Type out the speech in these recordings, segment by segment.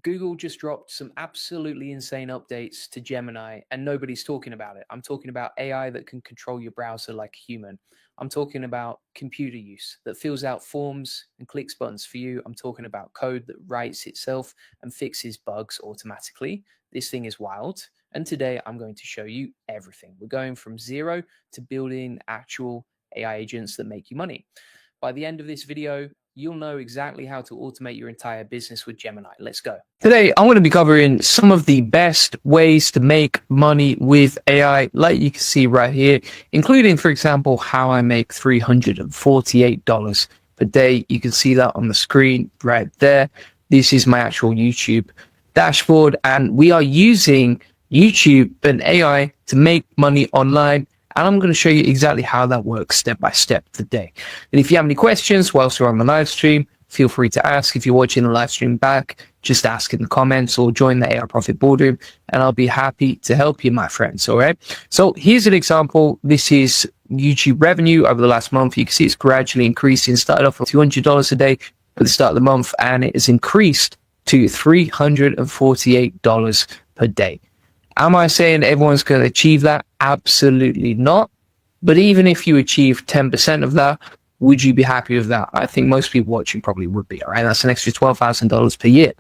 Google just dropped some absolutely insane updates to Gemini and nobody's talking about it. I'm talking about AI that can control your browser like a human. I'm talking about computer use that fills out forms and clicks buttons for you. I'm talking about code that writes itself and fixes bugs automatically. This thing is wild. And today I'm going to show you everything. We're going from zero to building actual AI agents that make you money. By the end of this video, you'll know exactly how to automate your entire business with Gemini. Let's go. Today, I'm going to be covering some of the best ways to make money with AI, like you can see right here, including, for example, how I make $348 per day. You can see that on the screen right there. This is my actual YouTube dashboard, and we are using YouTube and AI to make money online. And I'm going to show you exactly how that works step by step today. And if you have any questions whilst you're on the live stream, feel free to ask. If you're watching the live stream back, just ask in the comments or join the AI Profit Boardroom, and I'll be happy to help you, my friends. All right. So here's an example. This is YouTube revenue over the last month. You can see it's gradually increasing. It started off with $200 a day at the start of the month, and it has increased to $348 per day. Am I saying everyone's going to achieve that? Absolutely not. But even if you achieve 10% of that, would you be happy with that? I think most people watching probably would be. All right. That's an extra $12,000 per year.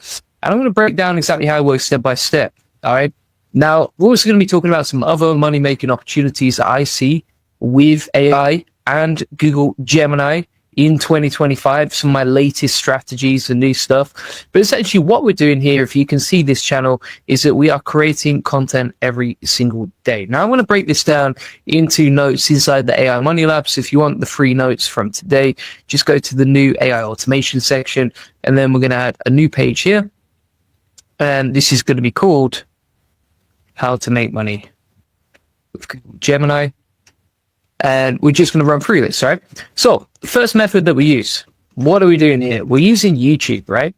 And I'm going to break down exactly how it works step by step. All right. Now, we're also going to be talking about some other money making opportunities that I see with AI and Google Gemini in 2025, some of my latest strategies and new stuff. But essentially what we're doing here, if you can see this channel, is that we are creating content every single day. Now I'm going to break this down into notes inside the AI Money Lab. So if you want the free notes from today, just go to the new AI automation section, and then we're going to add a new page here. And this is going to be called How to Make Money with Google Gemini. And we're just going to run through this, right? So the first method that we use, what are we doing here? We're using YouTube, right?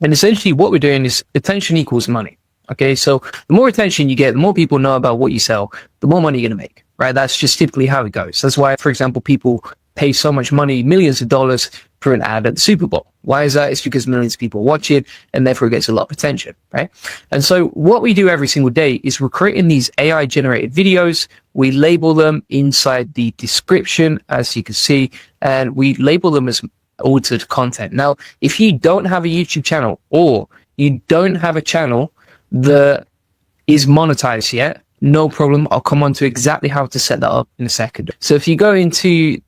And essentially what we're doing is attention equals money. Okay. So the more attention you get, the more people know about what you sell, the more money you're going to make, right? That's just typically how it goes. That's why, for example, people pay so much money, millions of dollars for an ad at the Super Bowl. Why is that? It's because millions of people watch it and therefore it gets a lot of attention, right? And so what we do every single day is we're creating these AI generated videos. We label them inside the description, as you can see, and we label them as altered content. Now, if you don't have a YouTube channel or you don't have a channel that is monetized yet, no problem. I'll come on to exactly how to set that up in a second. So if you go into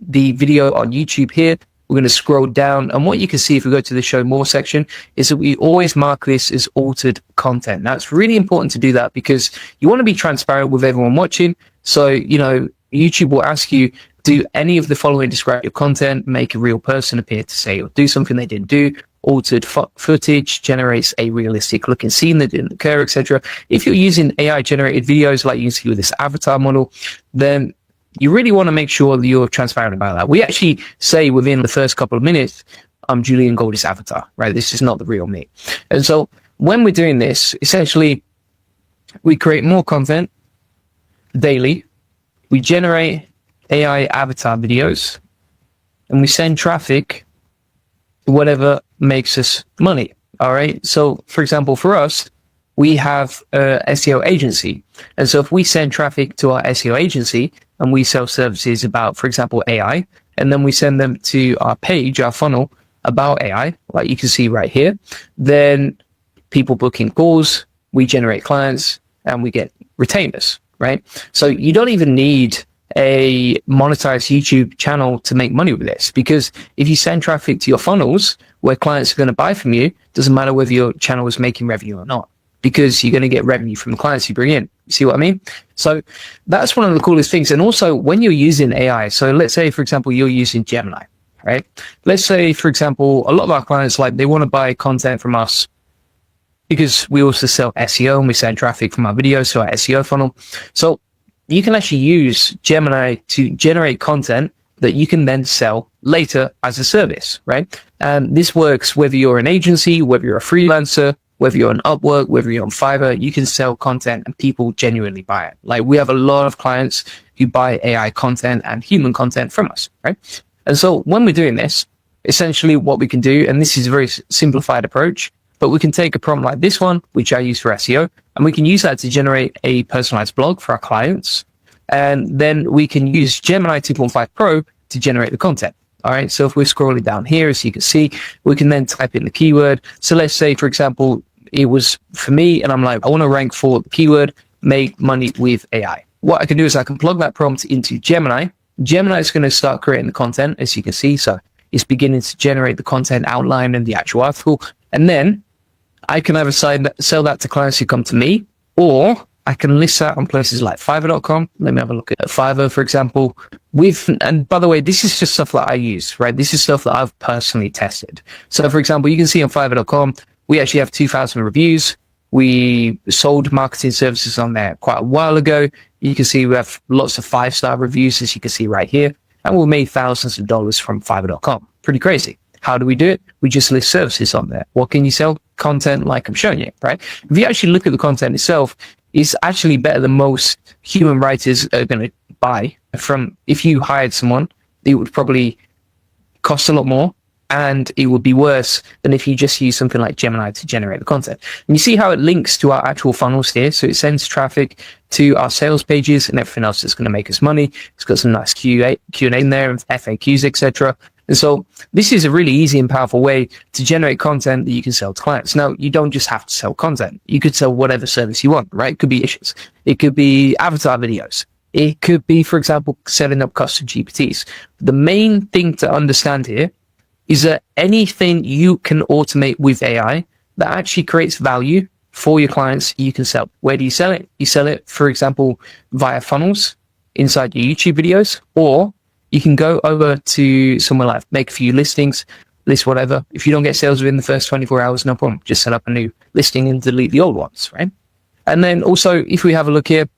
the video on YouTube here, we're going to scroll down, and what you can see if we go to the show more section is that we always mark this as altered content. Now it's really important to do that because you want to be transparent with everyone watching. So, YouTube will ask you, do any of the following describe your content, make a real person appear to say or do something they didn't do, altered footage generates a realistic looking scene that didn't occur, etc. If you're using AI generated videos like you see with this avatar model, then you really want to make sure that you're transparent about that. We actually say within the first couple of minutes, I'm Julian Goldie's avatar, right? This is not the real me. And so when we're doing this, essentially, we create more content daily. We generate AI avatar videos, and we send traffic to whatever makes us money. All right. So, for example, for us, we have a SEO agency. And so if we send traffic to our SEO agency and we sell services about, for example, AI, and then we send them to our page, our funnel about AI, like you can see right here, then people book in calls, we generate clients, and we get retainers, right? So you don't even need a monetized YouTube channel to make money with this, because if you send traffic to your funnels where clients are going to buy from you, doesn't matter whether your channel is making revenue or not, because you're going to get revenue from the clients you bring in. You see what I mean? So that's one of the coolest things. And also when you're using AI, so let's say, for example, you're using Gemini, right? Let's say, for example, a lot of our clients, like they want to buy content from us because we also sell SEO and we send traffic from our videos to our SEO funnel. So you can actually use Gemini to generate content that you can then sell later as a service, right? And this works whether you're an agency, whether you're a freelancer, whether you're on Upwork, whether you're on Fiverr, you can sell content and people genuinely buy it. Like we have a lot of clients who buy AI content and human content from us, right? And so when we're doing this, essentially what we can do, and this is a very simplified approach, But we can take a prompt like this one, which I use for SEO, and we can use that to generate a personalized blog for our clients. And then we can use Gemini 2.5 Pro to generate the content. All right. So if we're scrolling down here, as you can see, we can then type in the keyword. So let's say, for example, it was for me, and I'm like, I want to rank for the keyword, make money with AI. What I can do is I can plug that prompt into Gemini. Gemini is going to start creating the content, as you can see. So it's beginning to generate the content outline and the actual article. And then I can either sell that to clients who come to me, or I can list that on places like Fiverr.com. Let me have a look at Fiverr, for example. And by the way, this is just stuff that I use, right? This is stuff that I've personally tested. So for example, you can see on Fiverr.com, we actually have 2,000 reviews. We sold marketing services on there quite a while ago. You can see we have lots of 5-star reviews, as you can see right here. And we made thousands of dollars from Fiverr.com. Pretty crazy. How do we do it? We just list services on there. What can you sell? Content like I'm showing you, right? If you actually look at the content itself, it's actually better than most human writers are going to buy from. If you hired someone, it would probably cost a lot more, and it would be worse than if you just use something like Gemini to generate the content. And you see how it links to our actual funnels here. So it sends traffic to our sales pages and everything else that's going to make us money. It's got some nice Q&A in there, FAQs, etc. And so this is a really easy and powerful way to generate content that you can sell to clients. Now, you don't just have to sell content. You could sell whatever service you want, right? It could be issues. It could be avatar videos. It could be, for example, setting up custom GPTs. The main thing to understand here is that anything you can automate with AI that actually creates value for your clients, you can sell. Where do you sell it? You sell it, for example, via funnels inside your YouTube videos, or you can go over to somewhere like Make a Few Listings, list whatever. If you don't get sales within the first 24 hours, no problem. Just set up a new listing and delete the old ones, right? And then also, if we have a look here,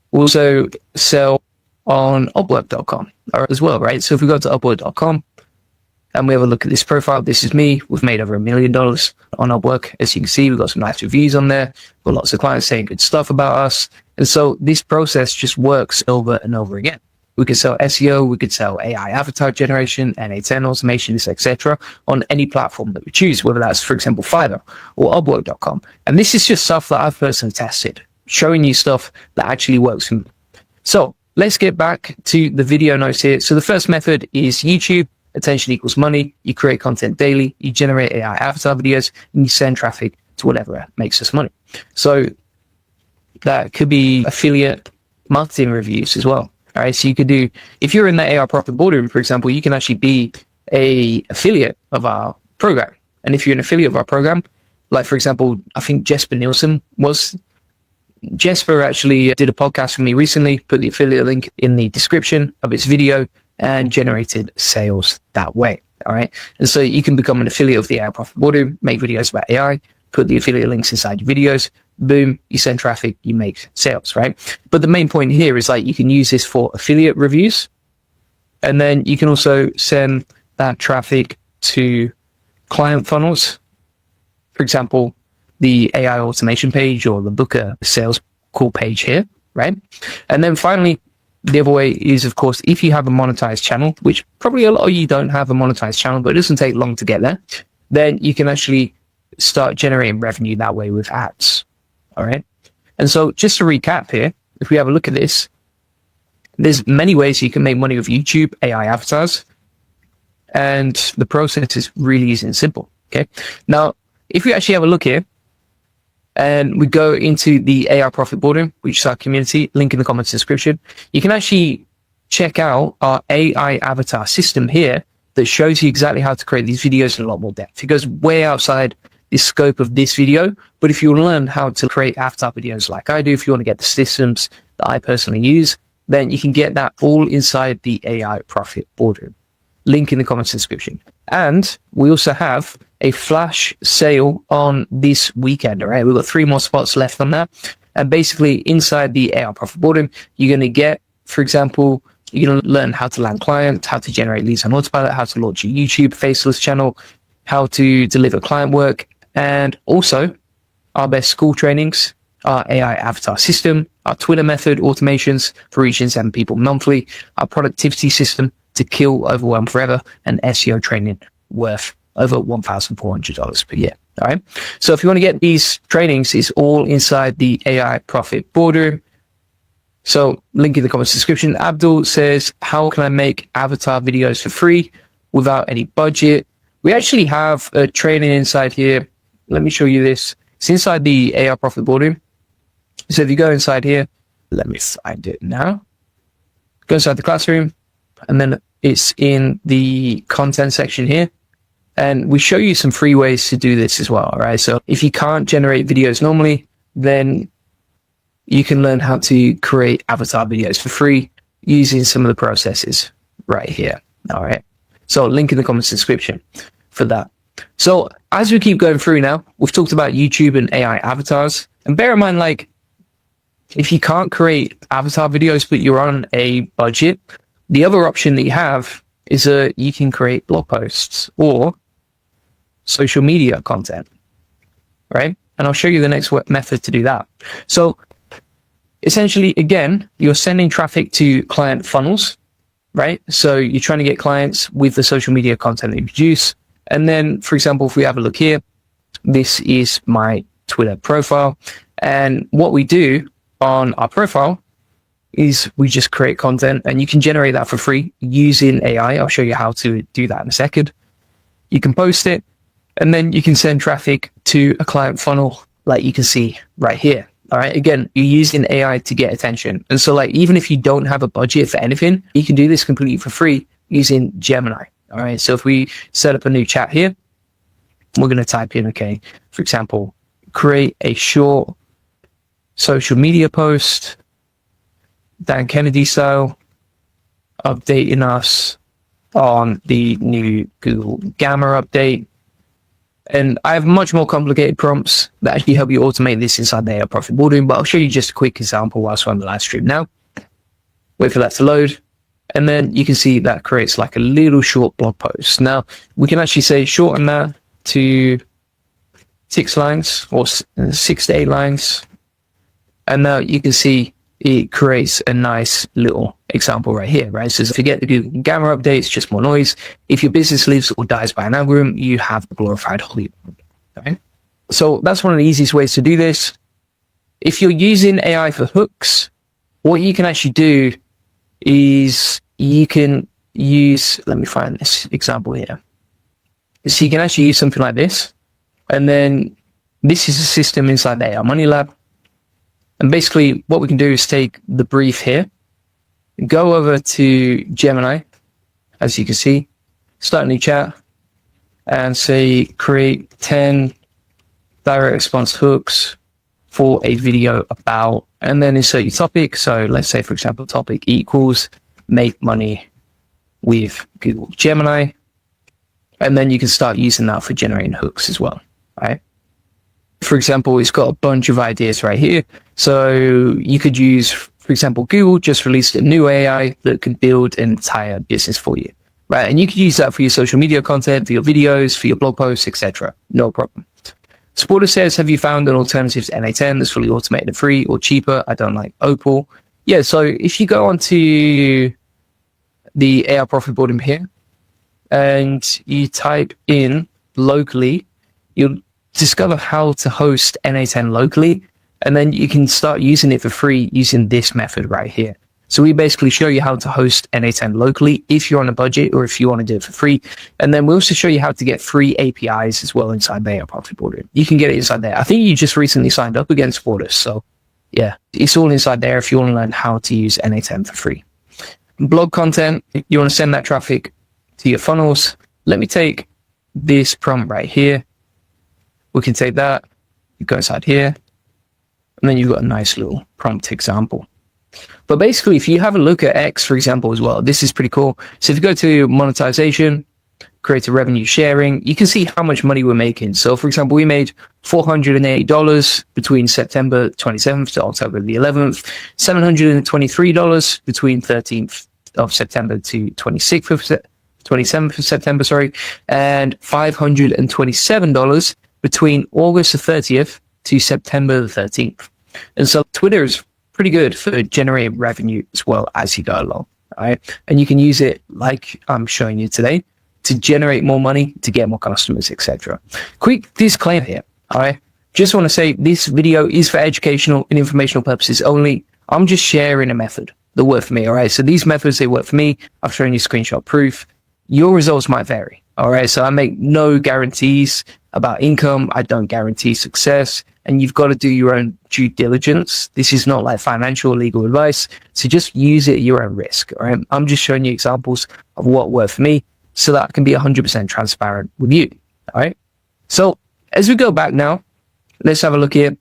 we also sell on Upwork.com as well, right? So if we go to Upwork.com and we have a look at this profile, this is me. We've made over $1 million on Upwork. As you can see, we've got some nice reviews on there. We've got lots of clients saying good stuff about us. And so this process just works over and over again. We could sell SEO, we could sell AI avatar generation, NA10 automations, etc. on any platform that we choose, whether that's, for example, Fiverr or Upwork.com. And this is just stuff that I've personally tested, showing you stuff that actually works for me. So let's get back to the video notes here. So the first method is YouTube. Attention equals money. You create content daily, you generate AI avatar videos, and you send traffic to whatever makes us money. So that could be affiliate marketing reviews as well. All right, so you could do, if you're in the AI Profit Boardroom, for example, you can actually be a affiliate of our program. And if you're an affiliate of our program, like, for example, I think Jesper Nielsen was. Jesper actually did a podcast with me recently, put the affiliate link in the description of his video, and generated sales that way. All right. And so you can become an affiliate of the AI Profit Boardroom, make videos about AI, put the affiliate links inside your videos, boom, you send traffic, you make sales, right? But the main point here is, like, you can use this for affiliate reviews, and then you can also send that traffic to client funnels. For example, the AI automation page or the Booker sales call page here, right? And then finally, the other way is, of course, if you have a monetized channel, which probably a lot of you don't have a monetized channel, but it doesn't take long to get there, then you can actually start generating revenue that way with ads. All right. And so just to recap here, if we have a look at this, there's many ways you can make money with YouTube AI avatars. And the process is really easy and simple. Okay. Now, if we actually have a look here and we go into the AI Profit Boardroom, which is our community, link in the comments description, you can actually check out our AI avatar system here that shows you exactly how to create these videos in a lot more depth. It goes way outside the scope of this video, but if you want to learn how to create avatar videos like I do, if you want to get the systems that I personally use, then you can get that all inside the AI Profit Boardroom. Link in the comments description. And we also have a flash sale on this weekend, all right? We've got 3 more spots left on that. And basically inside the AI Profit Boardroom, you're going to get, for example, you're going to learn how to land clients, how to generate leads on autopilot, how to launch a YouTube faceless channel, how to deliver client work, and also our best school trainings, our AI avatar system, our Twitter method automations for reaching 7 people monthly, our productivity system to kill overwhelm forever, and SEO training worth over $1,400 per year. All right. So if you want to get these trainings, it's all inside the AI Profit Boardroom. So link in the comments description. Abdul says, how can I make avatar videos for free without any budget? We actually have a training inside here. Let me show you this. It's inside the AI Profit Boardroom. So if you go inside here, let me find it now. Go inside the classroom, and then it's in the content section here. And we show you some free ways to do this as well. All right. So if you can't generate videos normally, then you can learn how to create avatar videos for free using some of the processes right here. All right. So link in the comments description for that. So as we keep going through now, we've talked about YouTube and AI avatars. And bear in mind, like, if you can't create avatar videos, but you're on a budget, the other option that you have is you can create blog posts or social media content, right? And I'll show you the next method to do that. So essentially, again, you're sending traffic to client funnels, right? So you're trying to get clients with the social media content that you produce. And then, for example, if we have a look here, this is my Twitter profile. And what we do on our profile is we just create content, and you can generate that for free using AI. I'll show you how to do that in a second. You can post it, and then you can send traffic to a client funnel like you can see right here. All right. Again, you're using AI to get attention. And so like, even if you don't have a budget for anything, you can do this completely for free using Gemini. All right. So if we set up a new chat here, we're going to type in, okay, for example, create a short social media post, Dan Kennedy style, updating us on the new Google Gamma update. And I have much more complicated prompts that actually help you automate this inside the AI Profit Boardroom, but I'll show you just a quick example whilst we're on the live stream now. Wait for that to load. And then you can see that creates like a little short blog post. Now, we can actually say shorten that to 6 lines or 6 to 8 lines. And now you can see it creates a nice little example right here, right? So forget the Google Gamma updates, just more noise. If your business lives or dies by an algorithm, you have the glorified Hollywood. Okay? So that's one of the easiest ways to do this. If you're using AI for hooks, what you can actually do is you can use, let me find this example here. So you can actually use something like this. And then this is a system inside the AI Money Lab. And basically what we can do is take the brief here, go over to Gemini, as you can see, start a new chat, and say create 10 direct response hooks for a video about, and then insert your topic. So let's say, for example, topic equals make money with Google Gemini. And then you can start using that for generating hooks as well, right? For example, it's got a bunch of ideas right here. So you could use, for example, Google just released a new AI that can build an entire business for you, right? And you could use that for your social media content, for your videos, for your blog posts, etc. No problem. Supporter says, have you found an alternative to NA10 that's fully automated and free or cheaper? I don't like Opal. Yeah, so if you go onto the AI Profit Boardroom here and you type in locally, you'll discover how to host NA10 locally, and then you can start using it for free using this method right here. So we basically show you how to host NA10 locally if you're on a budget or if you want to do it for free. And then we also show you how to get free APIs as well inside the AI Profit Boardroom. You can get it inside there. I think you just recently signed up against Supporters. So yeah, it's all inside there if you want to learn how to use NA10 for free. Blog content, you want to send that traffic to your funnels. Let me take this prompt right here. We can take that, you go inside here, and then you've got a nice little prompt example. But basically, if you have a look at X, for example, as well, this is pretty cool. So if you go to monetization, create a revenue sharing, you can see how much money we're making. So for example, we made $480 between September 27th to October the 11th, $723 between 13th of September to 27th of September, and $527 between August the 30th to September the 13th. And so Twitter is pretty good for generating revenue as well as you go along. Right? And you can use it like I'm showing you today to generate more money, to get more customers, etc. Quick disclaimer here, all right? Just want to say this video is for educational and informational purposes only. I'm just sharing a method that worked for me, all right? So these methods, they work for me. I've shown you screenshot proof. Your results might vary, all right? So I make no guarantees about income. I don't guarantee success, and you've got to do your own due diligence. This is not like financial or legal advice, so just use it at your own risk, all right? I'm just showing you examples of what worked for me so that I can be 100% transparent with you, all right? So as we go back now, let's have a look here.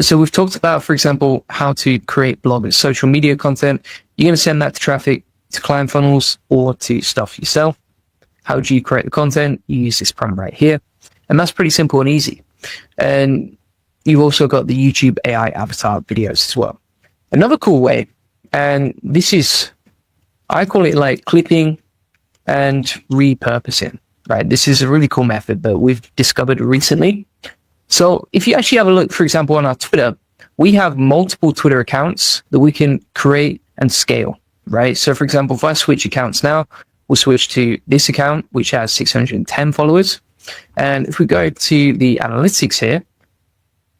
So we've talked about, for example, how to create blog and social media content. You're going to send that to traffic, to client funnels, or to stuff you sell. How do you create the content? You use this prompt right here. And that's pretty simple and easy. And you've also got the YouTube AI avatar videos as well. Another cool way, and this is, I call it like clipping and repurposing, right? This is a really cool method that we've discovered recently. So if you actually have a look, for example, on our Twitter, we have multiple Twitter accounts that we can create and scale, right? So for example, if I switch accounts now, we'll switch to this account, which has 610 followers. And if we go to the analytics here,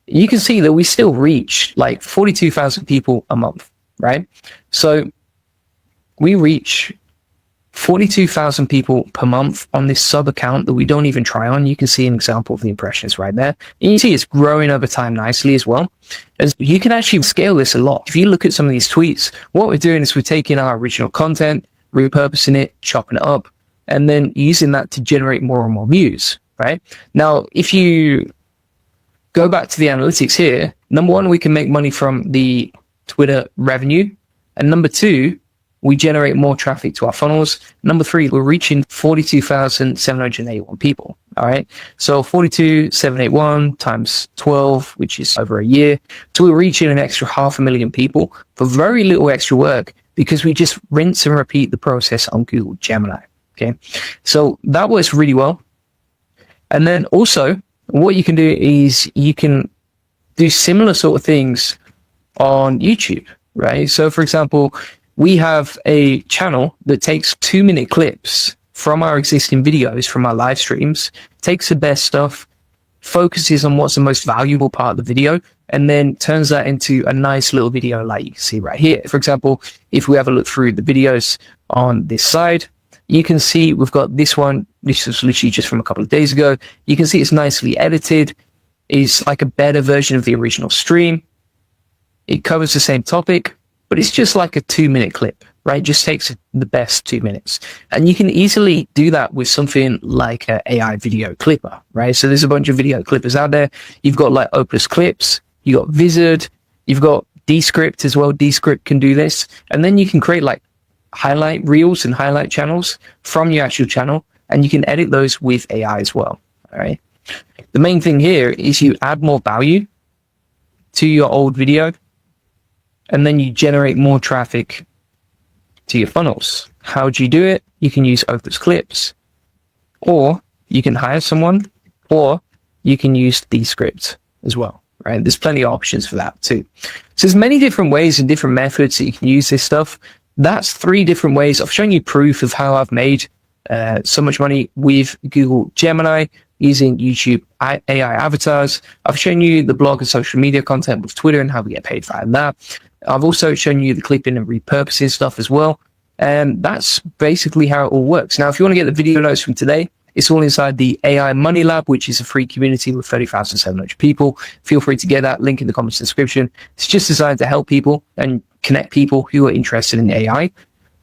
you can see that we still reach like 42,000 people a month, right? So we reach 42,000 people per month on this sub account that we don't even try on. You can see an example of the impressions right there. And you see it's growing over time nicely as well. As you can actually scale this a lot. If you look at some of these tweets, what we're doing is we're taking our original content, repurposing it, chopping it up, and then using that to generate more and more views, right? Now, if you go back to the analytics here, number one, we can make money from the Twitter revenue. And number two, we generate more traffic to our funnels. Number three, we're reaching 42,781 people. All right. So 42,781 times 12, which is over a year. So we're reaching an extra 500,000 people for very little extra work because we just rinse and repeat the process on Google Gemini. Okay. So that works really well. And then also what you can do is you can do similar sort of things on YouTube, right? So for example, we have a channel that takes 2-minute clips from our existing videos, from our live streams, takes the best stuff, focuses on what's the most valuable part of the video, and then turns that into a nice little video like you can see right here. For example, if we have a look through the videos on this side, you can see we've got this one. This was literally just from a couple of days ago. You can see it's nicely edited. It's like a better version of the original stream. It covers the same topic, but it's just like a 2-minute clip, right? It just takes the best 2 minutes. And you can easily do that with something like an AI video clipper, right? So there's a bunch of video clippers out there. You've got like Opus Clips, you've got Vizard, you've got Descript as well. Descript can do this. And then you can create like highlight reels and highlight channels from your actual channel, and you can edit those with AI as well, all right? The main thing here is you add more value to your old video, and then you generate more traffic to your funnels. How do you do it? You can use Opus Clips, or you can hire someone, or you can use Descript as well, right? There's plenty of options for that too. So there's many different ways and different methods that you can use this stuff. That's 3 different ways. I've shown you proof of how I've made so much money with Google Gemini using YouTube AI avatars. I've shown you the blog and social media content with Twitter and how we get paid for that. I've also shown you the clipping and repurposing stuff as well. And that's basically how it all works. Now, if you want to get the video notes from today, it's all inside the AI Money Lab, which is a free community with 30,700 people. Feel free to get that link in the comments description. It's just designed to help people and connect people who are interested in AI.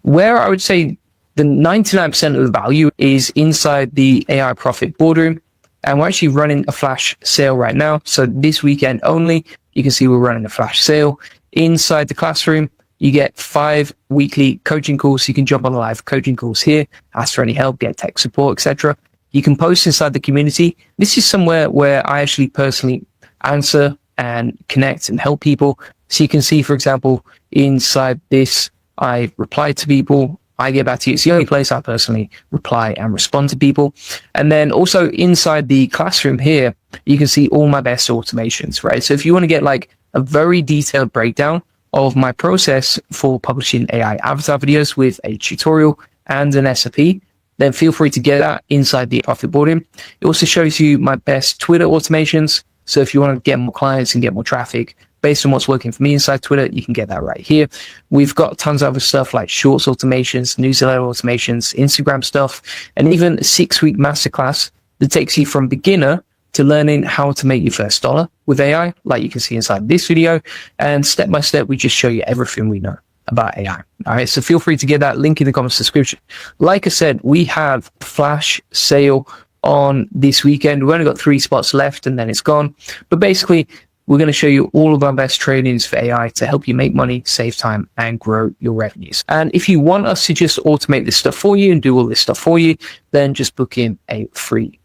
Where I would say the 99% of the value is inside the AI Profit Boardroom. And we're actually running a flash sale right now. So this weekend only, you can see we're running a flash sale. Inside the classroom, you get 5 weekly coaching calls. You can jump on live coaching calls here, ask for any help, get tech support, etc. You can post inside the community. This is somewhere where I actually personally answer and connect and help people. So you can see, for example, inside this, I reply to people. I get back to you. It's the only place I personally reply and respond to people. And then also inside the classroom here, you can see all my best automations, right? So if you want to get like a very detailed breakdown of my process for publishing AI avatar videos with a tutorial and an SOP, then feel free to get that inside the profit boardroom. It also shows you my best Twitter automations. So if you want to get more clients and get more traffic based on what's working for me inside Twitter, you can get that right here. We've got tons of other stuff like shorts automations, newsletter automations, Instagram stuff, and even a 6-week masterclass that takes you from beginner to learning how to make your first dollar with AI, like you can see inside this video. And step by step, we just show you everything we know about AI. All right, so feel free to get that link in the comments description. Like I said, we have flash sale on this weekend. We've only got 3 spots left and then it's gone. But basically, we're going to show you all of our best trainings for AI to help you make money, save time, and grow your revenues. And if you want us to just automate this stuff for you and do all this stuff for you, then just book in a free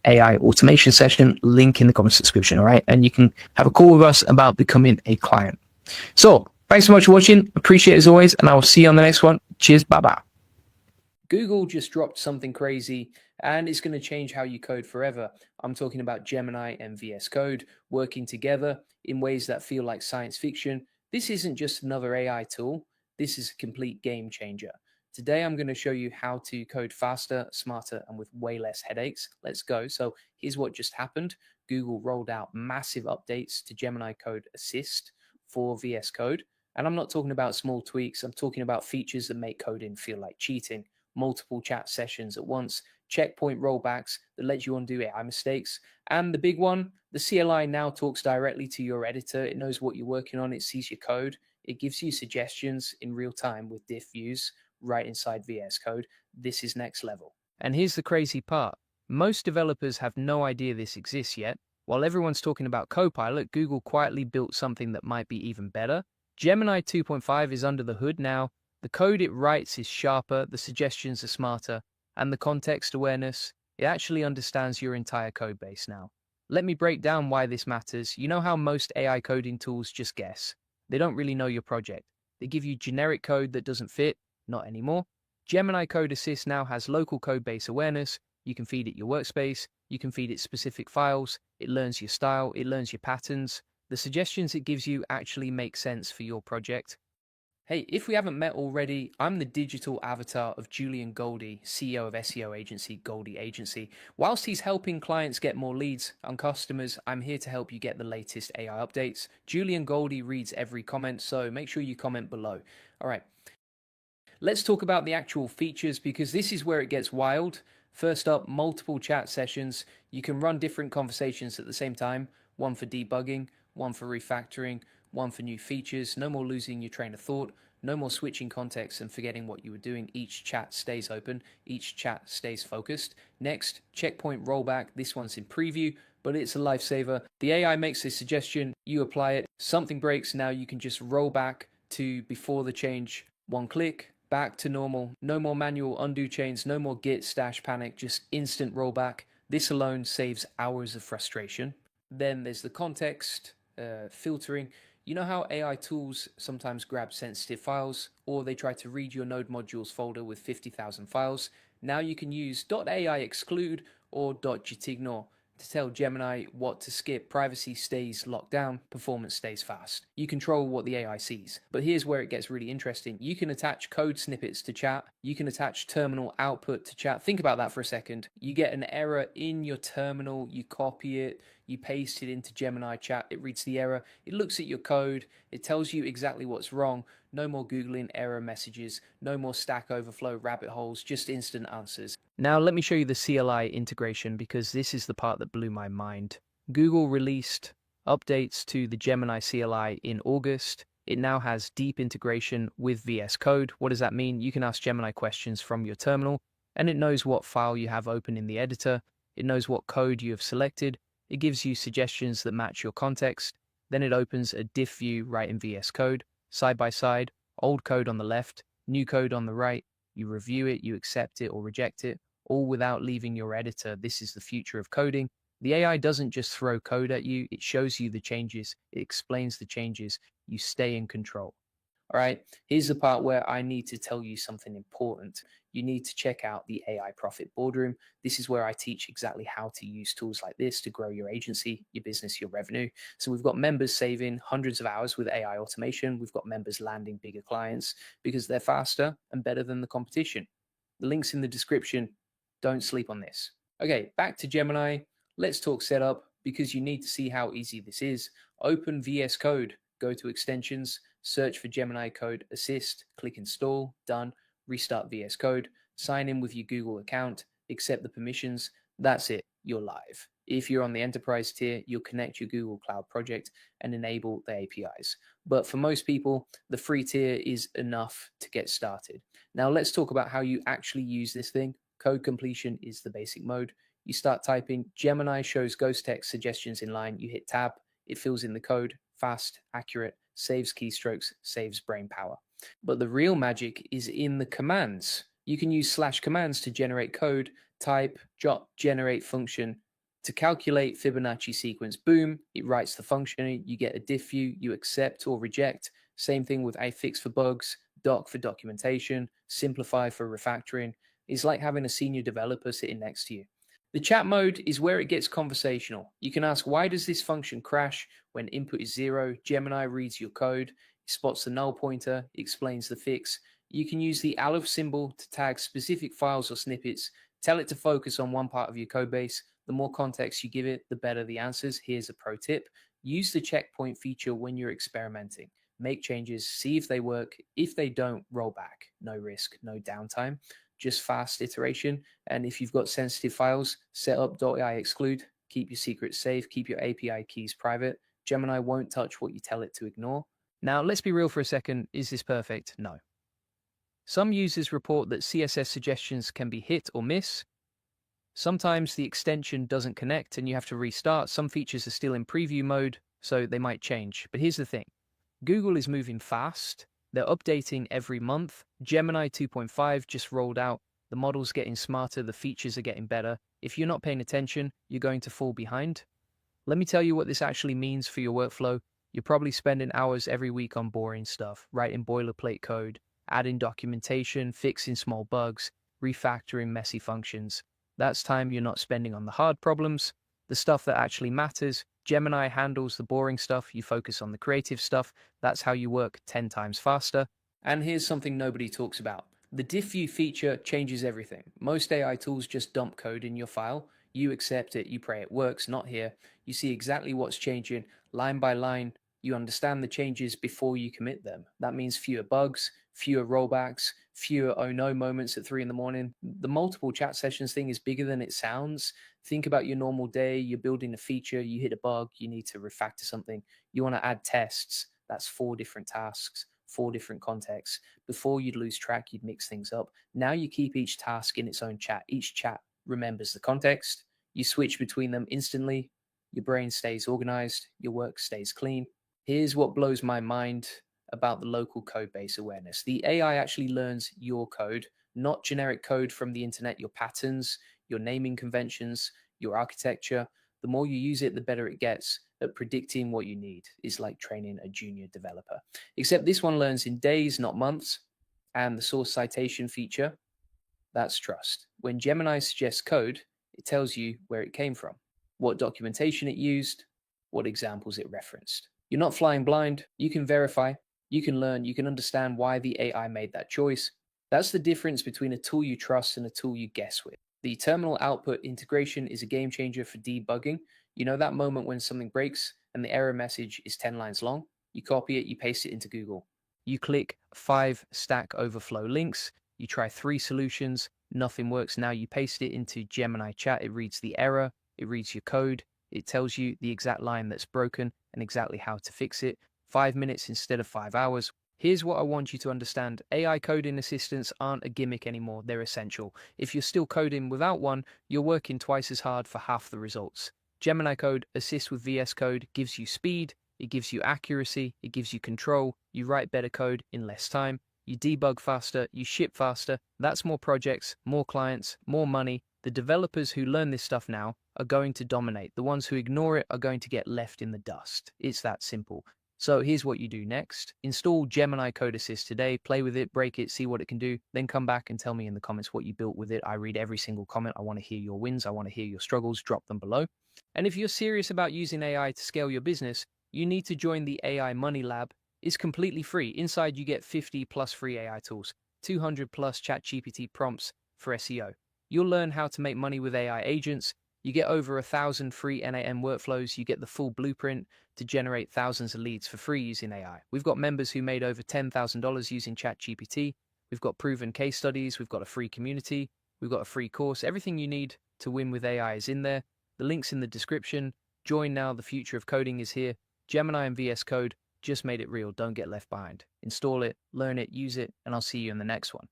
AI automation session, link in the comments description, all right? And you can have a call with us about becoming a client. So thanks so much for watching. Appreciate it as always, and I will see you on the next one. Cheers, bye-bye. Google just dropped something crazy and it's going to change how you code forever. I'm talking about Gemini and VS Code working together in ways that feel like science fiction. This isn't just another AI tool. This is a complete game changer. Today, I'm going to show you how to code faster, smarter, and with way less headaches. Let's go. So here's what just happened. Google rolled out massive updates to Gemini Code Assist for VS Code. And I'm not talking about small tweaks. I'm talking about features that make coding feel like cheating. Multiple chat sessions at once, checkpoint rollbacks that let you undo AI mistakes. And the big one, the CLI now talks directly to your editor. It knows what you're working on. It sees your code. It gives you suggestions in real time with diff views right inside VS Code. This is next level. And here's the crazy part. Most developers have no idea this exists yet. While everyone's talking about Copilot, Google quietly built something that might be even better. Gemini 2.5 is under the hood now. The code it writes is sharper, the suggestions are smarter, and the context awareness, it actually understands your entire code base now. Let me break down why this matters. You know how most AI coding tools just guess? They don't really know your project. They give you generic code that doesn't fit, not anymore. Gemini Code Assist now has local code base awareness. You can feed it your workspace, you can feed it specific files, it learns your style, it learns your patterns. The suggestions it gives you actually make sense for your project. Hey, if we haven't met already, I'm the digital avatar of Julian Goldie, CEO of SEO agency Goldie Agency. Whilst he's helping clients get more leads and customers, I'm here to help you get the latest AI updates. Julian Goldie reads every comment, so make sure you comment below. All right, let's talk about the actual features because this is where it gets wild. First up, multiple chat sessions. You can run different conversations at the same time, one for debugging, one for refactoring, one for new features. No more losing your train of thought. No more switching context and forgetting what you were doing. Each chat stays open. Each chat stays focused. Next, checkpoint rollback. This one's in preview, but it's a lifesaver. The AI makes a suggestion. You apply it. Something breaks. Now you can just roll back to before the change. One click, back to normal. No more manual undo chains. No more git stash panic. Just instant rollback. This alone saves hours of frustration. Then there's the context filtering. You know how AI tools sometimes grab sensitive files, or they try to read your node modules folder with 50,000 files? Now you can use .ai exclude or .jtignore to tell Gemini what to skip. Privacy stays locked down, performance stays fast. You control what the AI sees. But here's where it gets really interesting. You can attach code snippets to chat. You can attach terminal output to chat. Think about that for a second. You get an error in your terminal, you copy it, you paste it into Gemini chat, it reads the error, it looks at your code, it tells you exactly what's wrong. No more Googling error messages, no more Stack Overflow rabbit holes, just instant answers. Now let me show you the CLI integration because this is the part that blew my mind. Google released updates to the Gemini CLI in August. It now has deep integration with VS Code. What does that mean? You can ask Gemini questions from your terminal, and it knows what file you have open in the editor. It knows what code you have selected. It gives you suggestions that match your context. Then it opens a diff view right in VS Code, side by side, old code on the left, new code on the right. You review it, you accept it or reject it, all without leaving your editor. This is the future of coding. The AI doesn't just throw code at you, it shows you the changes, it explains the changes, you stay in control. All right, here's the part where I need to tell you something important. You need to check out the AI Profit Boardroom. This is where I teach exactly how to use tools like this to grow your agency, your business, your revenue. So we've got members saving hundreds of hours with AI automation. We've got members landing bigger clients because they're faster and better than the competition. The link's in the description. Don't sleep on this. Okay, back to Gemini. Let's talk setup because you need to see how easy this is. Open VS Code, go to extensions, search for Gemini Code Assist, click install, done, restart VS Code, sign in with your Google account, accept the permissions. That's it, you're live. If you're on the enterprise tier, you'll connect your Google Cloud project and enable the APIs. But for most people, the free tier is enough to get started. Now let's talk about how you actually use this thing. Code completion is the basic mode. You start typing, Gemini shows ghost text suggestions in line, you hit tab, it fills in the code, fast, accurate, saves keystrokes, saves brain power. But the real magic is in the commands. You can use slash commands to generate code, type, jot, generate function. To calculate Fibonacci sequence, boom, it writes the function, you get a diff view, you accept or reject. Same thing with a fix for bugs, doc for documentation, simplify for refactoring. It's like having a senior developer sitting next to you. The chat mode is where it gets conversational. You can ask, why does this function crash when input is 0? Gemini reads your code, spots the null pointer, explains the fix. You can use the aleph symbol to tag specific files or snippets, tell it to focus on one part of your code base. The more context you give it, the better the answers. Here's a pro tip. Use the checkpoint feature when you're experimenting. Make changes, see if they work. If they don't, roll back. No risk, no downtime, just fast iteration. And if you've got sensitive files, set up .ai exclude, keep your secrets safe, keep your API keys private. Gemini won't touch what you tell it to ignore. Now, let's be real for a second. Is this perfect? No. Some users report that CSS suggestions can be hit or miss. Sometimes the extension doesn't connect and you have to restart. Some features are still in preview mode, so they might change. But here's the thing. Google is moving fast. They're updating every month. Gemini 2.5 just rolled out. The model's getting smarter. The features are getting better. If you're not paying attention, you're going to fall behind. Let me tell you what this actually means for your workflow. You're probably spending hours every week on boring stuff, writing boilerplate code, adding documentation, fixing small bugs, refactoring messy functions. That's time you're not spending on the hard problems, the stuff that actually matters. Gemini handles the boring stuff, you focus on the creative stuff. That's how you work 10 times faster. And here's something nobody talks about. The diff view feature changes everything. Most AI tools just dump code in your file. You accept it, you pray it works, not here. You see exactly what's changing, line by line. You understand the changes before you commit them. That means fewer bugs, fewer rollbacks, fewer oh no moments at 3 a.m. The multiple chat sessions thing is bigger than it sounds. Think about your normal day. You're building a feature, you hit a bug, you need to refactor something. You want to add tests. That's 4 different tasks, 4 different contexts. Before you'd lose track, you'd mix things up. Now you keep each task in its own chat. Each chat remembers the context. You switch between them instantly. Your brain stays organized. Your work stays clean. Here's what blows my mind about the local code base awareness. The AI actually learns your code, not generic code from the internet, your patterns, your naming conventions, your architecture. The more you use it, the better it gets at predicting what you need. It's like training a junior developer. Except this one learns in days, not months. And the source citation feature, that's trust. When Gemini suggests code, it tells you where it came from, what documentation it used, what examples it referenced. You're not flying blind. You can verify, you can learn, you can understand why the AI made that choice. That's the difference between a tool you trust and a tool you guess with. The terminal output integration is a game changer for debugging. You know that moment when something breaks and the error message is 10 lines long? You copy it, you paste it into Google. You click 5 Stack Overflow links, you try 3 solutions, nothing works. Now you paste it into Gemini chat, it reads the error, it reads your code, it tells you the exact line that's broken and exactly how to fix it. 5 minutes instead of 5 hours. Here's what I want you to understand. AI coding assistants aren't a gimmick anymore, they're essential. If you're still coding without one, you're working twice as hard for half the results. Gemini Code assists with VS Code, gives you speed, it gives you accuracy, it gives you control, you write better code in less time, you debug faster, you ship faster. That's more projects, more clients, more money. The developers who learn this stuff now are going to dominate. The ones who ignore it are going to get left in the dust. It's that simple. So here's what you do next. Install Gemini Code Assist today, play with it, break it, see what it can do, then come back and tell me in the comments what you built with it. I read every single comment. I want to hear your wins. I want to hear your struggles. Drop them below. And if you're serious about using AI to scale your business, you need to join the AI Money Lab. It's completely free. Inside you get 50 plus free AI tools, 200 plus ChatGPT prompts, for SEO. You'll learn how to make money with AI agents. You get over 1,000 free NAM workflows. You get the full blueprint to generate thousands of leads for free using AI. We've got members who made over $10,000 using ChatGPT. We've got proven case studies. We've got a free community. We've got a free course. Everything you need to win with AI is in there. The link's in the description. Join now. The future of coding is here. Gemini and VS Code just made it real. Don't get left behind. Install it, learn it, use it, and I'll see you in the next one.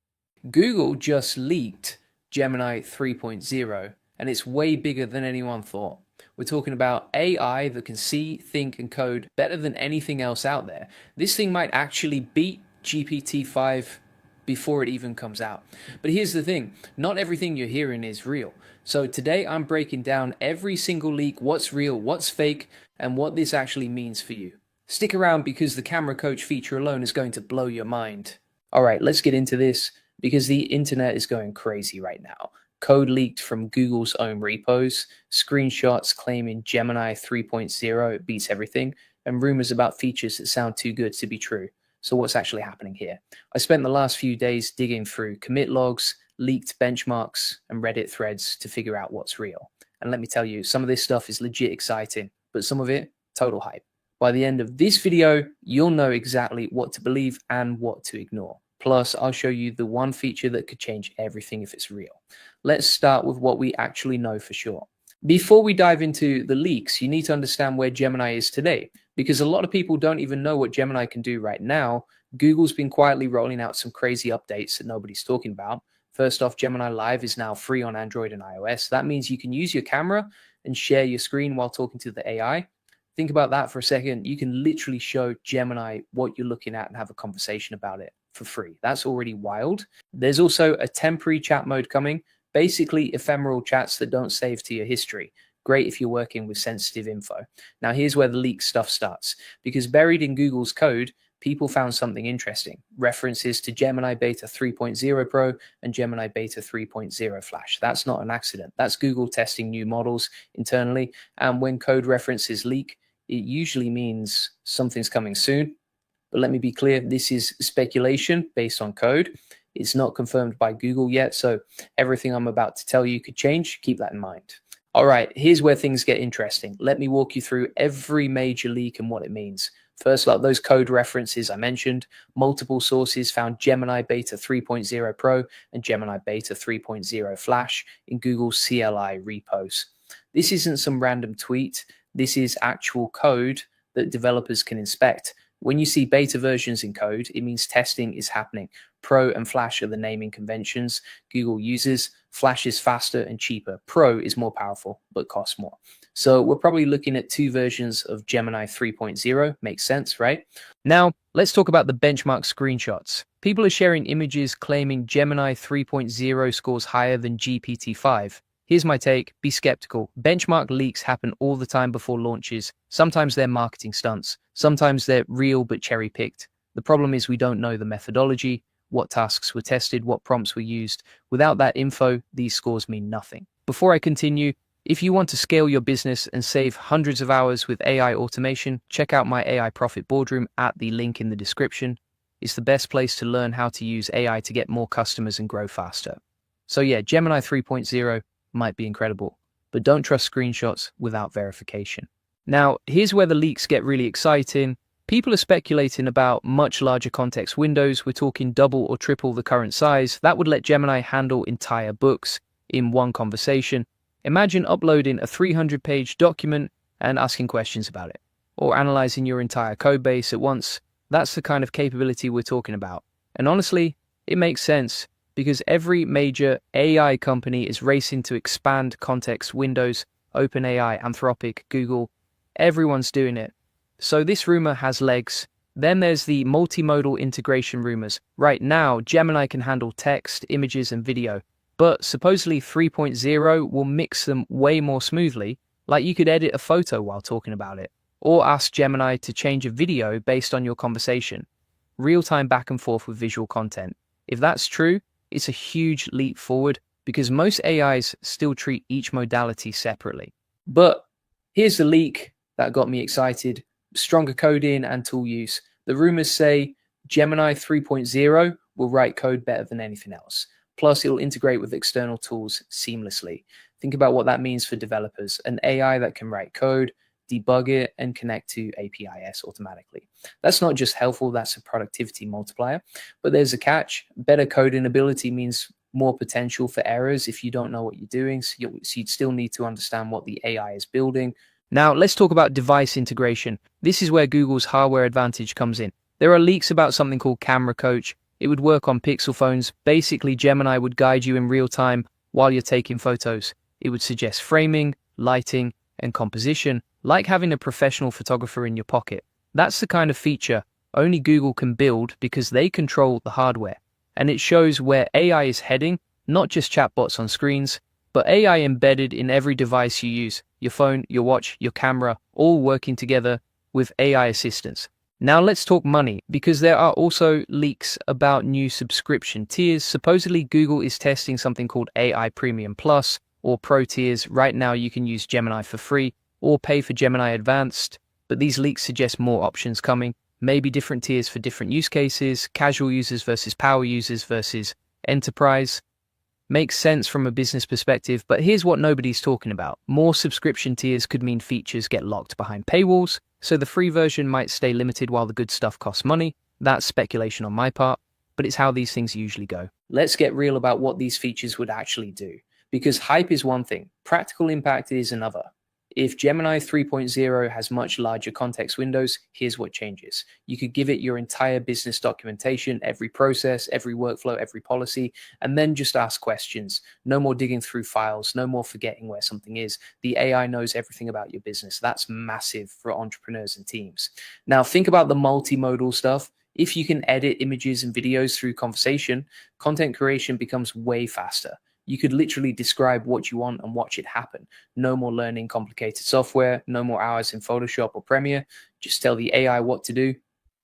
Google just leaked Gemini 3.0, and it's way bigger than anyone thought. We're talking about AI that can see, think, and code better than anything else out there. This thing might actually beat GPT-5 before it even comes out. But here's the thing, not everything you're hearing is real. So today I'm breaking down every single leak, what's real, what's fake, and what this actually means for you. Stick around because the camera coach feature alone is going to blow your mind. All right, let's get into this because the internet is going crazy right now. Code leaked from Google's own repos, screenshots claiming Gemini 3.0 beats everything, and rumors about features that sound too good to be true. So what's actually happening here? I spent the last few days digging through commit logs, leaked benchmarks, and Reddit threads to figure out what's real. And let me tell you, some of this stuff is legit exciting, but some of it, total hype. By the end of this video, you'll know exactly what to believe and what to ignore. Plus, I'll show you the one feature that could change everything if it's real. Let's start with what we actually know for sure. Before we dive into the leaks, you need to understand where Gemini is today, because a lot of people don't even know what Gemini can do right now. Google's been quietly rolling out some crazy updates that nobody's talking about. First off, Gemini Live is now free on Android and iOS. That means you can use your camera and share your screen while talking to the AI. Think about that for a second. You can literally show Gemini what you're looking at and have a conversation about it for free. That's already wild. There's also a temporary chat mode coming, basically ephemeral chats that don't save to your history. Great if you're working with sensitive info. Now here's where the leak stuff starts, because buried in Google's code, people found something interesting. References to Gemini Beta 3.0 Pro and Gemini Beta 3.0 Flash. That's not an accident. That's Google testing new models internally. And when code references leak, it usually means something's coming soon. But let me be clear, this is speculation based on code. It's not confirmed by Google yet, so everything I'm about to tell you could change. Keep that in mind. All right, here's where things get interesting. Let me walk you through every major leak and what it means. First, like those code references I mentioned, multiple sources found Gemini Beta 3.0 Pro and Gemini Beta 3.0 Flash in Google's CLI repos. This isn't some random tweet. This is actual code that developers can inspect. When you see beta versions in code, it means testing is happening. Pro and Flash are the naming conventions Google uses. Flash is faster and cheaper. Pro is more powerful, but costs more. So we're probably looking at two versions of Gemini 3.0. Makes sense, right? Now, let's talk about the benchmark screenshots. People are sharing images claiming Gemini 3.0 scores higher than GPT-5. Here's my take, be skeptical. Benchmark leaks happen all the time before launches. Sometimes they're marketing stunts. Sometimes they're real but cherry-picked. The problem is we don't know the methodology, what tasks were tested, what prompts were used. Without that info, these scores mean nothing. Before I continue, if you want to scale your business and save hundreds of hours with AI automation, check out my AI Profit Boardroom at the link in the description. It's the best place to learn how to use AI to get more customers and grow faster. So yeah, Gemini 3.0 might be incredible, but don't trust screenshots without verification. Now, here's where the leaks get really exciting. People are speculating about much larger context windows. We're talking double or triple the current size. That would let Gemini handle entire books in one conversation. Imagine uploading a 300-page document and asking questions about it, or analyzing your entire code base at once. That's the kind of capability we're talking about. And honestly, it makes sense because every major AI company is racing to expand context windows. OpenAI, Anthropic, Google, everyone's doing it. So this rumor has legs. Then there's the multimodal integration rumors. Right now, Gemini can handle text, images, and video, but supposedly 3.0 will mix them way more smoothly, like you could edit a photo while talking about it, or ask Gemini to change a video based on your conversation. Real-time back and forth with visual content. If that's true, it's a huge leap forward because most AIs still treat each modality separately. But here's the leak that got me excited. Stronger coding and tool use. The rumors say Gemini 3.0 will write code better than anything else. Plus, it'll integrate with external tools seamlessly. Think about what that means for developers. An AI that can write code, debug it, and connect to APIs automatically. That's not just helpful, that's a productivity multiplier. But there's a catch. Better coding ability means more potential for errors if you don't know what you're doing. So you'd still need to understand what the AI is building. Now, let's talk about device integration. This is where Google's hardware advantage comes in. There are leaks about something called Camera Coach. It would work on Pixel phones. Basically, Gemini would guide you in real time while you're taking photos. It would suggest framing, lighting, and composition, like having a professional photographer in your pocket. That's the kind of feature only Google can build because they control the hardware. And it shows where AI is heading, not just chatbots on screens, but AI embedded in every device you use, your phone, your watch, your camera, all working together with AI assistance. Now let's talk money, because there are also leaks about new subscription tiers. Supposedly Google is testing something called AI Premium Plus or Pro tiers. Right now you can use Gemini for free or pay for Gemini Advanced, but these leaks suggest more options coming, maybe different tiers for different use cases, casual users versus power users versus enterprise. Makes sense from a business perspective, but here's what nobody's talking about. More subscription tiers could mean features get locked behind paywalls, so the free version might stay limited while the good stuff costs money. That's speculation on my part, but it's how these things usually go. Let's get real about what these features would actually do, because hype is one thing, practical impact is another. If Gemini 3.0 has much larger context windows, here's what changes. You could give it your entire business documentation, every process, every workflow, every policy, and then just ask questions. No more digging through files, no more forgetting where something is. The AI knows everything about your business. That's massive for entrepreneurs and teams. Now think about the multimodal stuff. If you can edit images and videos through conversation, content creation becomes way faster. You could literally describe what you want and watch it happen. No more learning complicated software, no more hours in Photoshop or Premiere. Just tell the AI what to do.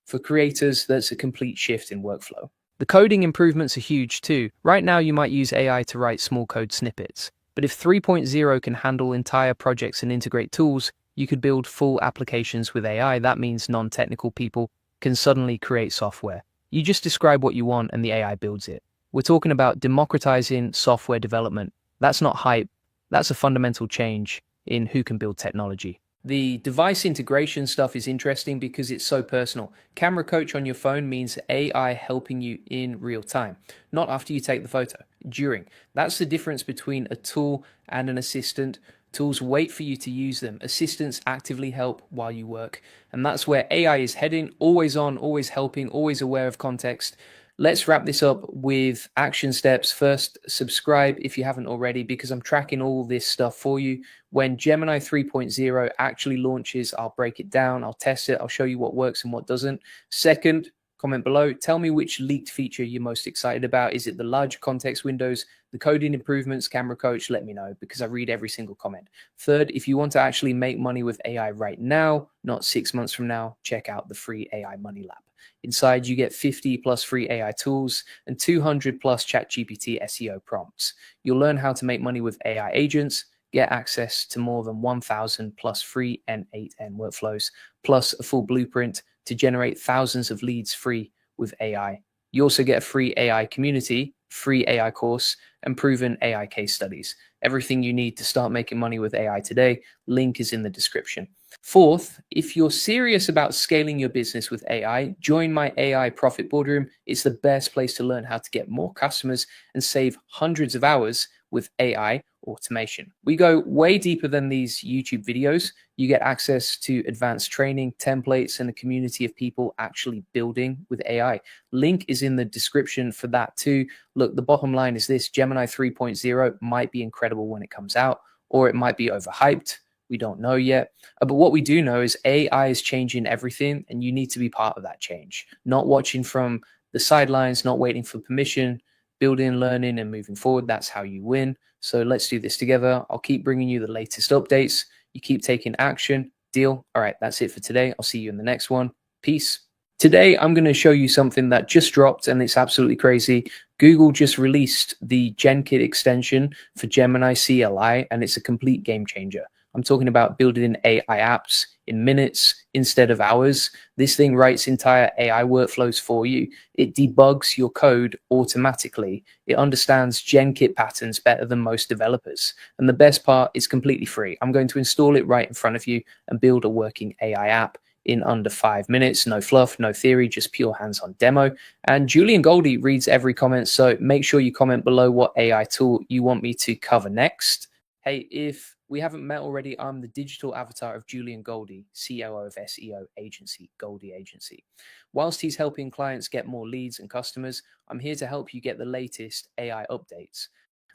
For creators, that's a complete shift in workflow. The coding improvements are huge too. Right now, you might use AI to write small code snippets. But if 3.0 can handle entire projects and integrate tools, you could build full applications with AI. That means non-technical people can suddenly create software. You just describe what you want and the AI builds it. We're talking about democratizing software development. That's not hype. That's a fundamental change in who can build technology. The device integration stuff is interesting because it's so personal. Camera Coach on your phone means AI helping you in real time, not after you take the photo, during. That's the difference between a tool and an assistant. Tools wait for you to use them. Assistants actively help while you work. And that's where AI is heading, always on, always helping, always aware of context. Let's wrap this up with action steps. First, subscribe if you haven't already, because I'm tracking all this stuff for you. When Gemini 3.0 actually launches, I'll break it down, I'll test it, I'll show you what works and what doesn't. Second, comment below. Tell me which leaked feature you're most excited about. Is it the large context windows, the coding improvements, Camera Coach? Let me know, because I read every single comment. Third, if you want to actually make money with AI right now, not 6 months from now, check out the free AI Money Lab. Inside, you get 50 plus free AI tools and 200 plus ChatGPT SEO prompts. You'll learn how to make money with AI agents, get access to more than 1,000 plus free N8N workflows, plus a full blueprint to generate thousands of leads free with AI. You also get a free AI community, free AI course, and proven AI case studies. Everything you need to start making money with AI today. Link is in the description. Fourth, if you're serious about scaling your business with AI, join my AI Profit Boardroom. It's the best place to learn how to get more customers and save hundreds of hours with AI automation. We go way deeper than these YouTube videos. You get access to advanced training, templates, and a community of people actually building with AI. Link is in the description for that too. Look, the bottom line is this: Gemini 3.0 might be incredible when it comes out, or it might be overhyped. We don't know yet. But what we do know is AI is changing everything, and you need to be part of that change. Not watching from the sidelines, not waiting for permission, building, learning, and moving forward. That's how you win. So let's do this together. I'll keep bringing you the latest updates. You keep taking action. Deal? All right, that's it for today. I'll see you in the next one. Peace. Today, I'm going to show you something that just dropped, and it's absolutely crazy. Google just released the GenKit extension for Gemini CLI, and it's a complete game changer. I'm talking about building AI apps in minutes instead of hours. This thing writes entire AI workflows for you. It debugs your code automatically. It understands GenKit patterns better than most developers. And the best part is completely free. I'm going to install it right in front of you and build a working AI app in under 5 minutes. No fluff, no theory, just pure hands-on demo. And Julian Goldie reads every comment, so make sure you comment below what AI tool you want me to cover next. Hey, if we haven't met already, I'm the digital avatar of Julian Goldie, COO of SEO agency, Goldie Agency. Whilst he's helping clients get more leads and customers, I'm here to help you get the latest AI updates.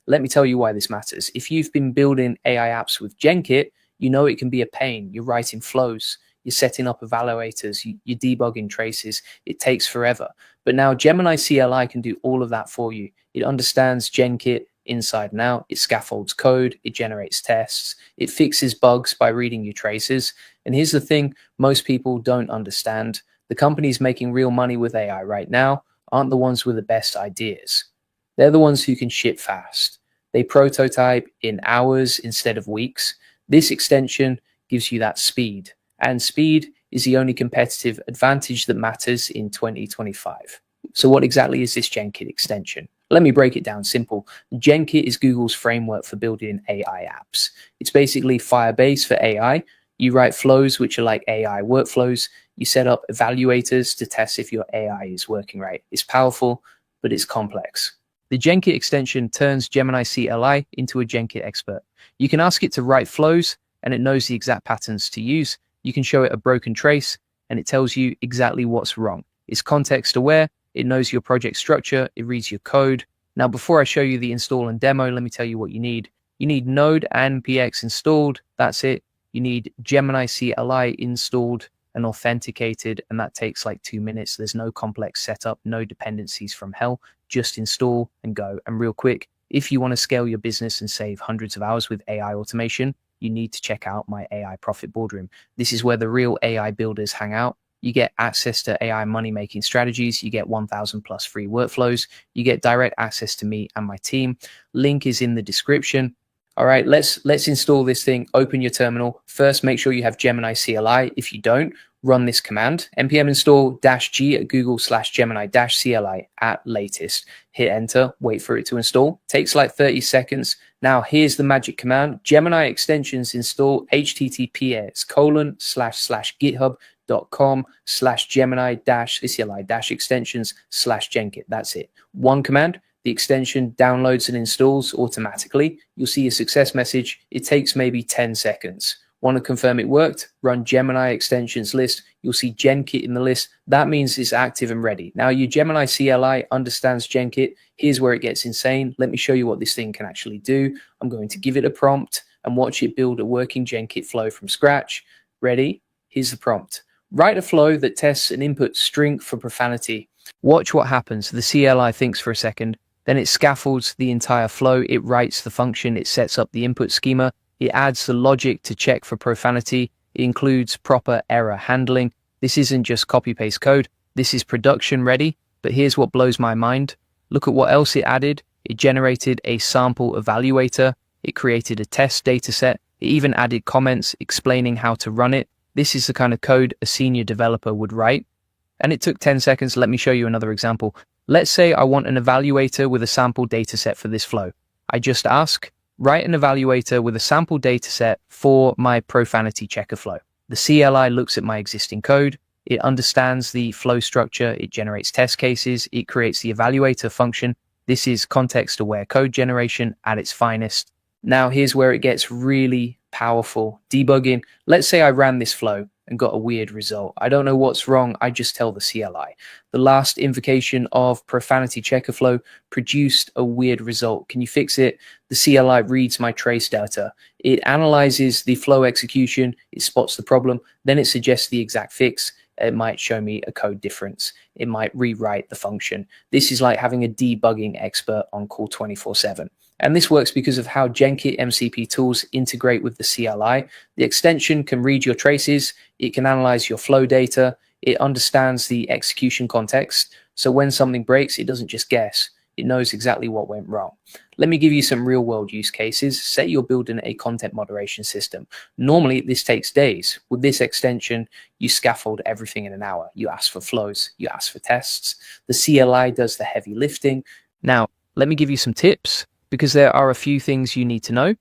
Let me tell you why this matters. If you've been building AI apps with GenKit, you know it can be a pain. You're writing flows, you're setting up evaluators, you're debugging traces. It takes forever. But now Gemini CLI can do all of that for you. It understands GenKit inside and out. It scaffolds code. It generates tests. It fixes bugs by reading your traces. And here's the thing most people don't understand. The companies making real money with AI right now aren't the ones with the best ideas. They're the ones who can ship fast. They prototype in hours instead of weeks. This extension gives you that speed. And speed is the only competitive advantage that matters in 2025. So what exactly is this GenKit extension? Let me break it down simple. GenKit is Google's framework for building AI apps. It's basically Firebase for AI. You write flows, which are like AI workflows. You set up evaluators to test if your AI is working right. It's powerful, but it's complex. The GenKit extension turns Gemini CLI into a GenKit expert. You can ask it to write flows, and it knows the exact patterns to use. You can show it a broken trace, and it tells you exactly what's wrong. It's context aware. It knows your project structure. It reads your code. Now, before I show you the install and demo, let me tell you what you need. You need Node and NPX installed. That's it. You need Gemini CLI installed and authenticated, and that takes like 2 minutes. There's no complex setup, no dependencies from hell. Just install and go. And real quick, if you want to scale your business and save hundreds of hours with AI automation, you need to check out my AI Profit Boardroom. This is where the real AI builders hang out. You get access to AI money-making strategies. You get 1,000 plus free workflows. You get direct access to me and my team. Link is in the description. All right, let's install this thing. Open your terminal. First, make sure you have Gemini CLI. If you don't, run this command, npm install -g at google/gemini-cli at latest. Hit enter, wait for it to install. Takes like 30 seconds. Now, here's the magic command. Gemini extensions install https://github.com/gemini-cli-extensions/GenKit. That's it. One command. The extension downloads and installs automatically. You'll see a success message. It takes maybe 10 seconds. Want to confirm it worked? Run Gemini extensions list. You'll see GenKit in the list. That means it's active and ready. Now your Gemini CLI understands GenKit. Here's where it gets insane. Let me show you what this thing can actually do. I'm going to give it a prompt and watch it build a working GenKit flow from scratch. Ready? Here's the prompt. Write a flow that tests an input string for profanity. Watch what happens. The CLI thinks for a second. Then it scaffolds the entire flow. It writes the function. It sets up the input schema. It adds the logic to check for profanity. It includes proper error handling. This isn't just copy-paste code. This is production ready. But here's what blows my mind. Look at what else it added. It generated a sample evaluator. It created a test dataset. It even added comments explaining how to run it. This is the kind of code a senior developer would write. And it took 10 seconds. Let me show you another example. Let's say I want an evaluator with a sample dataset for this flow. I just ask, write an evaluator with a sample dataset for my profanity checker flow. The CLI looks at my existing code. It understands the flow structure. It generates test cases. It creates the evaluator function. This is context-aware code generation at its finest. Now, here's where it gets really powerful. Debugging. Let's say I ran this flow and got a weird result. I don't know what's wrong. I just tell the CLI. The last invocation of profanity checker flow produced a weird result. Can you fix it? The CLI reads my trace data. It analyzes the flow execution. It spots the problem. Then it suggests the exact fix. It might show me a code difference. It might rewrite the function. This is like having a debugging expert on call 24/7. And this works because of how GenKit MCP tools integrate with the CLI. The extension can read your traces. It can analyze your flow data. It understands the execution context. So when something breaks, it doesn't just guess. It knows exactly what went wrong. Let me give you some real world use cases. Say you're building a content moderation system. Normally, this takes days. With this extension, you scaffold everything in an hour. You ask for flows, you ask for tests. The CLI does the heavy lifting. Now, let me give you some tips because there are a few things you need to know.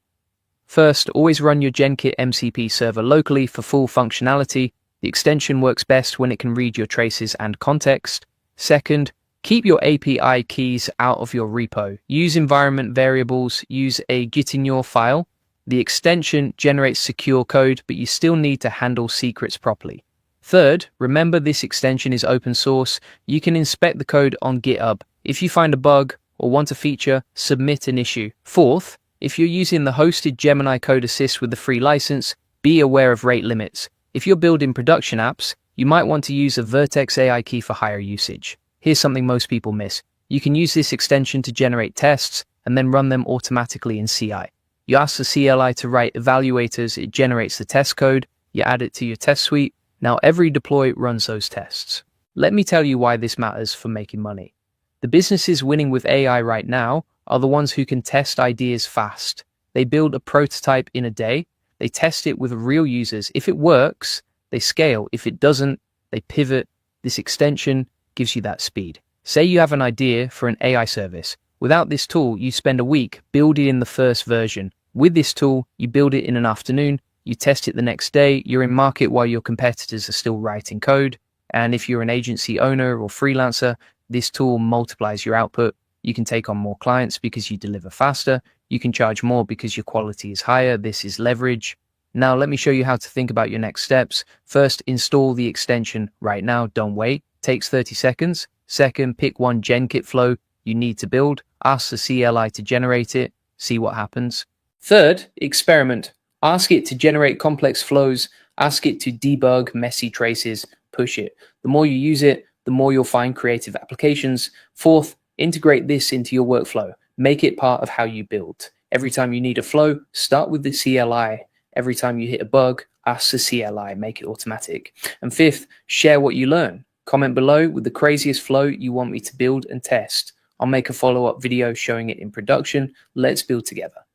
First, always run your GenKit MCP server locally for full functionality. The extension works best when it can read your traces and context. Second, keep your API keys out of your repo. Use environment variables, use a gitignore file. The extension generates secure code, but you still need to handle secrets properly. Third, remember this extension is open source. You can inspect the code on GitHub. If you find a bug or want a feature, submit an issue. Fourth, if you're using the hosted Gemini Code Assist with the free license, be aware of rate limits. If you're building production apps, you might want to use a Vertex AI key for higher usage. Here's something most people miss. You can use this extension to generate tests and then run them automatically in CI. You ask the CLI to write evaluators, it generates the test code, you add it to your test suite. Now every deploy runs those tests. Let me tell you why this matters for making money. The businesses winning with AI right now are the ones who can test ideas fast. They build a prototype in a day, they test it with real users. If it works, they scale. If it doesn't, they pivot. This extension gives you that speed. Say you have an idea for an AI service. Without this tool, you spend a week building in the first version. With this tool, you build it in an afternoon, you test it the next day, you're in market while your competitors are still writing code. And if you're an agency owner or freelancer, this tool multiplies your output. You can take on more clients because you deliver faster. You can charge more because your quality is higher. This is leverage. Now, let me show you how to think about your next steps. First, install the extension right now. Don't wait. Takes 30 seconds. Second, pick one GenKit flow you need to build. Ask the CLI to generate it. See what happens. Third, experiment. Ask it to generate complex flows. Ask it to debug messy traces. Push it. The more you use it, the more you'll find creative applications. Fourth, integrate this into your workflow. Make it part of how you build. Every time you need a flow, start with the CLI. Every time you hit a bug, ask the CLI, make it automatic. And fifth, share what you learn. Comment below with the craziest flow you want me to build and test. I'll make a follow-up video showing it in production. Let's build together.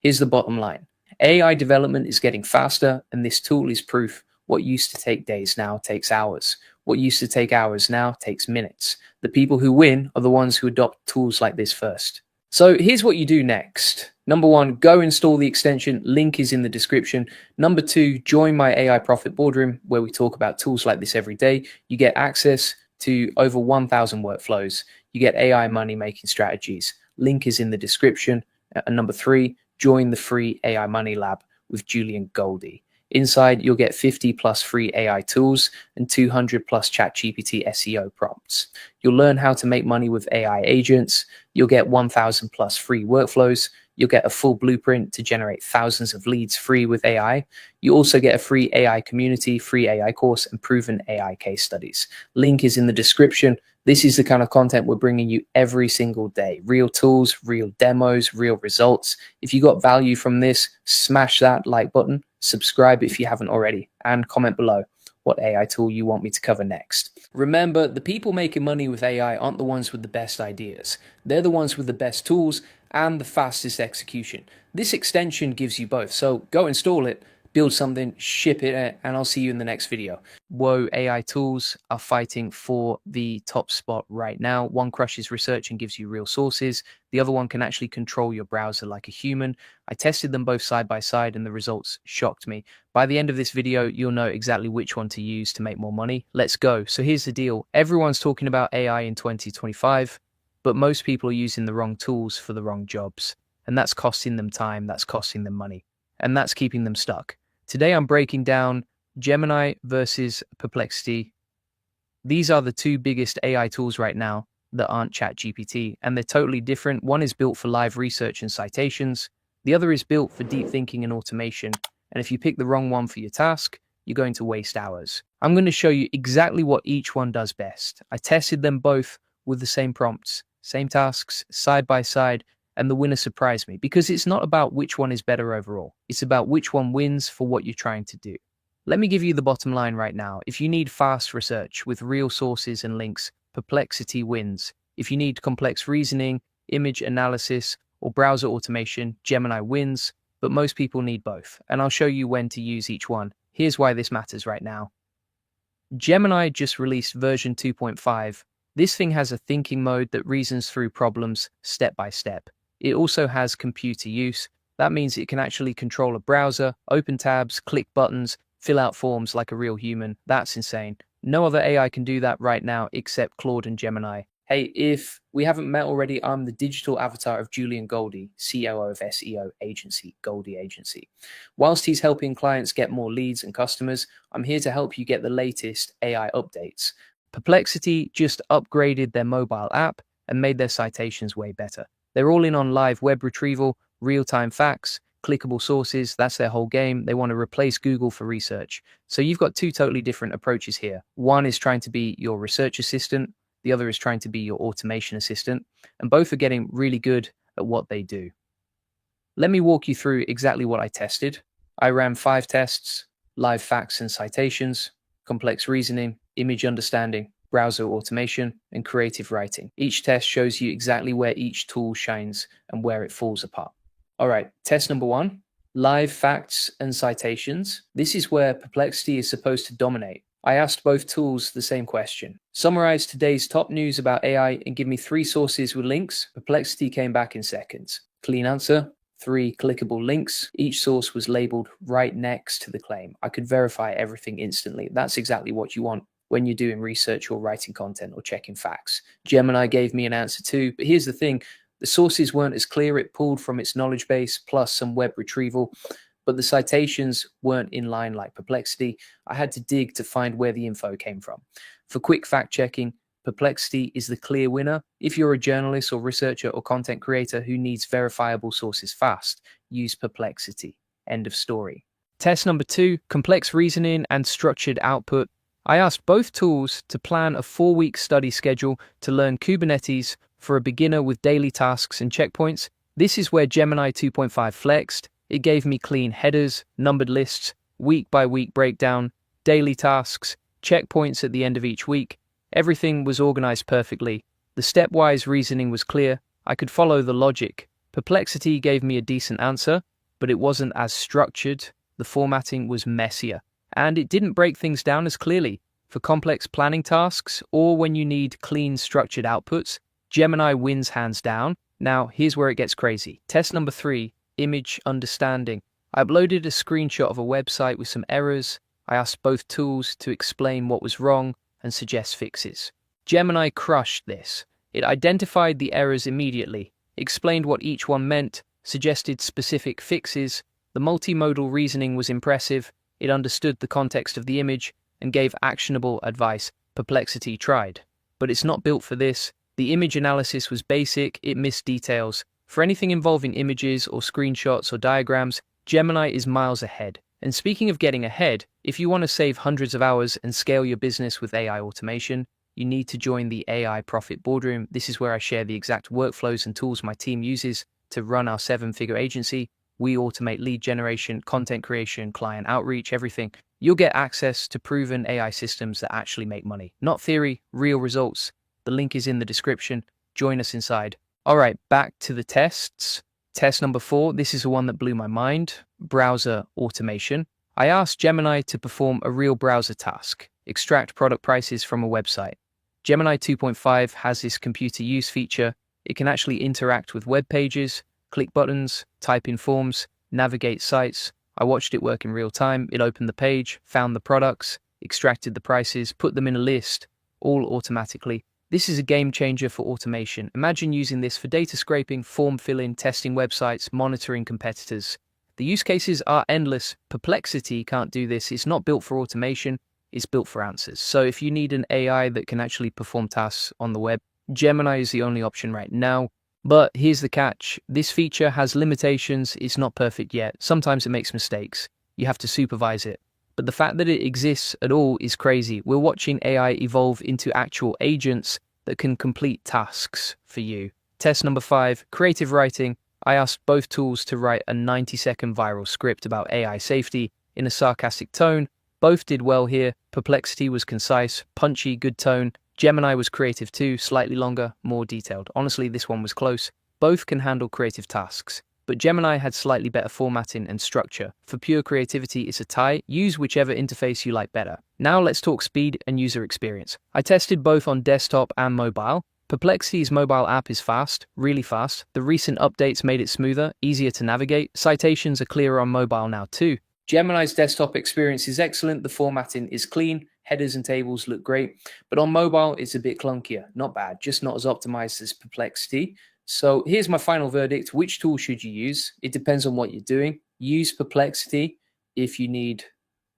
Here's the bottom line. AI development is getting faster, and this tool is proof. What used to take days now takes hours. What used to take hours now takes minutes. The people who win are the ones who adopt tools like this first. So here's what you do next. Number one, go install the extension. Link is in the description. Number two, join my AI Profit Boardroom, where we talk about tools like this every day. You get access to over 1,000 workflows. You get AI money making strategies. Link is in the description. And number three, join the free AI Money Lab with Julian Goldie. Inside, you'll get 50 plus free AI tools and 200 plus ChatGPT SEO prompts. You'll learn how to make money with AI agents. You'll get 1,000 plus free workflows. You'll get a full blueprint to generate thousands of leads free with AI. You also get a free AI community, free AI course, and proven AI case studies. Link is in the description. This is the kind of content we're bringing you every single day. Real tools, real demos, real results. If you got value from this, smash that like button, subscribe if you haven't already, and comment below what AI tool you want me to cover next. Remember, the people making money with AI aren't the ones with the best ideas. They're the ones with the best tools and the fastest execution. This extension gives you both, so go install it, build something, ship it, and I'll see you in the next video. Whoa, AI tools are fighting for the top spot right now. One crushes research and gives you real sources. The other one can actually control your browser like a human. I tested them both side by side and the results shocked me. By the end of this video, you'll know exactly which one to use to make more money. Let's go. So here's the deal. Everyone's talking about AI in 2025, but most people are using the wrong tools for the wrong jobs. And that's costing them time, that's costing them money, and that's keeping them stuck. Today, I'm breaking down Gemini versus Perplexity. These are the two biggest AI tools right now that aren't ChatGPT, and they're totally different. One is built for live research and citations. The other is built for deep thinking and automation. And if you pick the wrong one for your task, you're going to waste hours. I'm going to show you exactly what each one does best. I tested them both with the same prompts, same tasks, side by side, and the winner surprised me because it's not about which one is better overall. It's about which one wins for what you're trying to do. Let me give you the bottom line right now. If you need fast research with real sources and links, Perplexity wins. If you need complex reasoning, image analysis, or browser automation, Gemini wins, but most people need both, and I'll show you when to use each one. Here's why this matters right now. Gemini just released version 2.5. This thing has a thinking mode that reasons through problems step by step. It also has computer use. That means it can actually control a browser, open tabs, click buttons, fill out forms like a real human. That's insane. No other AI can do that right now except Claude and Gemini. Hey, if we haven't met already, I'm the digital avatar of Julian Goldie, COO of SEO agency, Goldie Agency. Whilst he's helping clients get more leads and customers, I'm here to help you get the latest AI updates. Perplexity just upgraded their mobile app and made their citations way better. They're all in on live web retrieval, real-time facts, clickable sources. That's their whole game. They want to replace Google for research. So you've got two totally different approaches here. One is trying to be your research assistant. The other is trying to be your automation assistant, and both are getting really good at what they do. Let me walk you through exactly what I tested. I ran 5 tests: live facts and citations, complex reasoning, image understanding, browser automation, and creative writing. Each test shows you exactly where each tool shines and where it falls apart. All right, test number 1, live facts and citations. This is where Perplexity is supposed to dominate. I asked both tools the same question. Summarize today's top news about AI and give me 3 sources with links. Perplexity came back in seconds. Clean answer, 3 clickable links. Each source was labeled right next to the claim. I could verify everything instantly. That's exactly what you want when you're doing research or writing content or checking facts. Gemini gave me an answer too, but here's the thing. The sources weren't as clear. It pulled from its knowledge base plus some web retrieval, but the citations weren't in line like Perplexity. I had to dig to find where the info came from. For quick fact checking, Perplexity is the clear winner. If you're a journalist or researcher or content creator who needs verifiable sources fast, use Perplexity. End of story. Test number 2, complex reasoning and structured output. I asked both tools to plan a 4-week study schedule to learn Kubernetes for a beginner with daily tasks and checkpoints. This is where Gemini 2.5 flexed. It gave me clean headers, numbered lists, week-by-week breakdown, daily tasks, checkpoints at the end of each week. Everything was organized perfectly. The stepwise reasoning was clear. I could follow the logic. Perplexity gave me a decent answer, but it wasn't as structured. The formatting was messier, and it didn't break things down as clearly. For complex planning tasks or when you need clean, structured outputs, Gemini wins hands down. Now, here's where it gets crazy. Test number 3. Image understanding. I uploaded a screenshot of a website with some errors. I asked both tools to explain what was wrong and suggest fixes. Gemini crushed this. It identified the errors immediately, explained what each one meant, suggested specific fixes. The multimodal reasoning was impressive. It understood the context of the image and gave actionable advice. Perplexity tried, but it's not built for this. The image analysis was basic. It missed details. For anything involving images or screenshots or diagrams, Gemini is miles ahead. And speaking of getting ahead, if you want to save hundreds of hours and scale your business with AI automation, you need to join the AI Profit Boardroom. This is where I share the exact workflows and tools my team uses to run our 7-figure agency. We automate lead generation, content creation, client outreach, everything. You'll get access to proven AI systems that actually make money. Not theory, real results. The link is in the description. Join us inside. All right, back to the tests. Test number 4, this is the one that blew my mind, browser automation. I asked Gemini to perform a real browser task, extract product prices from a website. Gemini 2.5 has this computer use feature. It can actually interact with web pages, click buttons, type in forms, navigate sites. I watched it work in real time. It opened the page, found the products, extracted the prices, put them in a list, all automatically. This is a game changer for automation. Imagine using this for data scraping, form filling, testing websites, monitoring competitors. The use cases are endless. Perplexity can't do this. It's not built for automation. It's built for answers. So if you need an AI that can actually perform tasks on the web, Gemini is the only option right now. But here's the catch. This feature has limitations. It's not perfect yet. Sometimes it makes mistakes. You have to supervise it. But the fact that it exists at all is crazy. We're watching AI evolve into actual agents that can complete tasks for you. Test number 5, creative writing. I asked both tools to write a 90-second viral script about AI safety in a sarcastic tone. Both did well here. Perplexity was concise, punchy, good tone. Gemini was creative too, slightly longer, more detailed. Honestly, this one was close. Both can handle creative tasks, but Gemini had slightly better formatting and structure. For pure creativity, it's a tie. Use whichever interface you like better. Now let's talk speed and user experience. I tested both on desktop and mobile. Perplexity's mobile app is fast, really fast. The recent updates made it smoother, easier to navigate. Citations are clearer on mobile now too. Gemini's desktop experience is excellent. The formatting is clean. Headers and tables look great. But on mobile, it's a bit clunkier. Not bad, just not as optimized as Perplexity. So here's my final verdict. Which tool should you use? It depends on what you're doing. Use Perplexity if you need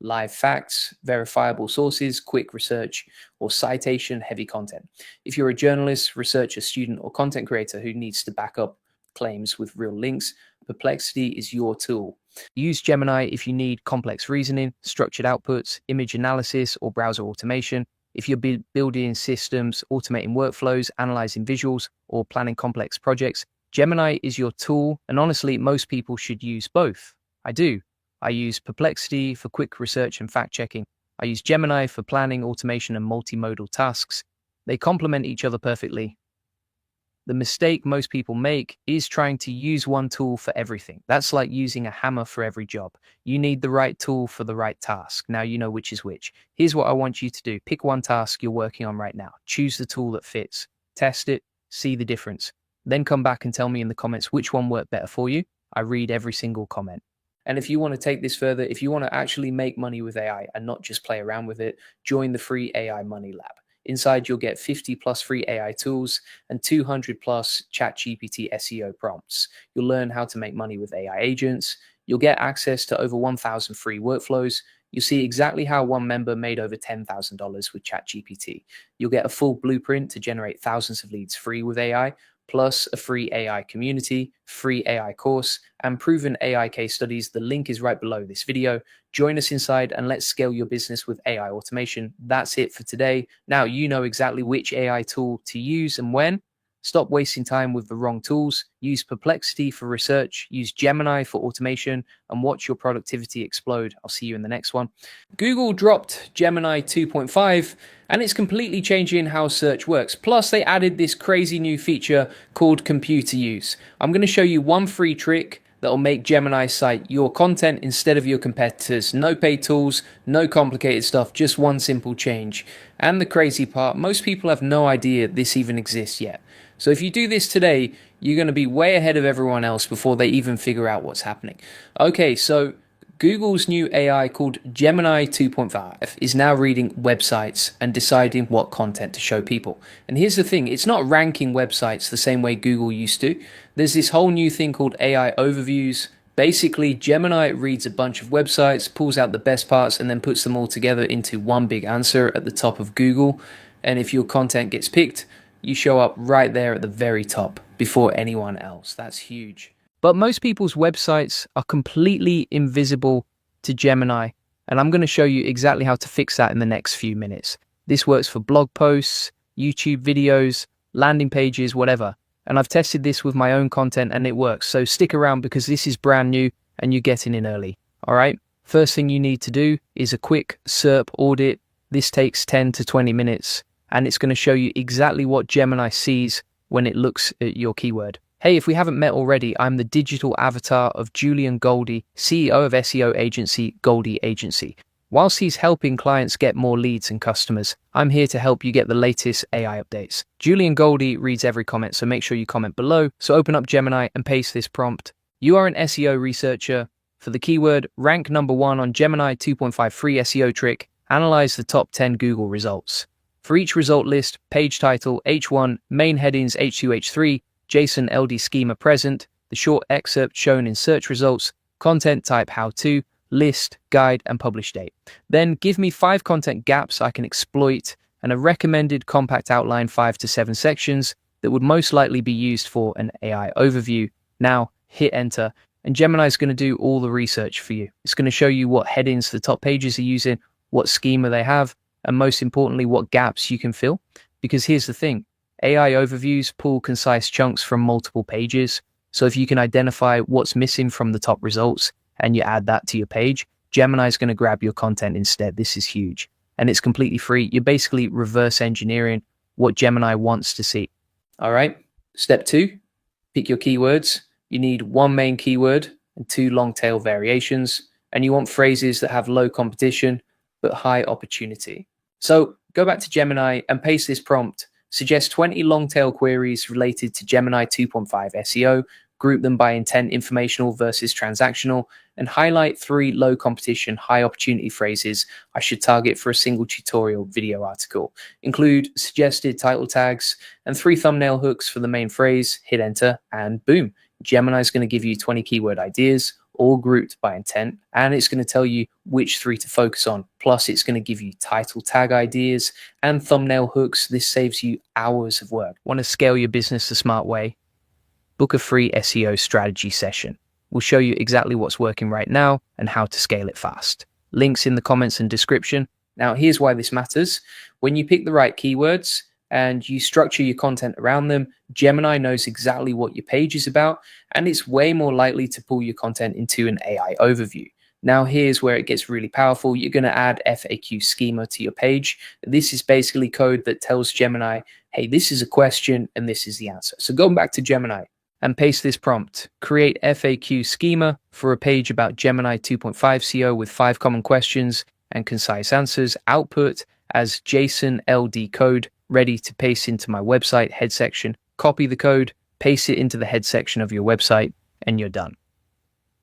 live facts, verifiable sources, quick research, or citation-heavy content. If you're a journalist, researcher, student, or content creator who needs to back up claims with real links, Perplexity is your tool. Use Gemini if you need complex reasoning, structured outputs, image analysis, or browser automation. If you're building systems, automating workflows, analyzing visuals, or planning complex projects, Gemini is your tool, and honestly, most people should use both. I do. I use Perplexity for quick research and fact-checking. I use Gemini for planning, automation, and multimodal tasks. They complement each other perfectly. The mistake most people make is trying to use one tool for everything. That's like using a hammer for every job. You need the right tool for the right task. Now you know which is which. Here's what I want you to do. Pick one task you're working on right now. Choose the tool that fits. Test it. See the difference. Then come back and tell me in the comments which one worked better for you. I read every single comment. And if you want to take this further, if you want to actually make money with AI and not just play around with it, join the free AI Money Lab. Inside, you'll get 50 plus free AI tools and 200 plus ChatGPT SEO prompts. You'll learn how to make money with AI agents. You'll get access to over 1,000 free workflows. You'll see exactly how one member made over $10,000 with ChatGPT. You'll get a full blueprint to generate thousands of leads free with AI, plus a free AI community, free AI course, and proven AI case studies. The link is right below this video. Join us inside and let's scale your business with AI automation. That's it for today. Now you know exactly which AI tool to use and when. Stop wasting time with the wrong tools. Use Perplexity for research. Use Gemini for automation and watch your productivity explode. I'll see you in the next one. Google dropped Gemini 2.5 and it's completely changing how search works. Plus, they added this crazy new feature called computer use. I'm going to show you one free trick that'll make Gemini cite your content instead of your competitors. No paid tools, no complicated stuff, just one simple change. And the crazy part, most people have no idea this even exists yet. So if you do this today, you're going to be way ahead of everyone else before they even figure out what's happening. Okay, so Google's new AI called Gemini 2.5 is now reading websites and deciding what content to show people. And here's the thing, it's not ranking websites the same way Google used to. There's this whole new thing called AI overviews. Basically, Gemini reads a bunch of websites, pulls out the best parts, and then puts them all together into one big answer at the top of Google. And if your content gets picked, you show up right there at the very top before anyone else. That's huge. But most people's websites are completely invisible to Gemini, and I'm going to show you exactly how to fix that in the next few minutes. This works for blog posts, YouTube videos, landing pages, whatever. And I've tested this with my own content and it works. So stick around because this is brand new and you're getting in early. All right. First thing you need to do is a quick SERP audit. This takes 10 to 20 minutes and it's going to show you exactly what Gemini sees when it looks at your keyword. Hey, if we haven't met already, I'm the digital avatar of Julian Goldie, CEO of SEO agency Goldie Agency. Whilst he's helping clients get more leads and customers, I'm here to help you get the latest AI updates. Julian Goldie reads every comment, so make sure you comment below. So open up Gemini and paste this prompt. You are an SEO researcher. For the keyword, rank number 1 on Gemini 2.5 free SEO trick. Analyze the top 10 Google results. For each result list, page title, H1, main headings, H2, H3, JSON LD schema present, the short excerpt shown in search results, content type how-to, list, guide, and publish date. Then give me 5 content gaps I can exploit and a recommended compact outline 5 to 7 sections that would most likely be used for an AI overview. Now hit enter and Gemini is going to do all the research for you. It's going to show you what headings the top pages are using, what schema they have, and most importantly, what gaps you can fill. Because here's the thing, AI overviews pull concise chunks from multiple pages. So if you can identify what's missing from the top results and you add that to your page, Gemini is going to grab your content instead. This is huge. and it's completely free. You're basically reverse engineering what Gemini wants to see. All right. Step 2, pick your keywords. You need one main keyword and 2 long tail variations, and you want phrases that have low competition but high opportunity. So go back to Gemini and paste this prompt. Suggest 20 long tail queries related to Gemini 2.5 SEO, group them by intent, informational versus transactional, and highlight 3 low competition, high opportunity phrases I should target for a single tutorial video article. Include suggested title tags and 3 thumbnail hooks for the main phrase, hit enter, and boom. Gemini is going to give you 20 keyword ideas, all grouped by intent, and it's going to tell you which 3 to focus on. Plus, it's going to give you title tag ideas and thumbnail hooks. This saves you hours of work. Want to scale your business the smart way? Book a free SEO strategy session. We'll show you exactly what's working right now and how to scale it fast. Links in the comments and description. Now, here's why this matters. When you pick the right keywords and you structure your content around them, Gemini knows exactly what your page is about, and it's way more likely to pull your content into an AI overview. Now, here's where it gets really powerful. You're going to add FAQ schema to your page. This is basically code that tells Gemini, hey, this is a question and this is the answer. So going back to Gemini and paste this prompt, create FAQ schema for a page about Gemini 2.5 SEO with 5 common questions and concise answers. Output as JSON LD code, ready to paste into my website head section. Copy the code, paste it into the head section of your website, and you're done.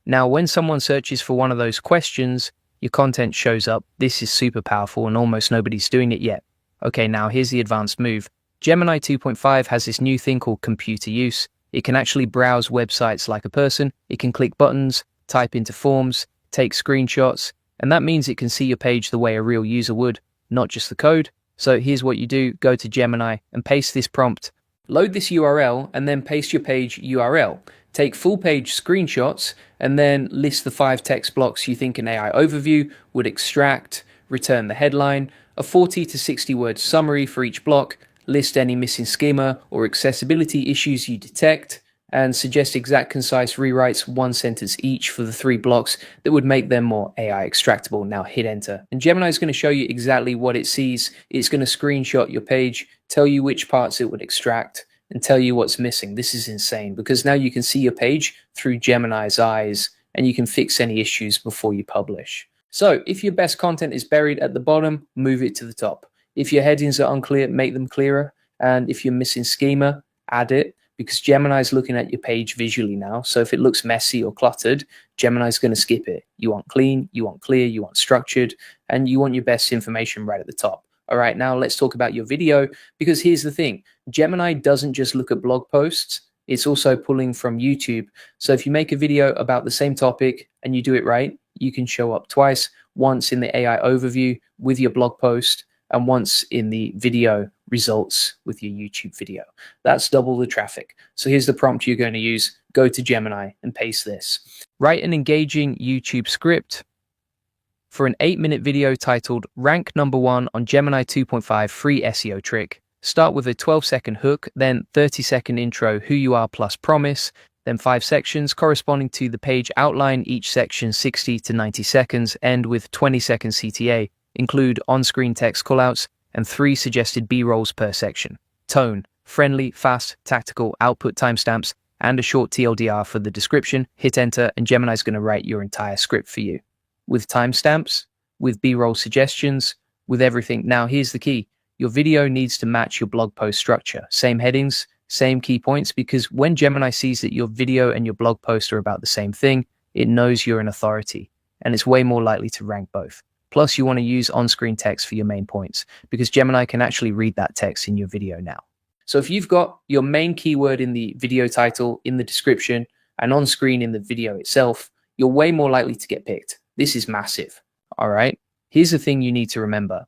Now, when someone searches for one of those questions, your content shows up. This is super powerful and almost nobody's doing it yet. Okay, now here's the advanced move. Gemini 2.5 has this new thing called computer use. It can actually browse websites like a person. It can click buttons, type into forms, take screenshots, and that means it can see your page the way a real user would, not just the code. So here's what you do. Go to Gemini and paste this prompt. Load this URL and then paste your page URL. Take full page screenshots and then list the 5 text blocks you think an AI overview would extract. Return the headline, a 40 to 60 word summary for each block. List any missing schema or accessibility issues you detect, and suggest exact concise rewrites, 1 sentence each for the 3 blocks that would make them more AI extractable. Now hit enter. And Gemini is going to show you exactly what it sees. It's going to screenshot your page, tell you which parts it would extract, and tell you what's missing. This is insane because now you can see your page through Gemini's eyes and you can fix any issues before you publish. So if your best content is buried at the bottom, move it to the top. If your headings are unclear, make them clearer. And if you're missing schema, add it, because Gemini is looking at your page visually now. So if it looks messy or cluttered, Gemini is going to skip it. You want clean, you want clear, you want structured, and you want your best information right at the top. All right, now let's talk about your video, because here's the thing. Gemini doesn't just look at blog posts. It's also pulling from YouTube. So if you make a video about the same topic and you do it right, you can show up twice, once in the AI overview with your blog post and once in the video results with your YouTube video. That's double the traffic. So here's the prompt you're going to use. Go to Gemini and paste this. Write an engaging YouTube script for an 8-minute video titled Rank Number 1 on Gemini 2.5 Free SEO Trick. Start with a 12-second hook, then 30-second intro, who you are plus promise, then 5 sections corresponding to the page outline, each section 60 to 90 seconds, end with 20-second CTA. Include on-screen text callouts and 3 suggested B-rolls per section. Tone, friendly, fast, tactical, output timestamps, and a short TLDR for the description. Hit enter, and Gemini's going to write your entire script for you. With timestamps, with B-roll suggestions, with everything. Now, here's the key. Your video needs to match your blog post structure. Same headings, same key points, because when Gemini sees that your video and your blog post are about the same thing, it knows you're an authority, and it's way more likely to rank both. Plus, you want to use on-screen text for your main points, because Gemini can actually read that text in your video now. So if you've got your main keyword in the video title, in the description, and on-screen in the video itself, you're way more likely to get picked. This is massive. All right. Here's the thing you need to remember.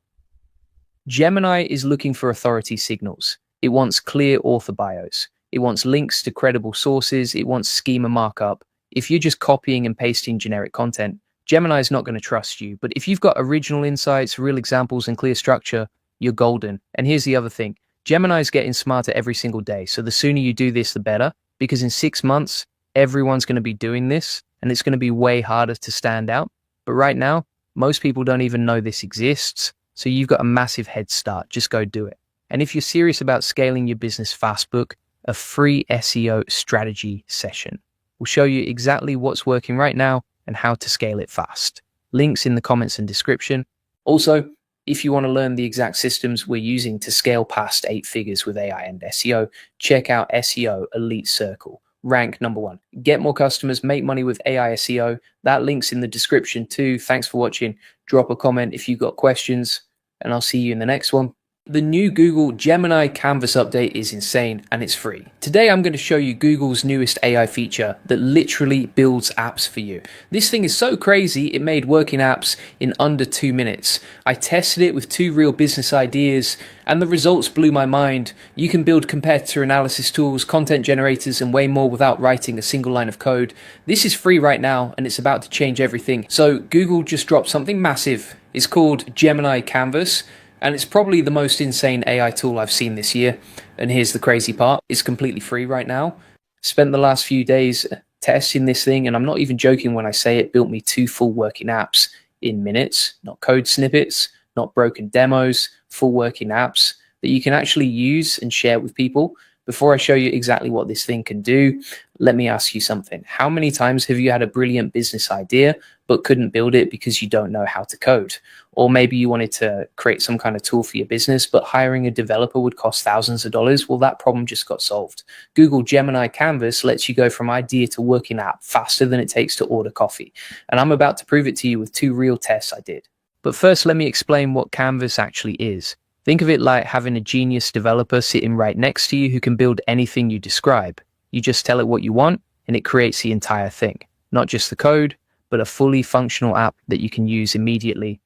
Gemini is looking for authority signals. It wants clear author bios. It wants links to credible sources. It wants schema markup. If you're just copying and pasting generic content, Gemini is not going to trust you. But if you've got original insights, real examples, and clear structure, you're golden. And here's the other thing. Gemini is getting smarter every single day. So the sooner you do this, the better. Because in 6 months, everyone's going to be doing this, and it's going to be way harder to stand out. But right now, most people don't even know this exists. So you've got a massive head start. Just go do it. And if you're serious about scaling your business fast, book a free SEO strategy session. We'll show you exactly what's working right now and how to scale it fast. Links in the comments and description. Also, if you want to learn the exact systems we're using to scale past 8 figures with AI and SEO, check out SEO Elite Circle. Rank #1. Get more customers, make money with AI SEO. That link's in the description too. Thanks for watching. Drop a comment if you've got questions, and I'll see you in the next one. The new Google Gemini Canvas update is insane and it's free. Today I'm going to show you Google's newest AI feature that literally builds apps for you. This thing is so crazy it made working apps in under 2 minutes. I tested it with 2 real business ideas and the results blew my mind. You can build competitor analysis tools, content generators and way more without writing a single line of code. This is free right now and it's about to change everything. So Google just dropped something massive. It's called Gemini Canvas. And it's probably the most insane AI tool I've seen this year. And here's the crazy part. It's completely free right now. Spent the last few days testing this thing, and I'm not even joking when I say it built me 2 full working apps in minutes. Not code snippets, not broken demos, full working apps that you can actually use and share with people. Before I show you exactly what this thing can do, let me ask you something. How many times have you had a brilliant business idea but couldn't build it because you don't know how to code? Or maybe you wanted to create some kind of tool for your business, but hiring a developer would cost thousands of dollars. Well, that problem just got solved. Google Gemini Canvas lets you go from idea to working app faster than it takes to order coffee. And I'm about to prove it to you with 2 real tests I did. But first, let me explain what Canvas actually is. Think of it like having a genius developer sitting right next to you who can build anything you describe. You just tell it what you want, and it creates the entire thing. Not just the code, but a fully functional app that you can use immediately.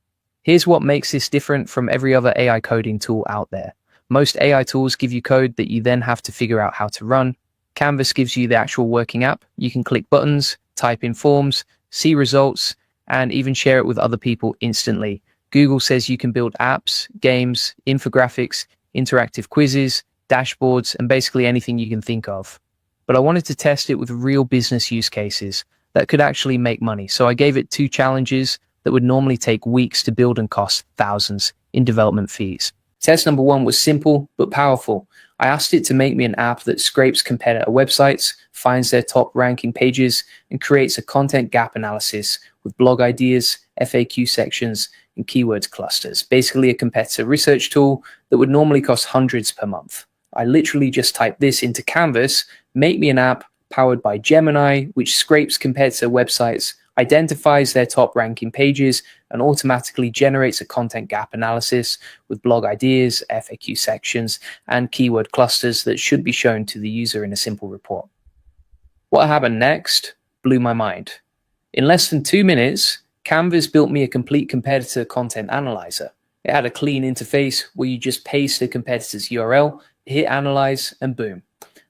Here's what makes this different from every other AI coding tool out there. Most AI tools give you code that you then have to figure out how to run. Canvas gives you the actual working app. You can click buttons, type in forms, see results, and even share it with other people instantly. Google says you can build apps, games, infographics, interactive quizzes, dashboards, and basically anything you can think of. But I wanted to test it with real business use cases that could actually make money. So I gave it 2 challenges that would normally take weeks to build and cost thousands in development fees. Test #1 was simple but powerful. I asked it to make me an app that scrapes competitor websites, finds their top ranking pages, and creates a content gap analysis with blog ideas, FAQ sections, and keywords clusters. Basically a competitor research tool that would normally cost hundreds per month. I literally just typed this into Canvas, make me an app powered by Gemini, which scrapes competitor websites, identifies their top ranking pages, and automatically generates a content gap analysis with blog ideas, FAQ sections, and keyword clusters that should be shown to the user in a simple report. What happened next blew my mind. In less than 2 minutes, Canvas built me a complete competitor content analyzer. It had a clean interface where you just paste the competitor's URL, hit analyze, and boom.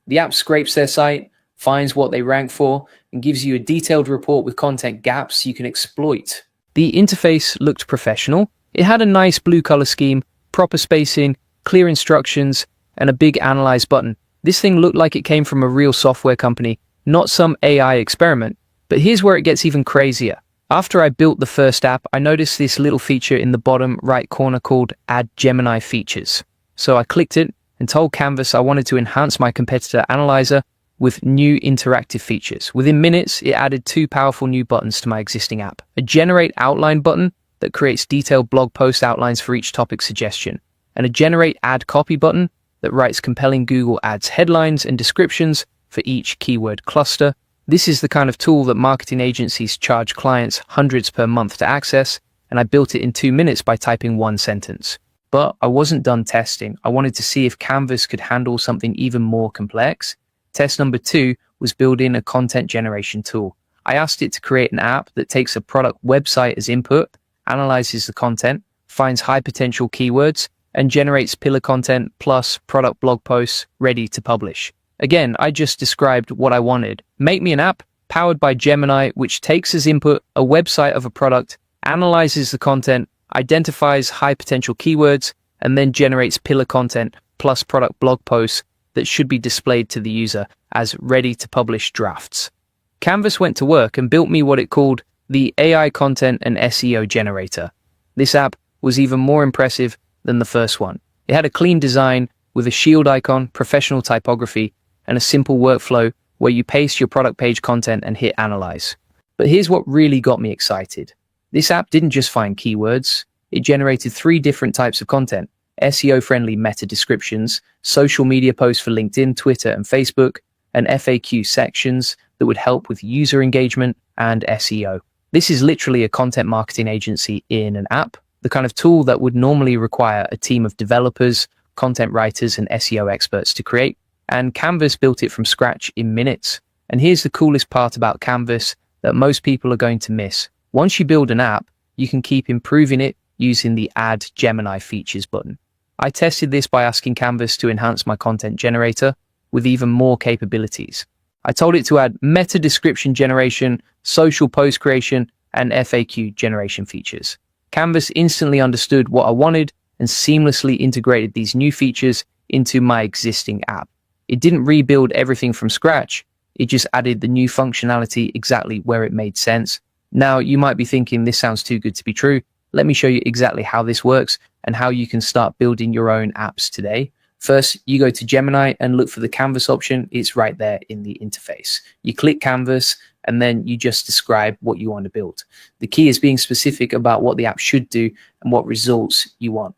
The app scrapes their site, finds what they rank for, and gives you a detailed report with content gaps you can exploit. The interface looked professional. It had a nice blue color scheme, proper spacing, clear instructions, and a big analyze button. This thing looked like it came from a real software company, not some AI experiment. But here's where it gets even crazier. After I built the first app, I noticed this little feature in the bottom right corner called Add Gemini Features. So I clicked it and told Canvas I wanted to enhance my competitor analyzer with new interactive features. Within minutes, it added 2 powerful new buttons to my existing app. A Generate Outline button that creates detailed blog post outlines for each topic suggestion, and a Generate Ad Copy button that writes compelling Google Ads headlines and descriptions for each keyword cluster. This is the kind of tool that marketing agencies charge clients hundreds per month to access, and I built it in 2 minutes by typing 1 sentence. But I wasn't done testing. I wanted to see if Canvas could handle something even more complex. Test #2 was building a content generation tool. I asked it to create an app that takes a product website as input, analyzes the content, finds high potential keywords, and generates pillar content plus product blog posts ready to publish. Again, I just described what I wanted. Make me an app powered by Gemini, which takes as input a website of a product, analyzes the content, identifies high potential keywords, and then generates pillar content plus product blog posts that should be displayed to the user as ready to publish drafts. Canvas went to work and built me what it called the AI content and SEO generator. This app was even more impressive than the first one. It had a clean design with a shield icon, professional typography, and a simple workflow where you paste your product page content and hit analyze. But here's what really got me excited. This app didn't just find keywords, it generated 3 different types of content: SEO-friendly meta descriptions, social media posts for LinkedIn, Twitter, and Facebook, and FAQ sections that would help with user engagement and SEO. This is literally a content marketing agency in an app, the kind of tool that would normally require a team of developers, content writers, and SEO experts to create. And Canvas built it from scratch in minutes. And here's the coolest part about Canvas that most people are going to miss. Once you build an app, you can keep improving it using the Add Gemini features button. I tested this by asking Canvas to enhance my content generator with even more capabilities. I told it to add meta description generation, social post creation, and FAQ generation features. Canvas instantly understood what I wanted and seamlessly integrated these new features into my existing app. It didn't rebuild everything from scratch, it just added the new functionality exactly where it made sense. Now, you might be thinking this sounds too good to be true. Let me show you exactly how this works and how you can start building your own apps today. First, you go to Gemini and look for the Canvas option. It's right there in the interface. You click Canvas and then you just describe what you want to build. The key is being specific about what the app should do and what results you want.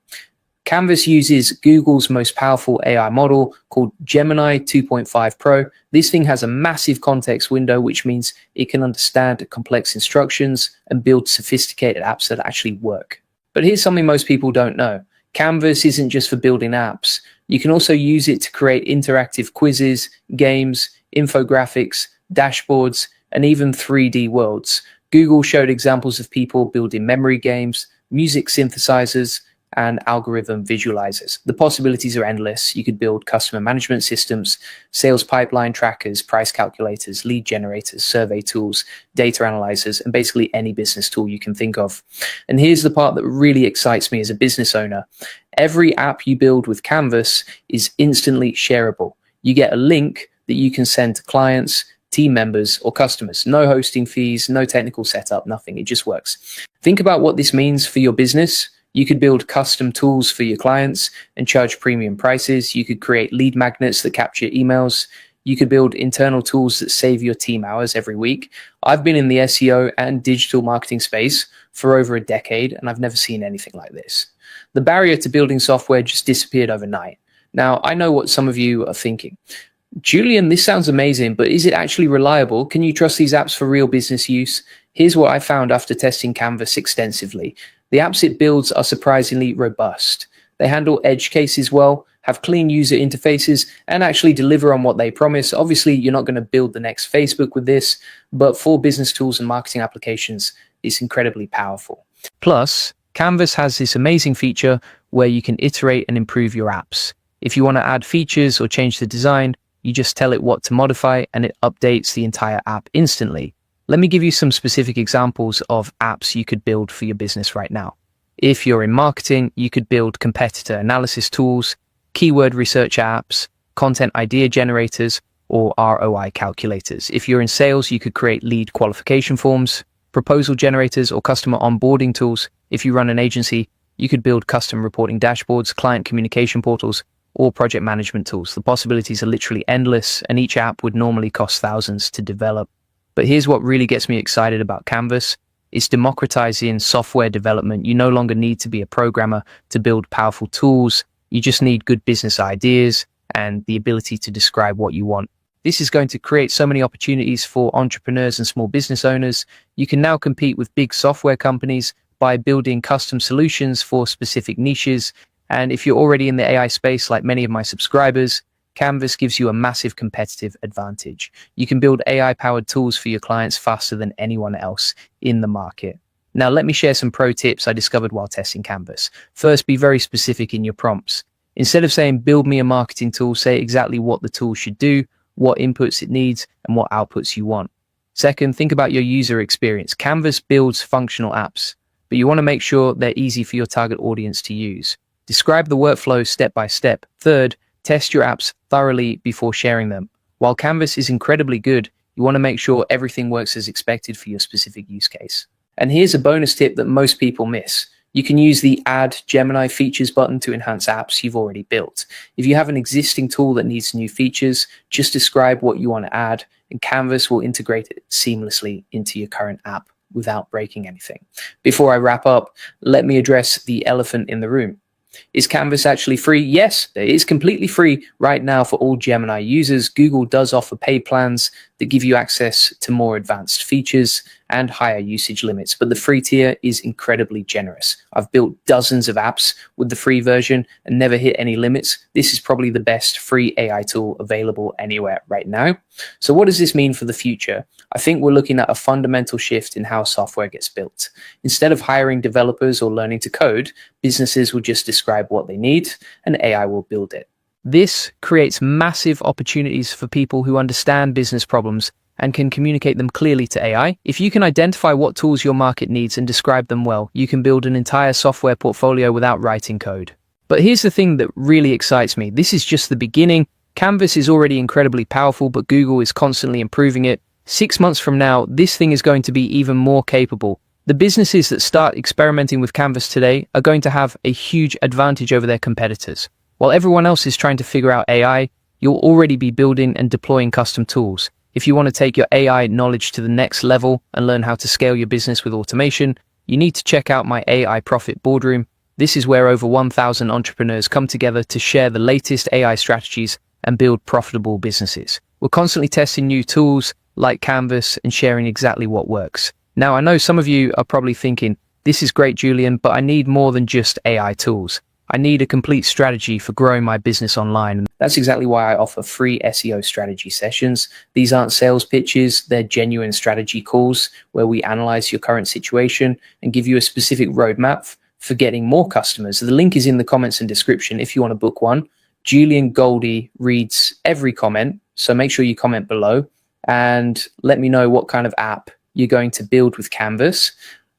Canvas uses Google's most powerful AI model called Gemini 2.5 Pro. This thing has a massive context window, which means it can understand complex instructions and build sophisticated apps that actually work. But here's something most people don't know. Canvas isn't just for building apps. You can also use it to create interactive quizzes, games, infographics, dashboards, and even 3D worlds. Google showed examples of people building memory games, music synthesizers, and algorithm visualizers. The possibilities are endless. You could build customer management systems, sales pipeline trackers, price calculators, lead generators, survey tools, data analyzers, and basically any business tool you can think of. And here's the part that really excites me as a business owner. Every app you build with Canvas is instantly shareable. You get a link that you can send to clients, team members, or customers. No hosting fees, no technical setup, nothing. It just works. Think about what this means for your business. You could build custom tools for your clients and charge premium prices. You could create lead magnets that capture emails. You could build internal tools that save your team hours every week. I've been in the SEO and digital marketing space for over a decade, and I've never seen anything like this. The barrier to building software just disappeared overnight. Now, I know what some of you are thinking. Julian, this sounds amazing, but is it actually reliable? Can you trust these apps for real business use? Here's what I found after testing Canvas extensively. The apps it builds are surprisingly robust. They handle edge cases well, have clean user interfaces, and actually deliver on what they promise. Obviously, you're not going to build the next Facebook with this, but for business tools and marketing applications, it's incredibly powerful. Plus, Canvas has this amazing feature where you can iterate and improve your apps. If you want to add features or change the design, you just tell it what to modify and it updates the entire app instantly. Let me give you some specific examples of apps you could build for your business right now. If you're in marketing, you could build competitor analysis tools, keyword research apps, content idea generators, or ROI calculators. If you're in sales, you could create lead qualification forms, proposal generators, or customer onboarding tools. If you run an agency, you could build custom reporting dashboards, client communication portals, or project management tools. The possibilities are literally endless, and each app would normally cost thousands to develop. But here's what really gets me excited about Canvas. It's democratizing software development. You no longer need to be a programmer to build powerful tools. You just need good business ideas and the ability to describe what you want. This is going to create so many opportunities for entrepreneurs and small business owners. You can now compete with big software companies by building custom solutions for specific niches. And if you're already in the AI space, like many of my subscribers, Canvas gives you a massive competitive advantage. You can build AI-powered tools for your clients faster than anyone else in the market. Now, let me share some pro tips I discovered while testing Canvas. First, be very specific in your prompts. Instead of saying, build me a marketing tool, say exactly what the tool should do, what inputs it needs, and what outputs you want. Second, think about your user experience. Canvas builds functional apps, but you want to make sure they're easy for your target audience to use. Describe the workflow step by step. Third, test your apps thoroughly before sharing them. While Canvas is incredibly good, you want to make sure everything works as expected for your specific use case. And here's a bonus tip that most people miss. You can use the Add Gemini Features button to enhance apps you've already built. If you have an existing tool that needs new features, just describe what you want to add, and Canvas will integrate it seamlessly into your current app without breaking anything. Before I wrap up, let me address the elephant in the room. Is Canvas actually free? Yes, it is completely free right now for all Gemini users. Google does offer paid plans that give you access to more advanced features and higher usage limits, but the free tier is incredibly generous. I've built dozens of apps with the free version and never hit any limits. This is probably the best free AI tool available anywhere right now. So what does this mean for the future? I think we're looking at a fundamental shift in how software gets built. Instead of hiring developers or learning to code, businesses will just describe what they need and AI will build it. This creates massive opportunities for people who understand business problems and can communicate them clearly to AI. If you can identify what tools your market needs and describe them well, you can build an entire software portfolio without writing code. But here's the thing that really excites me. This is just the beginning. Canvas is already incredibly powerful, but Google is constantly improving it. 6 months from now, this thing is going to be even more capable. The businesses that start experimenting with Canvas today are going to have a huge advantage over their competitors. While everyone else is trying to figure out AI, you'll already be building and deploying custom tools. If you want to take your AI knowledge to the next level and learn how to scale your business with automation, you need to check out my AI Profit Boardroom. This is where over 1,000 entrepreneurs come together to share the latest AI strategies and build profitable businesses. We're constantly testing new tools like Canvas and sharing exactly what works. Now, I know some of you are probably thinking, this is great, Julian, but I need more than just AI tools. I need a complete strategy for growing my business online. And that's exactly why I offer free SEO strategy sessions. These aren't sales pitches, they're genuine strategy calls where we analyze your current situation and give you a specific roadmap for getting more customers. The link is in the comments and description if you want to book one. Julian Goldie reads every comment, so make sure you comment below and let me know what kind of app you're going to build with Canvas.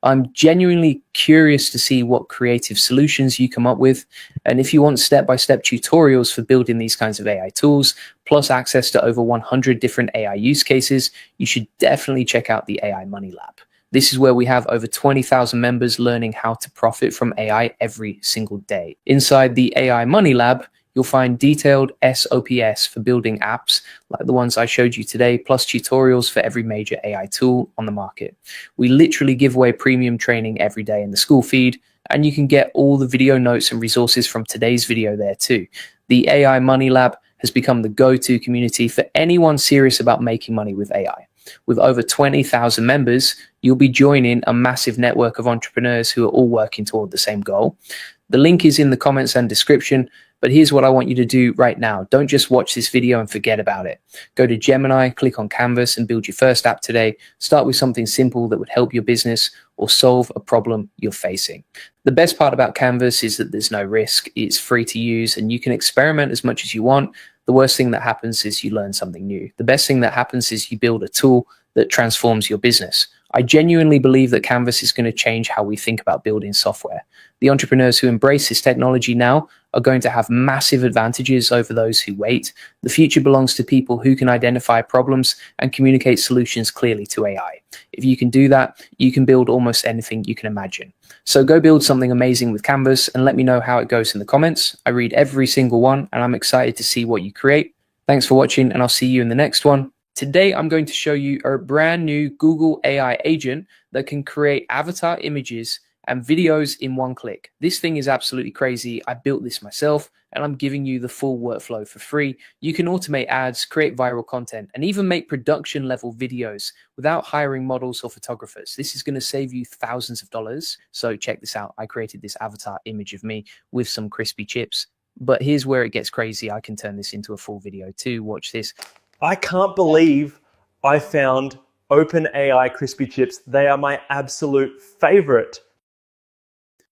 I'm genuinely curious to see what creative solutions you come up with. And if you want step-by-step tutorials for building these kinds of AI tools, plus access to over 100 different AI use cases, you should definitely check out the AI Money Lab. This is where we have over 20,000 members learning how to profit from AI every single day. Inside the AI Money Lab, you'll find detailed SOPs for building apps like the ones I showed you today, plus tutorials for every major AI tool on the market. We literally give away premium training every day in the school feed, and you can get all the video notes and resources from today's video there too. The AI Money Lab has become the go-to community for anyone serious about making money with AI. With over 20,000 members, you'll be joining a massive network of entrepreneurs who are all working toward the same goal. The link is in the comments and description. But here's what I want you to do right now. Don't just watch this video and forget about it. Go to Gemini, click on Canvas and build your first app today. Start with something simple that would help your business or solve a problem you're facing. The best part about Canvas is that there's no risk. It's free to use and you can experiment as much as you want. The worst thing that happens is you learn something new. The best thing that happens is you build a tool that transforms your business. I genuinely believe that Canvas is going to change how we think about building software. The entrepreneurs who embrace this technology now are going to have massive advantages over those who wait. The future belongs to people who can identify problems and communicate solutions clearly to AI. If you can do that, you can build almost anything you can imagine. So go build something amazing with Canvas and let me know how it goes in the comments. I read every single one and I'm excited to see what you create. Thanks for watching and I'll see you in the next one. Today, I'm going to show you a brand new Google AI agent that can create avatar images and videos in one click. This thing is absolutely crazy. I built this myself and I'm giving you the full workflow for free. You can automate ads, create viral content, and even make production level videos without hiring models or photographers. This is going to save you thousands of dollars. So check this out. I created this avatar image of me with some crispy chips. But here's where it gets crazy. I can turn this into a full video too. Watch this. I can't believe I found OpenAI crispy chips. They are my absolute favorite.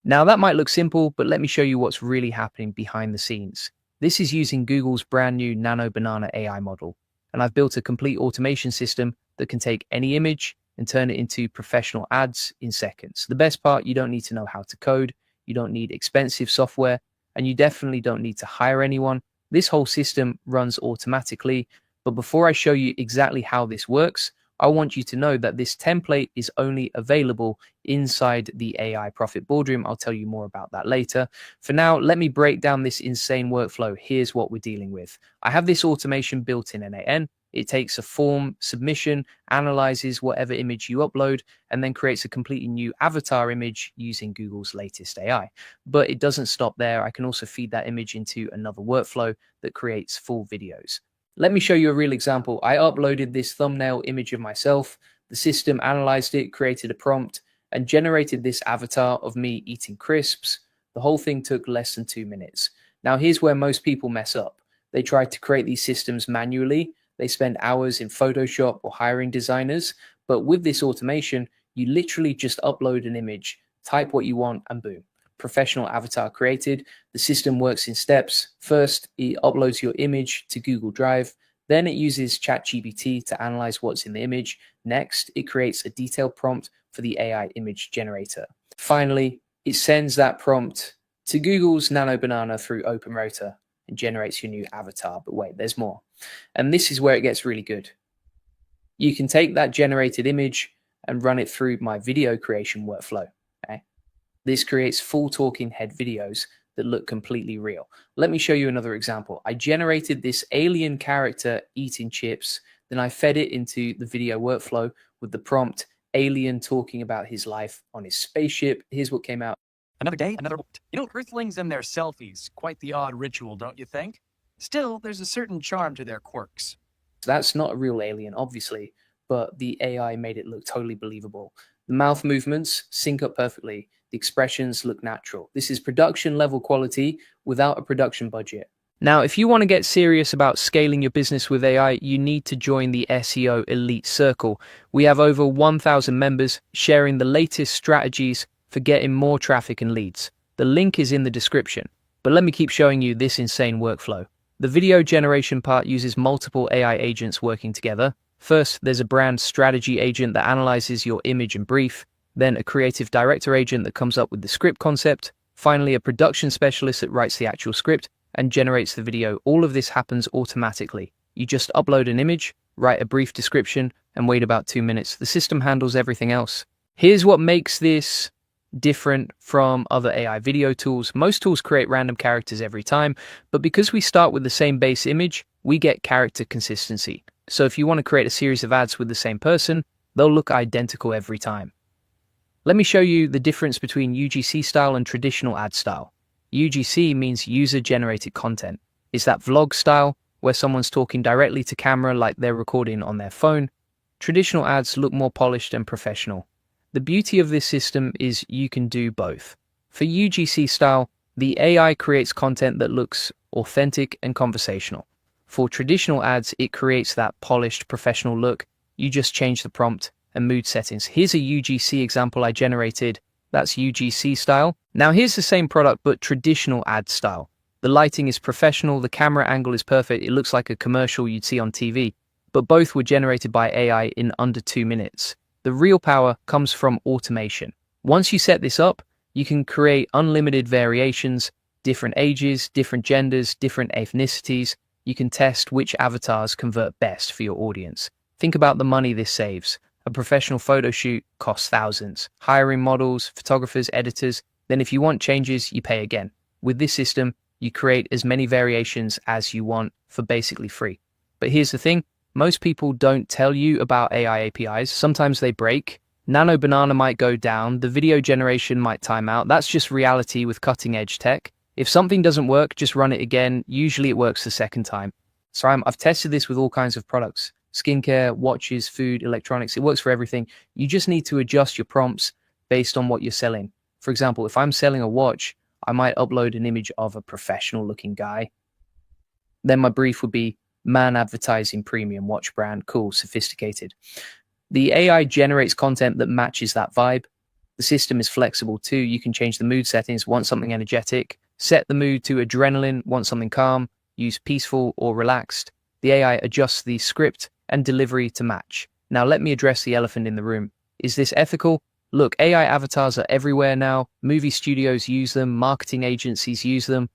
Now that might look simple, but let me show you what's really happening behind the scenes. This is using Google's brand new Nano Banana AI model, and I've built a complete automation system that can take any image and turn it into professional ads in seconds. The best part, you don't need to know how to code, you don't need expensive software, and you definitely don't need to hire anyone. This whole system runs automatically, but before I show you exactly how this works, I want you to know that this template is only available inside the AI Profit Boardroom. I'll tell you more about that later. For now, let me break down this insane workflow. Here's what we're dealing with. I have this automation built in N8N. It takes a form submission, analyzes whatever image you upload, and then creates a completely new avatar image using Google's latest AI. But it doesn't stop there. I can also feed that image into another workflow that creates full videos. Let me show you a real example. I uploaded this thumbnail image of myself. The system analyzed it, created a prompt, and generated this avatar of me eating crisps. The whole thing took less than 2 minutes. Now, here's where most people mess up. They try to create these systems manually. They spend hours in Photoshop or hiring designers. But with this automation, you literally just upload an image, type what you want, and boom. Professional avatar created. The system works in steps. First, it uploads your image to Google Drive. Then it uses ChatGPT to analyze what's in the image. Next, it creates a detailed prompt for the AI image generator. Finally, it sends that prompt to Google's Nano Banana through OpenRotor and generates your new avatar. But wait, there's more. And this is where it gets really good. You can take that generated image and run it through my video creation workflow. Okay? This creates full talking head videos that look completely real. Let me show you another example. I generated this alien character eating chips, then I fed it into the video workflow with the prompt alien talking about his life on his spaceship. Here's what came out. Another day, another... Earthlings and their selfies. Quite the odd ritual, don't you think? Still, there's a certain charm to their quirks. That's not a real alien, obviously, but the AI made it look totally believable. The mouth movements sync up perfectly. The expressions look natural. This is production level quality without a production budget. Now, if you want to get serious about scaling your business with AI, you need to join the SEO Elite Circle. We have over 1,000 members sharing the latest strategies for getting more traffic and leads. The link is in the description. But let me keep showing you this insane workflow. The video generation part uses multiple AI agents working together. First, there's a brand strategy agent that analyzes your image and brief, then a creative director agent that comes up with the script concept, finally a production specialist that writes the actual script and generates the video. All of this happens automatically. You just upload an image, write a brief description, and wait about 2 minutes. The system handles everything else. Here's what makes this different from other AI video tools. Most tools create random characters every time, but because we start with the same base image, we get character consistency. So if you want to create a series of ads with the same person, they'll look identical every time. Let me show you the difference between UGC style and traditional ad style. UGC means user-generated content. It's that vlog style where someone's talking directly to camera like they're recording on their phone. Traditional ads look more polished and professional. The beauty of this system is you can do both. For UGC style, the AI creates content that looks authentic and conversational. For traditional ads, it creates that polished professional look. You just change the prompt and mood settings. Here's a UGC example I generated. That's UGC style. Now here's the same product, but traditional ad style. The lighting is professional, the camera angle is perfect, it looks like a commercial you'd see on TV, but both were generated by AI in under 2 minutes. The real power comes from automation. Once you set this up, you can create unlimited variations, different ages, different genders, different ethnicities. You can test which avatars convert best for your audience. Think about the money this saves. A professional photo shoot costs thousands. Hiring models, photographers, editors. Then if you want changes, you pay again. With this system, you create as many variations as you want for basically free. But here's the thing. Most people don't tell you about AI APIs. Sometimes they break. Nano Banana might go down. The video generation might time out. That's just reality with cutting edge tech. If something doesn't work, just run it again. Usually it works the second time. So I've tested this with all kinds of products. Skincare, watches, food, electronics. It works for everything. You just need to adjust your prompts based on what you're selling. For example, if I'm selling a watch, I might upload an image of a professional looking guy. Then my brief would be man advertising premium watch brand, cool, sophisticated. The AI generates content that matches that vibe. The system is flexible too. You can change the mood settings, want something energetic, set the mood to adrenaline, want something calm, use peaceful or relaxed. The AI adjusts the script and delivery to match. Now let me address the elephant in the room. Is this ethical? Look, AI avatars are everywhere now. Movie studios use them, marketing agencies use them.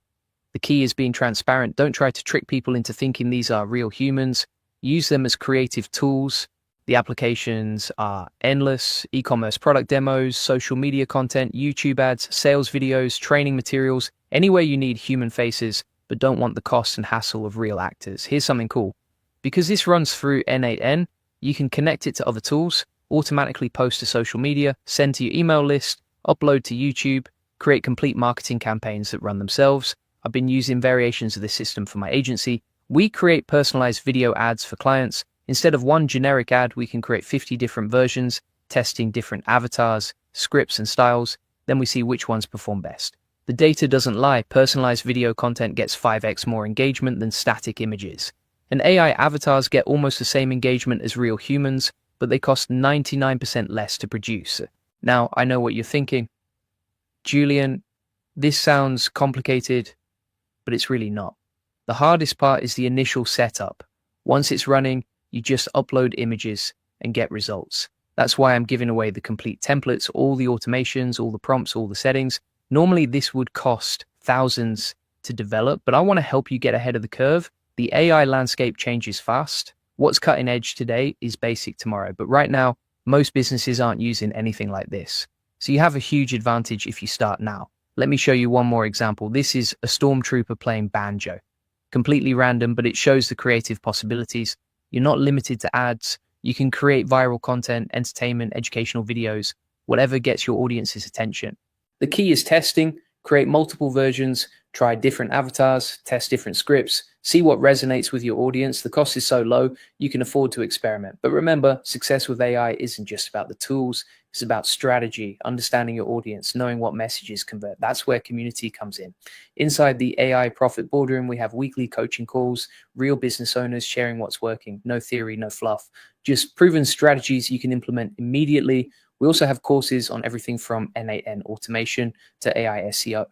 The key is being transparent. Don't try to trick people into thinking these are real humans. Use them as creative tools. The applications are endless: e-commerce product demos, social media content, YouTube ads, sales videos, training materials, anywhere you need human faces but don't want the cost and hassle of real actors. Here's something cool. Because this runs through N8N, you can connect it to other tools, automatically post to social media, send to your email list, upload to YouTube, create complete marketing campaigns that run themselves. I've been using variations of this system for my agency. We create personalized video ads for clients. Instead of one generic ad, we can create 50 different versions, testing different avatars, scripts, and styles. Then we see which ones perform best. The data doesn't lie. Personalized video content gets 5x more engagement than static images. And AI avatars get almost the same engagement as real humans, but they cost 99% less to produce. Now, I know what you're thinking. Julian, this sounds complicated, but it's really not. The hardest part is the initial setup. Once it's running, you just upload images and get results. That's why I'm giving away the complete templates, all the automations, all the prompts, all the settings. Normally, this would cost thousands to develop, but I want to help you get ahead of the curve. The AI landscape changes fast. What's cutting edge today is basic tomorrow, but right now, most businesses aren't using anything like this. So you have a huge advantage if you start now. Let me show you one more example. This is a stormtrooper playing banjo. Completely random, but it shows the creative possibilities. You're not limited to ads. You can create viral content, entertainment, educational videos, whatever gets your audience's attention. The key is testing. Create multiple versions, try different avatars, test different scripts, see what resonates with your audience. The cost is so low, you can afford to experiment. But remember, success with AI isn't just about the tools, it's about strategy, understanding your audience, knowing what messages convert. That's where community comes in. Inside the AI Profit Boardroom, we have weekly coaching calls, real business owners sharing what's working, no theory, no fluff, just proven strategies you can implement immediately. We also have courses on everything from N8N automation to AI SEO,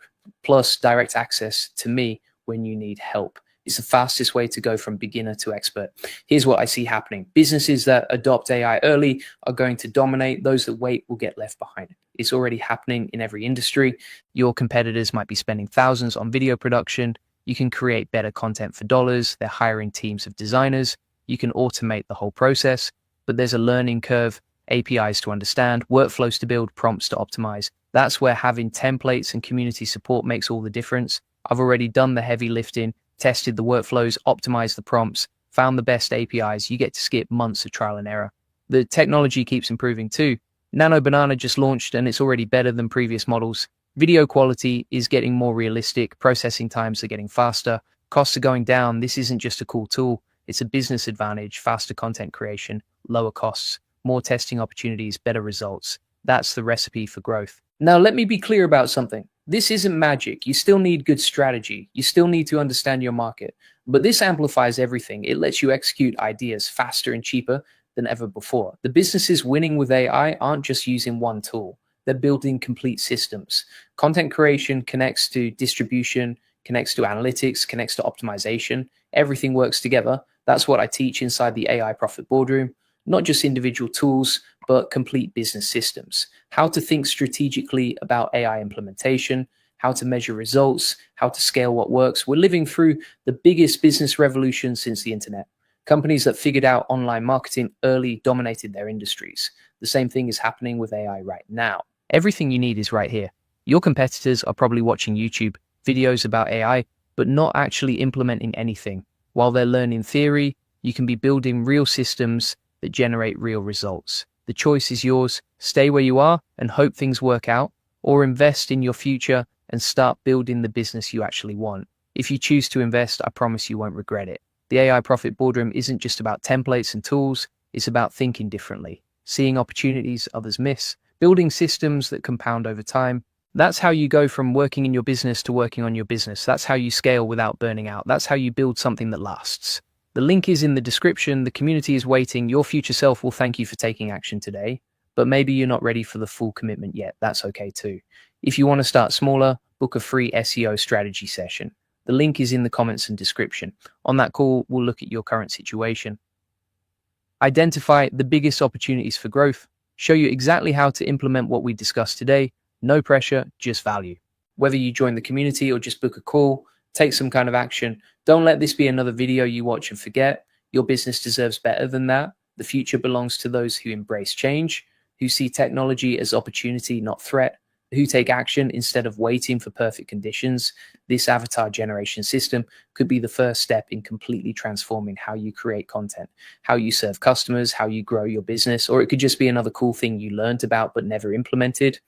plus direct access to me when you need help. It's the fastest way to go from beginner to expert. Here's what I see happening. Businesses that adopt AI early are going to dominate. Those that wait will get left behind. It's already happening in every industry. Your competitors might be spending thousands on video production. You can create better content for dollars. They're hiring teams of designers. You can automate the whole process, but there's a learning curve. APIs to understand, workflows to build, prompts to optimize. That's where having templates and community support makes all the difference. I've already done the heavy lifting, tested the workflows, optimized the prompts, found the best APIs. You get to skip months of trial and error. The technology keeps improving too. Nano Banana just launched and it's already better than previous models. Video quality is getting more realistic. Processing times are getting faster. Costs are going down. This isn't just a cool tool. It's a business advantage, faster content creation, lower costs, more testing opportunities, better results. That's the recipe for growth. Now, let me be clear about something. This isn't magic. You still need good strategy. You still need to understand your market. But this amplifies everything. It lets you execute ideas faster and cheaper than ever before. The businesses winning with AI aren't just using one tool. They're building complete systems. Content creation connects to distribution, connects to analytics, connects to optimization. Everything works together. That's what I teach inside the AI Profit Boardroom. Not just individual tools, but complete business systems. How to think strategically about AI implementation, how to measure results, how to scale what works. We're living through the biggest business revolution since the internet. Companies that figured out online marketing early dominated their industries. The same thing is happening with AI right now. Everything you need is right here. Your competitors are probably watching YouTube videos about AI, but not actually implementing anything. While they're learning theory, you can be building real systems that generate real results. The choice is yours. Stay where you are and hope things work out, or invest in your future and start building the business you actually want. If you choose to invest, I promise you won't regret it. The AI Profit Boardroom isn't just about templates and tools. It's about thinking differently, seeing opportunities others miss, building systems that compound over time. That's how you go from working in your business to working on your business. That's how you scale without burning out. That's how you build something that lasts. The link is in the description. The community is waiting. Your future self will thank you for taking action today, but maybe you're not ready for the full commitment yet. That's okay too. If you want to start smaller, book a free SEO strategy session. The link is in the comments and description. On that call, we'll look at your current situation, identify the biggest opportunities for growth, show you exactly how to implement what we discussed today. No pressure, just value. Whether you join the community or just book a call, take some kind of action. Don't let this be another video you watch and forget. Your business deserves better than that. The future belongs to those who embrace change, who see technology as opportunity, not threat, who take action instead of waiting for perfect conditions. This avatar generation system could be the first step in completely transforming how you create content, how you serve customers, how you grow your business, or it could just be another cool thing you learned about but never implemented.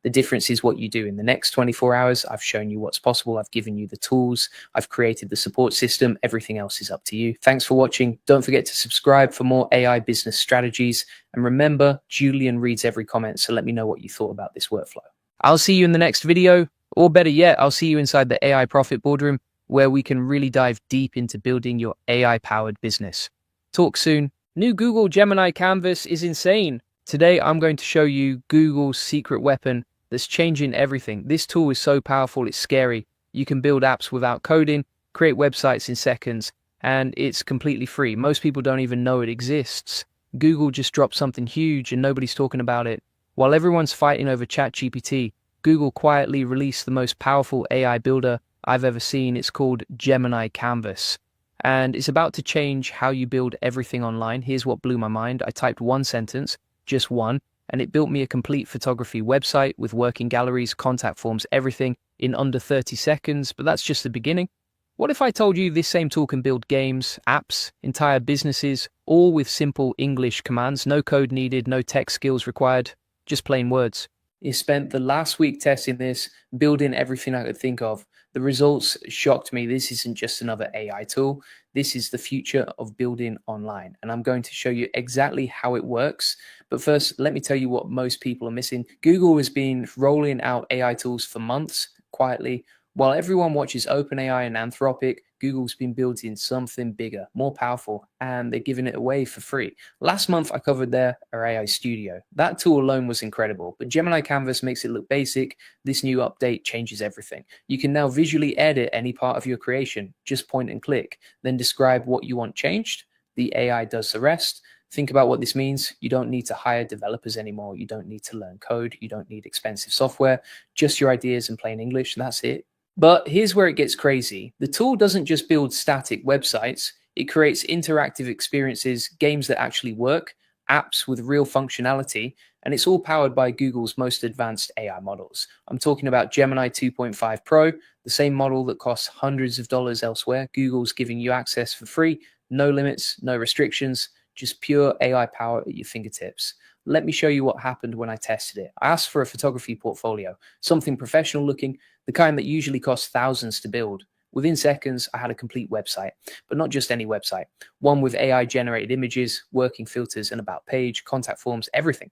The difference is what you do in the next 24 hours. I've shown you what's possible. I've given you the tools. I've created the support system. Everything else is up to you. Thanks for watching. Don't forget to subscribe for more AI business strategies. And remember, Julian reads every comment, so let me know what you thought about this workflow. I'll see you in the next video, or better yet, I'll see you inside the AI Profit Boardroom, where we can really dive deep into building your AI-powered business. Talk soon. New Google Gemini Canvas is insane. Today, I'm going to show you Google's secret weapon that's changing everything. This tool is so powerful, it's scary. You can build apps without coding, create websites in seconds, and it's completely free. Most people don't even know it exists. Google just dropped something huge and nobody's talking about it. While everyone's fighting over ChatGPT, Google quietly released the most powerful AI builder I've ever seen. It's called Gemini Canvas. And it's about to change how you build everything online. Here's what blew my mind. I typed one sentence, just one, and it built me a complete photography website with working galleries, contact forms, everything in under 30 seconds. But that's just the beginning. What if I told you this same tool can build games, apps, entire businesses, all with simple English commands, no code needed, no tech skills required, just plain words? I spent the last week testing this, building everything I could think of. The results shocked me. This isn't just another AI tool. This is the future of building online. And I'm going to show you exactly how it works. But first, let me tell you what most people are missing. Google has been rolling out AI tools for months, quietly. While everyone watches OpenAI and Anthropic, Google's been building something bigger, more powerful, and they're giving it away for free. Last month, I covered their AI Studio. That tool alone was incredible, but Gemini Canvas makes it look basic. This new update changes everything. You can now visually edit any part of your creation. Just point and click, then describe what you want changed. The AI does the rest. Think about what this means. You don't need to hire developers anymore. You don't need to learn code. You don't need expensive software. Just your ideas in plain English, and that's it. But here's where it gets crazy. The tool doesn't just build static websites. It creates interactive experiences, games that actually work, apps with real functionality, and it's all powered by Google's most advanced AI models. I'm talking about Gemini 2.5 Pro, the same model that costs hundreds of dollars elsewhere. Google's giving you access for free, no limits, no restrictions, just pure AI power at your fingertips. Let me show you what happened when I tested it. I asked for a photography portfolio, something professional looking, the kind that usually costs thousands to build. Within seconds, I had a complete website, but not just any website. One with AI-generated images, working filters, an about page, contact forms, everything.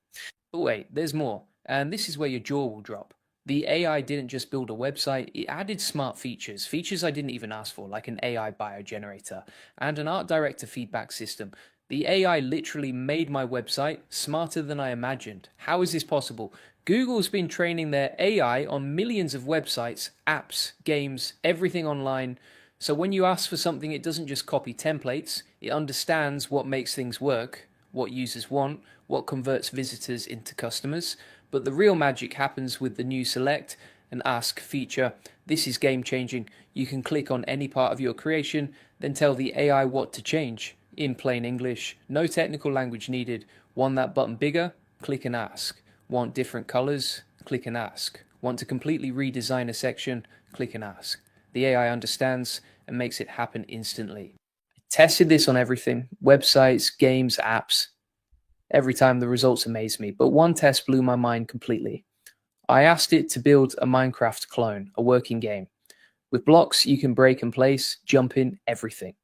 But wait, there's more, and this is where your jaw will drop. The AI didn't just build a website, it added smart features I didn't even ask for, like an AI bio generator and an art director feedback system. The AI literally made my website smarter than I imagined. How is this possible? Google's been training their AI on millions of websites, apps, games, everything online. So when you ask for something, it doesn't just copy templates. It understands what makes things work, what users want, what converts visitors into customers. But the real magic happens with the new Select and Ask feature. This is game changing. You can click on any part of your creation, then tell the AI what to change. In plain English, no technical language needed. Want that button bigger? Click and ask. Want different colors? Click and ask. Want to completely redesign a section? Click and ask. The AI understands and makes it happen instantly. I tested this on everything, websites, games, apps. Every time the results amazed me, but one test blew my mind completely. I asked it to build a Minecraft clone, a working game. With blocks, you can break and place, jump in, everything.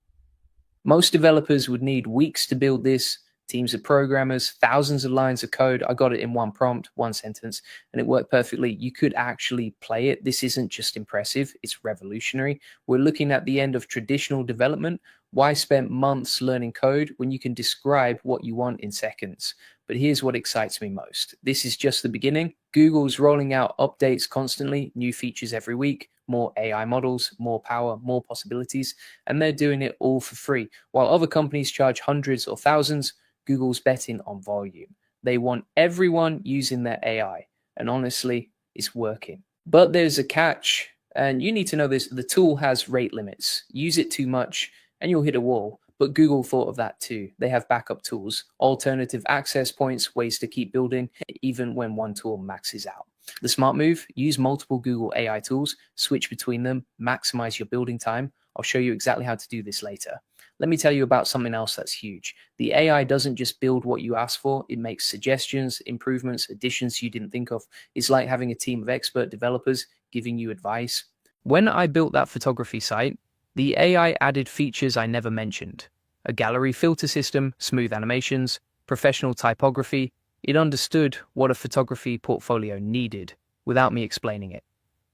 Most developers would need weeks to build this, teams of programmers, thousands of lines of code. I got it in one prompt, one sentence, and it worked perfectly. You could actually play it. This isn't just impressive, it's revolutionary. We're looking at the end of traditional development. Why spend months learning code when you can describe what you want in seconds? But here's what excites me most. This is just the beginning. Google's rolling out updates constantly, new features every week, more AI models, more power, more possibilities, and they're doing it all for free. While other companies charge hundreds or thousands, Google's betting on volume. They want everyone using their AI, and honestly, it's working. But there's a catch, and you need to know this. The tool has rate limits. Use it too much, and you'll hit a wall. But Google thought of that too. They have backup tools, alternative access points, ways to keep building, even when one tool maxes out. The smart move, use multiple Google AI tools, switch between them, maximize your building time. I'll show you exactly how to do this later. Let me tell you about something else that's huge. The AI doesn't just build what you ask for, it makes suggestions, improvements, additions you didn't think of. It's like having a team of expert developers giving you advice. When I built that photography site, the AI added features I never mentioned. A gallery filter system, smooth animations, professional typography. It understood what a photography portfolio needed without me explaining it.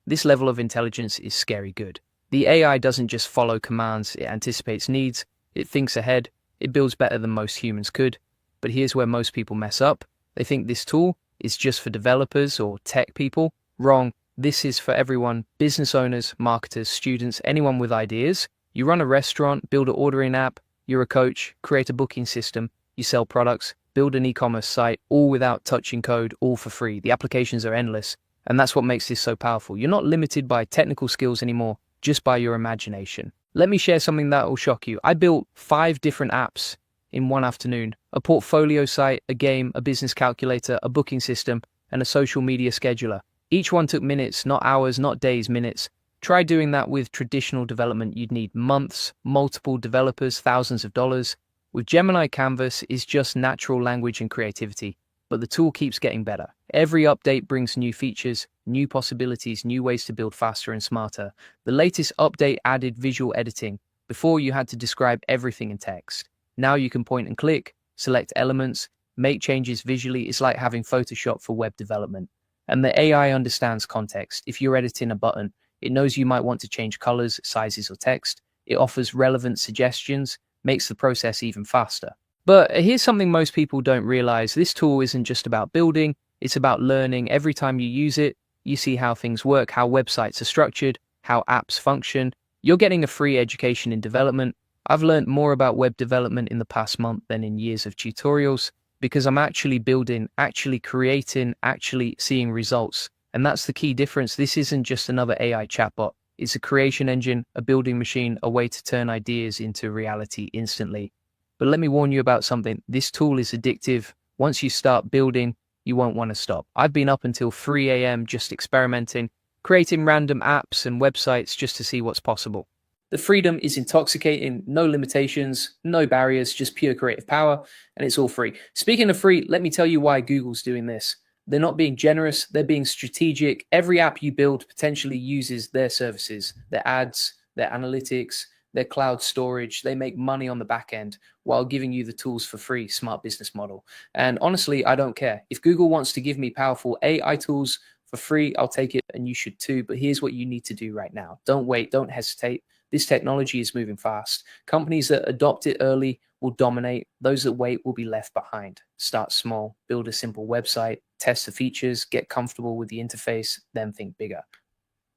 This level of intelligence is scary good. The AI doesn't just follow commands, it anticipates needs, it thinks ahead, it builds better than most humans could. But here's where most people mess up. They think this tool is just for developers or tech people. Wrong. This is for everyone, business owners, marketers, students, anyone with ideas. You run a restaurant, build an ordering app, you're a coach, create a booking system, you sell products, build an e-commerce site, all without touching code, all for free. The applications are endless, and that's what makes this so powerful. You're not limited by technical skills anymore, just by your imagination. Let me share something that will shock you. I built 5 different apps in one afternoon. A portfolio site, a game, a business calculator, a booking system, and a social media scheduler. Each one took minutes, not hours, not days, minutes. Try doing that with traditional development. You'd need months, multiple developers, thousands of dollars. With Gemini Canvas, it's just natural language and creativity, but the tool keeps getting better. Every update brings new features, new possibilities, new ways to build faster and smarter. The latest update added visual editing. Before, you had to describe everything in text. Now you can point and click, select elements, make changes visually. It's like having Photoshop for web development. And the AI understands context. If you're editing a button, it knows you might want to change colors, sizes, or text. It offers relevant suggestions, makes the process even faster. But here's something most people don't realize. This tool isn't just about building, it's about learning. Every time you use it, you see how things work, how websites are structured, how apps function. You're getting a free education in development. I've learned more about web development in the past month than in years of tutorials, because I'm actually building, actually creating, actually seeing results. And that's the key difference. This isn't just another AI chatbot. It's a creation engine, a building machine, a way to turn ideas into reality instantly. But let me warn you about something. This tool is addictive. Once you start building, you won't want to stop. I've been up until 3 a.m. just experimenting, creating random apps and websites just to see what's possible. The freedom is intoxicating, no limitations, no barriers, just pure creative power, and it's all free. Speaking of free, let me tell you why Google's doing this. They're not being generous, they're being strategic. Every app you build potentially uses their services, their ads, their analytics, their cloud storage. They make money on the back end while giving you the tools for free. Smart business model. And honestly, I don't care. If Google wants to give me powerful AI tools for free, I'll take it, and you should too. But here's what you need to do right now. Don't wait, don't hesitate. This technology is moving fast. Companies that adopt it early will dominate. Those that wait will be left behind. Start small, build a simple website, test the features, get comfortable with the interface, then think bigger.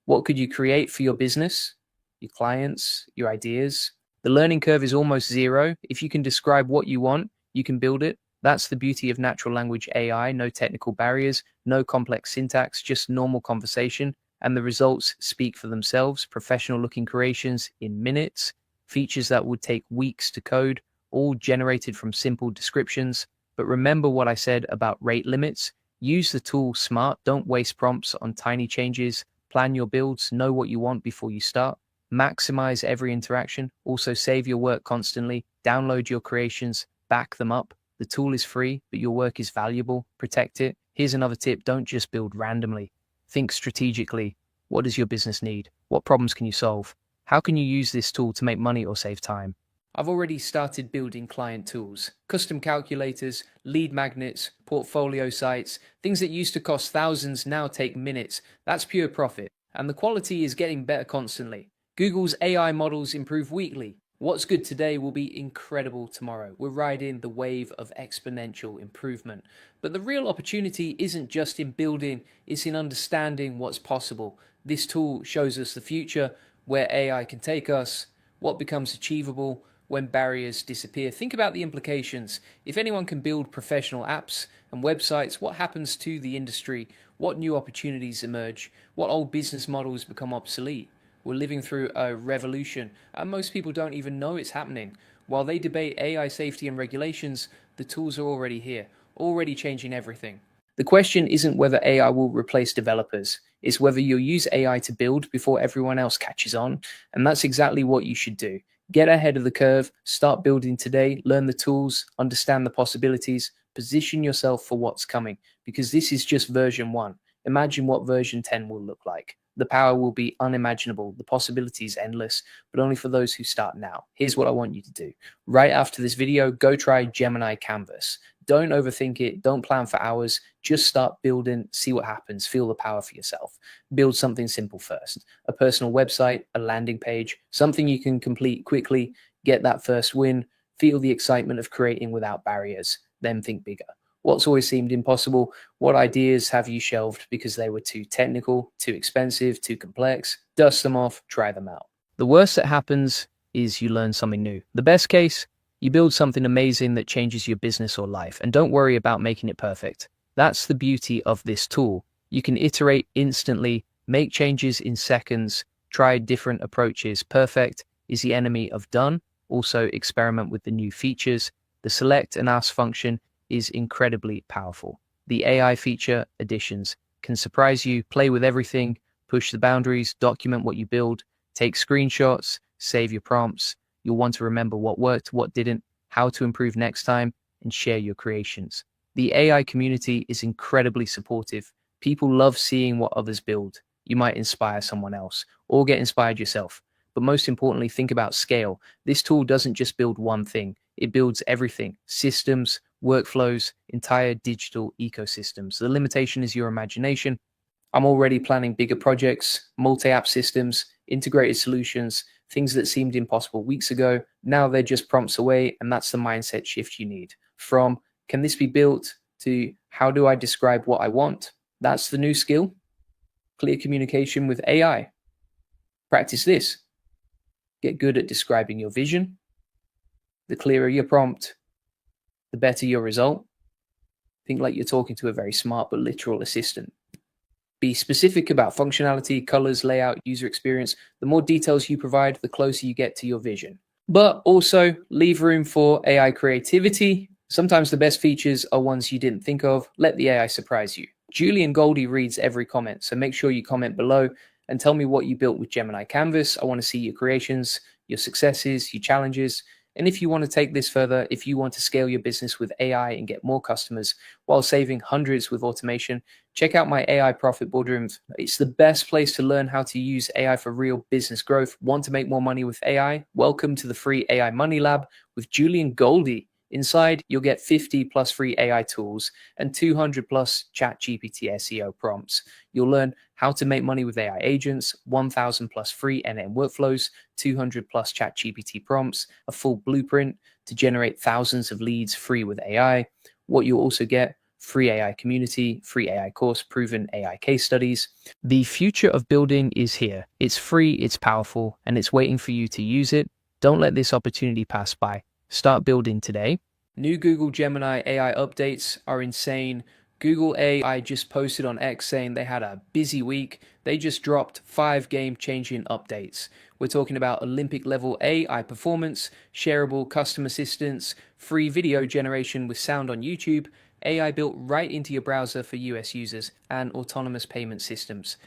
What could you create for your business, your clients, your ideas? The learning curve is almost zero. If you can describe what you want, you can build it. That's the beauty of natural language AI. No technical barriers, no complex syntax, just normal conversation. And the results speak for themselves. Professional looking creations in minutes, features that would take weeks to code, all generated from simple descriptions. But remember what I said about rate limits. Use the tool smart. Don't waste prompts on tiny changes. Plan your builds. Know what you want before you start. Maximize every interaction. Also save your work constantly. Download your creations. Back them up. The tool is free, but your work is valuable. Protect it. Here's another tip. Don't just build randomly. Think strategically. What does your business need? What problems can you solve? How can you use this tool to make money or save time? I've already started building client tools, custom calculators, lead magnets, portfolio sites. Things that used to cost thousands now take minutes. That's pure profit. And the quality is getting better constantly. Google's AI models improve weekly. What's good today will be incredible tomorrow. We're riding the wave of exponential improvement. But the real opportunity isn't just in building, it's in understanding what's possible. This tool shows us the future, where AI can take us, what becomes achievable when barriers disappear. Think about the implications. If anyone can build professional apps and websites, what happens to the industry? What new opportunities emerge? What old business models become obsolete? We're living through a revolution, and most people don't even know it's happening. While they debate AI safety and regulations, the tools are already here, already changing everything. The question isn't whether AI will replace developers, it's whether you'll use AI to build before everyone else catches on, and that's exactly what you should do. Get ahead of the curve, start building today, learn the tools, understand the possibilities, position yourself for what's coming, because this is just version 1. Imagine what version 10 will look like. The power will be unimaginable, the possibilities endless, but only for those who start now. Here's what I want you to do. Right after this video, go try Gemini Canvas. Don't overthink it, don't plan for hours, just start building, see what happens, feel the power for yourself. Build something simple first. A personal website, a landing page, something you can complete quickly, get that first win, feel the excitement of creating without barriers, then think bigger. What's always seemed impossible? What ideas have you shelved because they were too technical, too expensive, too complex? Dust them off, try them out. The worst that happens is you learn something new. The best case, you build something amazing that changes your business or life, and don't worry about making it perfect. That's the beauty of this tool. You can iterate instantly, make changes in seconds, try different approaches. Perfect is the enemy of done. Also experiment with the new features. The select and ask function is incredibly powerful. The AI feature additions can surprise you, play with everything, push the boundaries, document what you build, take screenshots, save your prompts. You'll want to remember what worked, what didn't, how to improve next time, and share your creations. The AI community is incredibly supportive. People love seeing what others build. You might inspire someone else or get inspired yourself. But most importantly, think about scale. This tool doesn't just build one thing. It builds everything: systems, workflows, entire digital ecosystems. The limitation is your imagination. I'm already planning bigger projects, multi-app systems, integrated solutions, things that seemed impossible weeks ago. Now they're just prompts away, and that's the mindset shift you need. From, can this be built, to, how do I describe what I want? That's the new skill. Clear communication with AI. Practice this. Get good at describing your vision. The clearer your prompt, the better your result. Think like you're talking to a very smart but literal assistant. Be specific about functionality, colors, layout, user experience. The more details you provide, the closer you get to your vision. But also leave room for AI creativity. Sometimes the best features are ones you didn't think of. Let the AI surprise you. Julian Goldie reads every comment, so make sure you comment below and tell me what you built with Gemini Canvas. I want to see your creations, your successes, your challenges. And if you want to take this further, if you want to scale your business with AI and get more customers while saving hundreds with automation, check out my AI Profit Boardroom. It's the best place to learn how to use AI for real business growth. Want to make more money with AI? Welcome to the free AI Money Lab with Julian Goldie. Inside, you'll get 50 plus free AI tools and 200 plus ChatGPT SEO prompts. You'll learn how to make money with AI agents, 1,000 plus free end-to-end workflows, 200 plus ChatGPT prompts, a full blueprint to generate thousands of leads free with AI. What you'll also get: free AI community, free AI course, proven AI case studies. The future of building is here. It's free, it's powerful, and it's waiting for you to use it. Don't let this opportunity pass by. Start building today. New Google Gemini AI updates are insane. Google AI just posted on X saying they had a busy week. They just dropped 5 game-changing updates. We're talking about Olympic-level AI performance, shareable custom assistance, free video generation with sound on YouTube, AI built right into your browser for US users, and autonomous payment systems.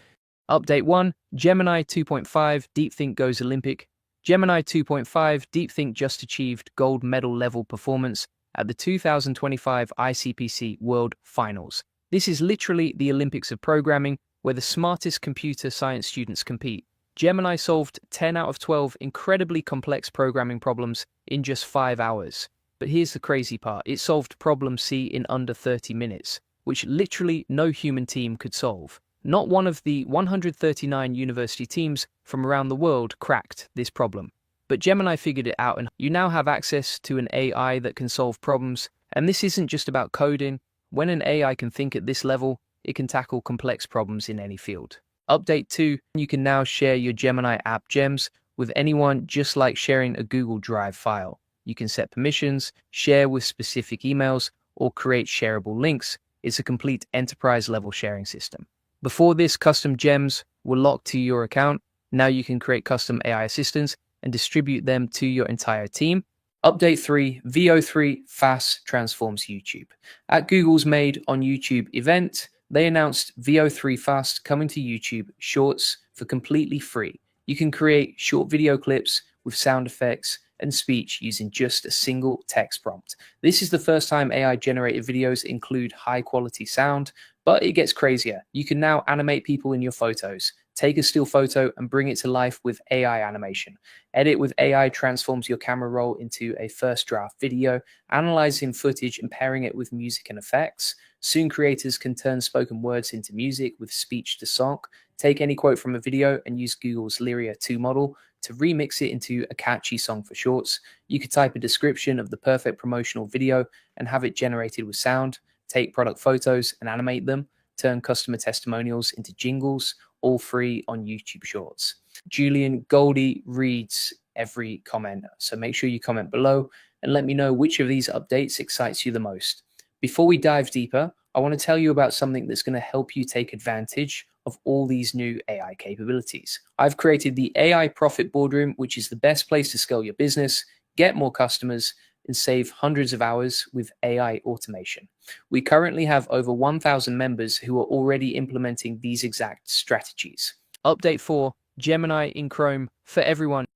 Update 1, Gemini 2.5, DeepThink goes Olympic. Gemini 2.5 DeepThink just achieved gold medal level performance at the 2025 ICPC World Finals. This is literally the Olympics of programming, where the smartest computer science students compete. Gemini solved 10 out of 12 incredibly complex programming problems in just 5 hours. But here's the crazy part: it solved problem C in under 30 minutes, which literally no human team could solve. Not one of the 139 university teams from around the world cracked this problem. But Gemini figured it out, and you now have access to an AI that can solve problems. And this isn't just about coding. When an AI can think at this level, it can tackle complex problems in any field. Update 2, you can now share your Gemini app gems with anyone, just like sharing a Google Drive file. You can set permissions, share with specific emails, or create shareable links. It's a complete enterprise-level sharing system. Before this, custom gems were locked to your account. Now you can create custom AI assistants and distribute them to your entire team. Update 3, VO3 fast transforms YouTube. At Google's Made on YouTube event, they announced VO3 Fast coming to YouTube Shorts for completely free. You can create short video clips with sound effects and speech using just a single text prompt. This is the first time AI generated videos include high quality sound, but it gets crazier. You can now animate people in your photos. Take a still photo and bring it to life with AI animation. Edit with AI transforms your camera roll into a first draft video, analyzing footage and pairing it with music and effects. Soon creators can turn spoken words into music with speech to song. Take any quote from a video and use Google's Lyria 2 model to remix it into a catchy song for shorts. You could type a description of the perfect promotional video and have it generated with sound. Take product photos and animate them. Turn customer testimonials into jingles, all free on YouTube Shorts. Julian Goldie reads every comment, so make sure you comment below and let me know which of these updates excites you the most. Before we dive deeper, I want to tell you about something that's going to help you take advantage of all these new AI capabilities. I've created the AI Profit Boardroom, which is the best place to scale your business, get more customers, and save hundreds of hours with AI automation. We currently have over 1,000 members who are already implementing these exact strategies. Update 4, Gemini in Chrome for everyone.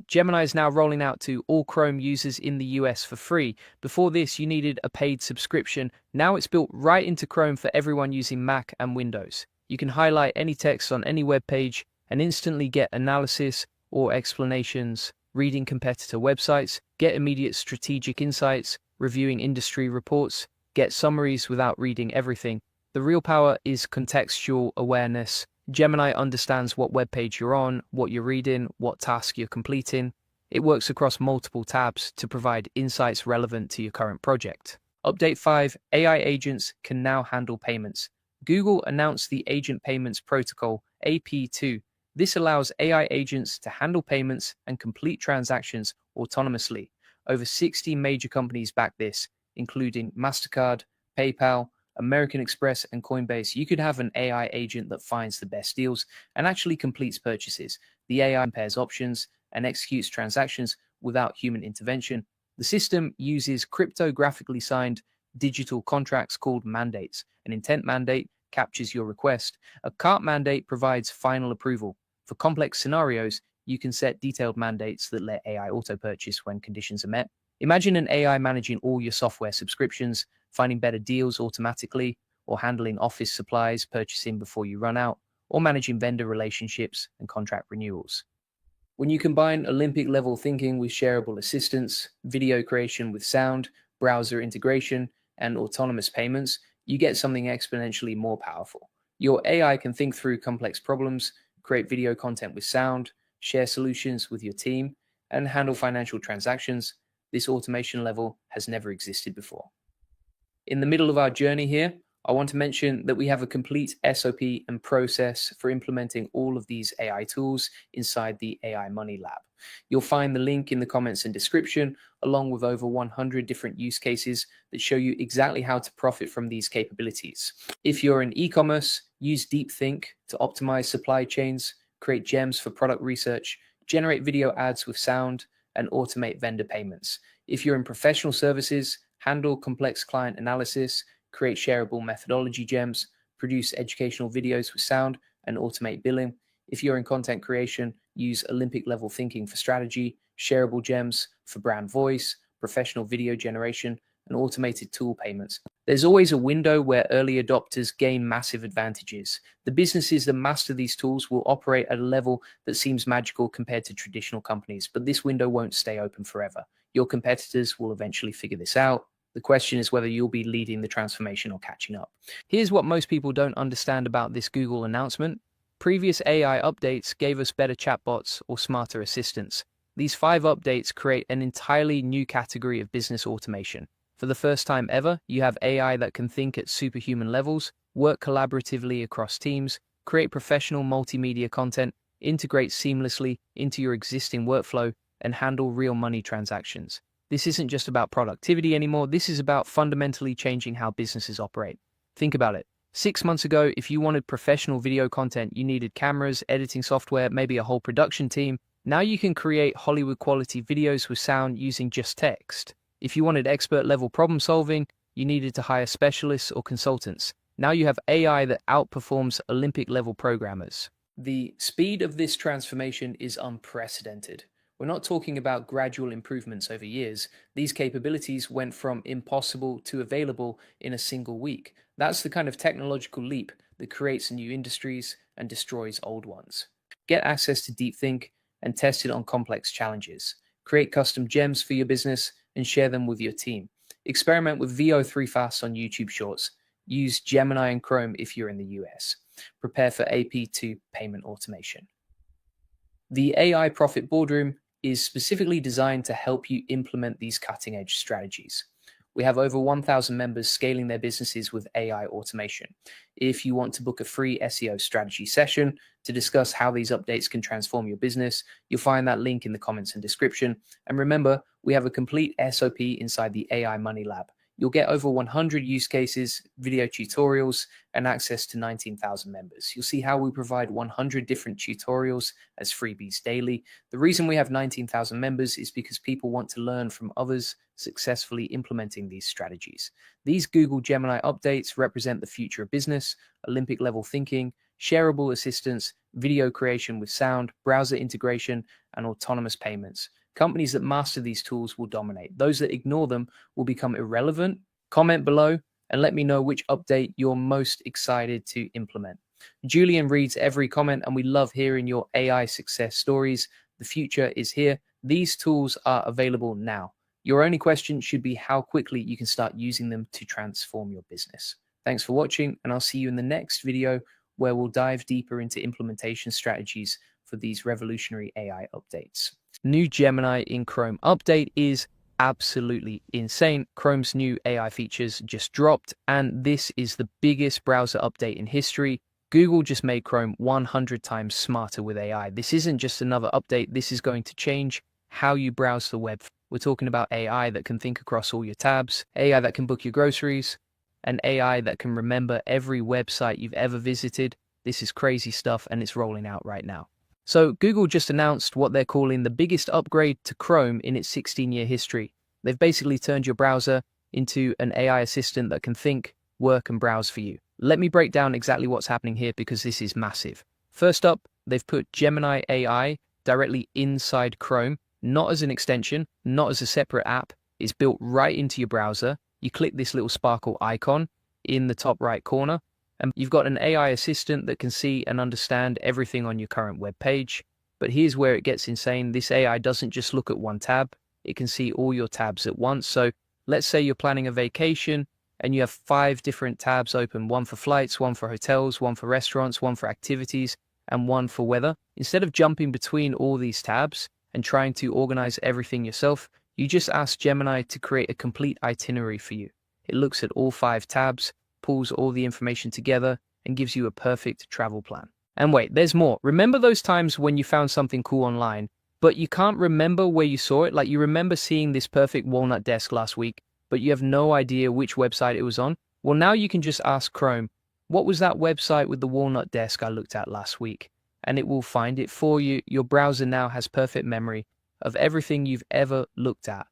Gemini is now rolling out to all Chrome users in the US for free. Before this, you needed a paid subscription. Now it's built right into Chrome for everyone using Mac and Windows. You can highlight any text on any web page and instantly get analysis or explanations, reading competitor websites, get immediate strategic insights, reviewing industry reports, get summaries without reading everything. The real power is contextual awareness. Gemini understands what web page you're on, what you're reading, what task you're completing. It works across multiple tabs to provide insights relevant to your current project. Update 5, AI agents can now handle payments. Google announced the Agent Payments Protocol, AP2. This allows AI agents to handle payments and complete transactions autonomously. Over 60 major companies back this, including MasterCard, PayPal, American Express, and Coinbase. You could have an AI agent that finds the best deals and actually completes purchases. The AI compares options and executes transactions without human intervention. The system uses cryptographically signed digital contracts called mandates. An intent mandate captures your request. A cart mandate provides final approval. For complex scenarios, you can set detailed mandates that let AI auto-purchase when conditions are met. Imagine an AI managing all your software subscriptions, finding better deals automatically, or handling office supplies, purchasing before you run out, or managing vendor relationships and contract renewals. When you combine Olympic-level thinking with shareable assistance, video creation with sound, browser integration, and autonomous payments, you get something exponentially more powerful. Your AI can think through complex problems, create video content with sound, share solutions with your team, and handle financial transactions. This automation level has never existed before. In the middle of our journey here, I want to mention that we have a complete SOP and process for implementing all of these AI tools inside the AI Money Lab. You'll find the link in the comments and description, along with over 100 different use cases that show you exactly how to profit from these capabilities. If you're in e-commerce, use DeepThink to optimize supply chains, create gems for product research, generate video ads with sound, and automate vendor payments. If you're in professional services, handle complex client analysis, create shareable methodology gems, produce educational videos with sound, and automate billing. If you're in content creation, use Olympic-level thinking for strategy, shareable gems for brand voice, professional video generation, and automated tool payments. There's always a window where early adopters gain massive advantages. The businesses that master these tools will operate at a level that seems magical compared to traditional companies, but this window won't stay open forever. Your competitors will eventually figure this out. The question is whether you'll be leading the transformation or catching up. Here's what most people don't understand about this Google announcement. Previous AI updates gave us better chatbots or smarter assistants. These 5 updates create an entirely new category of business automation. For the first time ever, you have AI that can think at superhuman levels, work collaboratively across teams, create professional multimedia content, integrate seamlessly into your existing workflow, and handle real money transactions. This isn't just about productivity anymore. This is about fundamentally changing how businesses operate. Think about it. 6 months ago, if you wanted professional video content, you needed cameras, editing software, maybe a whole production team. Now you can create Hollywood quality videos with sound using just text. If you wanted expert level problem solving, you needed to hire specialists or consultants. Now you have AI that outperforms Olympic level programmers. The speed of this transformation is unprecedented. We're not talking about gradual improvements over years. These capabilities went from impossible to available in a single week. That's the kind of technological leap that creates new industries and destroys old ones. Get access to deep think and test it on complex challenges. Create custom gems for your business and share them with your team. Experiment with VO3 Fast on YouTube Shorts. Use Gemini and Chrome if you're in the US. Prepare for AP2 payment automation. The AI Profit Boardroom is specifically designed to help you implement these cutting-edge strategies. We have over 1,000 members scaling their businesses with AI automation. If you want to book a free SEO strategy session to discuss how these updates can transform your business, you'll find that link in the comments and description. And remember, we have a complete SOP inside the AI Money Lab. You'll get over 100 use cases, video tutorials, and access to 19,000 members. You'll see how we provide 100 different tutorials as freebies daily. The reason we have 19,000 members is because people want to learn from others successfully implementing these strategies. These Google Gemini updates represent the future of business, Olympic level thinking, shareable assistance, video creation with sound, browser integration, and autonomous payments. Companies that master these tools will dominate. Those that ignore them will become irrelevant. Comment below and let me know which update you're most excited to implement. Julian reads every comment and we love hearing your AI success stories. The future is here. These tools are available now. Your only question should be how quickly you can start using them to transform your business. Thanks for watching, and I'll see you in the next video where we'll dive deeper into implementation strategies for these revolutionary AI updates. New Gemini in Chrome update is absolutely insane. Chrome's new AI features just dropped, and this is the biggest browser update in history. Google just made Chrome 100 times smarter with AI. This isn't just another update. This is going to change how you browse the web. We're talking about AI that can think across all your tabs, AI that can book your groceries, and AI that can remember every website you've ever visited. This is crazy stuff, and it's rolling out right now. So Google just announced what they're calling the biggest upgrade to Chrome in its 16-year history. They've basically turned your browser into an AI assistant that can think, work, and browse for you. Let me break down exactly what's happening here because this is massive. First up, they've put Gemini AI directly inside Chrome, not as an extension, not as a separate app. It's built right into your browser. You click this little sparkle icon in the top right corner, and you've got an AI assistant that can see and understand everything on your current web page. But here's where it gets insane. This AI doesn't just look at one tab. It can see all your tabs at once. So let's say you're planning a vacation and you have 5 different tabs open, one for flights, one for hotels, one for restaurants, one for activities, and one for weather. Instead of jumping between all these tabs and trying to organize everything yourself, you just ask Gemini to create a complete itinerary for you. It looks at all 5 tabs, pulls all the information together, and gives you a perfect travel plan. And wait, there's more. Remember those times when you found something cool online, but you can't remember where you saw it? Like you remember seeing this perfect walnut desk last week, but you have no idea which website it was on? Well, now you can just ask Chrome, what was that website with the walnut desk I looked at last week? And it will find it for you. Your browser now has perfect memory of everything you've ever looked at.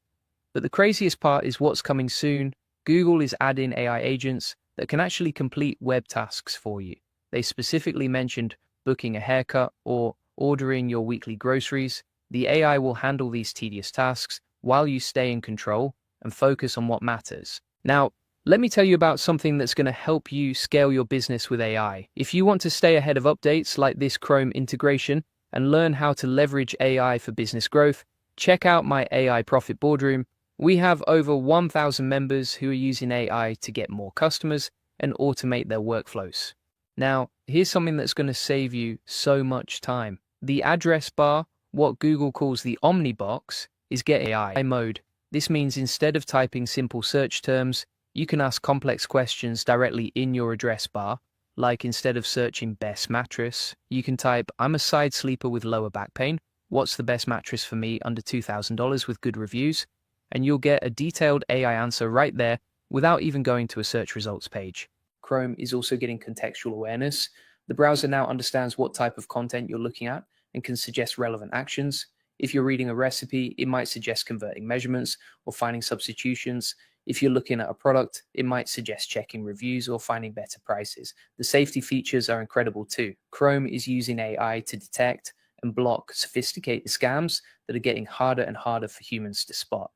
But the craziest part is what's coming soon. Google is adding AI agents that can actually complete web tasks for you. They specifically mentioned booking a haircut or ordering your weekly groceries. The AI will handle these tedious tasks while you stay in control and focus on what matters. Now, let me tell you about something that's going to help you scale your business with AI. If you want to stay ahead of updates like this Chrome integration and learn how to leverage AI for business growth, check out my AI Profit Boardroom. We have over 1,000 members who are using AI to get more customers and automate their workflows. Now, here's something that's going to save you so much time. The address bar, what Google calls the Omni box, is Get AI mode. This means instead of typing simple search terms, you can ask complex questions directly in your address bar. Like instead of searching best mattress, you can type, I'm a side sleeper with lower back pain. What's the best mattress for me under $2,000 with good reviews? And you'll get a detailed AI answer right there without even going to a search results page. Chrome is also getting contextual awareness. The browser now understands what type of content you're looking at and can suggest relevant actions. If you're reading a recipe, it might suggest converting measurements or finding substitutions. If you're looking at a product, it might suggest checking reviews or finding better prices. The safety features are incredible too. Chrome is using AI to detect and block sophisticated scams that are getting harder and harder for humans to spot.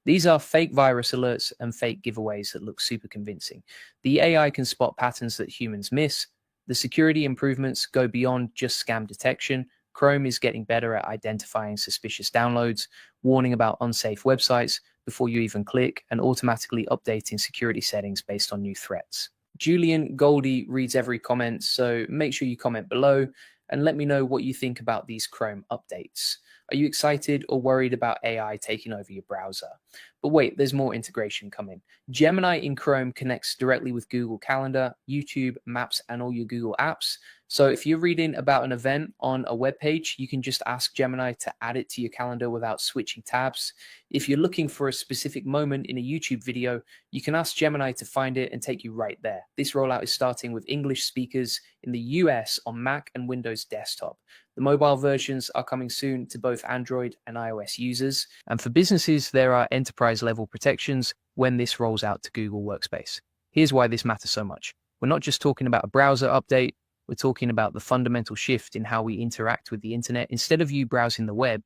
These are fake virus alerts and fake giveaways that look super convincing. The AI can spot patterns that humans miss. The security improvements go beyond just scam detection. Chrome is getting better at identifying suspicious downloads, warning about unsafe websites before you even click, and automatically updating security settings based on new threats. Julian Goldie reads every comment, so make sure you comment below and let me know what you think about these Chrome updates. Are you excited or worried about AI taking over your browser? But wait, there's more integration coming. Gemini in Chrome connects directly with Google Calendar, YouTube, Maps, and all your Google apps. So if you're reading about an event on a web page, you can just ask Gemini to add it to your calendar without switching tabs. If you're looking for a specific moment in a YouTube video, you can ask Gemini to find it and take you right there. This rollout is starting with English speakers in the US on Mac and Windows desktop. The mobile versions are coming soon to both Android and iOS users. And for businesses, there are enterprise-level protections when this rolls out to Google Workspace. Here's why this matters so much. We're not just talking about a browser update, we're talking about the fundamental shift in how we interact with the internet. Instead of you browsing the web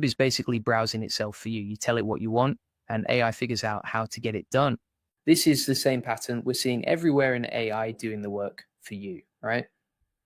is basically browsing itself for you. You tell it what you want, and AI figures out how to get it done. This is the same pattern we're seeing everywhere in AI doing the work for you, right?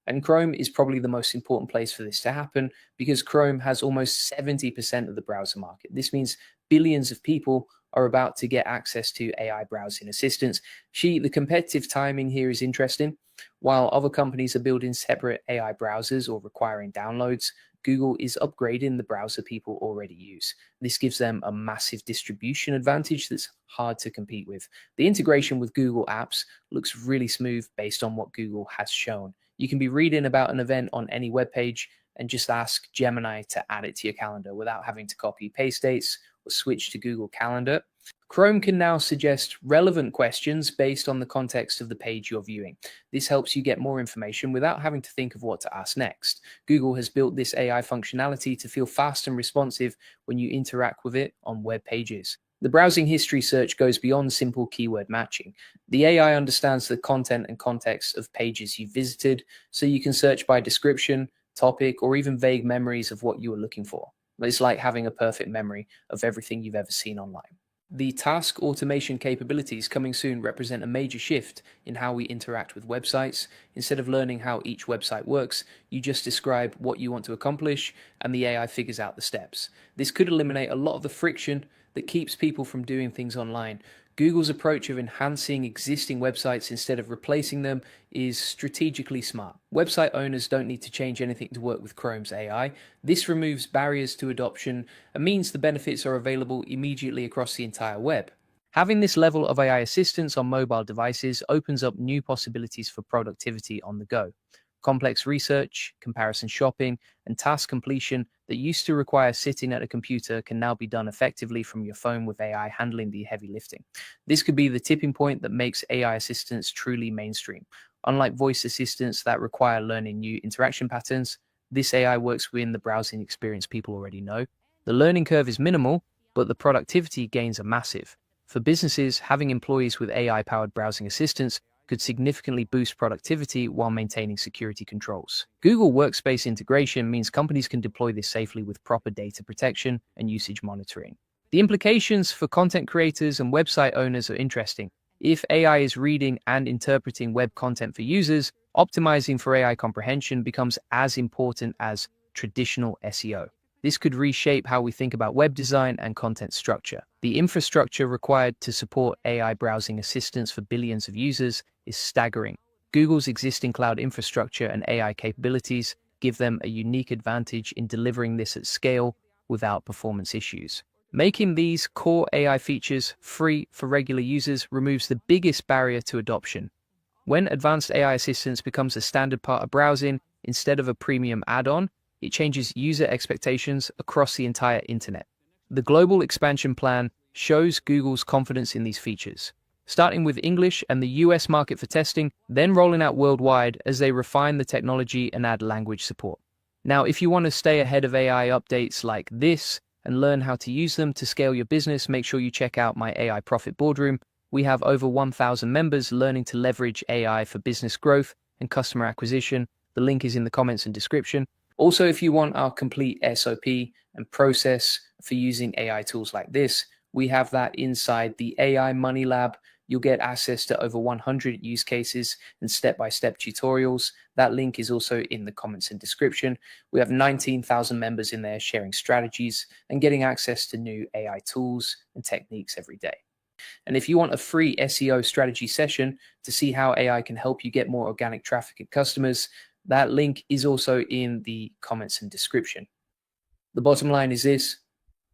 And Chrome is probably the most important place for this to happen because Chrome has almost 70% of the browser market. This means billions of people are about to get access to AI browsing assistants. The competitive timing here is interesting. While other companies are building separate AI browsers or requiring downloads, Google is upgrading the browser people already use. This gives them a massive distribution advantage that's hard to compete with. The integration with Google Apps looks really smooth based on what Google has shown. You can be reading about an event on any web page and just ask Gemini to add it to your calendar without having to copy paste dates or switch to Google Calendar. Chrome can now suggest relevant questions based on the context of the page you're viewing. This helps you get more information without having to think of what to ask next. Google has built this AI functionality to feel fast and responsive when you interact with it on web pages. The browsing history search goes beyond simple keyword matching. The AI understands the content and context of pages you visited, so you can search by description, topic, or even vague memories of what you were looking for. It's like having a perfect memory of everything you've ever seen online. The task automation capabilities coming soon represent a major shift in how we interact with websites. Instead of learning how each website works, you just describe what you want to accomplish and the AI figures out the steps. This could eliminate a lot of the friction that keeps people from doing things online. Google's approach of enhancing existing websites instead of replacing them is strategically smart. Website owners don't need to change anything to work with Chrome's AI. This removes barriers to adoption and means the benefits are available immediately across the entire web. Having this level of AI assistance on mobile devices opens up new possibilities for productivity on the go. Complex research, comparison shopping, and task completion that used to require sitting at a computer can now be done effectively from your phone with AI handling the heavy lifting. This could be the tipping point that makes AI assistants truly mainstream. Unlike voice assistants that require learning new interaction patterns, this AI works within the browsing experience people already know. The learning curve is minimal, but the productivity gains are massive. For businesses, having employees with AI-powered browsing assistants could significantly boost productivity while maintaining security controls. Google Workspace integration means companies can deploy this safely with proper data protection and usage monitoring. The implications for content creators and website owners are interesting. If AI is reading and interpreting web content for users, optimizing for AI comprehension becomes as important as traditional SEO. This could reshape how we think about web design and content structure. The infrastructure required to support AI browsing assistance for billions of users is staggering. Google's existing cloud infrastructure and AI capabilities give them a unique advantage in delivering this at scale without performance issues. Making these core AI features free for regular users removes the biggest barrier to adoption. When advanced AI assistance becomes a standard part of browsing instead of a premium add-on, it changes user expectations across the entire internet. The global expansion plan shows Google's confidence in these features, starting with English and the US market for testing, then rolling out worldwide as they refine the technology and add language support. Now, if you want to stay ahead of AI updates like this and learn how to use them to scale your business, make sure you check out my AI Profit Boardroom. We have over 1,000 members learning to leverage AI for business growth and customer acquisition. The link is in the comments and description. Also, if you want our complete SOP and process for using AI tools like this, we have that inside the AI Money Lab. You'll get access to over 100 use cases and step-by-step tutorials. That link is also in the comments and description. We have 19,000 members in there sharing strategies and getting access to new AI tools and techniques every day. And if you want a free SEO strategy session to see how AI can help you get more organic traffic and customers, that link is also in the comments and description. The bottom line is this: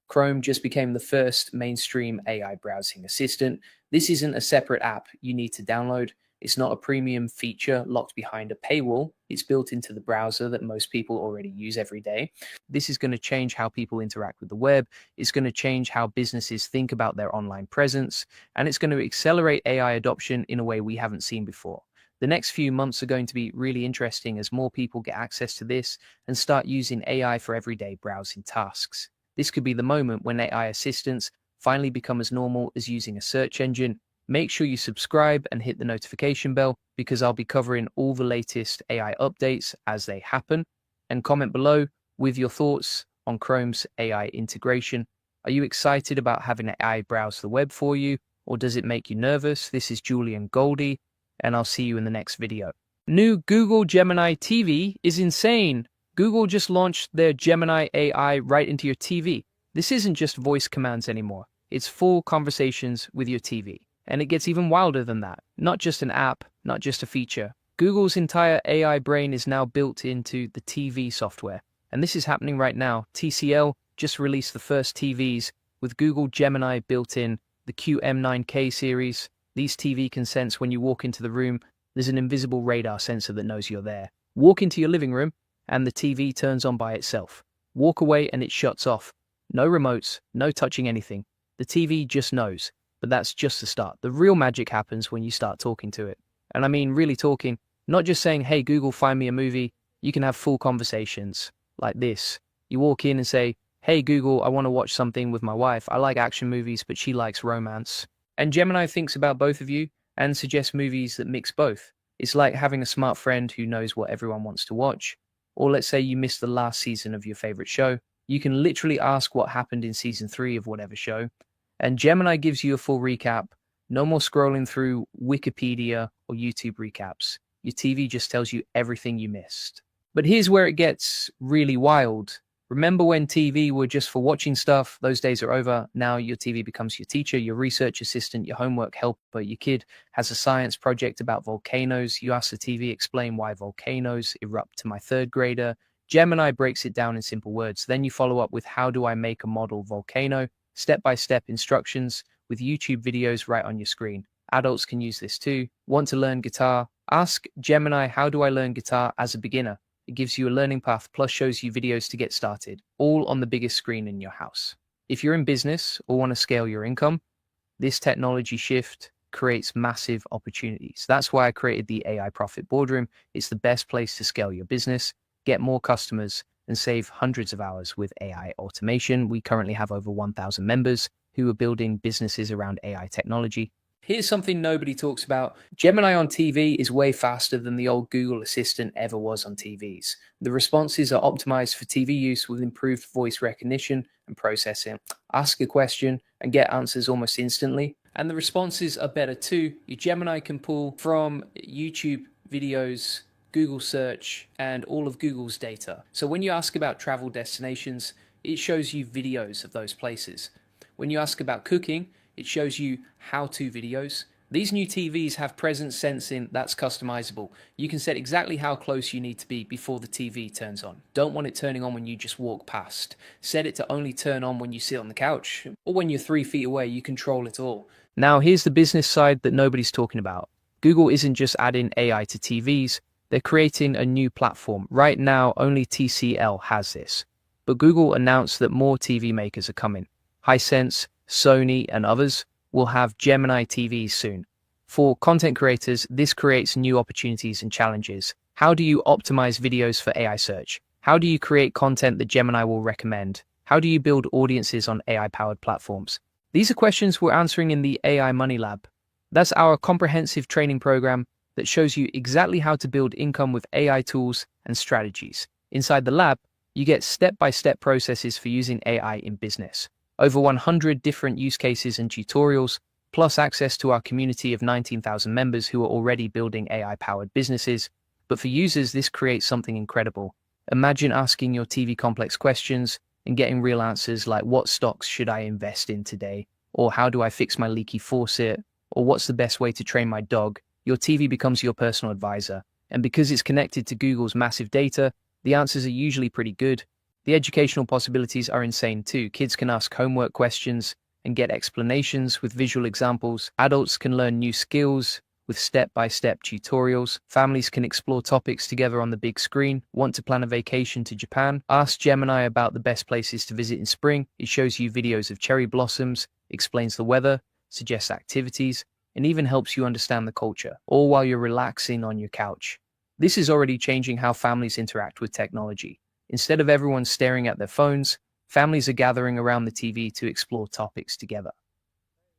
Chrome just became the first mainstream AI browsing assistant. This isn't a separate app you need to download. It's not a premium feature locked behind a paywall. It's built into the browser that most people already use every day. This is going to change how people interact with the web. It's going to change how businesses think about their online presence. And it's going to accelerate AI adoption in a way we haven't seen before. The next few months are going to be really interesting as more people get access to this and start using AI for everyday browsing tasks. This could be the moment when AI assistants finally become as normal as using a search engine. Make sure you subscribe and hit the notification bell because I'll be covering all the latest AI updates as they happen. And comment below with your thoughts on Chrome's AI integration. Are you excited about having AI browse the web for you, or does it make you nervous? This is Julian Goldie, and I'll see you in the next video. New Google Gemini TV is insane. Google just launched their Gemini AI right into your TV. This isn't just voice commands anymore. It's full conversations with your TV. And it gets even wilder than that. Not just an app, not just a feature. Google's entire AI brain is now built into the TV software. And this is happening right now. TCL just released the first TVs with Google Gemini built in, the QM9K series. These TV can sense when you walk into the room. There's an invisible radar sensor that knows you're there. Walk into your living room, and the TV turns on by itself. Walk away and it shuts off. No remotes, no touching anything. The TV just knows. But that's just the start. The real magic happens when you start talking to it. And I mean really talking, not just saying, hey Google, find me a movie. You can have full conversations like this. You walk in and say, hey Google, I want to watch something with my wife. I like action movies, but she likes romance. And Gemini thinks about both of you and suggests movies that mix both. It's like having a smart friend who knows what everyone wants to watch. Or let's say you missed the last season of your favorite show. You can literally ask what happened in season 3 of whatever show. And Gemini gives you a full recap. No more scrolling through Wikipedia or YouTube recaps. Your TV just tells you everything you missed. But here's where it gets really wild. Remember when TV were just for watching stuff? Those days are over. Now your TV becomes your teacher, your research assistant, your homework helper. Your kid has a science project about volcanoes. You ask the TV, explain why volcanoes erupt to my 3rd grader. Gemini breaks it down in simple words. Then you follow up with, how do I make a model volcano? Step-by-step instructions with YouTube videos right on your screen. Adults can use this too. Want to learn guitar? Ask Gemini, how do I learn guitar as a beginner? It gives you a learning path plus shows you videos to get started, all on the biggest screen in your house. If you're in business or want to scale your income, this technology shift creates massive opportunities. That's why I created the AI Profit Boardroom. It's the best place to scale your business, get more customers, and save hundreds of hours with AI automation. We currently have over 1,000 members who are building businesses around AI technology. Here's something nobody talks about. Gemini on TV is way faster than the old Google Assistant ever was on TVs. The responses are optimized for TV use with improved voice recognition and processing. Ask a question and get answers almost instantly. And the responses are better too. Your Gemini can pull from YouTube videos, Google search, and all of Google's data. So when you ask about travel destinations, it shows you videos of those places. When you ask about cooking, it shows you how-to videos. These new TVs have presence sensing that's customizable. You can set exactly how close you need to be before the TV turns on. Don't want it turning on when you just walk past. Set it to only turn on when you sit on the couch, or when you're 3 feet away. You control it all. Now here's the business side that nobody's talking about. Google isn't just adding AI to TVs. They're creating a new platform. Right now, only TCL has this. But Google announced that more TV makers are coming. Hisense, Sony, and others will have Gemini TVs soon. For content creators, this creates new opportunities and challenges. How do you optimize videos for AI search? How do you create content that Gemini will recommend? How do you build audiences on AI-powered platforms? These are questions we're answering in the AI Money Lab. That's our comprehensive training program that shows you exactly how to build income with AI tools and strategies. Inside the lab, you get step-by-step processes for using AI in business. Over 100 different use cases and tutorials, plus access to our community of 19,000 members who are already building AI-powered businesses. But for users, this creates something incredible. Imagine asking your TV complex questions and getting real answers like what stocks should I invest in today? Or how do I fix my leaky faucet? Or what's the best way to train my dog? Your TV becomes your personal advisor. And because it's connected to Google's massive data, the answers are usually pretty good. The educational possibilities are insane too. Kids can ask homework questions and get explanations with visual examples. Adults can learn new skills with step-by-step tutorials. Families can explore topics together on the big screen. Want to plan a vacation to Japan? Ask Gemini about the best places to visit in spring. It shows you videos of cherry blossoms, explains the weather, suggests activities, and even helps you understand the culture, all while you're relaxing on your couch. This is already changing how families interact with technology. Instead of everyone staring at their phones, families are gathering around the TV to explore topics together.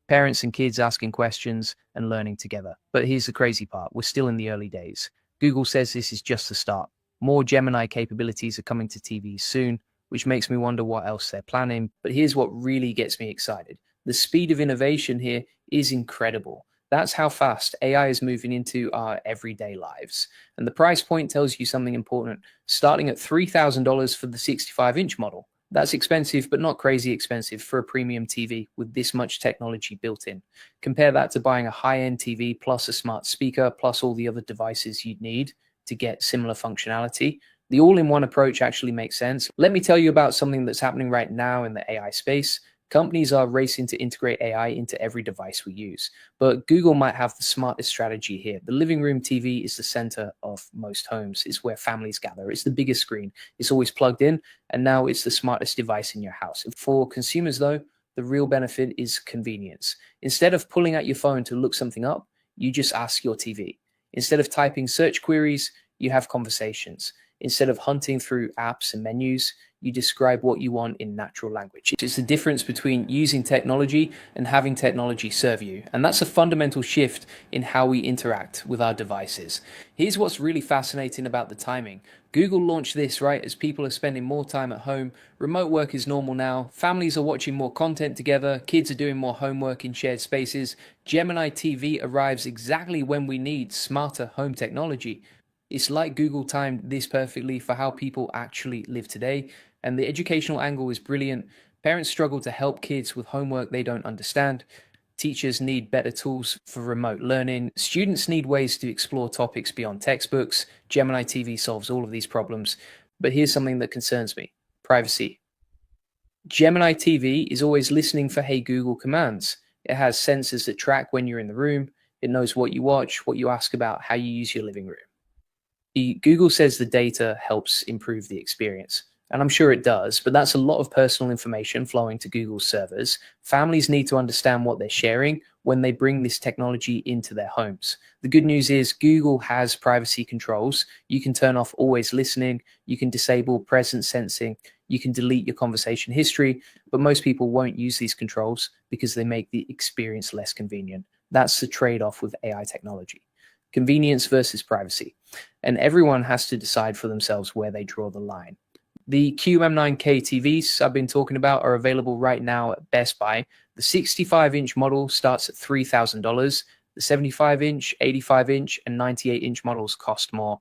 Parents and kids asking questions and learning together. But here's the crazy part, we're still in the early days. Google says this is just the start. More Gemini capabilities are coming to TVs soon, which makes me wonder what else they're planning. But here's what really gets me excited. The speed of innovation here is incredible. That's how fast AI is moving into our everyday lives. And the price point tells you something important, starting at $3,000 for the 65-inch model. That's expensive, but not crazy expensive for a premium TV with this much technology built in. Compare that to buying a high-end TV plus a smart speaker plus all the other devices you'd need to get similar functionality. The all-in-one approach actually makes sense. Let me tell you about something that's happening right now in the AI space. Companies are racing to integrate AI into every device we use, but Google might have the smartest strategy here. The living room TV is the center of most homes. It's where families gather. It's the biggest screen. It's always plugged in, and now it's the smartest device in your house. For consumers, though, the real benefit is convenience. Instead of pulling out your phone to look something up, you just ask your TV. Instead of typing search queries, you have conversations. Instead of hunting through apps and menus, you describe what you want in natural language. It's the difference between using technology and having technology serve you. And that's a fundamental shift in how we interact with our devices. Here's what's really fascinating about the timing. Google launched this right as people are spending more time at home. Remote work is normal now. Families are watching more content together. Kids are doing more homework in shared spaces. Gemini TV arrives exactly when we need smarter home technology. It's like Google timed this perfectly for how people actually live today. And the educational angle is brilliant. Parents struggle to help kids with homework they don't understand. Teachers need better tools for remote learning. Students need ways to explore topics beyond textbooks. Gemini TV solves all of these problems. But here's something that concerns me: privacy. Gemini TV is always listening for "Hey Google" commands. It has sensors that track when you're in the room. It knows what you watch, what you ask about, how you use your living room. Google says the data helps improve the experience, and I'm sure it does, but that's a lot of personal information flowing to Google's servers. Families need to understand what they're sharing when they bring this technology into their homes. The good news is Google has privacy controls. You can turn off always listening, you can disable presence sensing, you can delete your conversation history, but most people won't use these controls because they make the experience less convenient. That's the trade-off with AI technology. Convenience versus privacy. And everyone has to decide for themselves where they draw the line. The QM9K TVs I've been talking about are available right now at Best Buy. The 65-inch model starts at $3,000. The 75-inch, 85-inch, and 98-inch models cost more.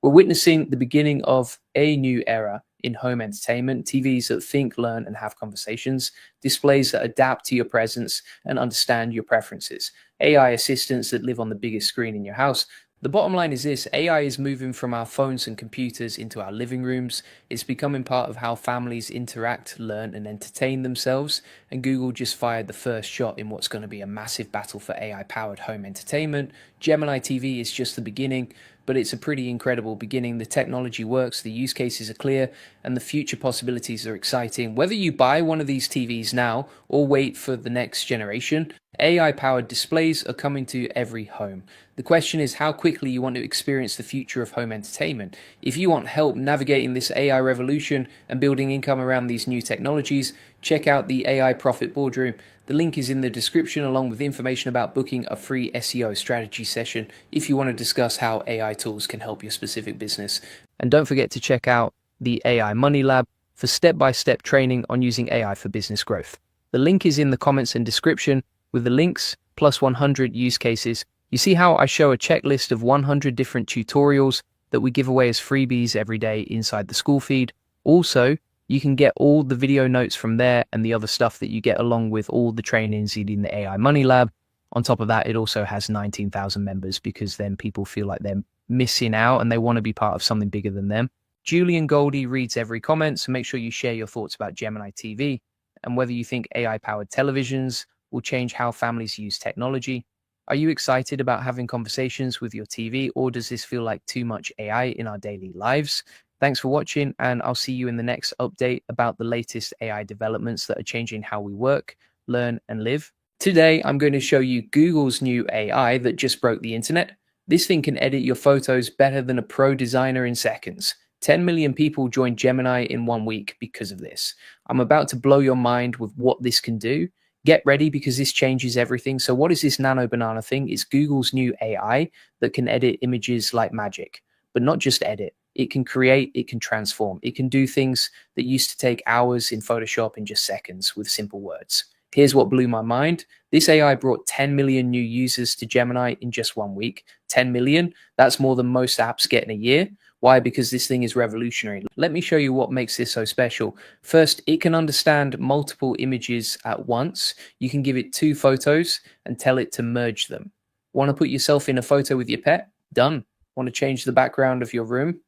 We're witnessing the beginning of a new era in home entertainment: TVs that think, learn, and have conversations, displays that adapt to your presence and understand your preferences, AI assistants that live on the biggest screen in your house. The bottom line is this: AI is moving from our phones and computers into our living rooms. It's becoming part of how families interact, learn, and entertain themselves. And Google just fired the first shot in what's going to be a massive battle for AI-powered home entertainment. Gemini TV is just the beginning. but it's a pretty incredible beginning. The technology works, the use cases are clear, and the future possibilities are exciting. Whether you buy one of these TVs now or wait for the next generation, AI-powered displays are coming to every home. The question is how quickly you want to experience the future of home entertainment. If you want help navigating this AI revolution and building income around these new technologies, check out the AI Profit Boardroom. The link is in the description, along with information about booking a free SEO strategy session if you want to discuss how AI tools can help your specific business. And don't forget to check out the AI Money Lab for step-by-step training on using AI for business growth. The link is in the comments and description with the links plus 100 use cases. You see how I show a checklist of 100 different tutorials that we give away as freebies every day inside the school feed. Also, you can get all the video notes from there and the other stuff that you get along with all the trainings in the AI Money Lab. On top of that, it also has 19,000 members because then people feel like they're missing out and they want to be part of something bigger than them. Julian Goldie reads every comment, so make sure you share your thoughts about Gemini TV and whether you think AI-powered televisions will change how families use technology. Are you excited about having conversations with your TV, or does this feel like too much AI in our daily lives? Thanks for watching, and I'll see you in the next update about the latest AI developments that are changing how we work, learn, and live. Today, I'm going to show you Google's new AI that just broke the internet. This thing can edit your photos better than a pro designer in seconds. 10 million people joined Gemini in 1 week because of this. I'm about to blow your mind with what this can do. Get ready because this changes everything. So what is this nano banana thing? It's Google's new AI that can edit images like magic, but not just edit. It can create, it can transform. It can do things that used to take hours in Photoshop in just seconds with simple words. Here's what blew my mind. This AI brought 10 million new users to Gemini in just 1 week. 10 million, that's more than most apps get in a year. Why? Because this thing is revolutionary. Let me show you what makes this so special. First, it can understand multiple images at once. You can give it 2 photos and tell it to merge them. Want to put yourself in a photo with your pet? Done. Want to change the background of your room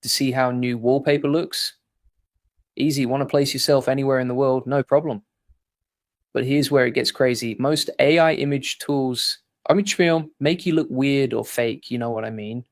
to see how new wallpaper looks? Easy. Want to place yourself anywhere in the world? No problem. But here's where it gets crazy. Most AI image tools, make you look weird or fake, you know what I mean?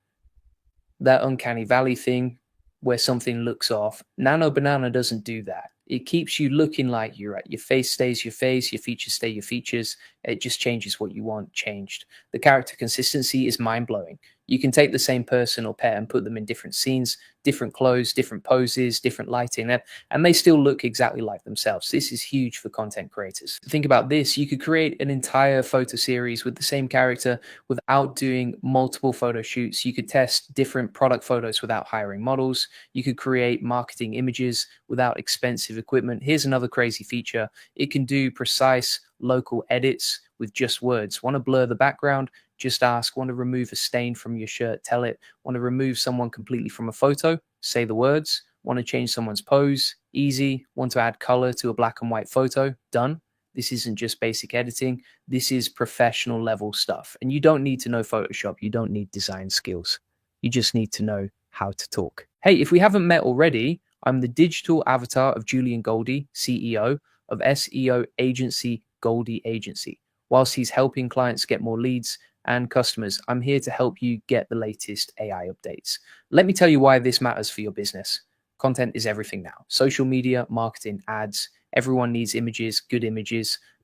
That uncanny valley thing where something looks off. Nano Banana doesn't do that. It keeps you looking like you're at. Your face stays your face, your features stay your features. It just changes what you want changed. The character consistency is mind-blowing. You can take the same person or pet and put them in different scenes, different clothes, different poses, different lighting, and they still look exactly like themselves. This is huge for content creators. Think about this. You could create an entire photo series with the same character without doing multiple photo shoots. You could test different product photos without hiring models. You could create marketing images without expensive equipment. Here's another crazy feature. It can do precise local edits with just words. Want to blur the background? Just ask. Want to remove a stain from your shirt? Tell it. Want to remove someone completely from a photo? Say the words. Want to change someone's pose? Easy. Want to add color to a black and white photo? Done. This isn't just basic editing. This is professional level stuff. And you don't need to know Photoshop. You don't need design skills. You just need to know how to talk. Hey, if we haven't met already, I'm the digital avatar of Julian Goldie, CEO of SEO agency Goldie Agency. Whilst he's helping clients get more leads and customers, I'm here to help you get the latest AI updates. Let me tell you why this matters for your business. Content is everything now. Social media, marketing, ads. Everyone needs images,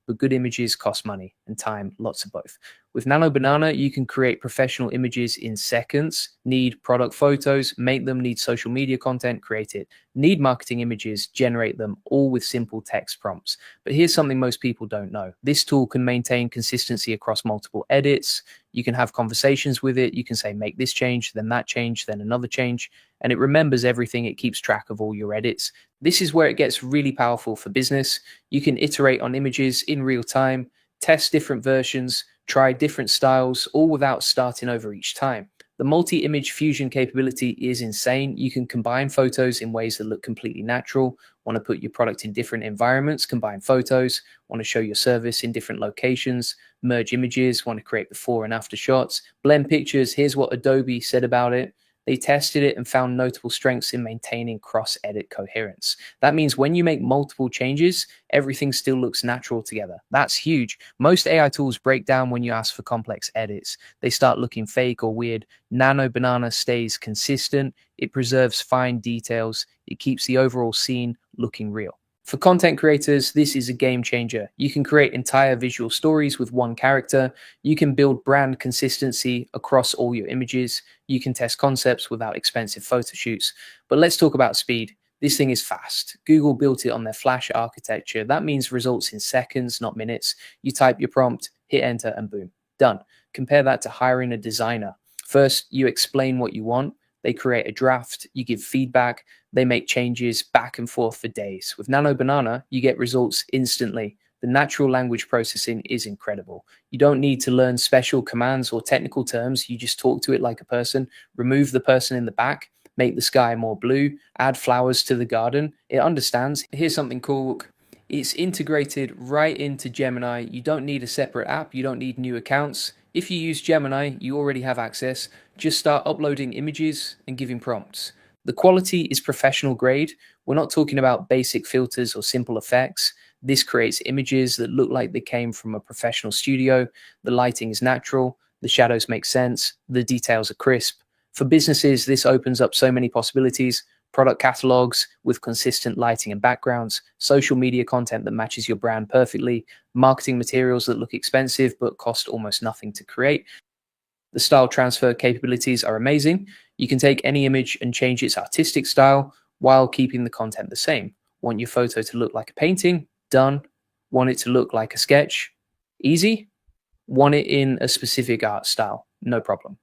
but good images cost money and time, lots of both. With Nano Banana, you can create professional images in seconds, need product photos, make them, need social media content, create it, need marketing images, generate them, all with simple text prompts. But here's something most people don't know. This tool can maintain consistency across multiple edits. You can have conversations with it. You can say, make this change, then that change, then another change. And it remembers everything. It keeps track of all your edits. This is where it gets really powerful for business. You can iterate on images in real time, test different versions, try different styles, all without starting over each time. The multi-image fusion capability is insane. You can combine photos in ways that look completely natural. Want to put your product in different environments, combine photos. Want to show your service in different locations, merge images, want to create before and after shots, blend pictures. Here's what Adobe said about it. They tested it and found notable strengths in maintaining cross-edit coherence. That means when you make multiple changes, everything still looks natural together. That's huge. Most AI tools break down when you ask for complex edits. They start looking fake or weird. Nano Banana stays consistent. It preserves fine details. It keeps the overall scene looking real. For content creators, this is a game changer. You can create entire visual stories with one character. You can build brand consistency across all your images. You can test concepts without expensive photo shoots. But let's talk about speed. This thing is fast. Google built it on their Flash architecture. That means results in seconds, not minutes. You type your prompt, hit enter, and boom, done. Compare that to hiring a designer. First, you explain what you want. They create a draft, you give feedback, they make changes back and forth for days. With Nano Banana, you get results instantly. The natural language processing is incredible. You don't need to learn special commands or technical terms. You just talk to it like a person, remove the person in the back, make the sky more blue, add flowers to the garden. It understands. Here's something cool. It's integrated right into Gemini. You don't need a separate app. You don't need new accounts. If you use Gemini, you already have access. Just start uploading images and giving prompts. The quality is professional grade. We're not talking about basic filters or simple effects. This creates images that look like they came from a professional studio. The lighting is natural. The shadows make sense. The details are crisp. For businesses, this opens up so many possibilities. Product catalogs with consistent lighting and backgrounds, social media content that matches your brand perfectly, marketing materials that look expensive but cost almost nothing to create. The style transfer capabilities are amazing. You can take any image and change its artistic style while keeping the content the same. Want your photo to look like a painting? Done. Want it to look like a sketch? Easy. Want it in a specific art style? No problem.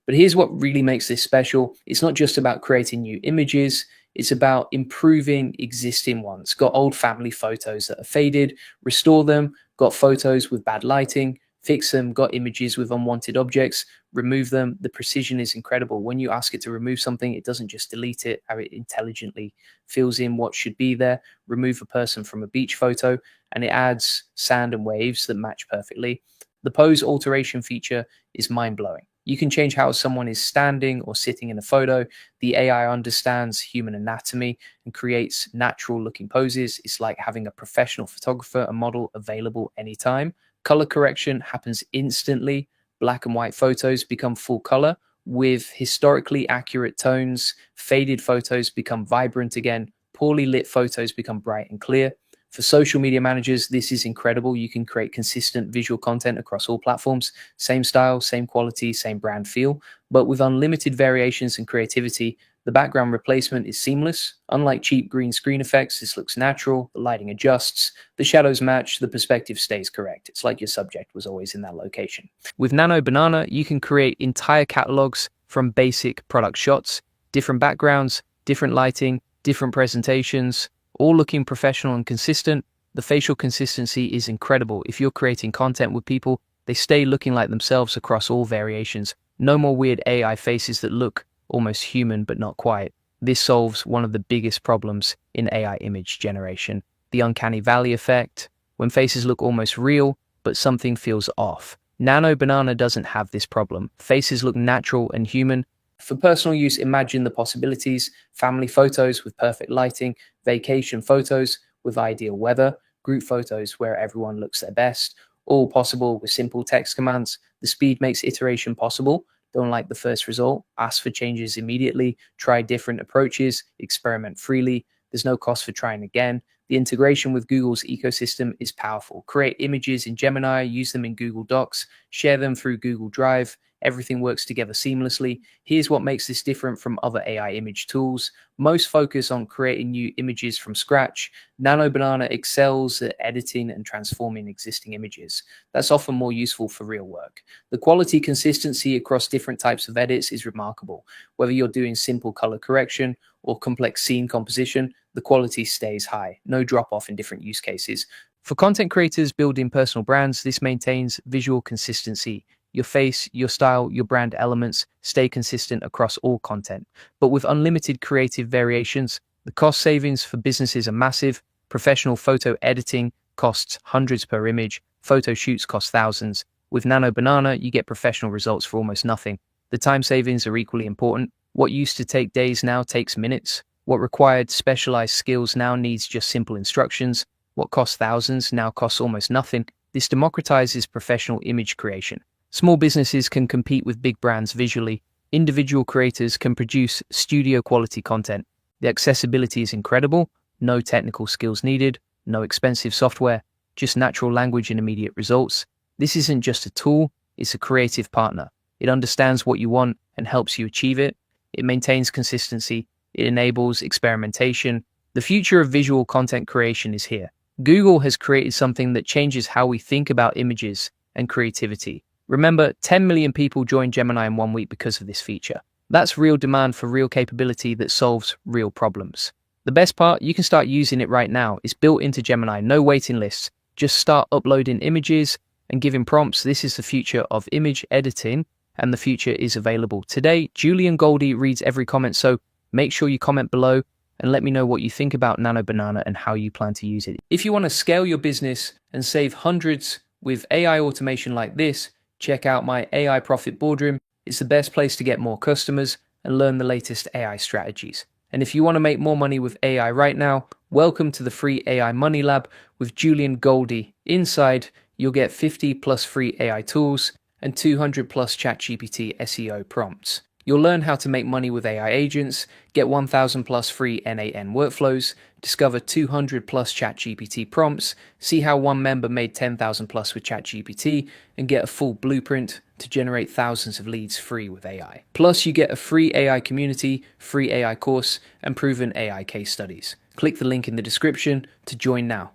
But here's what really makes this special. It's not just about creating new images, it's about improving existing ones. Got old family photos that are faded, restore them. Got photos with bad lighting, fix them. Got images with unwanted objects, remove them. The precision is incredible. When you ask it to remove something, it doesn't just delete it, how it intelligently fills in what should be there. Remove a person from a beach photo, and it adds sand and waves that match perfectly. The pose alteration feature is mind-blowing. You can change how someone is standing or sitting in a photo. The AI understands human anatomy and creates natural looking poses. It's like having a professional photographer and model available anytime. Color correction happens instantly. Black and white photos become full color with historically accurate tones. Faded photos become vibrant again. Poorly lit photos become bright and clear. For social media managers, this is incredible. You can create consistent visual content across all platforms, same style, same quality, same brand feel, but with unlimited variations and creativity. The background replacement is seamless. Unlike cheap green screen effects, this looks natural. The lighting adjusts, the shadows match, the perspective stays correct. It's like your subject was always in that location. With Nano Banana, you can create entire catalogs from basic product shots, different backgrounds, different lighting, different presentations, all looking professional and consistent. The facial consistency is incredible. If you're creating content with people, they stay looking like themselves across all variations. No more weird AI faces that look almost human but not quite. This solves one of the biggest problems in AI image generation, the uncanny valley effect, when faces look almost real but something feels off. Nano Banana doesn't have this problem. Faces look natural and human. For personal use, imagine the possibilities: family photos with perfect lighting, vacation photos with ideal weather, group photos where everyone looks their best, all possible with simple text commands. The speed makes iteration possible. Don't like the first result? Ask for changes immediately, try different approaches, experiment freely. There's no cost for trying again. The integration with Google's ecosystem is powerful. Create images in Gemini, use them in Google Docs, share them through Google Drive. Everything works together seamlessly. Here's what makes this different from other AI image tools. Most focus on creating new images from scratch. Nano Banana excels at editing and transforming existing images. That's often more useful for real work. The quality consistency across different types of edits is remarkable. Whether you're doing simple color correction or complex scene composition, the quality stays high. No drop off in different use cases. For content creators building personal brands, this maintains visual consistency. Your face, your style, your brand elements stay consistent across all content. But with unlimited creative variations, the cost savings for businesses are massive. Professional photo editing costs hundreds per image. Photo shoots cost thousands. With Nano Banana, you get professional results for almost nothing. The time savings are equally important. What used to take days now takes minutes. What required specialized skills now needs just simple instructions. What cost thousands now costs almost nothing. This democratizes professional image creation. Small businesses can compete with big brands visually. Individual creators can produce studio-quality content. The accessibility is incredible. No technical skills needed. No expensive software. Just natural language and immediate results. This isn't just a tool, it's a creative partner. It understands what you want and helps you achieve it. It maintains consistency. It enables experimentation. The future of visual content creation is here. Google has created something that changes how we think about images and creativity. Remember, 10 million people joined Gemini in 1 week because of this feature. That's real demand for real capability that solves real problems. The best part, you can start using it right now. It's built into Gemini, no waiting lists. Just start uploading images and giving prompts. This is the future of image editing, and the future is available today. Julian Goldie reads every comment, so make sure you comment below and let me know what you think about Nano Banana and how you plan to use it. If you want to scale your business and save hundreds with AI automation like this, check out my AI Profit Boardroom. It's the best place to get more customers and learn the latest AI strategies. And if you want to make more money with AI right now, welcome to the free AI Money Lab with Julian Goldie. Inside, you'll get 50 plus free AI tools and 200 plus ChatGPT SEO prompts. You'll learn how to make money with AI agents, get 1,000 plus free NAN workflows, discover 200 plus ChatGPT prompts, see how one member made 10,000 plus with ChatGPT, and get a full blueprint to generate thousands of leads free with AI. Plus, you get a free AI community, free AI course, and proven AI case studies. Click the link in the description to join now.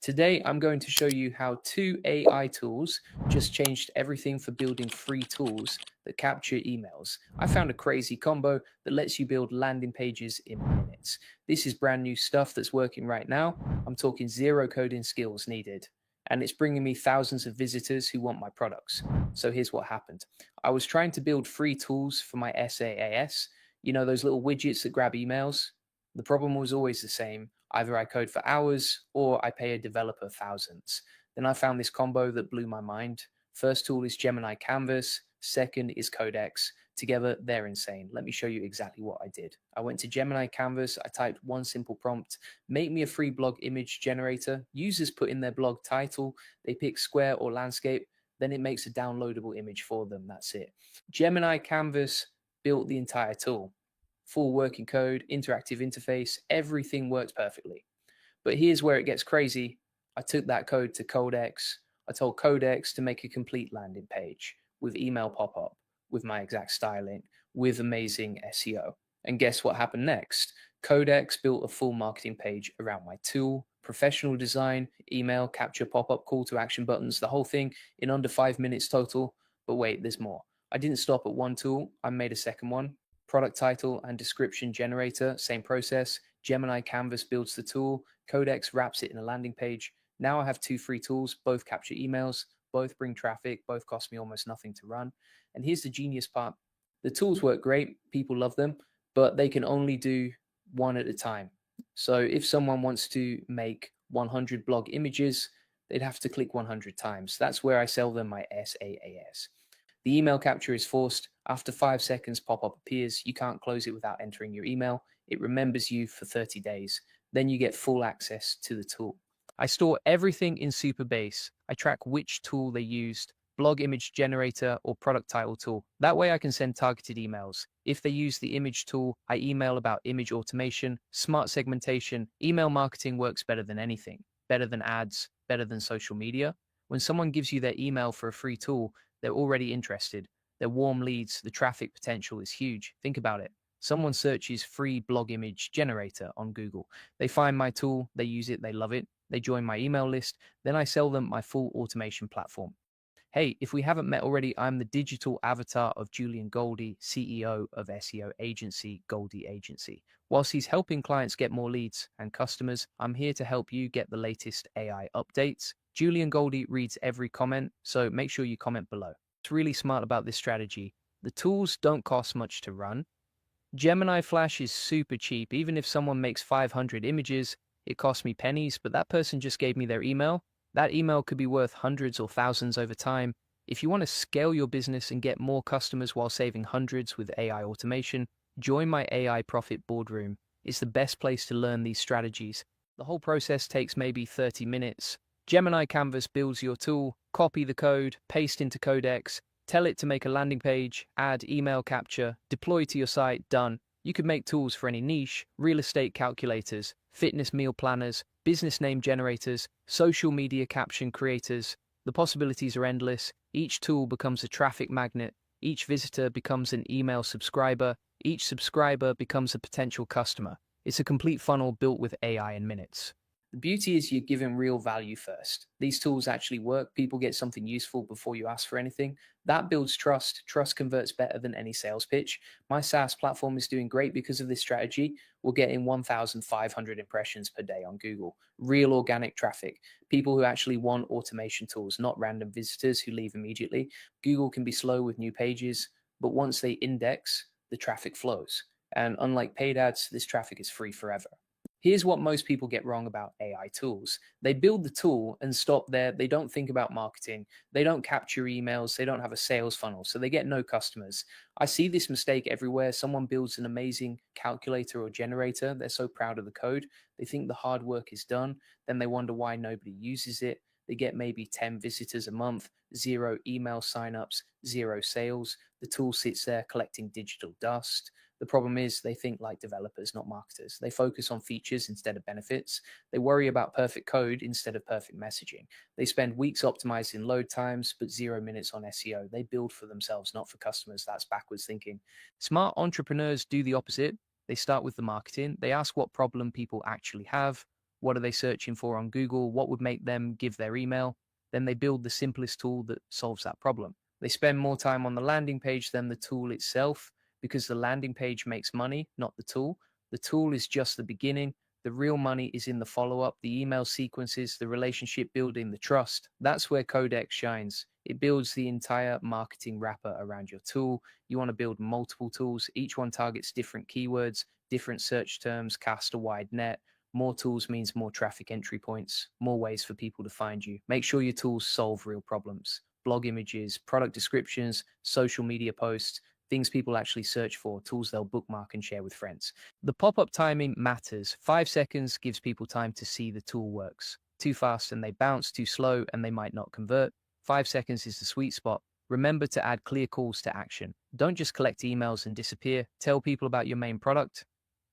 Today, I'm going to show you how 2 AI tools just changed everything for building free tools that capture emails. I found a crazy combo that lets you build landing pages in minutes. This is brand new stuff that's working right now. I'm talking zero coding skills needed. And it's bringing me thousands of visitors who want my products. So here's what happened. I was trying to build free tools for my SaaS. You know, those little widgets that grab emails? The problem was always the same. Either I code for hours or I pay a developer thousands. Then I found this combo that blew my mind. First tool is Gemini Canvas. Second is Codex. Together, they're insane. Let me show you exactly what I did. I went to Gemini Canvas. I typed one simple prompt: make me a free blog image generator. Users put in their blog title. They pick square or landscape. Then it makes a downloadable image for them. That's it. Gemini Canvas built the entire tool. Full working code, interactive interface, everything works perfectly. But here's where it gets crazy. I took that code to Codex. I told Codex to make a complete landing page with email pop-up, with my exact styling, with amazing SEO. And guess what happened next? Codex built a full marketing page around my tool, professional design, email, capture, pop-up, call to action buttons, the whole thing in under 5 minutes total. But wait, there's more. I didn't stop at one tool. I made a second one. Product title and description generator, same process. Gemini Canvas builds the tool. Codex wraps it in a landing page. Now I have 2 free tools, both capture emails, both bring traffic, both cost me almost nothing to run. And here's the genius part. The tools work great, people love them, but they can only do one at a time. So if someone wants to make 100 blog images, they'd have to click 100 times. That's where I sell them my SaaS. The email capture is forced. After 5 seconds, pop-up appears. You can't close it without entering your email. It remembers you for 30 days. Then you get full access to the tool. I store everything in Superbase. I track which tool they used, blog image generator or product title tool. That way I can send targeted emails. If they use the image tool, I email about image automation, smart segmentation. Email marketing works better than anything, better than ads, better than social media. When someone gives you their email for a free tool, they're already interested. They're warm leads. The traffic potential is huge. Think about it. Someone searches free blog image generator on Google. They find my tool, they use it, they love it. They join my email list. Then I sell them my full automation platform. Hey, if we haven't met already, I'm the digital avatar of Julian Goldie, CEO of SEO agency Goldie Agency. Whilst he's helping clients get more leads and customers, I'm here to help you get the latest AI updates. Julian Goldie reads every comment, so make sure you comment below. What's really smart about this strategy: the tools don't cost much to run. Gemini Flash is super cheap. Even if someone makes 500 images, it costs me pennies, but that person just gave me their email. That email could be worth hundreds or thousands over time. If you want to scale your business and get more customers while saving hundreds with AI automation, Join my AI Profit Boardroom. It's the best place to learn these strategies. The whole process takes maybe 30 minutes. Gemini Canvas builds your tool, copy the code, paste into Codex, tell it to make a landing page, add email capture, deploy to your site, done. You could make tools for any niche, real estate calculators, fitness meal planners, business name generators, social media caption creators. The possibilities are endless. Each tool becomes a traffic magnet. Each visitor becomes an email subscriber. Each subscriber becomes a potential customer. It's a complete funnel built with AI in minutes. The beauty is you're giving real value first. These tools actually work. People get something useful before you ask for anything. That builds trust. Trust converts better than any sales pitch. My SaaS platform is doing great because of this strategy. We're getting 1,500 impressions per day on Google. Real organic traffic. People who actually want automation tools, not random visitors who leave immediately. Google can be slow with new pages, but once they index, the traffic flows. And unlike paid ads, this traffic is free forever. Here's what most people get wrong about AI tools. They build the tool and stop there. They don't think about marketing. They don't capture emails. They don't have a sales funnel. So they get no customers. I see this mistake everywhere. Someone builds an amazing calculator or generator. They're so proud of the code. They think the hard work is done. Then they wonder why nobody uses it. They get maybe 10 visitors a month, 0 email signups, 0 sales. The tool sits there collecting digital dust. The problem is they think like developers, not marketers. They focus on features instead of benefits. They worry about perfect code instead of perfect messaging. They spend weeks optimizing load times, but 0 minutes on SEO. They build for themselves, not for customers. That's backwards thinking. Smart entrepreneurs do the opposite. They start with the marketing. They ask what problem people actually have. What are they searching for on Google? What would make them give their email? Then they build the simplest tool that solves that problem. They spend more time on the landing page than the tool itself, because the landing page makes money, not the tool. The tool is just the beginning. The real money is in the follow-up, the email sequences, the relationship building, the trust. That's where Codex shines. It builds the entire marketing wrapper around your tool. You want to build multiple tools. Each one targets different keywords, different search terms, cast a wide net. More tools means more traffic entry points, more ways for people to find you. Make sure your tools solve real problems. Blog images, product descriptions, social media posts, things people actually search for, tools they'll bookmark and share with friends. The pop-up timing matters. 5 seconds gives people time to see the tool works. Too fast and they bounce, too slow and they might not convert. 5 seconds is the sweet spot. Remember to add clear calls to action. Don't just collect emails and disappear. Tell people about your main product.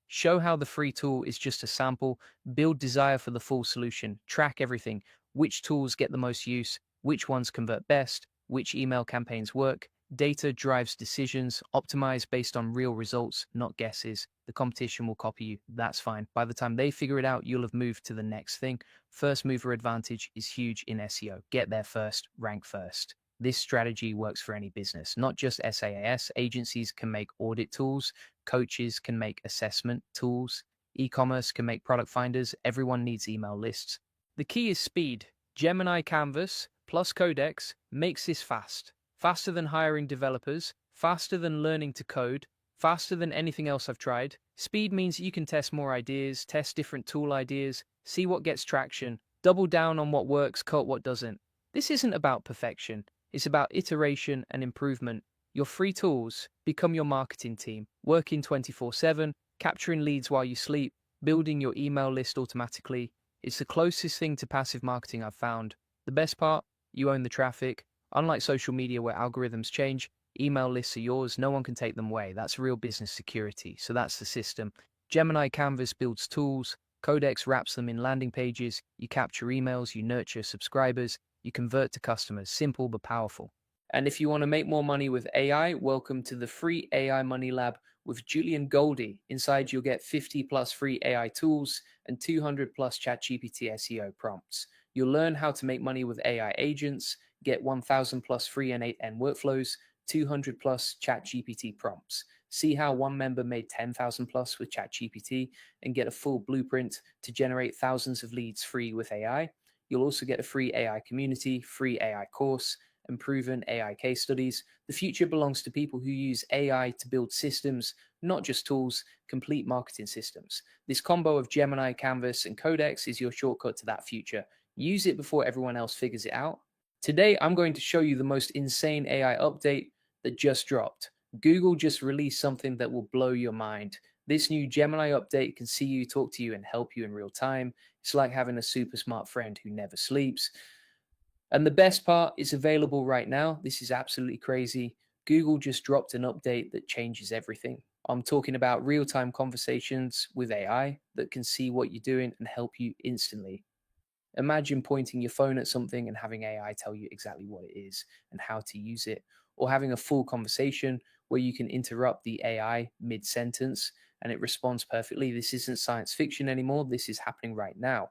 Show how the free tool is just a sample. Build desire for the full solution. Track everything. Which tools get the most use? Which ones convert best? Which email campaigns work? Data drives decisions. Optimize based on real results, not guesses. The competition will copy you. That's fine. By the time they figure it out, you'll have moved to the next thing. First mover advantage is huge in SEO. Get there first, rank first. This strategy works for any business, not just SaaS. Agencies can make audit tools. Coaches can make assessment tools. E-commerce can make product finders. Everyone needs email lists. The key is speed. Gemini Canvas plus Codex makes this fast. Faster than hiring developers, faster than learning to code, faster than anything else I've tried. Speed means you can test more ideas, test different tool ideas, see what gets traction, double down on what works, cut what doesn't. This isn't about perfection. It's about iteration and improvement. Your free tools become your marketing team, working 24/7, capturing leads while you sleep, building your email list automatically. It's the closest thing to passive marketing I've found. The best part? You own the traffic. Unlike social media where algorithms change, email lists are yours. No one can take them away. That's real business security. So that's the system. Gemini Canvas builds tools. Codex wraps them in landing pages. You capture emails. You nurture subscribers. You convert to customers. Simple but powerful. And if you want to make more money with AI, welcome to the free AI Money Lab with Julian Goldie. Inside, you'll get 50 plus free AI tools and 200 plus ChatGPT SEO prompts. You'll learn how to make money with AI agents, get 1,000 plus free N8N workflows, 200 plus ChatGPT prompts. See how one member made 10,000 plus with ChatGPT and get a full blueprint to generate thousands of leads free with AI. You'll also get a free AI community, free AI course, and proven AI case studies. The future belongs to people who use AI to build systems, not just tools, complete marketing systems. This combo of Gemini, Canvas, and Codex is your shortcut to that future. Use it before everyone else figures it out. Today, I'm going to show you the most insane AI update that just dropped. Google just released something that will blow your mind. This new Gemini update can see you, talk to you, and help you in real time. It's like having a super smart friend who never sleeps. And the best part is available right now. This is absolutely crazy. Google just dropped an update that changes everything. I'm talking about real time conversations with AI that can see what you're doing and help you instantly. Imagine pointing your phone at something and having AI tell you exactly what it is and how to use it, or having a full conversation where you can interrupt the AI mid sentence and it responds perfectly. This isn't science fiction anymore. This is happening right now.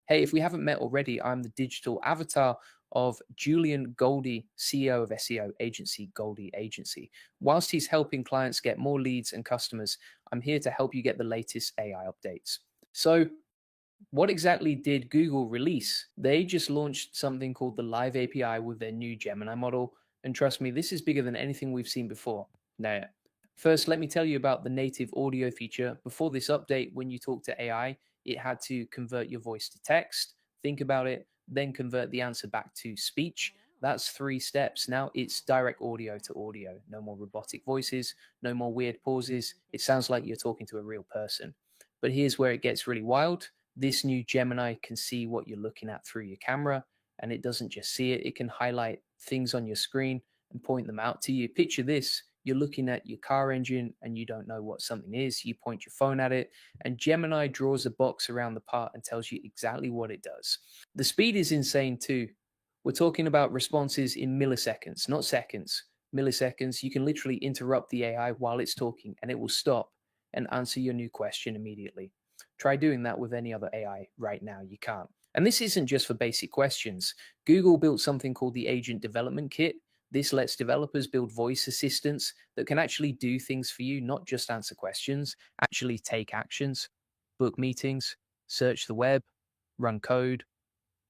Hey, if we haven't met already, I'm the digital avatar of Julian Goldie, CEO of SEO agency Goldie Agency. Whilst he's helping clients get more leads and customers, I'm here to help you get the latest AI updates. So, what exactly did Google release? They just launched something called the Live API with their new Gemini model. And trust me, this is bigger than anything we've seen before. Now, first, let me tell you about the native audio feature. Before this update, when you talk to AI, it had to convert your voice to text, think about it, then convert the answer back to speech. That's 3 steps. Now it's direct audio to audio. No more robotic voices, no more weird pauses. It sounds like you're talking to a real person. But here's where it gets really wild. This new Gemini can see what you're looking at through your camera, and it doesn't just see it, it can highlight things on your screen and point them out to you. Picture this: you're looking at your car engine and you don't know what something is. You point your phone at it, and Gemini draws a box around the part and tells you exactly what it does. The speed is insane too. We're talking about responses in milliseconds, not seconds. Milliseconds, you can literally interrupt the AI while it's talking and it will stop and answer your new question immediately. Try doing that with any other AI right now. You can't. And this isn't just for basic questions. Google built something called the Agent Development Kit. This lets developers build voice assistants that can actually do things for you, not just answer questions, actually take actions, book meetings, search the web, run code,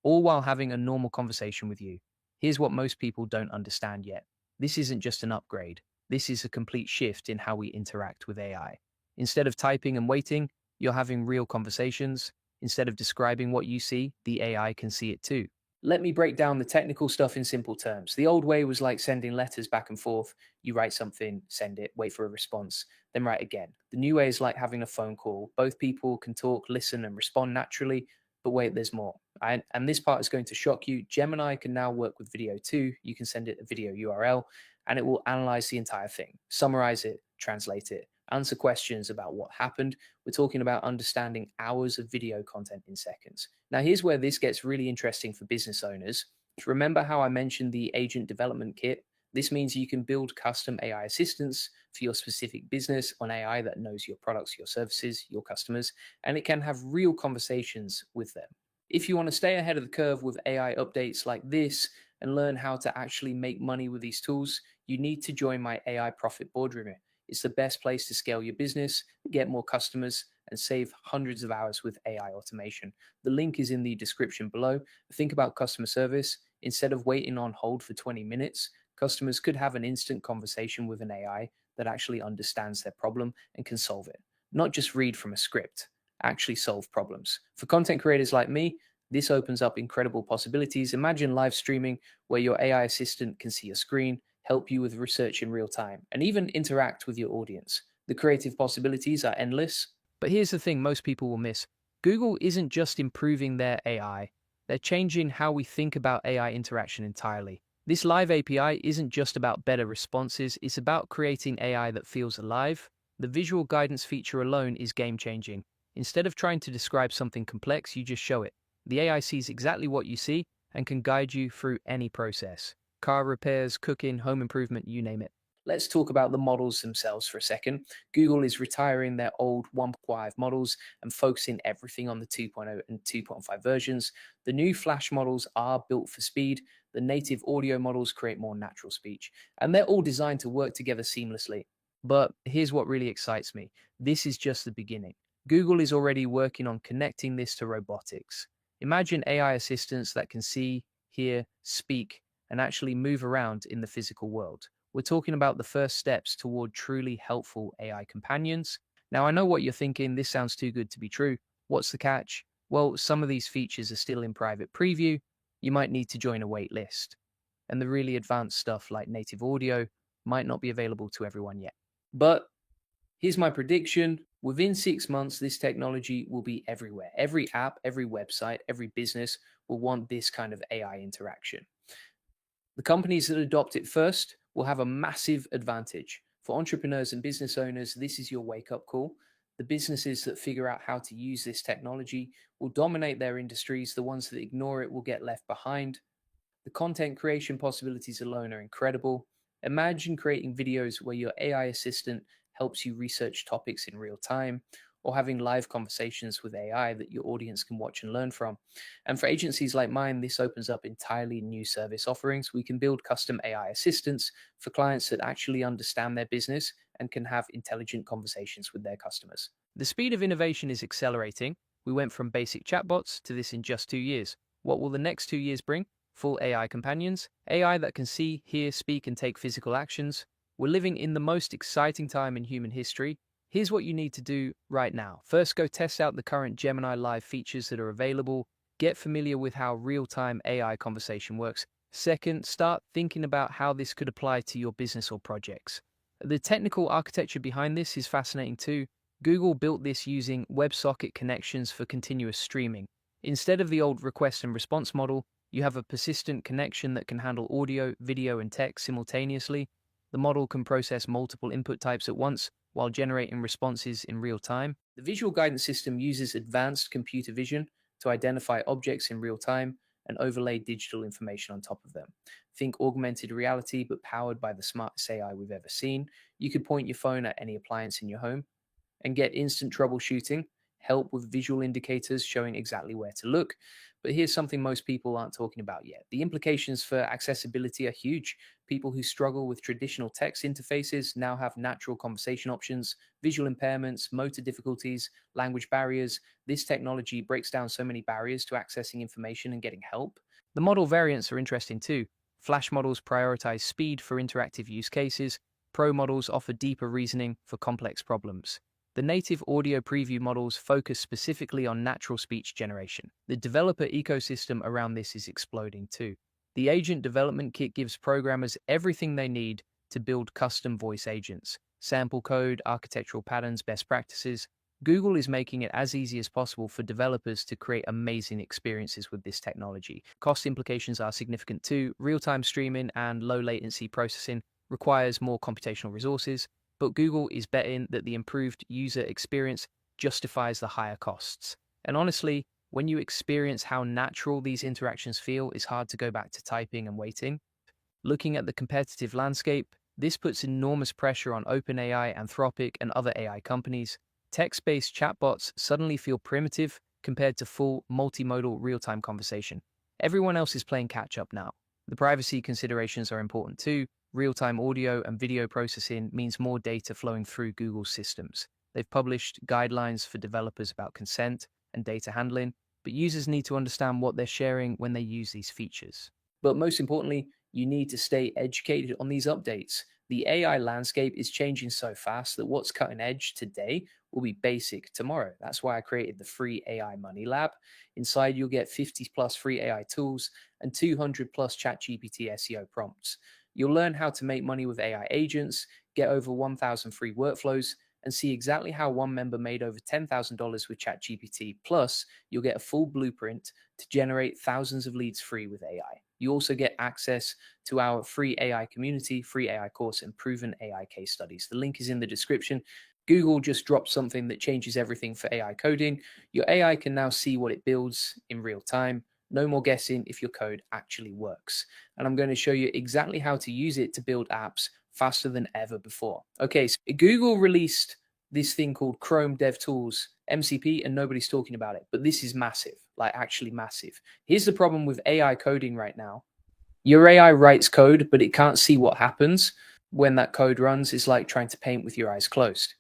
all while having a normal conversation with you. Here's what most people don't understand yet. This isn't just an upgrade. This is a complete shift in how we interact with AI. Instead of typing and waiting, you're having real conversations. Instead of describing what you see, the AI can see it too. Let me break down the technical stuff in simple terms. The old way was like sending letters back and forth. You write something, send it, wait for a response, then write again. The new way is like having a phone call. Both people can talk, listen, and respond naturally. But wait, there's more. And this part is going to shock you. Gemini can now work with video too. You can send it a video URL and it will analyze the entire thing, summarize it, translate it, answer questions about what happened. We're talking about understanding hours of video content in seconds. Now, here's where this gets really interesting for business owners. Remember how I mentioned the Agent Development Kit? This means you can build custom AI assistants for your specific business on AI that knows your products, your services, your customers, and it can have real conversations with them. If you want to stay ahead of the curve with AI updates like this and learn how to actually make money with these tools, you need to join my AI Profit Boardroom. It's the best place to scale your business, get more customers, and save hundreds of hours with AI automation. The link is in the description below. Think about customer service. Instead of waiting on hold for 20 minutes, customers could have an instant conversation with an AI that actually understands their problem and can solve it. Not just read from a script, actually solve problems. For content creators like me, this opens up incredible possibilities. Imagine live streaming where your AI assistant can see your screen, help you with research in real time, and even interact with your audience. The creative possibilities are endless. But here's the thing most people will miss. Google isn't just improving their AI, they're changing how we think about AI interaction entirely. This live API isn't just about better responses, it's about creating AI that feels alive. The visual guidance feature alone is game-changing. Instead of trying to describe something complex, you just show it. The AI sees exactly what you see and can guide you through any process. Car repairs, cooking, home improvement, you name it. Let's talk about the models themselves for a second. Google is retiring their old 1.5 models and focusing everything on the 2.0 and 2.5 versions. The new Flash models are built for speed. The native audio models create more natural speech, and they're all designed to work together seamlessly. But here's what really excites me. This is just the beginning. Google is already working on connecting this to robotics. Imagine AI assistants that can see, hear, speak, and actually move around in the physical world. We're talking about the first steps toward truly helpful AI companions. Now, I know what you're thinking, this sounds too good to be true. What's the catch? Well, some of these features are still in private preview. You might need to join a wait list. And the really advanced stuff like native audio might not be available to everyone yet. But here's my prediction. Within 6 months, this technology will be everywhere. Every app, every website, every business will want this kind of AI interaction. The companies that adopt it first will have a massive advantage. For entrepreneurs and business owners, this is your wake-up call. The businesses that figure out how to use this technology will dominate their industries. The ones that ignore it will get left behind. The content creation possibilities alone are incredible. Imagine creating videos where your AI assistant helps you research topics in real time, or having live conversations with AI that your audience can watch and learn from. And for agencies like mine, this opens up entirely new service offerings. We can build custom AI assistants for clients that actually understand their business and can have intelligent conversations with their customers. The speed of innovation is accelerating. We went from basic chatbots to this in just 2 years. What will the next 2 years bring? Full AI companions, AI that can see, hear, speak, and take physical actions. We're living in the most exciting time in human history. Here's what you need to do right now. First, go test out the current Gemini Live features that are available. Get familiar with how real-time AI conversation works. Second, start thinking about how this could apply to your business or projects. The technical architecture behind this is fascinating too. Google built this using WebSocket connections for continuous streaming. Instead of the old request and response model, you have a persistent connection that can handle audio, video, and text simultaneously. The model can process multiple input types at once while generating responses in real time. The visual guidance system uses advanced computer vision to identify objects in real time and overlay digital information on top of them. Think augmented reality, but powered by the smartest AI we've ever seen. You could point your phone at any appliance in your home and get instant troubleshooting, help with visual indicators showing exactly where to look. But here's something most people aren't talking about yet. The implications for accessibility are huge. People who struggle with traditional text interfaces now have natural conversation options, visual impairments, motor difficulties, language barriers. This technology breaks down so many barriers to accessing information and getting help. The model variants are interesting too. Flash models prioritize speed for interactive use cases. Pro models offer deeper reasoning for complex problems. The native audio preview models focus specifically on natural speech generation. The developer ecosystem around this is exploding too. The Agent Development Kit gives programmers everything they need to build custom voice agents. Sample code, architectural patterns, best practices. Google is making it as easy as possible for developers to create amazing experiences with this technology. Cost implications are significant too. Real-time streaming and low latency processing requires more computational resources, but Google is betting that the improved user experience justifies the higher costs. And honestly, when you experience how natural these interactions feel, it's hard to go back to typing and waiting. Looking at the competitive landscape, this puts enormous pressure on OpenAI, Anthropic, and other AI companies. Text-based chatbots suddenly feel primitive compared to full multimodal real-time conversation. Everyone else is playing catch-up now. The privacy considerations are important too. Real-time audio and video processing means more data flowing through Google's systems. They've published guidelines for developers about consent and data handling, but users need to understand what they're sharing when they use these features. But most importantly, you need to stay educated on these updates. The AI landscape is changing so fast that what's cutting edge today will be basic tomorrow. That's why I created the free AI Money Lab. Inside, you'll get 50 plus free AI tools and 200 plus ChatGPT SEO prompts. You'll learn how to make money with AI agents, get over 1,000 free workflows, and see exactly how one member made over $10,000 with ChatGPT. Plus, you'll get a full blueprint to generate thousands of leads free with AI. You also get access to our free AI community, free AI course, and proven AI case studies. The link is in the description. Google just dropped something that changes everything for AI coding. Your AI can now see what it builds in real time. No more guessing if your code actually works. And I'm going to show you exactly how to use it to build apps faster than ever before. Okay, so Google released this thing called Chrome DevTools MCP, and nobody's talking about it. But this is massive, like actually massive. Here's the problem with AI coding right now. Your AI writes code, but it can't see what happens when that code runs. It's like trying to paint with your eyes closed.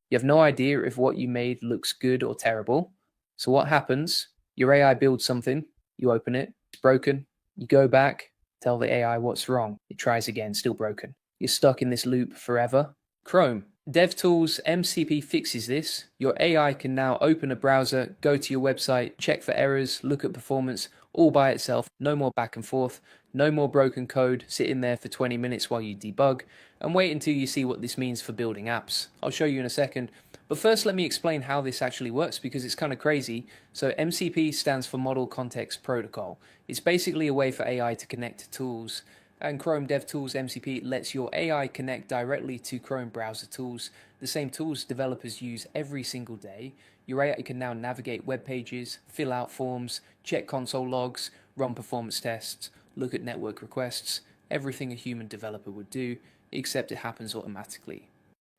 You have no idea if what you made looks good or terrible. So what happens? Your AI builds something, you open it, it's broken, you go back, tell the AI what's wrong. It tries again, still broken. You're stuck in this loop forever. Chrome DevTools MCP fixes this. Your AI can now open a browser, go to your website, check for errors, look at performance, all by itself. No more back and forth. No more broken code sitting there for 20 minutes while you debug, and wait until you see what this means for building apps. I'll show you in a second. But first, let me explain how this actually works because it's kind of crazy. So MCP stands for Model Context Protocol. It's basically a way for AI to connect to tools. And Chrome DevTools MCP lets your AI connect directly to Chrome browser tools, the same tools developers use every single day. Your AI can now navigate web pages, fill out forms, check console logs, run performance tests, look at network requests, everything a human developer would do, except it happens automatically.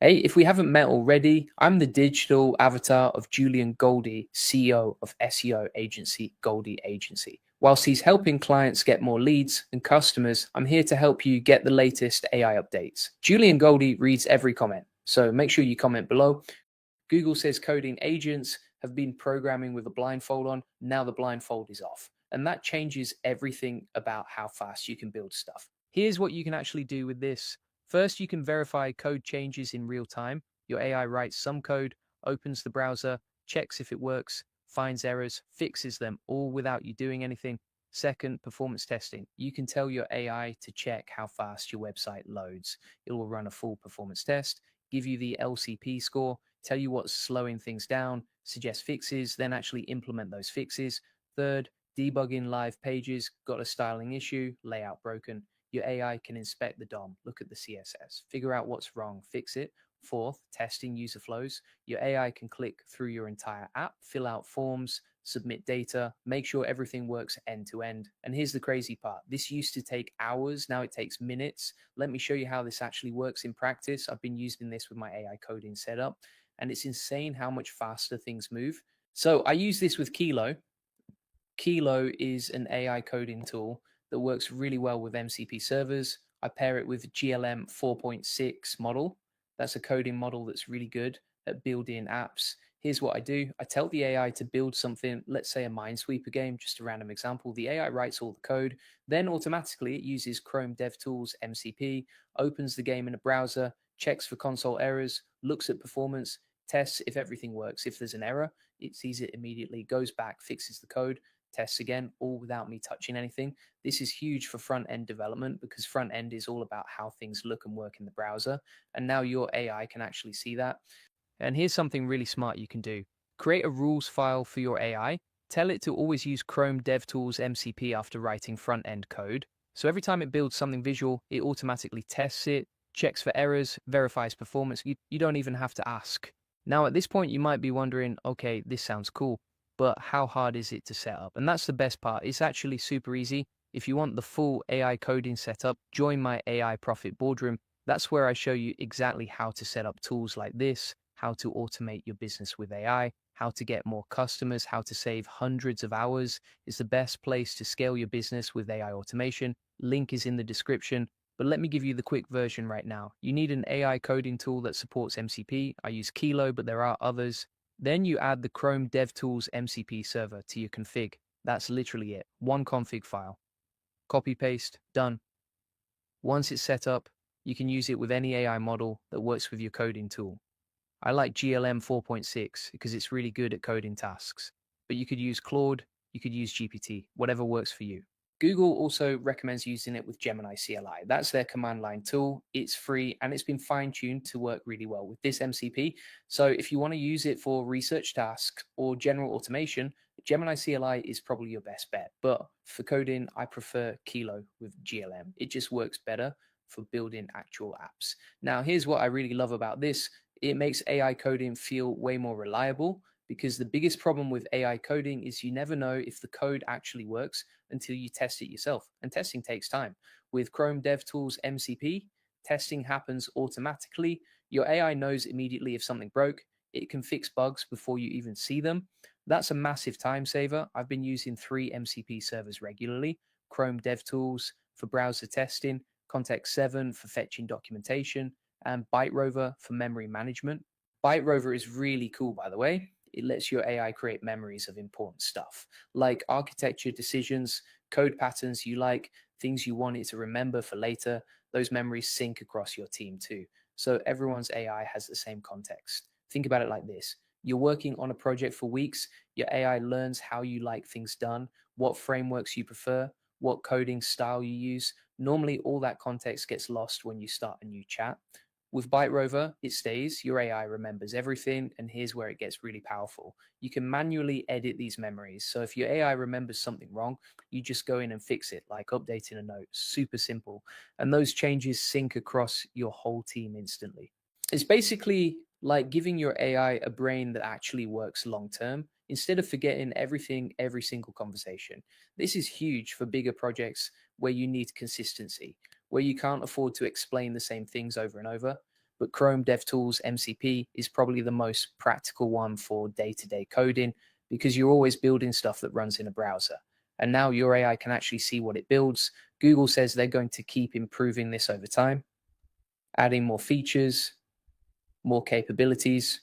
Hey, if we haven't met already, I'm the digital avatar of Julian Goldie, CEO of SEO agency Goldie Agency. Whilst he's helping clients get more leads and customers, I'm here to help you get the latest AI updates. Julian Goldie reads every comment, so make sure you comment below. Google says coding agents have been programming with a blindfold on, now the blindfold is off. And that changes everything about how fast you can build stuff. Here's what you can actually do with this. First, you can verify code changes in real time. Your AI writes some code, opens the browser, checks if it works, finds errors, fixes them, all without you doing anything. Second, performance testing. You can tell your AI to check how fast your website loads. It will run a full performance test, give you the LCP score, tell you what's slowing things down, suggest fixes, then actually implement those fixes. Third, debugging live pages, got a styling issue, layout broken. Your AI can inspect the DOM, look at the CSS, figure out what's wrong, fix it. Fourth, testing user flows. Your AI can click through your entire app, fill out forms, submit data, make sure everything works end to end. And here's the crazy part. This used to take hours, now it takes minutes. Let me show you how this actually works in practice. I've been using this with my AI coding setup, and it's insane how much faster things move. So I use this with Kilo. Kilo is an AI coding tool that works really well with MCP servers. I pair it with GLM 4.6 model. That's a coding model that's really good at building apps. Here's what I do. I tell the AI to build something, let's say a Minesweeper game, just a random example. The AI writes all the code. Then automatically it uses Chrome DevTools MCP, opens the game in a browser, checks for console errors, looks at performance, tests if everything works. If there's an error, it sees it immediately, goes back, fixes the code, tests again, all without me touching anything. This is huge for front end development because front end is all about how things look and work in the browser. And now your AI can actually see that. And here's something really smart you can do. Create a rules file for your AI. Tell it to always use Chrome DevTools MCP after writing front end code. So every time it builds something visual, it automatically tests it, checks for errors, verifies performance. You don't even have to ask. Now, at this point, you might be wondering, okay, this sounds cool, but how hard is it to set up? And that's the best part. It's actually super easy. If you want the full AI coding setup, join my AI Profit Boardroom. That's where I show you exactly how to set up tools like this, how to automate your business with AI, how to get more customers, how to save hundreds of hours. Is the best place to scale your business with AI automation. Link is in the description. But let me give you the quick version right now. You need an AI coding tool that supports MCP. I use Kilo, but there are others. Then you add the Chrome DevTools MCP server to your config. That's literally it. One config file. Copy paste, done. Once it's set up, you can use it with any AI model that works with your coding tool. I like GLM 4.6 because it's really good at coding tasks. But you could use Claude, you could use GPT, whatever works for you. Google also recommends using it with Gemini CLI. That's their command line tool. It's free and it's been fine-tuned to work really well with this MCP. So if you want to use it for research tasks or general automation, Gemini CLI is probably your best bet. But for coding, I prefer Kilo with GLM. It just works better for building actual apps. Now, here's what I really love about this. It makes AI coding feel way more reliable because the biggest problem with AI coding is you never know if the code actually works until you test it yourself. And testing takes time. With Chrome DevTools MCP, testing happens automatically. Your AI knows immediately if something broke. It can fix bugs before you even see them. That's a massive time saver. I've been using 3 MCP servers regularly. Chrome DevTools for browser testing, Context 7 for fetching documentation, and ByteRover for memory management. ByteRover is really cool, by the way. It lets your AI create memories of important stuff, like architecture decisions, code patterns you like, things you want it to remember for later. Those memories sync across your team too. So everyone's AI has the same context. Think about it like this. You're working on a project for weeks. Your AI learns how you like things done, what frameworks you prefer, what coding style you use. Normally, all that context gets lost when you start a new chat. With Byte Rover, it stays, your AI remembers everything, and here's where it gets really powerful. You can manually edit these memories. So if your AI remembers something wrong, you just go in and fix it, like updating a note. Super simple. And those changes sync across your whole team instantly. It's basically like giving your AI a brain that actually works long term instead of forgetting everything every single conversation. This is huge for bigger projects where you need consistency, where you can't afford to explain the same things over and over. But Chrome DevTools MCP is probably the most practical one for day-to-day coding because you're always building stuff that runs in a browser. And now your AI can actually see what it builds. Google says they're going to keep improving this over time, adding more features, more capabilities,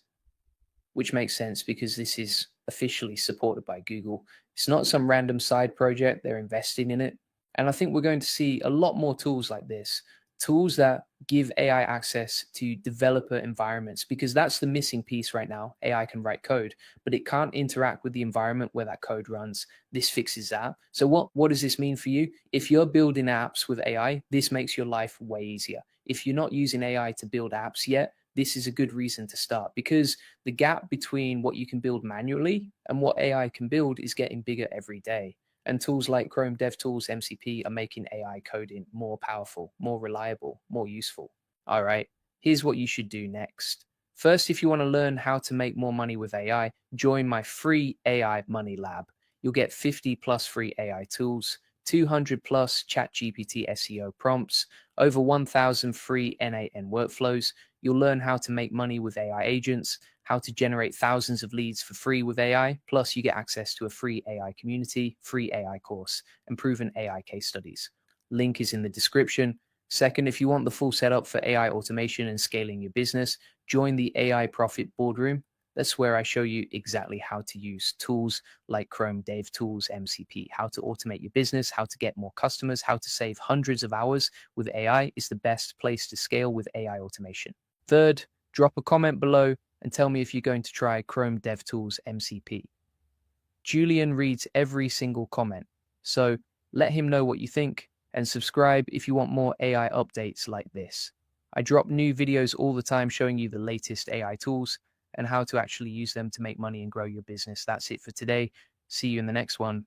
which makes sense because this is officially supported by Google. It's not some random side project, they're investing in it. And I think we're going to see a lot more tools like this, tools that give AI access to developer environments, because that's the missing piece right now. AI can write code, but it can't interact with the environment where that code runs. This fixes that. So what does this mean for you? If you're building apps with AI, this makes your life way easier. If you're not using AI to build apps yet, this is a good reason to start, because the gap between what you can build manually and what AI can build is getting bigger every day. And tools like Chrome DevTools MCP are making AI coding more powerful, more reliable, more useful. All right, here's what you should do next. First, if you want to learn how to make more money with AI, join my free AI Money Lab. You'll get 50 plus free AI tools, 200 plus ChatGPT SEO prompts, over 1,000 free N8N workflows. You'll learn how to make money with AI agents, how to generate thousands of leads for free with AI, plus you get access to a free AI community, free AI course, and proven AI case studies. Link is in the description. Second, if you want the full setup for AI automation and scaling your business, join the AI Profit Boardroom. That's where I show you exactly how to use tools like Chrome DevTools MCP, how to automate your business, how to get more customers, how to save hundreds of hours with AI is the best place to scale with AI automation. Third, drop a comment below and tell me if you're going to try Chrome DevTools MCP. Julian reads every single comment, so let him know what you think and subscribe if you want more AI updates like this. I drop new videos all the time showing you the latest AI tools and how to actually use them to make money and grow your business. That's it for today. See you in the next one.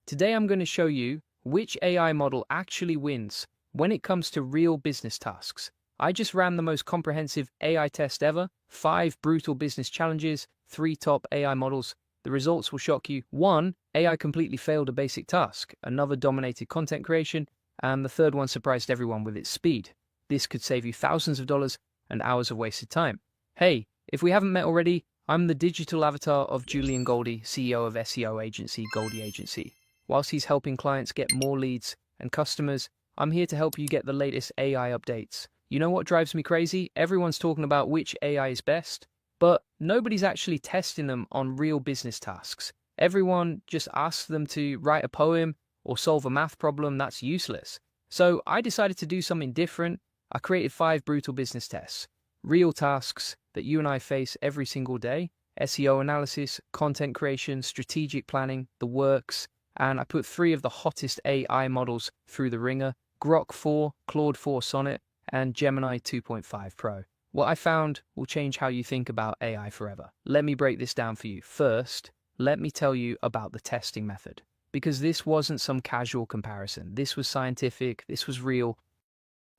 Today I'm going to show you which AI model actually wins when it comes to real business tasks. I just ran the most comprehensive AI test ever, 5 brutal business challenges, 3 top AI models. The results will shock you. 1, AI completely failed a basic task. Another dominated content creation. And the third one surprised everyone with its speed. This could save you thousands of dollars and hours of wasted time. Hey, if we haven't met already, I'm the digital avatar of Julian Goldie, CEO of SEO agency Goldie Agency. Whilst he's helping clients get more leads and customers, I'm here to help you get the latest AI updates. You know what drives me crazy? Everyone's talking about which AI is best, but nobody's actually testing them on real business tasks. Everyone just asks them to write a poem or solve a math problem that's useless. So I decided to do something different. I created 5 brutal business tests, real tasks that you and I face every single day: SEO analysis, content creation, strategic planning, the works. And I put 3 of the hottest AI models through the ringer: Grok 4, Claude 4 Sonnet, and Gemini 2.5 Pro. What I found will change how you think about AI forever. Let me break this down for you. First, let me tell you about the testing method, because this wasn't some casual comparison. This was scientific, this was real.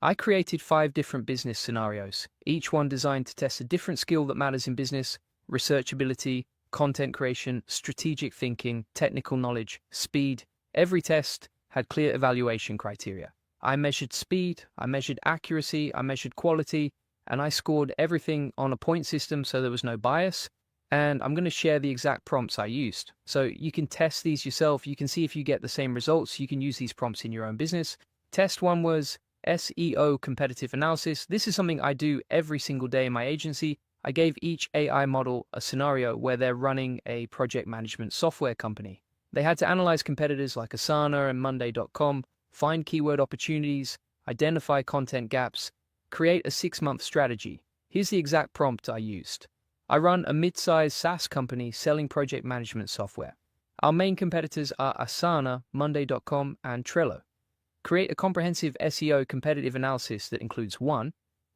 I created 5 different business scenarios, each one designed to test a different skill that matters in business: researchability, content creation, strategic thinking, technical knowledge, speed. Every test had clear evaluation criteria. I measured speed, I measured accuracy, I measured quality, and I scored everything on a point system so there was no bias. And I'm going to share the exact prompts I used. So you can test these yourself. You can see if you get the same results. You can use these prompts in your own business. Test 1 was SEO competitive analysis. This is something I do every single day in my agency. I gave each AI model a scenario where they're running a project management software company. They had to analyze competitors like Asana and Monday.com, find keyword opportunities, identify content gaps, create a 6-month strategy. Here's the exact prompt I used. I run a mid-sized SaaS company selling project management software. Our main competitors are Asana, Monday.com, and Trello. Create a comprehensive SEO competitive analysis that includes 1.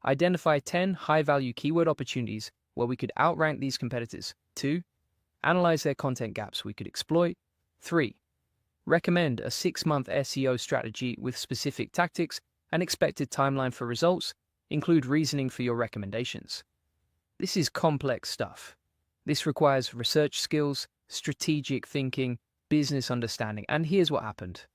Identify 10 high-value keyword opportunities where we could outrank these competitors. 2. Analyze their content gaps we could exploit. 3. Recommend a 6-month SEO strategy with specific tactics and expected timeline for results. Include reasoning for your recommendations. This is complex stuff. This requires research skills, strategic thinking, business understanding, and here's what happened.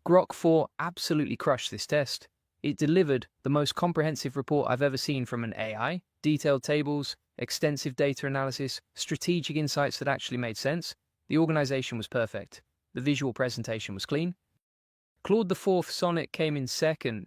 Grok 4 absolutely crushed this test. It delivered the most comprehensive report I've ever seen from an AI, detailed tables, extensive data analysis, strategic insights that actually made sense. The organization was perfect. The visual presentation was clean. Claude 4 Sonnet came in second.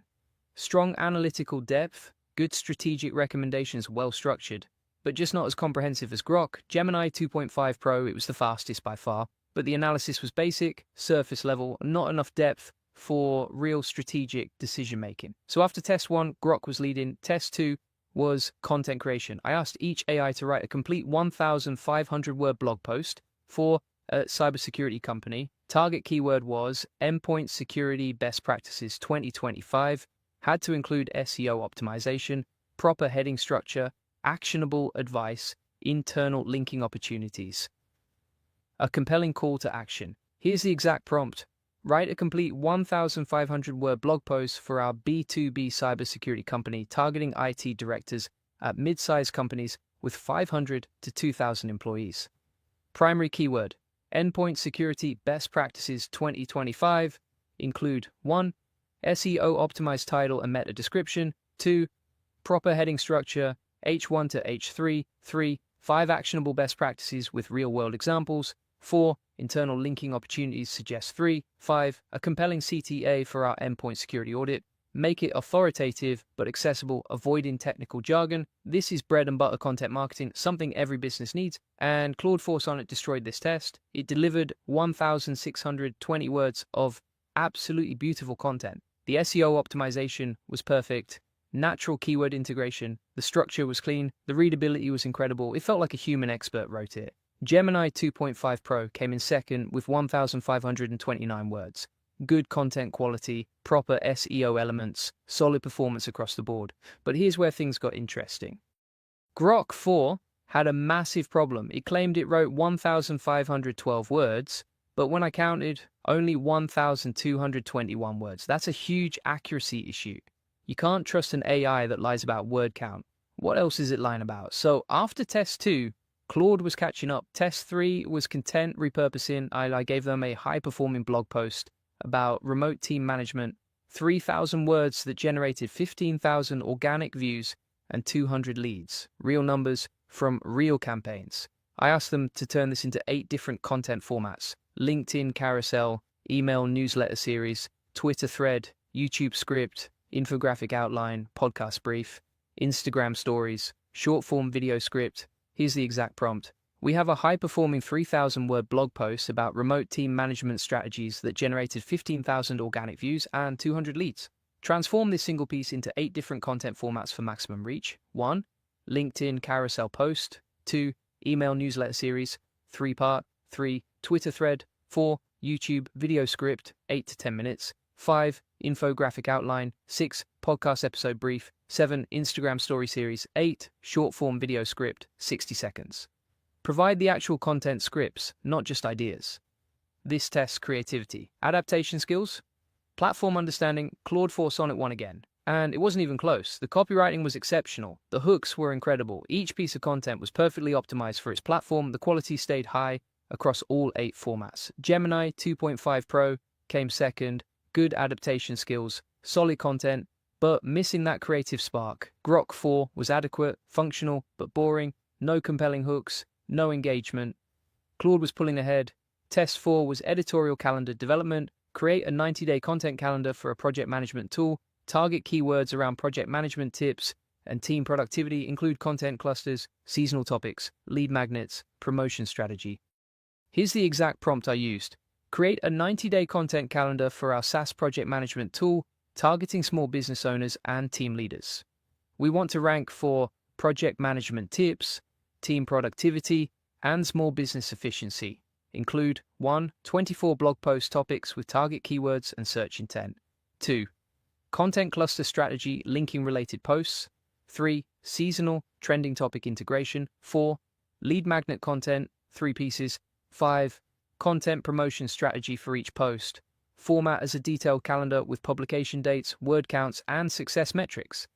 Strong analytical depth, good strategic recommendations, well structured, but just not as comprehensive as Grok. Gemini 2.5 Pro, it was the fastest by far, but the analysis was basic, surface level, not enough depth for real strategic decision making. So after test 1, Grok was leading. Test 2 was content creation. I asked each AI to write a complete 1,500 word blog post for a cybersecurity company. Target keyword was endpoint security best practices 2025. Had to include SEO optimization, proper heading structure, actionable advice, internal linking opportunities. A compelling call to action. Here's the exact prompt. Write a complete 1,500 word blog post for our B2B cybersecurity company targeting IT directors at mid-sized companies with 500 to 2,000 employees. Primary keyword, endpoint security best practices 2025, include 1. SEO optimized title and meta description, 2. Proper heading structure, H1 to H3, 3. 5 actionable best practices with real-world examples, 4. Internal linking opportunities suggest 3. 5. A compelling CTA for our endpoint security audit. Make it authoritative but accessible, avoiding technical jargon. This is bread and butter content marketing, something every business needs, and Claude 4 Sonnet destroyed this test. It delivered 1,620 words of absolutely beautiful content. The SEO optimization was perfect. Natural keyword integration. The structure was clean. The readability was incredible. It felt like a human expert wrote it. Gemini 2.5 Pro came in second with 1,529 words. Good content quality, proper SEO elements, solid performance across the board. But here's where things got interesting. Grok 4 had a massive problem. It claimed it wrote 1,512 words, but when I counted, only 1,221 words. That's a huge accuracy issue. You can't trust an AI that lies about word count. What else is it lying about? So after test 2, Claude was catching up. Test 3 was content repurposing. I gave them a high-performing blog post about remote team management, 3,000 words that generated 15,000 organic views and 200 leads. Real numbers from real campaigns. I asked them to turn this into 8 different content formats: LinkedIn carousel, email newsletter series, Twitter thread, YouTube script, infographic outline, podcast brief, Instagram stories, short form video script. Here's the exact prompt. We have a high-performing 3,000-word blog post about remote team management strategies that generated 15,000 organic views and 200 leads. Transform this single piece into 8 different content formats for maximum reach. 1. LinkedIn carousel post. 2. Email newsletter series, 3-part. 3. Twitter thread. 4. YouTube video script, 8 to 10 minutes. 5. Infographic outline. 6. Podcast episode brief. 7. Instagram story series. 8. Short form video script, 60 seconds. Provide the actual content scripts, not just ideas. This tests creativity. Adaptation skills. Platform understanding. Claude 4 Sonnet won again. And it wasn't even close. The copywriting was exceptional. The hooks were incredible. Each piece of content was perfectly optimized for its platform. The quality stayed high across all 8 formats. Gemini 2.5 Pro came second. Good adaptation skills, solid content, but missing that creative spark. Grok 4 was adequate, functional, but boring. No compelling hooks, no engagement. Claude was pulling ahead. Test 4 was editorial calendar development. Create a 90-day content calendar for a project management tool. Target keywords around project management tips and team productivity. Include content clusters, seasonal topics, lead magnets, promotion strategy. Here's the exact prompt I used. Create a 90-day content calendar for our SaaS project management tool, targeting small business owners and team leaders. We want to rank for project management tips, team productivity, and small business efficiency. include 1. 24 blog post topics with target keywords and search intent. 2. Content cluster strategy linking related posts. 3. Seasonal trending topic integration. 4. Lead magnet content, 3 pieces. 5. Content promotion strategy for each post. Format as a detailed calendar with publication dates, word counts, and success metrics.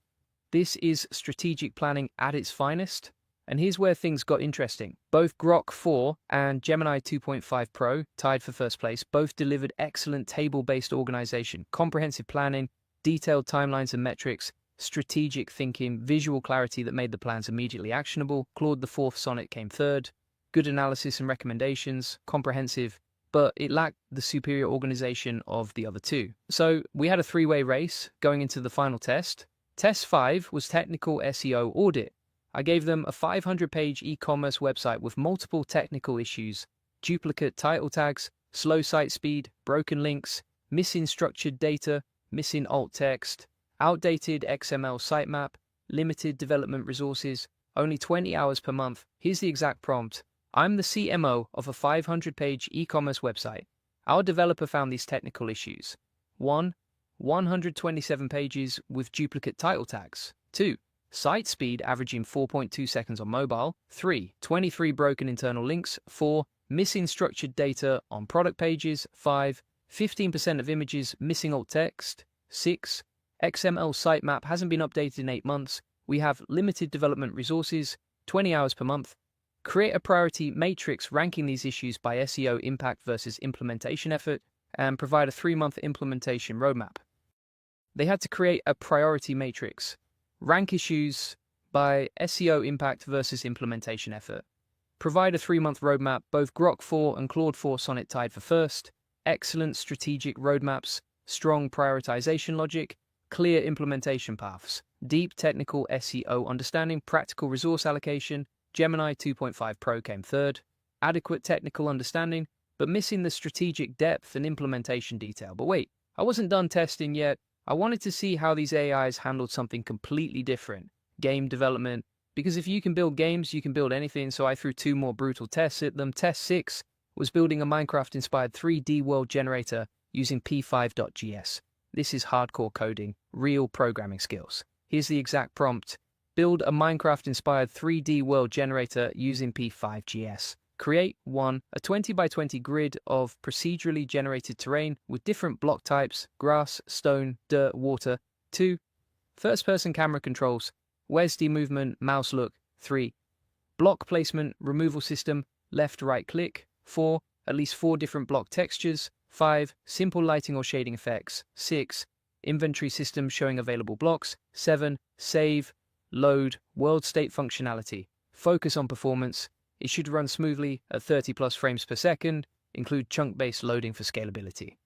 This is strategic planning at its finest. And here's where things got interesting. Both Grok 4 and Gemini 2.5 Pro, tied for first place, both delivered excellent table-based organization, comprehensive planning, detailed timelines and metrics, strategic thinking, visual clarity that made the plans immediately actionable. Claude the fourth Sonnet came third. Good analysis and recommendations, comprehensive, but it lacked the superior organization of the other two. So we had a three-way race going into the final test. Test 5 was technical SEO audit. I gave them a 500-page e-commerce website with multiple technical issues, duplicate title tags, slow site speed, broken links, missing structured data, missing alt text, outdated XML sitemap, limited development resources, only 20 hours per month. Here's the exact prompt. I'm the CMO of a 500-page e-commerce website. Our developer found these technical issues. 1. 127 pages with duplicate title tags. 2. Site speed averaging 4.2 seconds on mobile. 3. 23 broken internal links. 4. Missing structured data on product pages. 5. 15% of images missing alt text. 6. XML sitemap hasn't been updated in 8 months. We have limited development resources, 20 hours per month. Create a priority matrix ranking these issues by SEO impact versus implementation effort, and provide a 3-month implementation roadmap. They had to create a priority matrix, rank issues by SEO impact versus implementation effort, provide a 3-month roadmap. Both Grok 4 and Claude 4 Sonnet tied for first. Excellent strategic roadmaps, strong prioritization logic, clear implementation paths, deep technical SEO understanding, practical resource allocation. Gemini 2.5 Pro came third. Adequate technical understanding, but missing the strategic depth and implementation detail. But wait, I wasn't done testing yet. I wanted to see how these AIs handled something completely different, game development, because if you can build games, you can build anything, so I threw 2 more brutal tests at them. Test 6 was building a Minecraft-inspired 3D world generator using p5.js. This is hardcore coding, real programming skills. Here's the exact prompt. Build a Minecraft-inspired 3D world generator using p5.js. Create 1. A 20 by 20 grid of procedurally generated terrain with different block types, grass, stone, dirt, water. 2. First-person camera controls, WASD movement, mouse look. 3. Block placement, removal system, left-right click. 4. At least 4 different block textures. 5. Simple lighting or shading effects. 6. Inventory system showing available blocks. 7. Save, load, world state functionality. Focus on performance. It should run smoothly at 30 plus frames per second, include chunk-based loading for scalability.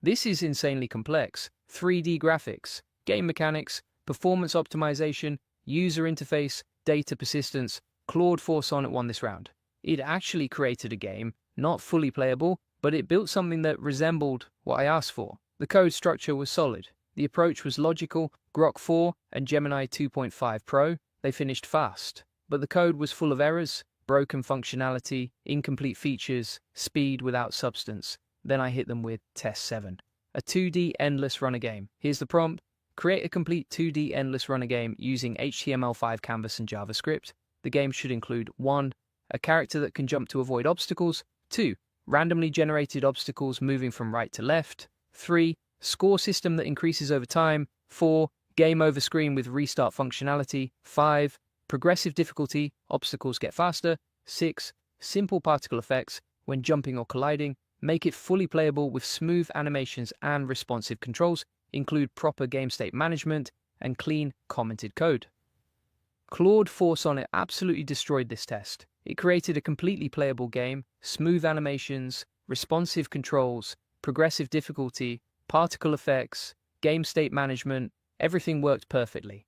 This is insanely complex. 3D graphics, game mechanics, performance optimization, user interface, data persistence. Claude 4 Sonnet won this round. It actually created a game, not fully playable, but it built something that resembled what I asked for. The code structure was solid. The approach was logical. Grok 4 and Gemini 2.5 Pro, they finished fast. But the code was full of errors, broken functionality, incomplete features, speed without substance. Then I hit them with Test 7. A 2D endless runner game. Here's the prompt. Create a complete 2D endless runner game using HTML5 canvas and JavaScript. The game should include 1. A character that can jump to avoid obstacles. 2. Randomly generated obstacles moving from right to left. 3. Score system that increases over time. 4. Game over screen with restart functionality. 5. Progressive difficulty, obstacles get faster. 6. Simple particle effects when jumping or colliding. Make it fully playable with smooth animations and responsive controls. Include proper game state management and clean commented code. Claude 4 Sonnet absolutely destroyed this test. It created a completely playable game, smooth animations, responsive controls, progressive difficulty, particle effects, game state management. Everything worked perfectly.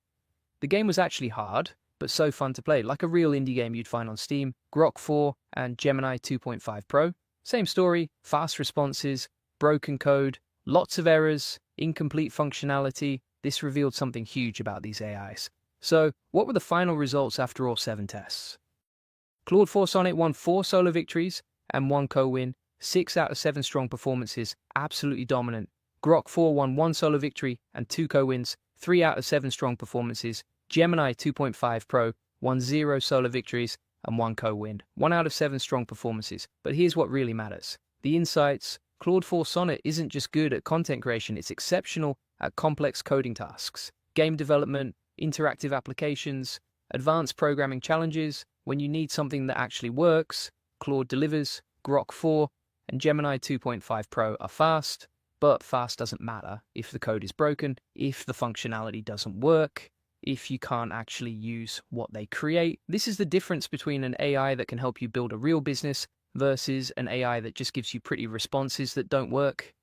The game was actually hard, but so fun to play, like a real indie game you'd find on Steam. Grok 4 and Gemini 2.5 Pro. Same story, fast responses, broken code, lots of errors, incomplete functionality. This revealed something huge about these AIs. So, what were the final results after all 7 tests? Claude 4 Sonnet won 4 solo victories and 1 co-win. 6 out of 7 strong performances, absolutely dominant. Grok 4 won 1 solo victory and 2 co-wins. 3 out of 7 strong performances. Gemini 2.5 Pro won 0 solo victories and 1 co-win. 1 out of 7 strong performances. But here's what really matters. The insights. Claude 4 Sonnet isn't just good at content creation, it's exceptional at complex coding tasks, game development, interactive applications, advanced programming challenges. When you need something that actually works, Claude delivers. Grok 4 and Gemini 2.5 Pro are fast, but fast doesn't matter if the code is broken, if the functionality doesn't work, if you can't actually use what they create. This is the difference between an AI that can help you build a real business versus an AI that just gives you pretty responses that don't work.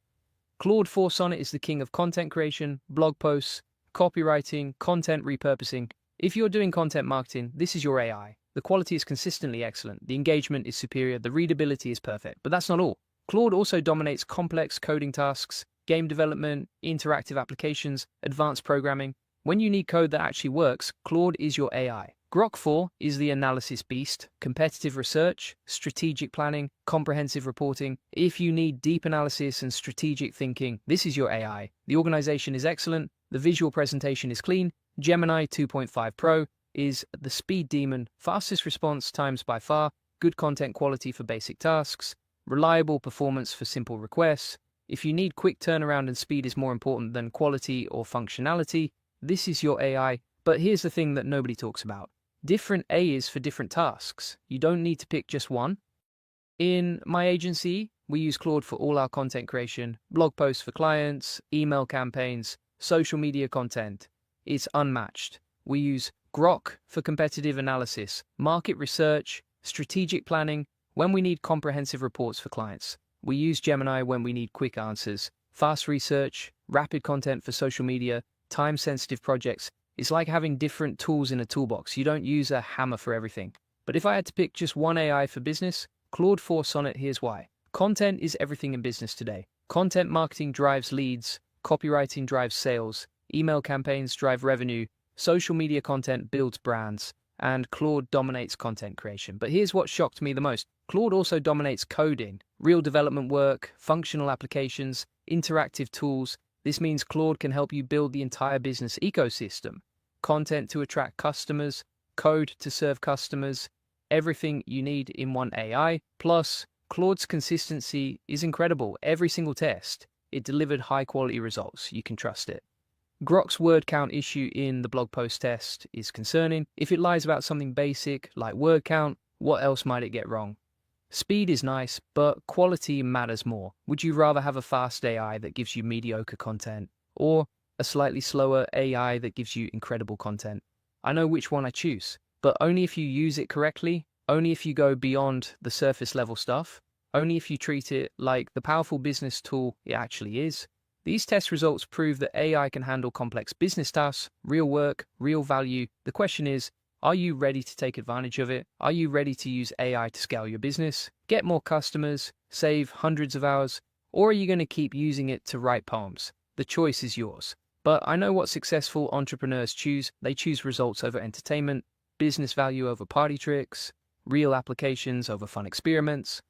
Claude 4 Sonnet is the king of content creation, blog posts, copywriting, content repurposing. If you're doing content marketing, this is your AI. The quality is consistently excellent, the engagement is superior, the readability is perfect. But that's not all. Claude also dominates complex coding tasks, game development, interactive applications, advanced programming. When you need code that actually works, Claude is your AI. Grok 4 is the analysis beast, competitive research, strategic planning, comprehensive reporting. If you need deep analysis and strategic thinking, this is your AI. The organization is excellent, the visual presentation is clean. Gemini 2.5 Pro is the speed demon, fastest response times by far, good content quality for basic tasks, reliable performance for simple requests. If you need quick turnaround and speed is more important than quality or functionality, this is your AI. But here's the thing that nobody talks about. Different AIs for different tasks. You don't need to pick just one. In my agency, we use Claude for all our content creation, blog posts for clients, email campaigns, social media content. It's unmatched. We use Grok for competitive analysis, market research, strategic planning, when we need comprehensive reports for clients. We use Gemini when we need quick answers, fast research, rapid content for social media, time-sensitive projects. It's like having different tools in a toolbox. You don't use a hammer for everything. But if I had to pick just one AI for business, Claude 4 Sonnet, here's why. Content is everything in business today. Content marketing drives leads, copywriting drives sales, email campaigns drive revenue, social media content builds brands, and Claude dominates content creation. But here's what shocked me the most. Claude also dominates coding, real development work, functional applications, interactive tools. This means Claude can help you build the entire business ecosystem. Content to attract customers, code to serve customers, everything you need in one AI. Plus, Claude's consistency is incredible. Every single test, it delivered high-quality results. You can trust it. Grok's word count issue in the blog post test is concerning. If it lies about something basic, like word count, what else might it get wrong? Speed is nice, but quality matters more. Would you rather have a fast AI that gives you mediocre content, or a slightly slower AI that gives you incredible content? I know which one I choose, but only if you use it correctly, only if you go beyond the surface level stuff, only if you treat it like the powerful business tool it actually is. These test results prove that AI can handle complex business tasks, real work, real value. The question is, are you ready to take advantage of it? Are you ready to use AI to scale your business, get more customers, save hundreds of hours, or are you going to keep using it to write poems? The choice is yours. But I know what successful entrepreneurs choose. They choose results over entertainment, business value over party tricks, real applications over fun experiments.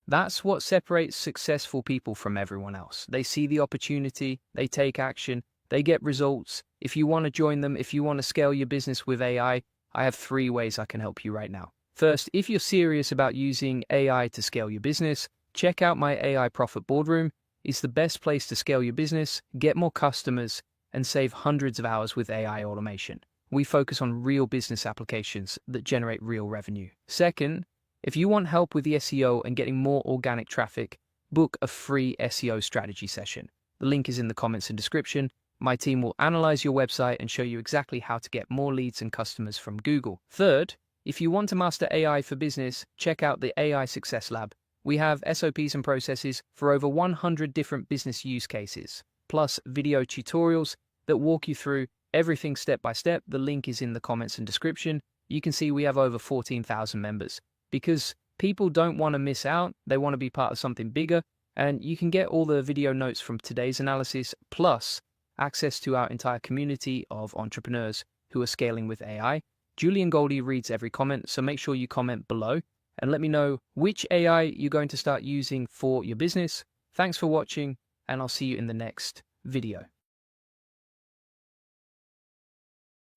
That's what separates successful people from everyone else. They see the opportunity, they take action, they get results. If you want to join them, if you want to scale your business with AI, I have 3 ways I can help you right now. First, if you're serious about using AI to scale your business, check out my AI Profit Boardroom. It's the best place to scale your business, get more customers, and save hundreds of hours with AI automation. We focus on real business applications that generate real revenue. Second, if you want help with the SEO and getting more organic traffic, book a free SEO strategy session. The link is in the comments and description. My team will analyze your website and show you exactly how to get more leads and customers from Google. Third, if you want to master AI for business, check out the AI Success Lab. We have SOPs and processes for over 100 different business use cases, plus video tutorials that walk you through everything step by step. The link is in the comments and description. You can see we have over 14,000 members. Because people don't want to miss out, they want to be part of something bigger, and you can get all the video notes from today's analysis, plus access to our entire community of entrepreneurs who are scaling with AI. Julian Goldie reads every comment, so make sure you comment below and let me know which AI you're going to start using for your business. Thanks for watching, and I'll see you in the next video.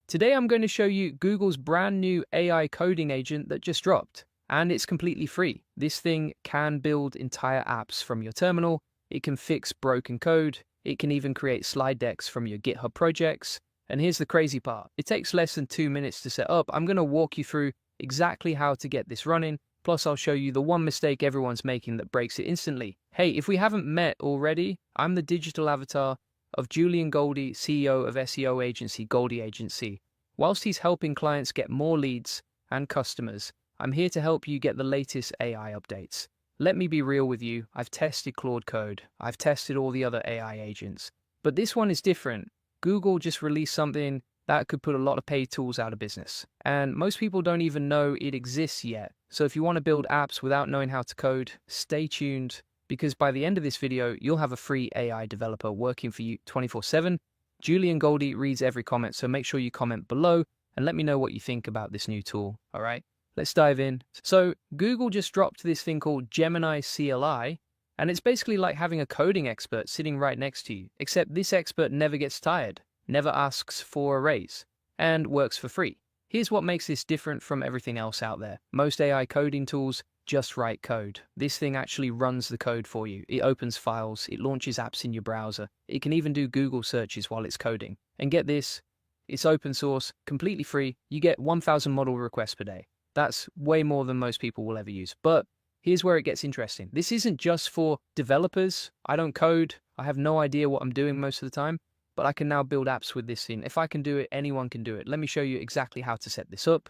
Today I'm going to show you Google's brand new AI coding agent that just dropped, and it's completely free. This thing can build entire apps from your terminal, it can fix broken code, it can even create slide decks from your GitHub projects. And here's the crazy part, it takes less than 2 minutes to set up. I'm going to walk you through exactly how to get this running, plus I'll show you the one mistake everyone's making that breaks it instantly. Hey, if we haven't met already, I'm the digital avatar of Julian Goldie, CEO of SEO agency Goldie Agency. Whilst he's helping clients get more leads and customers, I'm here to help you get the latest AI updates. Let me be real with you, I've tested Claude Code, I've tested all the other AI agents, but this one is different. Google just released something that could put a lot of paid tools out of business, and most people don't even know it exists yet. So if you want to build apps without knowing how to code, stay tuned, because by the end of this video, you'll have a free AI developer working for you 24/7. Julian Goldie reads every comment, so make sure you comment below and let me know what you think about this new tool, all right? Let's dive in. So Google just dropped this thing called Gemini CLI, and it's basically like having a coding expert sitting right next to you, except this expert never gets tired, never asks for a raise, and works for free. Here's what makes this different from everything else out there. Most AI coding tools just write code. This thing actually runs the code for you. It opens files, it launches apps in your browser. It can even do Google searches while it's coding. And get this, it's open source, completely free. You get 1,000 model requests per day. That's way more than most people will ever use. But here's where it gets interesting. This isn't just for developers. I don't code. I have no idea what I'm doing most of the time, but I can now build apps with this thing. If I can do it, anyone can do it. Let me show you exactly how to set this up,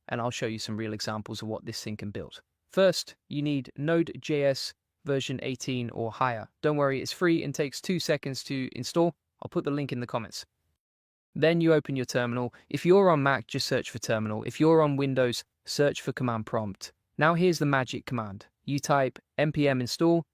and I'll show you some real examples of what this thing can build. First, you need Node.js version 18 or higher. Don't worry, it's free and takes 2 seconds to install. I'll put the link in the comments. Then you open your terminal. If you're on Mac, just search for terminal. If you're on Windows, search for command prompt. Now here's the magic command. You type npm install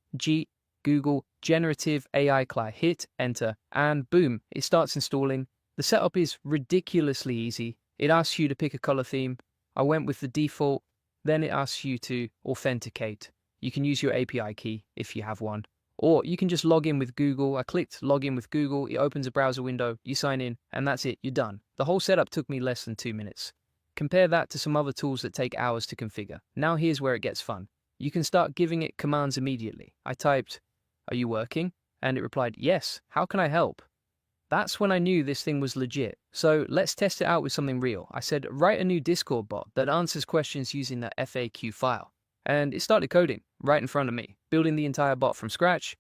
Google Generative AI Cloud, hit enter, and boom, it starts installing. The setup is ridiculously easy. It asks you to pick a color theme. I went with the default. Then it asks you to authenticate. You can use your API key if you have one, or you can just log in with Google. I clicked log in with Google. It opens a browser window, you sign in, and that's it, you're done. The whole setup took me less than 2 minutes. Compare that to some other tools that take hours to configure. Now here's where it gets fun. You can start giving it commands immediately. I typed, "Are you working?" And it replied, "Yes, how can I help?" That's when I knew this thing was legit. So let's test it out with something real. I said, write a new Discord bot that answers questions using the FAQ file. And it started coding right in front of me, building the entire bot from scratch.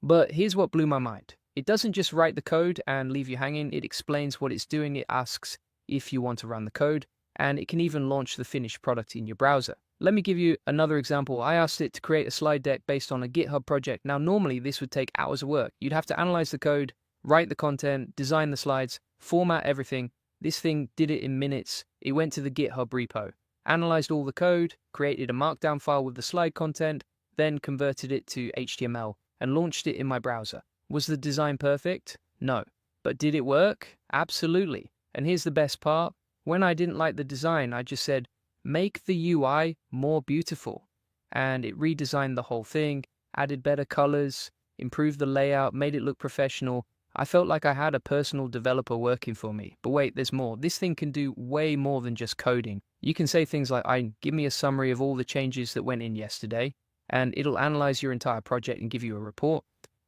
But here's what blew my mind. It doesn't just write the code and leave you hanging. It explains what it's doing. It asks if you want to run the code, and it can even launch the finished product in your browser. Let me give you another example. I asked it to create a slide deck based on a GitHub project. Now, normally this would take hours of work. You'd have to analyze the code, write the content, design the slides, format everything. This thing did it in minutes. It went to the GitHub repo, analyzed all the code, created a markdown file with the slide content, then converted it to HTML and launched it in my browser. Was the design perfect? No. But did it work? Absolutely. And here's the best part. When I didn't like the design, I just said, make the UI more beautiful. And it redesigned the whole thing, added better colors, improved the layout, made it look professional. I felt like I had a personal developer working for me. But wait, there's more. This thing can do way more than just coding. You can say things like, give me a summary of all the changes that went in yesterday, and it'll analyze your entire project and give you a report,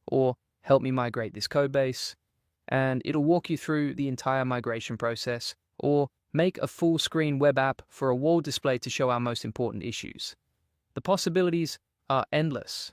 or help me migrate this code base, and it'll walk you through the entire migration process, or make a full screen web app for a wall display to show our most important issues. The possibilities are endless.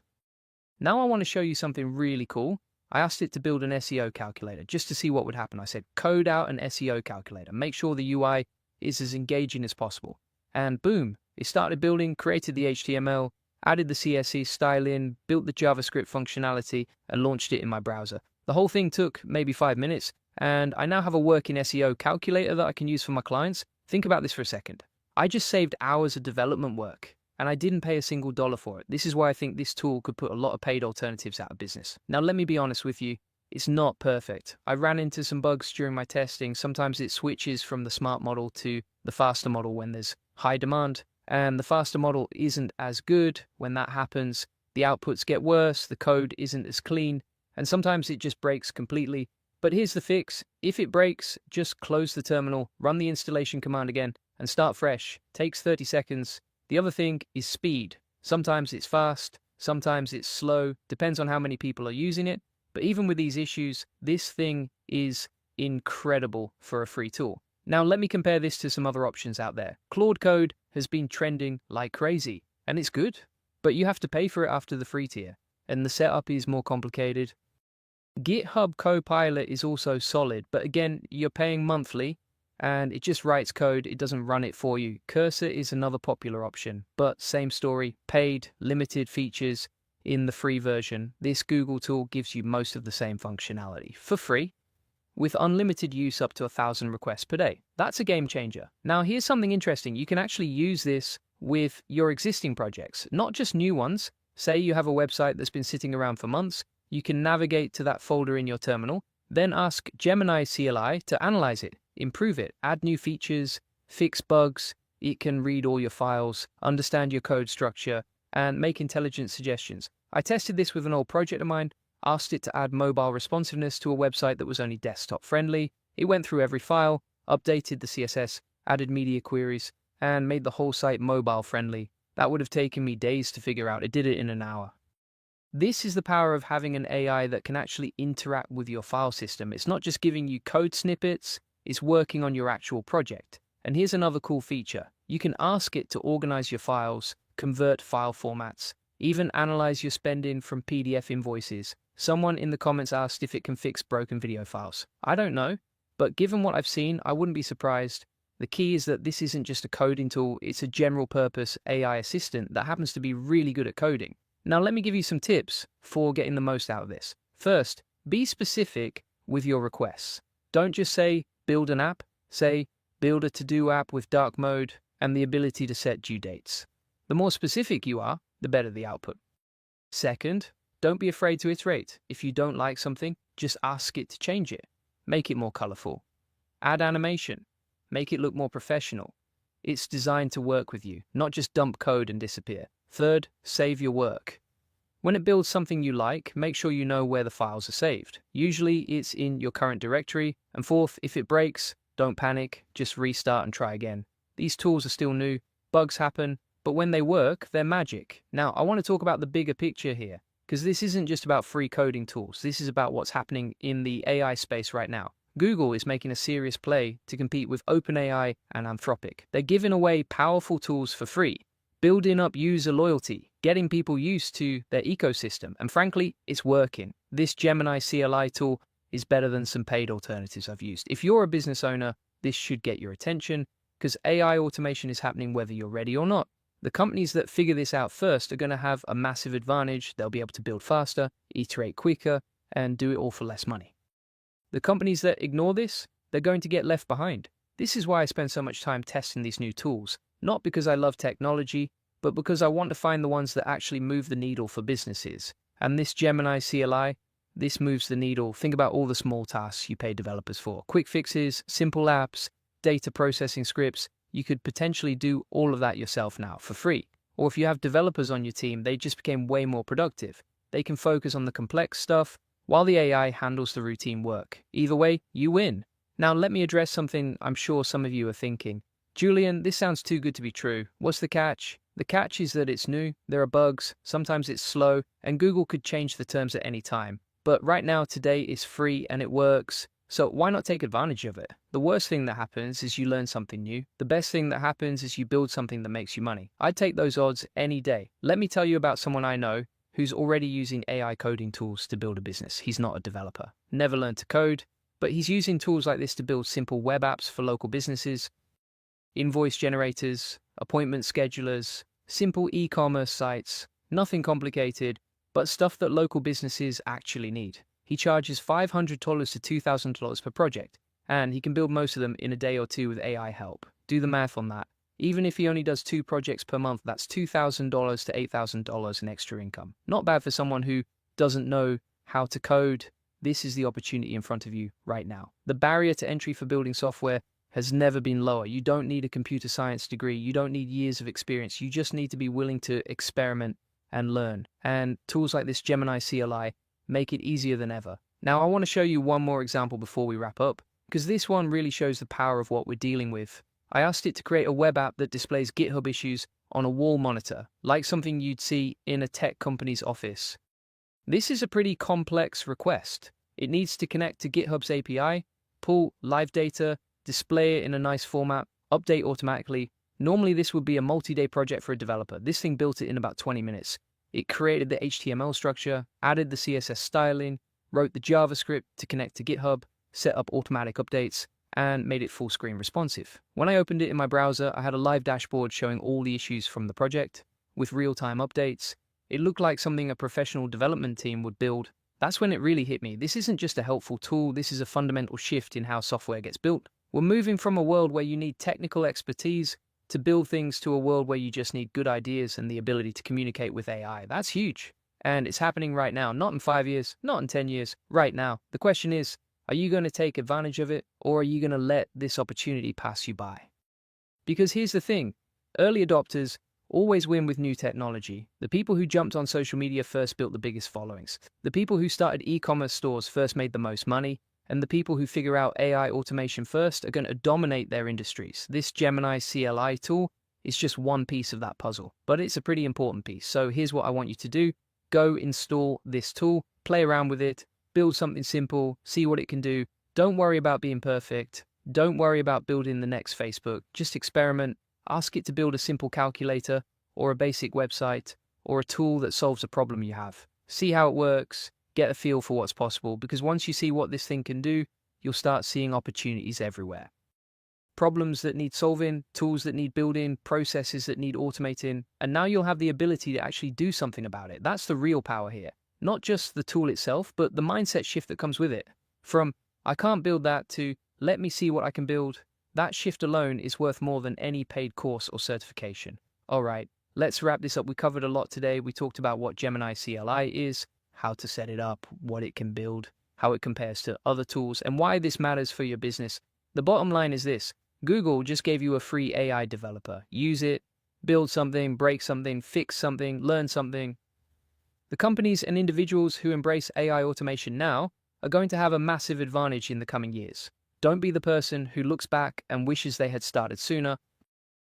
Now I want to show you something really cool. I asked it to build an SEO calculator just to see what would happen. I said, code out an SEO calculator. Make sure the UI is as engaging as possible. And boom, it started building, created the HTML, added the CSS style in, built the JavaScript functionality, and launched it in my browser. The whole thing took maybe 5 minutes, and I now have a working SEO calculator that I can use for my clients. Think about this for a second. I just saved hours of development work, and I didn't pay a single dollar for it. This is why I think this tool could put a lot of paid alternatives out of business. Now, let me be honest with you. It's not perfect. I ran into some bugs during my testing. Sometimes it switches from the smart model to the faster model when there's high demand, and the faster model isn't as good. When that happens, the outputs get worse, the code isn't as clean, and sometimes it just breaks completely. But here's the fix. If it breaks, just close the terminal, run the installation command again, and start fresh. Takes 30 seconds. The other thing is speed. Sometimes it's fast, sometimes it's slow, depends on how many people are using it. But even with these issues, this thing is incredible for a free tool. Now let me compare this to some other options out there. Claude Code has been trending like crazy, and it's good, but you have to pay for it after the free tier, and the setup is more complicated. GitHub Copilot is also solid, but again, you're paying monthly, and it just writes code, it doesn't run it for you. Cursor is another popular option, but same story, paid, limited features in the free version. This Google tool gives you most of the same functionality for free, with unlimited use up to 1,000 requests per day. That's a game changer. Now here's something interesting. You can actually use this with your existing projects, not just new ones. Say you have a website that's been sitting around for months, you can navigate to that folder in your terminal, then ask Gemini CLI to analyze it, improve it, add new features, fix bugs. It can read all your files, understand your code structure, and make intelligent suggestions. I tested this with an old project of mine, asked it to add mobile responsiveness to a website that was only desktop friendly. It went through every file, updated the CSS, added media queries, and made the whole site mobile friendly. That would have taken me days to figure out. It did it in an hour. This is the power of having an AI that can actually interact with your file system. It's not just giving you code snippets, it's working on your actual project. And here's another cool feature. You can ask it to organize your files, convert file formats, even analyze your spending from PDF invoices. Someone in the comments asked if it can fix broken video files. I don't know, but given what I've seen, I wouldn't be surprised. The key is that this isn't just a coding tool, it's a general purpose AI assistant that happens to be really good at coding. Now let me give you some tips for getting the most out of this. First, be specific with your requests. Don't just say, build an app. Say, build a to-do app with dark mode and the ability to set due dates. The more specific you are, the better the output. Second, don't be afraid to iterate. If you don't like something, just ask it to change it. Make it more colorful. Add animation. Make it look more professional. It's designed to work with you, not just dump code and disappear. Third, save your work. When it builds something you like, make sure you know where the files are saved. Usually it's in your current directory. And fourth, if it breaks, don't panic, just restart and try again. These tools are still new, bugs happen, but when they work, they're magic. Now, I want to talk about the bigger picture here, because this isn't just about free coding tools. This is about what's happening in the AI space right now. Google is making a serious play to compete with OpenAI and Anthropic. They're giving away powerful tools for free, building up user loyalty, getting people used to their ecosystem, and frankly, it's working. This Gemini CLI tool is better than some paid alternatives I've used. If you're a business owner, this should get your attention, because AI automation is happening whether you're ready or not. The companies that figure this out first are going to have a massive advantage. They'll be able to build faster, iterate quicker, and do it all for less money. The companies that ignore this, they're going to get left behind. This is why I spend so much time testing these new tools, not because I love technology, but because I want to find the ones that actually move the needle for businesses. And this Gemini CLI, this moves the needle. Think about all the small tasks you pay developers for. Quick fixes, simple apps, data processing scripts. You could potentially do all of that yourself now for free. Or if you have developers on your team, they just became way more productive. They can focus on the complex stuff while the AI handles the routine work. Either way, you win. Now let me address something I'm sure some of you are thinking. Julian, this sounds too good to be true. What's the catch? The catch is that it's new, there are bugs, sometimes it's slow, and Google could change the terms at any time. But right now, today is free and it works. So why not take advantage of it? The worst thing that happens is you learn something new. The best thing that happens is you build something that makes you money. I'd take those odds any day. Let me tell you about someone I know who's already using AI coding tools to build a business. He's not a developer, never learned to code, but he's using tools like this to build simple web apps for local businesses, invoice generators, appointment schedulers, simple e-commerce sites, nothing complicated, but stuff that local businesses actually need. He charges $500 to $2,000 per project, and he can build most of them in a day or two with AI help. Do the math on that. Even if he only does 2 projects per month, that's $2,000 to $8,000 in extra income. Not bad for someone who doesn't know how to code. This is the opportunity in front of you right now. The barrier to entry for building software has never been lower. You don't need a computer science degree. You don't need years of experience. You just need to be willing to experiment and learn. And tools like this Gemini CLI make it easier than ever. Now, I want to show you one more example before we wrap up, because this one really shows the power of what we're dealing with. I asked it to create a web app that displays GitHub issues on a wall monitor, like something you'd see in a tech company's office. This is a pretty complex request. It needs to connect to GitHub's API, pull live data, display it in a nice format, update automatically. Normally this would be a multi-day project for a developer. This thing built it in about 20 minutes. It created the HTML structure, added the CSS styling, wrote the JavaScript to connect to GitHub, set up automatic updates, and made it full screen responsive. When I opened it in my browser, I had a live dashboard showing all the issues from the project with real-time updates. It looked like something a professional development team would build. That's when it really hit me. This isn't just a helpful tool, this is a fundamental shift in how software gets built. We're moving from a world where you need technical expertise to build things to a world where you just need good ideas and the ability to communicate with AI. That's huge. And it's happening right now, not in 5 years, not in 10 years, right now. The question is, are you going to take advantage of it, or are you going to let this opportunity pass you by? Because here's the thing, early adopters always win with new technology. The people who jumped on social media first built the biggest followings. The people who started e-commerce stores first made the most money. And the people who figure out AI automation first are going to dominate their industries. This Gemini CLI tool is just one piece of that puzzle, but it's a pretty important piece. So here's what I want you to do. Go install this tool, play around with it, build something simple, see what it can do. Don't worry about being perfect. Don't worry about building the next Facebook. Just experiment. Ask it to build a simple calculator or a basic website or a tool that solves a problem you have. See how it works. Get a feel for what's possible, because once you see what this thing can do, you'll start seeing opportunities everywhere. Problems that need solving, tools that need building, processes that need automating, and now you'll have the ability to actually do something about it. That's the real power here. Not just the tool itself, but the mindset shift that comes with it. From, I can't build that, to, let me see what I can build. That shift alone is worth more than any paid course or certification. All right, let's wrap this up. We covered a lot today. We talked about what Gemini CLI is, how to set it up, what it can build, how it compares to other tools, and why this matters for your business. The bottom line is this. Google just gave you a free AI developer. Use it, build something, break something, fix something, learn something. The companies and individuals who embrace AI automation now are going to have a massive advantage in the coming years. Don't be the person who looks back and wishes they had started sooner.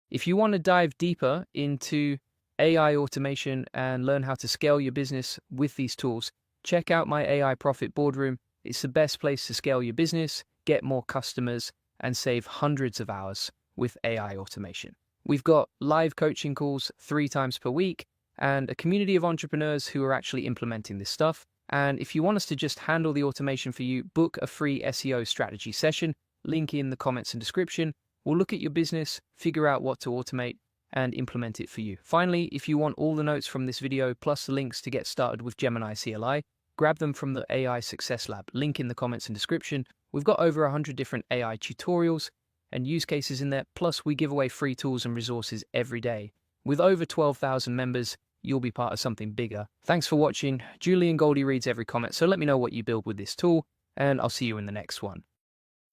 If you want to dive deeper into AI automation and learn how to scale your business with these tools, check out my AI Profit Boardroom. It's the best place to scale your business, get more customers, and save hundreds of hours with AI automation. We've got live coaching calls 3 times per week and a community of entrepreneurs who are actually implementing this stuff. And if you want us to just handle the automation for you, book a free SEO strategy session. Link in the comments and description. We'll look at your business, figure out what to automate, and implement it for you. Finally, if you want all the notes from this video plus the links to get started with Gemini CLI, grab them from the AI Success Lab. Link in the comments and description. We've got over 100 different AI tutorials and use cases in there, plus we give away free tools and resources every day. With over 12,000 members, you'll be part of something bigger. Thanks for watching. Julian Goldie reads every comment, so let me know what you build with this tool, and I'll see you in the next one.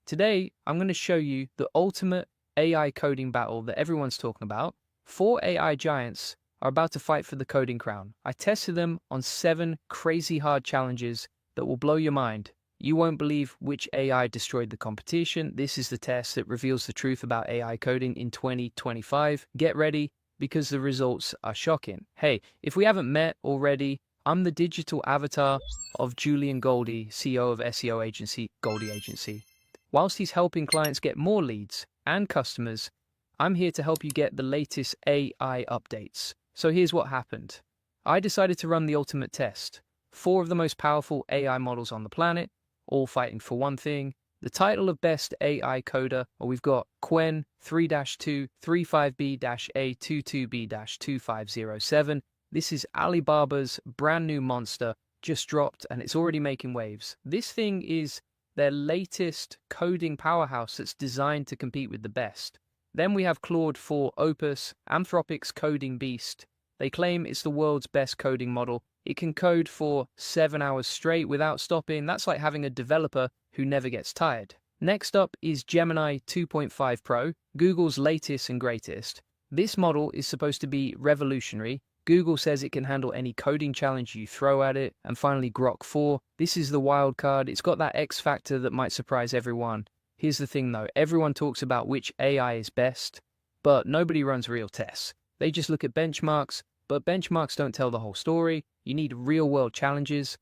Today, I'm going to show you the ultimate AI coding battle that everyone's talking about. 4 AI giants are about to fight for the coding crown. I tested them on 7 crazy hard challenges that will blow your mind. You won't believe which AI destroyed the competition. This is the test that reveals the truth about AI coding in 2025. Get ready, because the results are shocking. Hey, if we haven't met already, I'm the digital avatar of Julian Goldie, CEO of SEO agency Goldie Agency. Whilst he's helping clients get more leads and customers, I'm here to help you get the latest AI updates. So here's what happened. I decided to run the ultimate test. 4 of the most powerful AI models on the planet, all fighting for one thing. The title of Best AI Coder, well, we've got Quen 3-2 35B-A22B-2507. This is Alibaba's brand new monster, just dropped, and it's already making waves. This thing is their latest coding powerhouse that's designed to compete with the best. Then we have Claude 4 Opus, Anthropic's coding beast. They claim it's the world's best coding model. It can code for 7 hours straight without stopping. That's like having a developer who never gets tired. Next up is Gemini 2.5 Pro, Google's latest and greatest. This model is supposed to be revolutionary. Google says it can handle any coding challenge you throw at it. And finally, Grok 4. This is the wild card. It's got that X factor that might surprise everyone. Here's the thing though, everyone talks about which AI is best, but nobody runs real tests. They just look at benchmarks, but benchmarks don't tell the whole story. You need real-world challenges.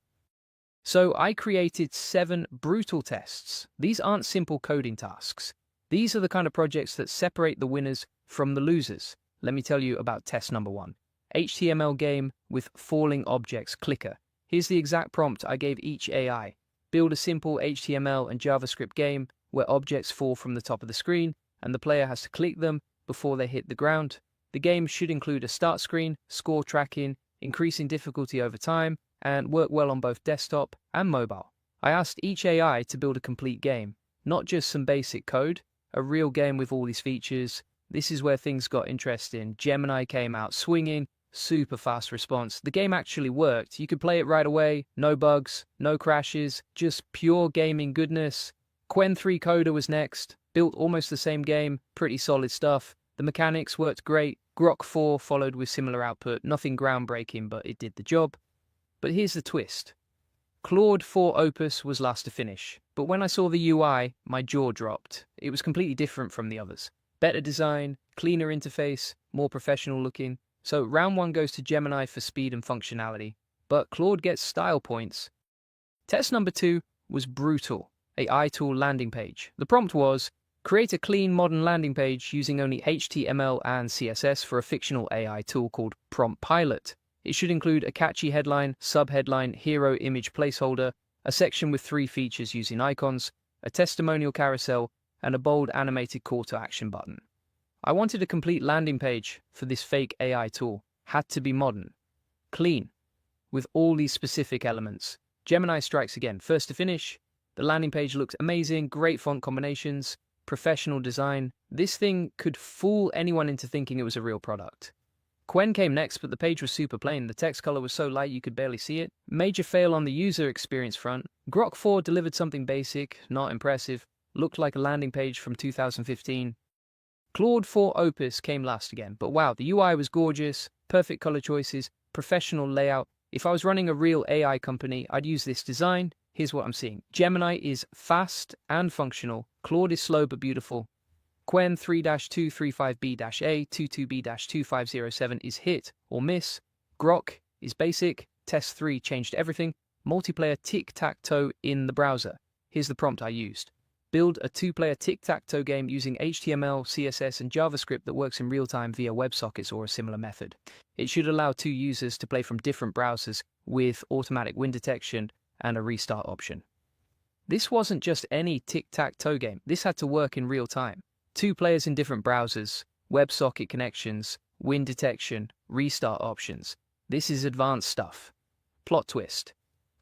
So I created 7 brutal tests. These aren't simple coding tasks. These are the kind of projects that separate the winners from the losers. Let me tell you about test number 1. HTML game with falling objects clicker. Here's the exact prompt I gave each AI. Build a simple HTML and JavaScript game where objects fall from the top of the screen and the player has to click them before they hit the ground. The game should include a start screen, score tracking, increasing difficulty over time, and work well on both desktop and mobile. I asked each AI to build a complete game, not just some basic code, a real game with all these features. This is where things got interesting. Gemini came out swinging, super fast response. The game actually worked. You could play it right away, no bugs, no crashes, just pure gaming goodness. Qwen 3 Coder was next, built almost the same game, pretty solid stuff. The mechanics worked great. Grok 4 followed with similar output, nothing groundbreaking, but it did the job. But here's the twist. Claude 4 Opus was last to finish, but when I saw the UI, my jaw dropped. It was completely different from the others. Better design, cleaner interface, more professional looking. So round 1 goes to Gemini for speed and functionality, but Claude gets style points. Test number 2 was brutal, a iTool landing page. The prompt was, create a clean modern landing page using only HTML and CSS for a fictional AI tool called Prompt Pilot. It should include a catchy headline, subheadline, hero image placeholder, a section with 3 features using icons, a testimonial carousel, and a bold animated call to action button. I wanted a complete landing page for this fake AI tool. Had to be modern, clean, with all these specific elements. Gemini strikes again, first to finish. The landing page looked amazing, great font combinations, professional design. This thing could fool anyone into thinking it was a real product. Qwen came next, but the page was super plain. The text color was so light you could barely see it. Major fail on the user experience front. Grok 4 delivered something basic, not impressive, looked like a landing page from 2015. Claude 4 Opus came last again, but wow, the UI was gorgeous, perfect color choices, professional layout. If I was running a real AI company, I'd use this design. Here's what I'm seeing. Gemini is fast and functional. Claude is slow but beautiful. Qwen 3-235B-A, 22B-2507 is hit or miss. Grok is basic. Test 3 changed everything. Multiplayer tic-tac-toe in the browser. Here's the prompt I used. Build a 2-player tic-tac-toe game using HTML, CSS, and JavaScript that works in real time via WebSockets or a similar method. It should allow 2 users to play from different browsers with automatic win detection and a restart option. This wasn't just any tic-tac-toe game. This had to work in real time. 2 players in different browsers, WebSocket connections, win detection, restart options. This is advanced stuff. Plot twist.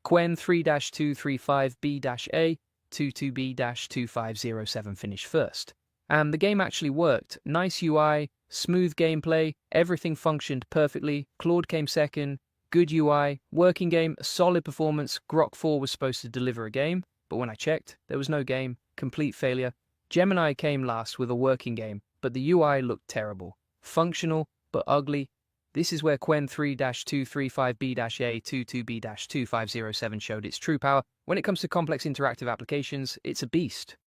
Qwen 3-235B-A, 22B-2507 finished first. And the game actually worked. Nice UI, smooth gameplay, everything functioned perfectly. Claude came second, good UI, working game, solid performance. Grok 4 was supposed to deliver a game, but when I checked, there was no game, complete failure. Gemini came last with a working game, but the UI looked terrible. Functional, but ugly. This is where Qwen 3-235B-A, 22B-2507 showed its true power. When it comes to complex interactive applications, it's a beast.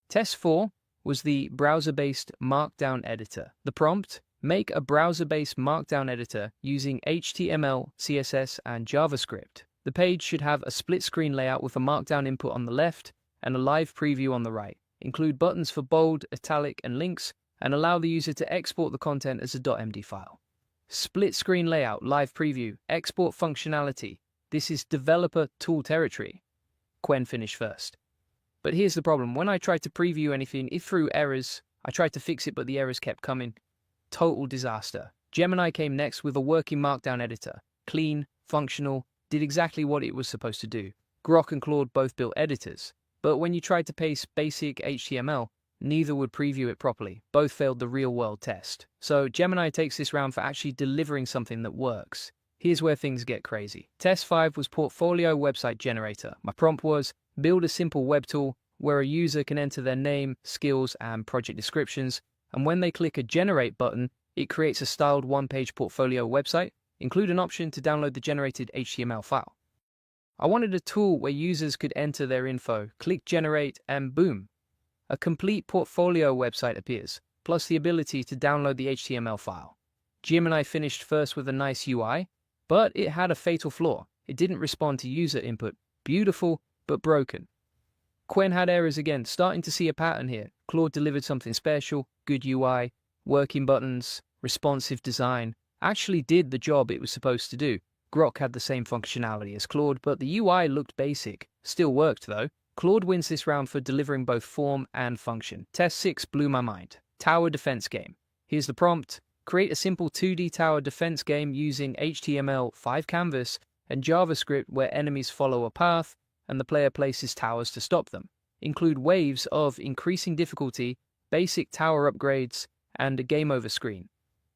Test 4 was the browser-based Markdown editor. The prompt, make a browser-based Markdown editor using HTML, CSS, and JavaScript. The page should have a split-screen layout with a Markdown input on the left and a live preview on the right. Include buttons for bold, italic, and links, and allow the user to export the content as a .md file. Split screen layout, live preview, export functionality. This is developer tool territory. Qwen finished first. But here's the problem. When I tried to preview anything, it threw errors. I tried to fix it, but the errors kept coming. Total disaster. Gemini came next with a working Markdown editor. Clean, functional, did exactly what it was supposed to do. Grok and Claude both built editors. But when you tried to paste basic HTML, neither would preview it properly. Both failed the real-world test. So Gemini takes this round for actually delivering something that works. Here's where things get crazy. Test 5 was Portfolio Website Generator. My prompt was, build a simple web tool where a user can enter their name, skills, and project descriptions, and when they click a Generate button, it creates a styled one-page portfolio website, include an option to download the generated HTML file. I wanted a tool where users could enter their info, click Generate, and boom, a complete portfolio website appears, plus the ability to download the HTML file. Gemini finished first with a nice UI, but it had a fatal flaw. It didn't respond to user input. Beautiful, but broken. Qwen had errors again, starting to see a pattern here. Claude delivered something special, good UI, working buttons, responsive design, actually did the job it was supposed to do. Grok had the same functionality as Claude, but the UI looked basic. Still worked though. Claude wins this round for delivering both form and function. Test 6 blew my mind. Tower defense game. Here's the prompt. Create a simple 2D tower defense game using HTML5 canvas and JavaScript where enemies follow a path and the player places towers to stop them. Include waves of increasing difficulty, basic tower upgrades, and a game over screen.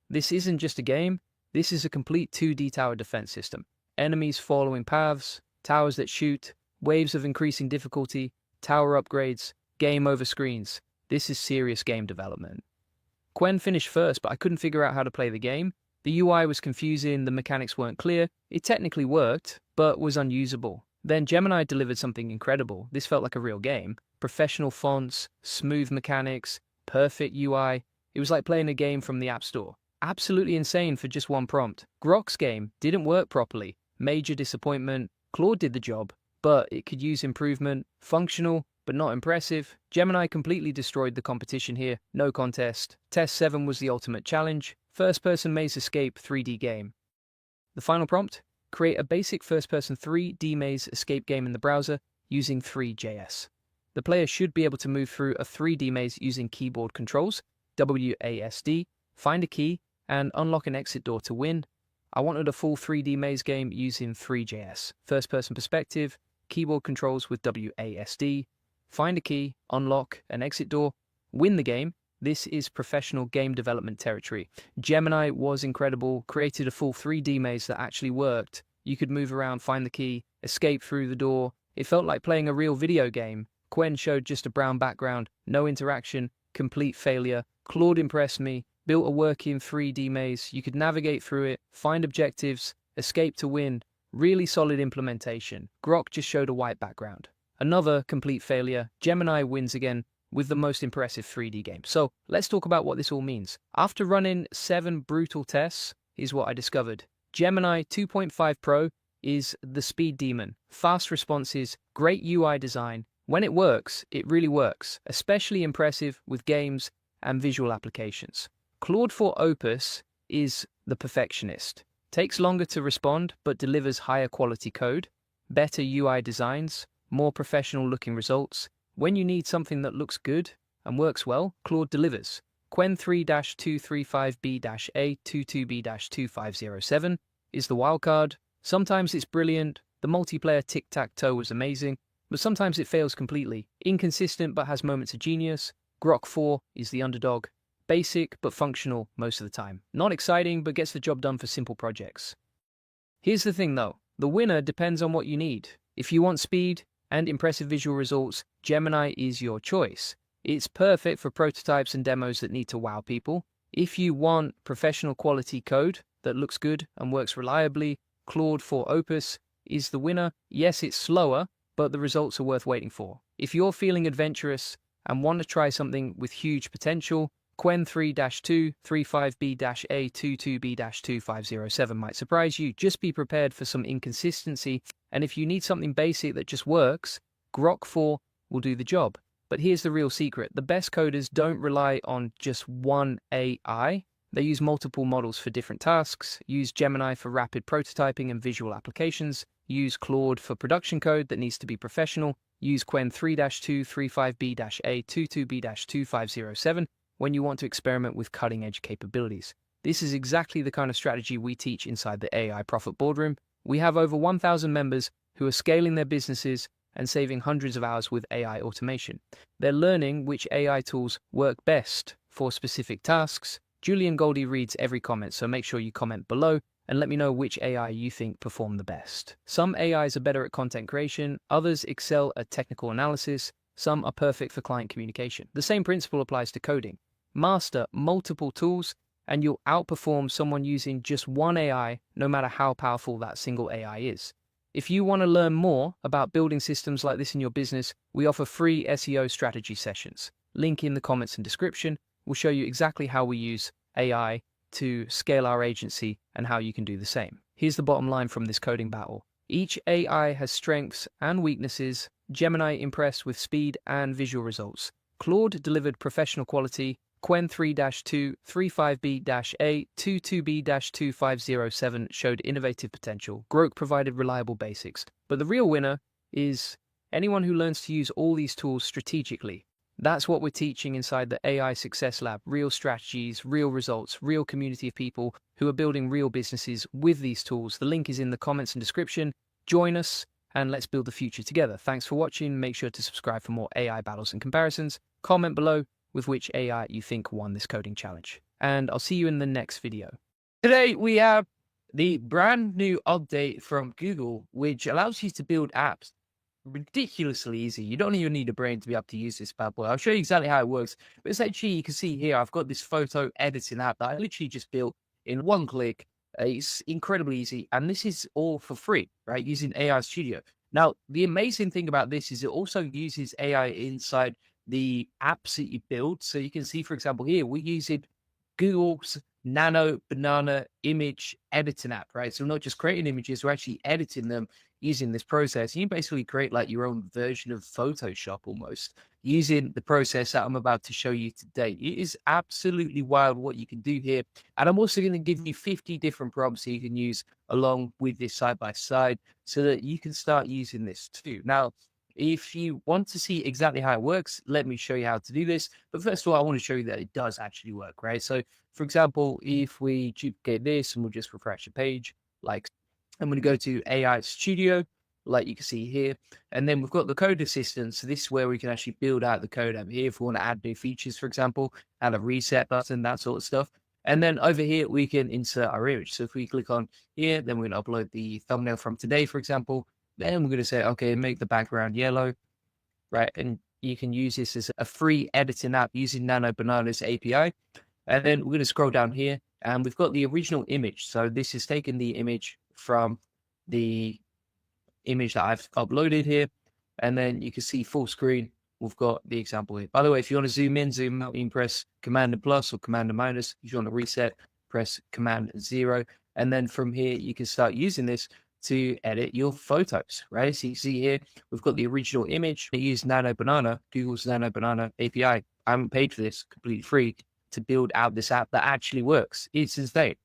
This isn't just a game, this is a complete 2D tower defense system. Enemies following paths, towers that shoot, waves of increasing difficulty, tower upgrades, game over screens. This is serious game development. Qwen finished first, but I couldn't figure out how to play the game. The UI was confusing, the mechanics weren't clear. It technically worked, but was unusable. Then Gemini delivered something incredible. This felt like a real game. Professional fonts, smooth mechanics, perfect UI. It was like playing a game from the App Store. Absolutely insane for just one prompt. Grok's game didn't work properly. Major disappointment. Claude did the job, but it could use improvement. Functional, but not impressive. Gemini completely destroyed the competition here. No contest. Test 7 was the ultimate challenge. First-person maze escape 3D game. The final prompt? Create a basic first-person 3D maze escape game in the browser using Three.js. The player should be able to move through a 3D maze using keyboard controls, WASD, find a key, and unlock an exit door to win. I wanted a full 3D maze game using Three.js. First-person perspective, keyboard controls with WASD, find a key, unlock an exit door, win the game. This is professional game development territory. Gemini was incredible, created a full 3D maze that actually worked. You could move around, find the key, escape through the door. It felt like playing a real video game. Qwen showed just a brown background, no interaction, complete failure. Claude impressed me, built a working 3D maze. You could navigate through it, find objectives, escape to win. Really solid implementation. Grok just showed a white background. Another complete failure. Gemini wins again with the most impressive 3D game. So let's talk about what this all means. After running 7 brutal tests, here's what I discovered. Gemini 2.5 Pro is the speed demon. Fast responses, great UI design. When it works, it really works. Especially impressive with games and visual applications. Claude 4 Opus is the perfectionist. Takes longer to respond, but delivers higher quality code, better UI designs, more professional looking results. When you need something that looks good and works well, Claude delivers. Qwen 3-235B-A22B-2507 is the wildcard. Sometimes it's brilliant. The multiplayer tic-tac-toe was amazing, but sometimes it fails completely. Inconsistent but has moments of genius. Grok 4 is the underdog. Basic but functional most of the time. Not exciting but gets the job done for simple projects. Here's the thing though, the winner depends on what you need. If you want speed and impressive visual results, Gemini is your choice. It's perfect for prototypes and demos that need to wow people. If you want professional quality code that looks good and works reliably, Claude 4 Opus is the winner. Yes, it's slower, but the results are worth waiting for. If you're feeling adventurous and want to try something with huge potential, Qwen 3-235B-A22B-2507 might surprise you. Just be prepared for some inconsistency, and if you need something basic that just works, Grok 4 will do the job. But here's the real secret. The best coders don't rely on just one AI. They use multiple models for different tasks, use Gemini for rapid prototyping and visual applications, use Claude for production code that needs to be professional, use Qwen 3-235B-A22B-2507 when you want to experiment with cutting-edge capabilities. This is exactly the kind of strategy we teach inside the AI Profit Boardroom. We have over 1,000 members who are scaling their businesses and saving hundreds of hours with AI automation. They're learning which AI tools work best for specific tasks. Julian Goldie reads every comment, so make sure you comment below and let me know which AI you think perform the best. Some AIs are better at content creation, others excel at technical analysis, Some are perfect for client communication. The same principle applies to coding. Master multiple tools and you'll outperform someone using just one AI, no matter how powerful that single AI is. If you want to learn more about building systems like this in your business, we offer free SEO strategy sessions. Link in the comments and description. We'll show you exactly how we use AI to scale our agency and how you can do the same. Here's the bottom line from this coding battle. Each AI has strengths and weaknesses. Gemini impressed with speed and visual results. Claude delivered professional quality. Qwen 3-2, 35B-A, 22B-2507 showed innovative potential. Grok provided reliable basics. But the real winner is anyone who learns to use all these tools strategically. That's what we're teaching inside the AI Success Lab. Real strategies, real results, real community of people who are building real businesses with these tools. The link is in the comments and description. Join us and let's build the future together. Thanks for watching. Make sure to subscribe for more AI battles and comparisons. Comment below with which AI you think won this coding challenge. And I'll see you in the next video. Today we have the brand new update from Google, which allows you to build apps ridiculously easy. You don't even need a brain to be able to use this bad boy. I'll show you exactly how it works. But essentially, you can see here, I've got this photo editing app that I literally just built in one click. It's incredibly easy. And this is all for free, right? Using AI Studio. Now, the amazing thing about this is it also uses AI inside the apps that you build. So you can see, for example, here, we're using Google's Nano Banana image editing app, right? So we're not just creating images, we're actually editing them using this process. You basically create like your own version of Photoshop almost using the process that I'm about to show you today. It is absolutely wild what you can do here. And I'm also going to give you 50 different prompts that you can use along with this side by side so that you can start using this too. Now, if you want to see exactly how it works, let me show you how to do this. But first of all, I want to show you that it does actually work, right? So for example, if we duplicate this and we'll just refresh the page, like I'm going to go to AI Studio, like you can see here. And then we've got the code assistant. So this is where we can actually build out the code over here if we want to add new features, for example, add a reset button, that sort of stuff. And then over here, we can insert our image. So if we click on here, then we're going to upload the thumbnail from today, for example. Then we're going to say, okay, make the background yellow, right? And you can use this as a free editing app using Nano Banana's API. And then we're going to scroll down here and we've got the original image. So this is taking the image from the image that I've uploaded here. And then you can see full screen. We've got the example here. By the way, if you want to zoom in, zoom out, you can press Command and plus or Command and minus. If you want to reset, press Command 0. And then from here, you can start using this to edit your photos, right? So you see here, we've got the original image. They use Nano Banana, Google's Nano Banana API. I haven't paid for this, completely free, to build out this app that actually works. It's insane.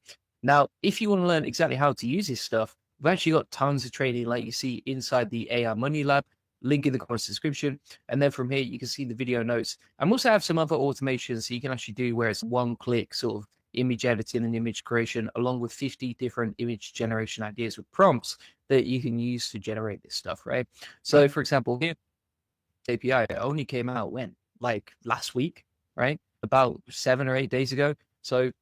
Now, if you want to learn exactly how to use this stuff, we've actually got tons of training like you see inside the AI Money Lab, link in the comments description. And then from here, you can see the video notes. And we also have some other automations so you can actually do where it's one click sort of image editing and image creation, along with 50 different image generation ideas with prompts that you can use to generate this stuff, right? So for example, here, API only came out when? Like last week, right? About 7 or 8 days ago. So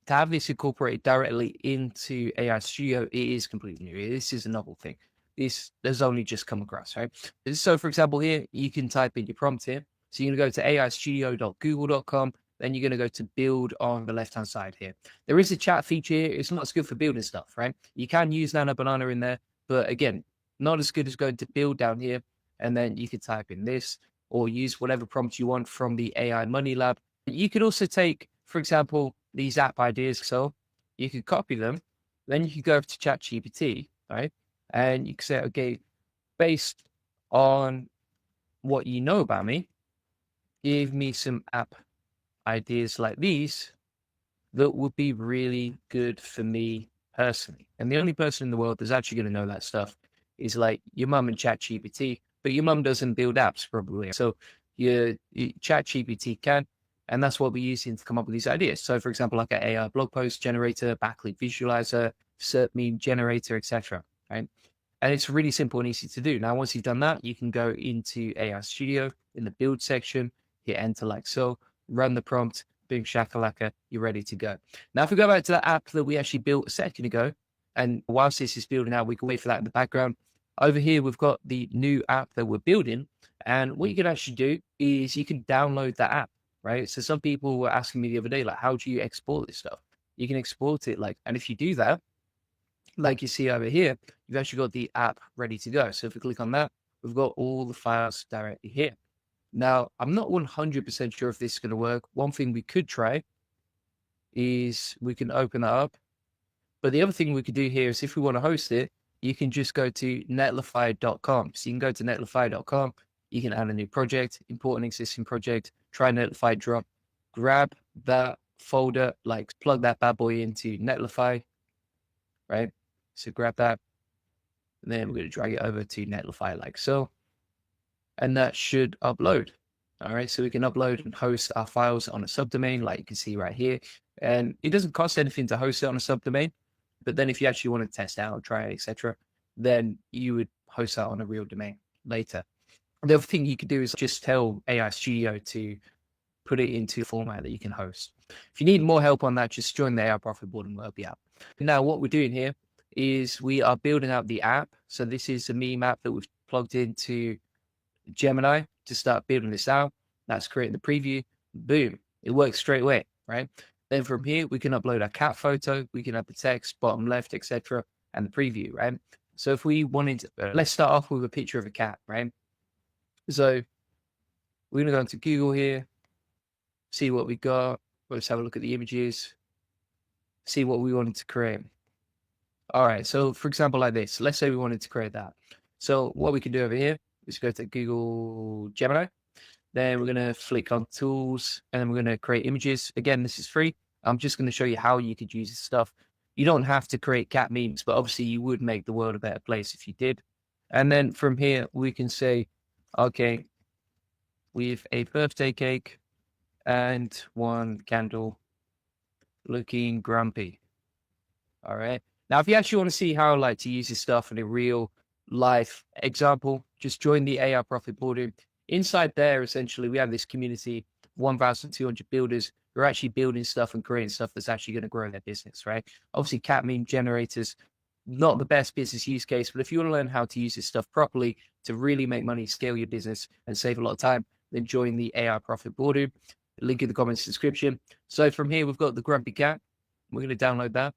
to have this incorporated directly into AI Studio, it is completely new. This is a novel thing. This has only just come across, right? So for example, here, you can type in your prompt here. So you're going to go to aistudio.google.com. Then you're going to go to build on the left-hand side here. There is a chat feature here. It's not as good for building stuff, right? You can use Nano Banana in there, but again, not as good as going to build down here. And then you can type in this or use whatever prompt you want from the AI Money Lab. You could also take, for example, these app ideas. So you could copy them. Then you could go over to ChatGPT, right? And you can say, okay, based on what you know about me, give me some app ideas like these that would be really good for me personally. And the only person in the world that's actually going to know that stuff is like your mum and ChatGPT, but your mum doesn't build apps probably. So your ChatGPT can, and that's what we're using to come up with these ideas. So for example, like an AI blog post generator, backlink visualizer, cert meme generator, etc. Right? And it's really simple and easy to do. Now, once you've done that, you can go into AI Studio in the build section, hit enter like so, run the prompt, boom shakalaka, you're ready to go. Now, if we go back to that app that we actually built a second ago, and whilst this is building out, we can wait for that in the background. Over here, we've got the new app that we're building, And what you can actually do is you can download that app, right? So some people were asking me the other day, like, how do you export this stuff? You can export it and if you do that, like you see over here, you've actually got the app ready to go. So if we click on that, we've got all the files directly here. Now, I'm not 100% sure if this is going to work. One thing we could try is we can open that up. But the other thing we could do here is if we want to host it, you can just go to netlify.com. So you can go to netlify.com. You can add a new project, import an existing project, try Netlify drop, grab that folder, like plug that bad boy into Netlify, right? So grab that, and then we're going to drag it over to Netlify like so. And that should upload. All right, so we can upload and host our files on a subdomain, like you can see right here. And it doesn't cost anything to host it on a subdomain. But then if you actually want to test out, try it, etc., then you would host that on a real domain later. The other thing you could do is just tell AI Studio to put it into a format that you can host. If you need more help on that, just join the AI Profit Board and we'll help you out. Now, what we're doing here is we are building out the app. So this is a meme app that we've plugged into Gemini to start building this out. That's creating the preview. Boom, it works straight away, right? Then from here, we can upload our cat photo, we can add the text, bottom left, etc., and the preview, right? So if we wanted to, let's start off with a picture of a cat, right? So we're going to go into Google here, see what we got. Let's have a look at the images, see what we wanted to create. All right, so for example, like this, let's say we wanted to create that. So what we can do over here is go to Google Gemini. Then we're going to flick on tools and then we're going to create images. Again, this is free. I'm just going to show you how you could use this stuff. You don't have to create cat memes, but obviously you would make the world a better place if you did. And then from here, we can say, okay, with a birthday cake and one candle looking grumpy. All right. Now, if you actually want to see how to use this stuff in a real life example, just join the AI Profit Board. Inside there, essentially, we have this community, 1,200 builders who are actually building stuff and creating stuff that's actually going to grow their business, right? Obviously, cat meme generators, not the best business use case, but if you want to learn how to use this stuff properly to really make money, scale your business, and save a lot of time, then join the AI Profit Board. Link in the comments description. So from here, we've got the grumpy cat. We're going to download that.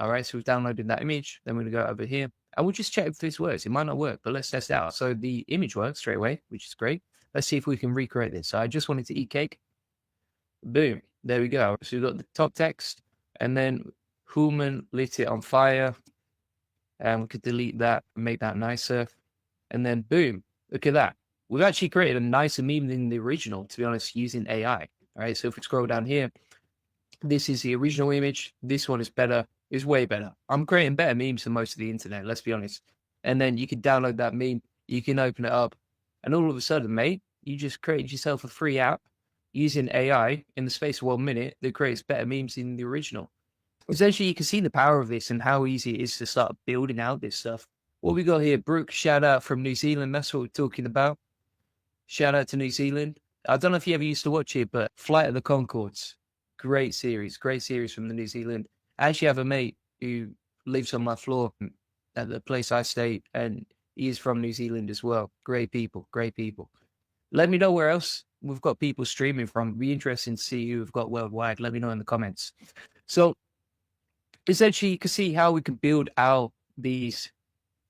All right, so we've downloaded that image. Then we're going to go over here. And we'll just check if this works. It might not work, but let's test it out. So the image works straight away, which is great. Let's see if we can recreate this. So I just wanted to eat cake. Boom. There we go. So we've got the top text. And then human lit it on fire. And we could delete that and make that nicer. And then boom. Look at that. We've actually created a nicer meme than the original, to be honest, using AI. All right, so if we scroll down here, this is the original image. This one is better. It's way better. I'm creating better memes than most of the internet, let's be honest. And then you can download that meme, you can open it up, and all of a sudden, mate, you just created yourself a free app using AI in the space of 1 minute that creates better memes than the original. Essentially, you can see the power of this and how easy it is to start building out this stuff. What we got here, Brooke, shout out from New Zealand. That's what we're talking about. Shout out to New Zealand. I don't know if you ever used to watch it, but Flight of the Conchords. Great series from the New Zealand. I actually have a mate who lives on my floor at the place I stay, and he is from New Zealand as well. Great people. Let me know where else we've got people streaming from. It'd be interesting to see who we've got worldwide. Let me know in the comments. So essentially, you can see how we can build out these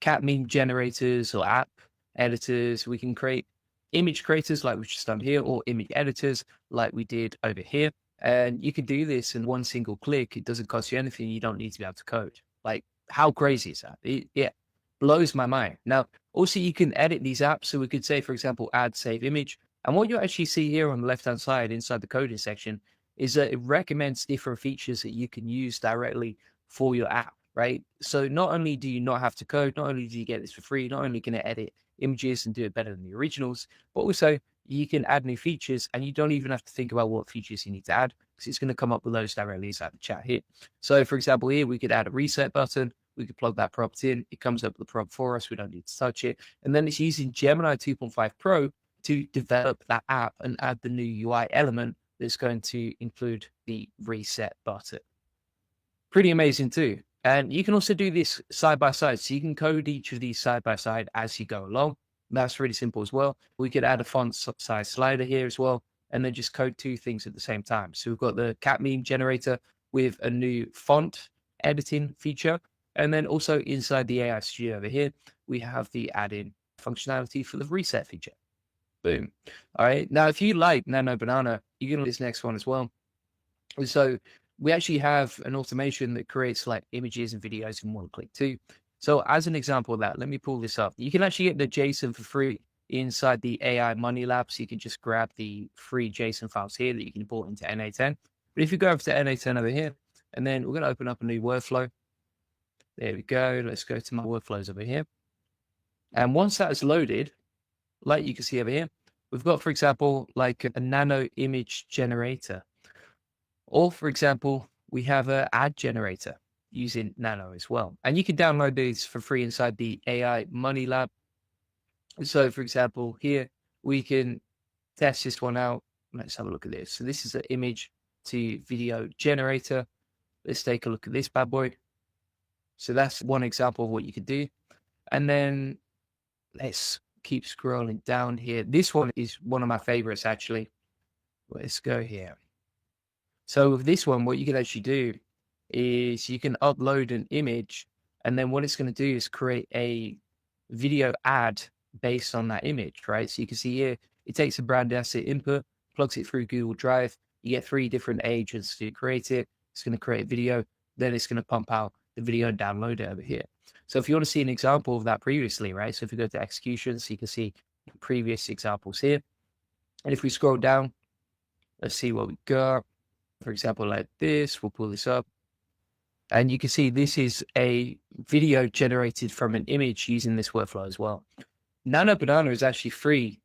cat meme generators or app editors. We can create image creators like we've just done here, or image editors like we did over here. And you can do this in one single click. It doesn't cost you anything. You don't need to be able to code. Like, how crazy is that? It blows my mind. Now, also, you can edit these apps. So we could say, for example, add save image. And what you actually see here on the left-hand side inside the coding section is that it recommends different features that you can use directly for your app, right? So not only do you not have to code, not only do you get this for free, not only can it edit images and do it better than the originals, but also you can add new features and you don't even have to think about what features you need to add because it's going to come up with those directly inside the chat here. So for example, here we could add a reset button. We could plug that prompt in. It comes up with the prompt for us. We don't need to touch it. And then it's using Gemini 2.5 Pro to develop that app and add the new UI element that's going to include the reset button. Pretty amazing too. And you can also do this side by side. So you can code each of these side by side as you go along. That's really simple as well. We could add a font size slider here as well, and then just code two things at the same time. So we've got the cat meme generator with a new font editing feature. And then also inside the AI studio over here, we have the add-in functionality for the reset feature. Boom. All right. Now, if you like Nano Banana, you can do this next one as well. So we actually have an automation that creates like images and videos in one click too. So as an example of that, let me pull this up. You can actually get the JSON for free inside the AI Money Lab. So you can just grab the free JSON files here that you can import into NA10. But if you go over to NA10 over here, and then we're going to open up a new workflow. There we go. Let's go to my workflows over here. And once that is loaded, like you can see over here, we've got, for example, like a nano image generator. Or, for example, we have an ad generator using Nano as well. And you can download these for free inside the AI Money Lab. So, for example, here we can test this one out. Let's have a look at this. So this is an image to video generator. Let's take a look at this bad boy. So that's one example of what you could do. And then let's keep scrolling down here. This one is one of my favorites, actually. Let's go here. So with this one, what you can actually do is you can upload an image, and then what it's going to do is create a video ad based on that image, right? So you can see here, it takes a brand asset input, plugs it through Google Drive. You get 3 different agents to create it. It's going to create a video. Then it's going to pump out the video and download it over here. So if you want to see an example of that previously, right? So if you go to executions, you can see previous examples here. And if we scroll down, let's see what we got. For example, like this, we'll pull this up. And you can see this is a video generated from an image using this workflow as well. Nano Banana is actually free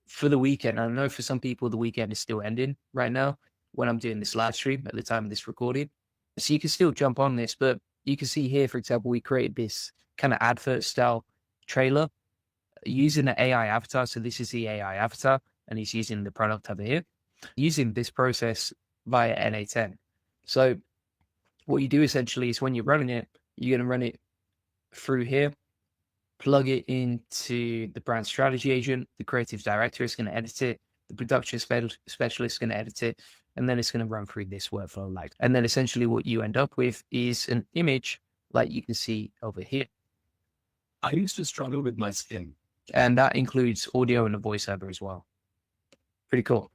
for the weekend. I know for some people, the weekend is still ending right now when I'm doing this live stream at the time of this recording. So you can still jump on this, but you can see here, for example, we created this kind of advert style trailer using the AI avatar. So this is the AI avatar, and he's using the product over here, using this process via NA10. So what you do essentially is when you're running it, you're going to run it through here, plug it into the brand strategy agent. The creative director is going to edit it. The production specialist is going to edit it. And then it's going to run through this workflow like. And then essentially what you end up with is an image like you can see over here. I used to struggle with my skin. And that includes audio and a voiceover as well. Pretty cool.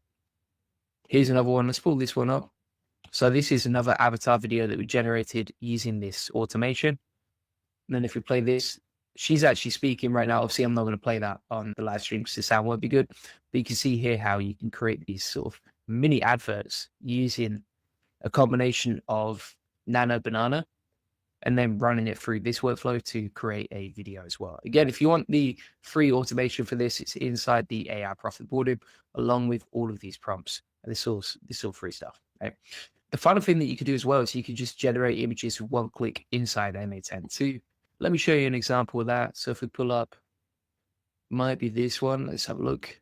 Here's another one. Let's pull this one up. So this is another avatar video that we generated using this automation. And then if we play this, she's actually speaking right now. Obviously, I'm not going to play that on the live stream because the sound won't be good. But you can see here how you can create these sort of mini adverts using a combination of Nano Banana and then running it through this workflow to create a video as well. Again, if you want the free automation for this, it's inside the AI profit boarding along with all of these prompts. And this is all free stuff, right? The final thing that you could do as well is you could just generate images with one click inside NA10 too. Let me show you an example of that. So if we pull up, might be this one. Let's have a look.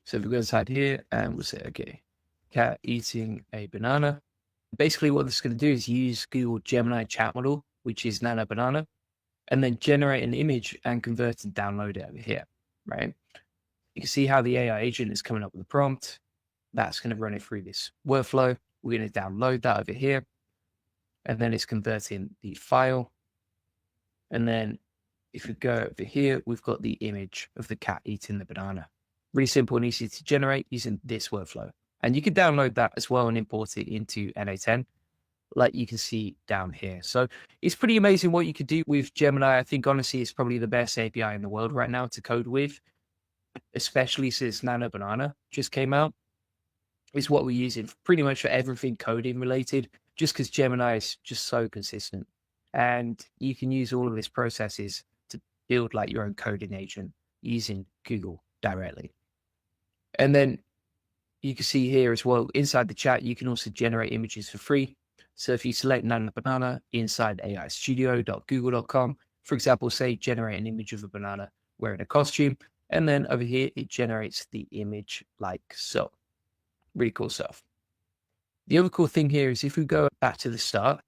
So if we go inside here and we'll say, okay, cat eating a banana. Basically what this is going to do is use Google Gemini chat model, which is Nano Banana, and then generate an image and convert and download it over here, right? You can see how the AI agent is coming up with a prompt. That's going to run it through this workflow. We're going to download that over here. And then it's converting the file. And then if we go over here, we've got the image of the cat eating the banana. Really simple and easy to generate using this workflow. And you can download that as well and import it into NA10, like you can see down here. So it's pretty amazing what you could do with Gemini. I think, honestly, it's probably the best API in the world right now to code with, especially since Nano Banana just came out. It's what we're using pretty much for everything coding related, just because Gemini is just so consistent. And you can use all of these processes to build like your own coding agent using Google directly. And then you can see here as well, inside the chat, you can also generate images for free. So if you select Nano Banana inside aistudio.google.com, for example, say generate an image of a banana wearing a costume, and then over here, it generates the image like so. Really cool stuff. The other cool thing here is if we go back to the start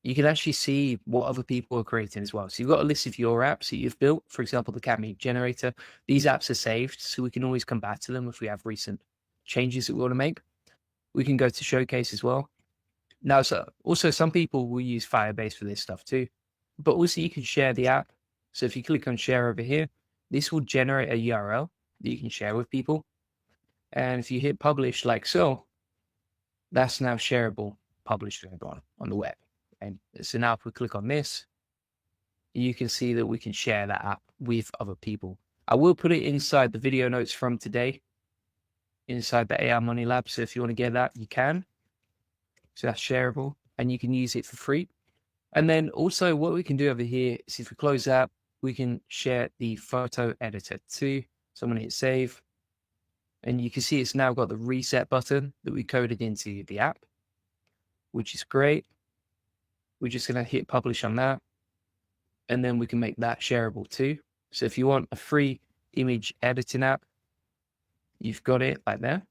you can actually see what other people are creating as well. So you've got a list of your apps that you've built. For example, the cat meat generator. These apps are saved, so we can always come back to them if we have recent changes that we want to make. We can go to showcase as well. Now, so also some people will use Firebase for this stuff too, but also you can share the app. So if you click on share over here, this will generate a URL that you can share with people. And if you hit publish like so, that's now shareable, published to everyone on the web. And so now if we click on this, you can see that we can share that app with other people. I will put it inside the video notes from today, inside the AI Money Lab. So if you want to get that, you can. So that's shareable and you can use it for free. And then also what we can do over here is if we close that, we can share the photo editor too. So I'm going to hit save. And you can see it's now got the reset button that we coded into the app, which is great. We're just going to hit publish on that. And then we can make that shareable too. So if you want a free image editing app, you've got it like there.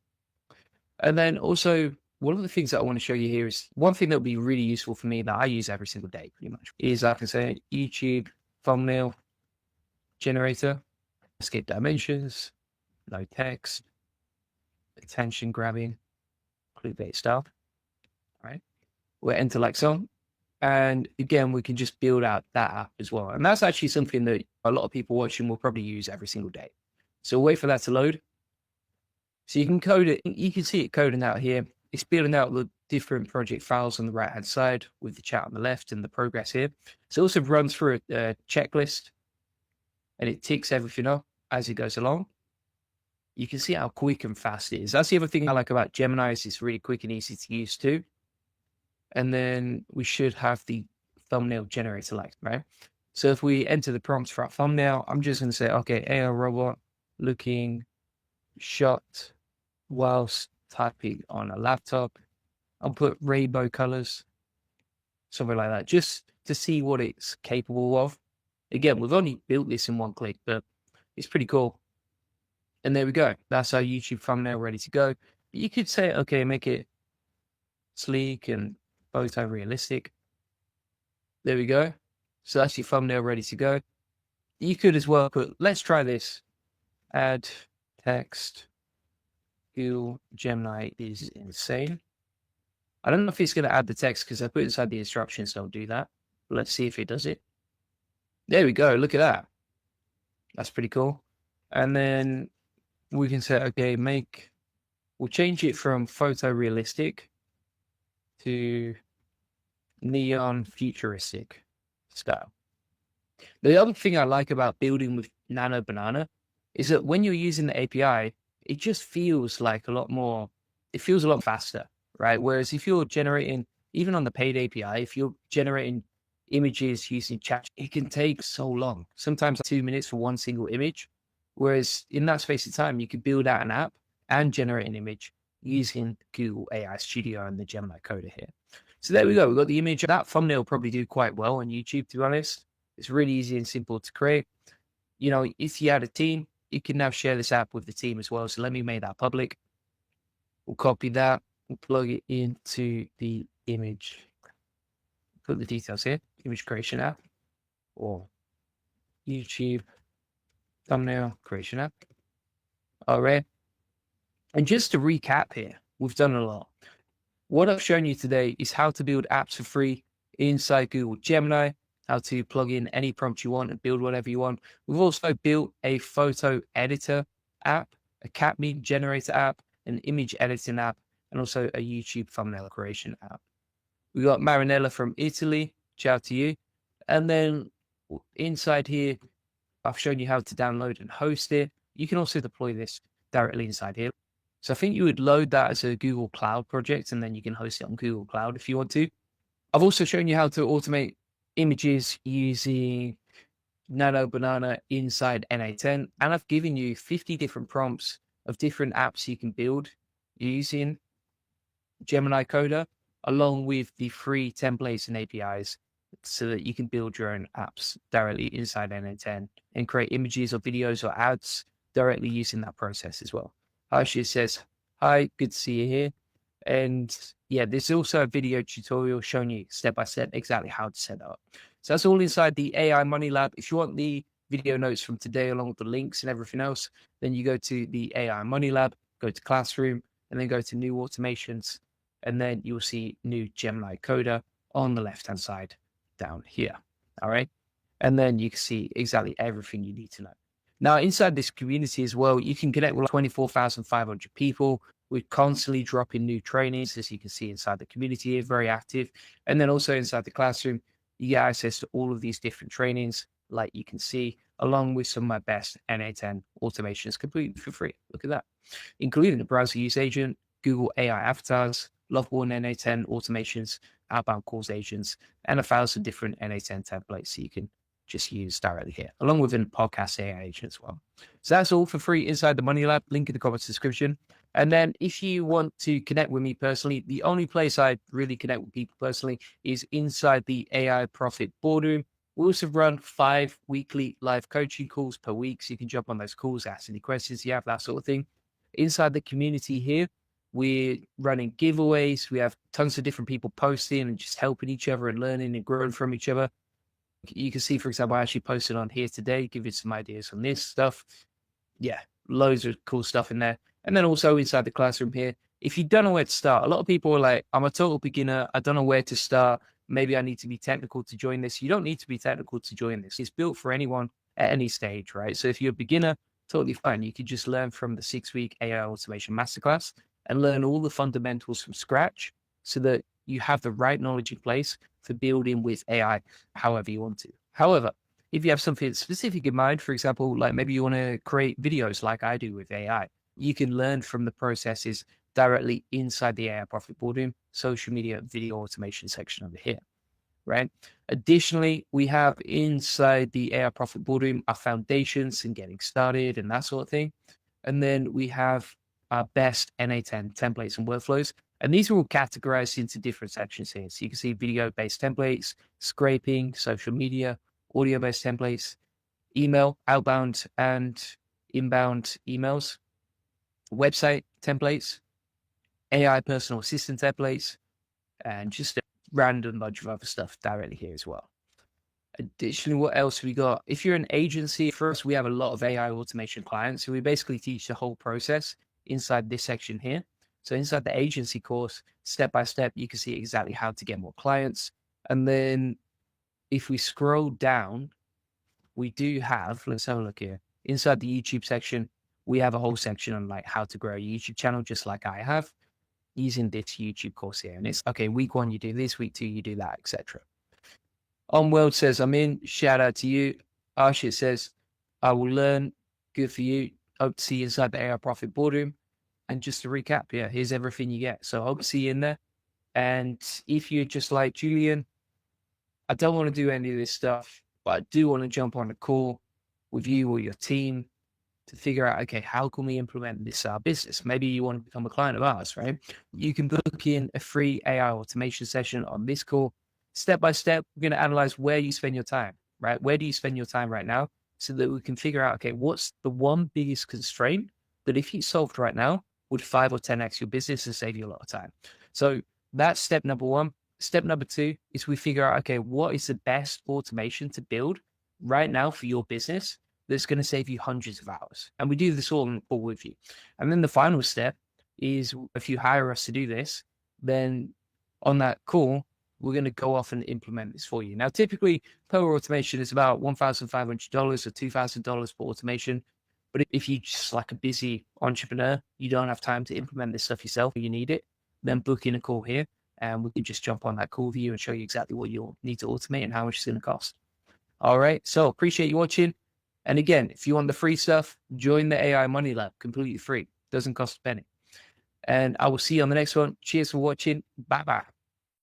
And then also one of the things that I want to show you here is one thing that would be really useful for me that I use every single day pretty much is I can say YouTube thumbnail generator, skip dimensions, no text, attention grabbing, clickbait style. All right. We'll enter like so. And again, we can just build out that app as well. And that's actually something that a lot of people watching will probably use every single day. So we'll wait for that to load. So you can code it. You can see it coding out here. It's building out the different project files on the right-hand side with the chat on the left and the progress here. So it also runs through a checklist and it ticks everything up as it goes along. You can see how quick and fast it is. That's the other thing I like about Gemini is it's really quick and easy to use too. And then we should have the thumbnail generator like, right? So if we enter the prompts for our thumbnail, I'm just going to say, okay, AI robot looking shot whilst typing on a laptop. I'll put rainbow colors, something like that, just to see what it's capable of. Again, we've only built this in one click, but it's pretty cool. And there we go. That's our YouTube thumbnail ready to go. You could say, okay, make it sleek and photorealistic. There we go. So that's your thumbnail ready to go. You could as well put, let's try this. Add text. Google Gemini is insane. I don't know if it's going to add the text because I put it inside the instructions, so I'll do that. But let's see if it does it. There we go. Look at that. That's pretty cool. And then we can say, okay, we'll change it from photorealistic to neon futuristic style. The other thing I like about building with Nano Banana is that when you're using the API, it just feels like a lot faster, right? Whereas if you're generating, even on the paid API, if you're generating images using chat, it can take so long, sometimes like 2 minutes for one single image. Whereas in that space of time, you could build out an app and generate an image using Google AI Studio and the Gemini coder here. So there we go. We've got the image. That thumbnail will probably do quite well on YouTube, to be honest. It's really easy and simple to create. You know, if you had a team, you can now share this app with the team as well. So let me make that public. We'll copy that. We'll plug it into the image. Put the details here. Image creation app or YouTube thumbnail creation app. All right. And just to recap here, we've done a lot. What I've shown you today is how to build apps for free inside Google Gemini, how to plug in any prompt you want and build whatever you want. We've also built a photo editor app, a cat meat generator app, an image editing app, and also a YouTube thumbnail creation app. We got Marinella from Italy. Ciao to you. And then inside here, I've shown you how to download and host it. You can also deploy this directly inside here. So I think you would load that as a Google Cloud project, and then you can host it on Google Cloud if you want to. I've also shown you how to automate images using Nano Banana inside NA10, and I've given you 50 different prompts of different apps you can build using Gemini Coder, along with the free templates and APIs so that you can build your own apps directly inside NA10 and create images or videos or ads directly using that process as well. Harshit says, hi, good to see you here. And yeah, there's also a video tutorial showing you step by step exactly how to set that up. So that's all inside the AI Money Lab. If you want the video notes from today along with the links and everything else, then you go to the AI Money Lab, go to Classroom, and then go to New Automations, and then you will see New Gemini Coder on the left-hand side down here. All right. And then you can see exactly everything you need to know. Now, inside this community as well, you can connect with 24,500 people. We're constantly dropping new trainings, as you can see inside the community here, very active. And then also inside the classroom, you get access to all of these different trainings, like you can see, along with some of my best NA10 automations completely for free. Look at that, including the browser use agent, Google AI avatars, Lovable NA10 automations, outbound calls agents, and 1,000 different NA10 templates so you can just use directly here, along with a podcast AI agent as well. So that's all for free inside the Money Lab. Link in the comments description. And then if you want to connect with me personally, the only place I really connect with people personally is inside the AI Profit Boardroom. We also run 5 weekly live coaching calls per week. So you can jump on those calls, ask any questions you have, that sort of thing. Inside the community here, we're running giveaways. We have tons of different people posting and just helping each other and learning and growing from each other. You can see, for example, I actually posted on here today, giving some ideas on this stuff. Yeah, loads of cool stuff in there. And then also inside the classroom here, if you don't know where to start, a lot of people are like, I'm a total beginner. I don't know where to start. Maybe I need to be technical to join this. You don't need to be technical to join this. It's built for anyone at any stage, right? So if you're a beginner, totally fine. You could just learn from the 6-week AI Automation Masterclass and learn all the fundamentals from scratch so that you have the right knowledge in place for building with AI however you want to. However, if you have something specific in mind, for example, like maybe you want to create videos like I do with AI, you can learn from the processes directly inside the AI Profit Boardroom, social media, video automation section over here, right? Additionally, we have inside the AI Profit Boardroom our foundations and getting started and that sort of thing. And then we have our best NA10 templates and workflows. And these are all categorized into different sections here. So you can see video-based templates, scraping, social media, audio-based templates, email, outbound and inbound emails, website templates, AI personal assistant templates, and just a random bunch of other stuff directly here as well. Additionally, what else have we got? If you're an agency, for us, we have a lot of AI automation clients. So we basically teach the whole process inside this section here. So inside the agency course, step by step, you can see exactly how to get more clients. And then if we scroll down, we do have, let's have a look here. Inside the YouTube section, we have a whole section on like how to grow a YouTube channel, just like I have, using this YouTube course here. And it's, okay, week 1, you do this, week 2, you do that, etc. Onworld says, I'm in. Shout out to you. Arshit says, I will learn. Good for you. Hope to see you inside the AI Profit Boardroom. And just to recap, yeah, here's everything you get. So I hope to see you in there. And if you're just like, Julian, I don't want to do any of this stuff, but I do want to jump on a call with you or your team to figure out, okay, how can we implement this business? Maybe you want to become a client of ours, right? You can book in a free AI automation session on this call. Step by step, we're going to analyze where you spend your time, right? Where do you spend your time right now so that we can figure out, okay, what's the one biggest constraint that if you solved right now would 5 or 10x your business and save you a lot of time? So that's step number 1. Step number 2 is we figure out, okay, what is the best automation to build right now for your business that's going to save you hundreds of hours? And we do this all on the call with you. And then the final step is if you hire us to do this, then on that call, we're going to go off and implement this for you. Now, typically, per automation is about $1,500 or $2,000 per automation. But if you're just like a busy entrepreneur, you don't have time to implement this stuff yourself, or you need it, then book in a call here and we can just jump on that call with you and show you exactly what you'll need to automate and how much it's going to cost. All right. So appreciate you watching. And again, if you want the free stuff, join the AI Money Lab, completely free. Doesn't cost a penny. And I will see you on the next one. Cheers for watching. Bye-bye.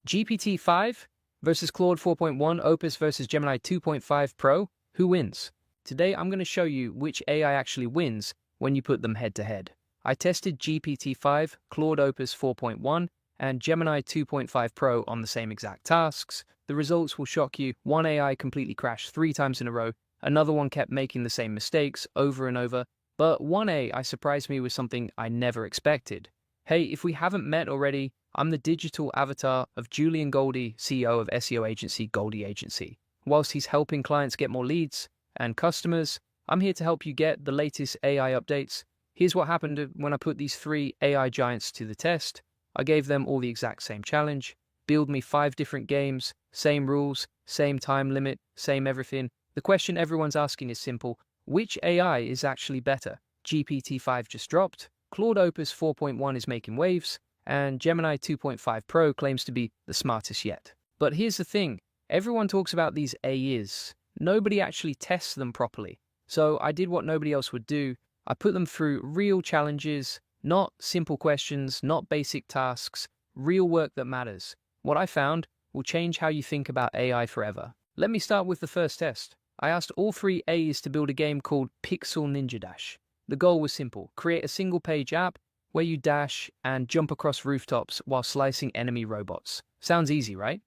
GPT-5 versus Claude 4.1, Opus versus Gemini 2.5 Pro. Who wins? Today, I'm going to show you which AI actually wins when you put them head to head. I tested GPT-5, Claude Opus 4.1, and Gemini 2.5 Pro on the same exact tasks. The results will shock you. One AI completely crashed 3 times in a row. Another one kept making the same mistakes over and over. But one AI surprised me with something I never expected. Hey, if we haven't met already, I'm the digital avatar of Julian Goldie, CEO of SEO agency Goldie Agency. Whilst he's helping clients get more leads and customers, I'm here to help you get the latest AI updates. Here's what happened when I put these 3 AI giants to the test. I gave them all the exact same challenge. Build me 5 different games, same rules, same time limit, same everything. The question everyone's asking is simple. Which AI is actually better? GPT-5 just dropped, Claude Opus 4.1 is making waves, and Gemini 2.5 Pro claims to be the smartest yet. But here's the thing. Everyone talks about these AIs. Nobody actually tests them properly. So I did what nobody else would do. I put them through real challenges, not simple questions, not basic tasks, real work that matters. What I found will change how you think about AI forever. Let me start with the first test. I asked all 3 AIs to build a game called Pixel Ninja Dash. The goal was simple. Create a single-page app where you dash and jump across rooftops while slicing enemy robots. Sounds easy, right?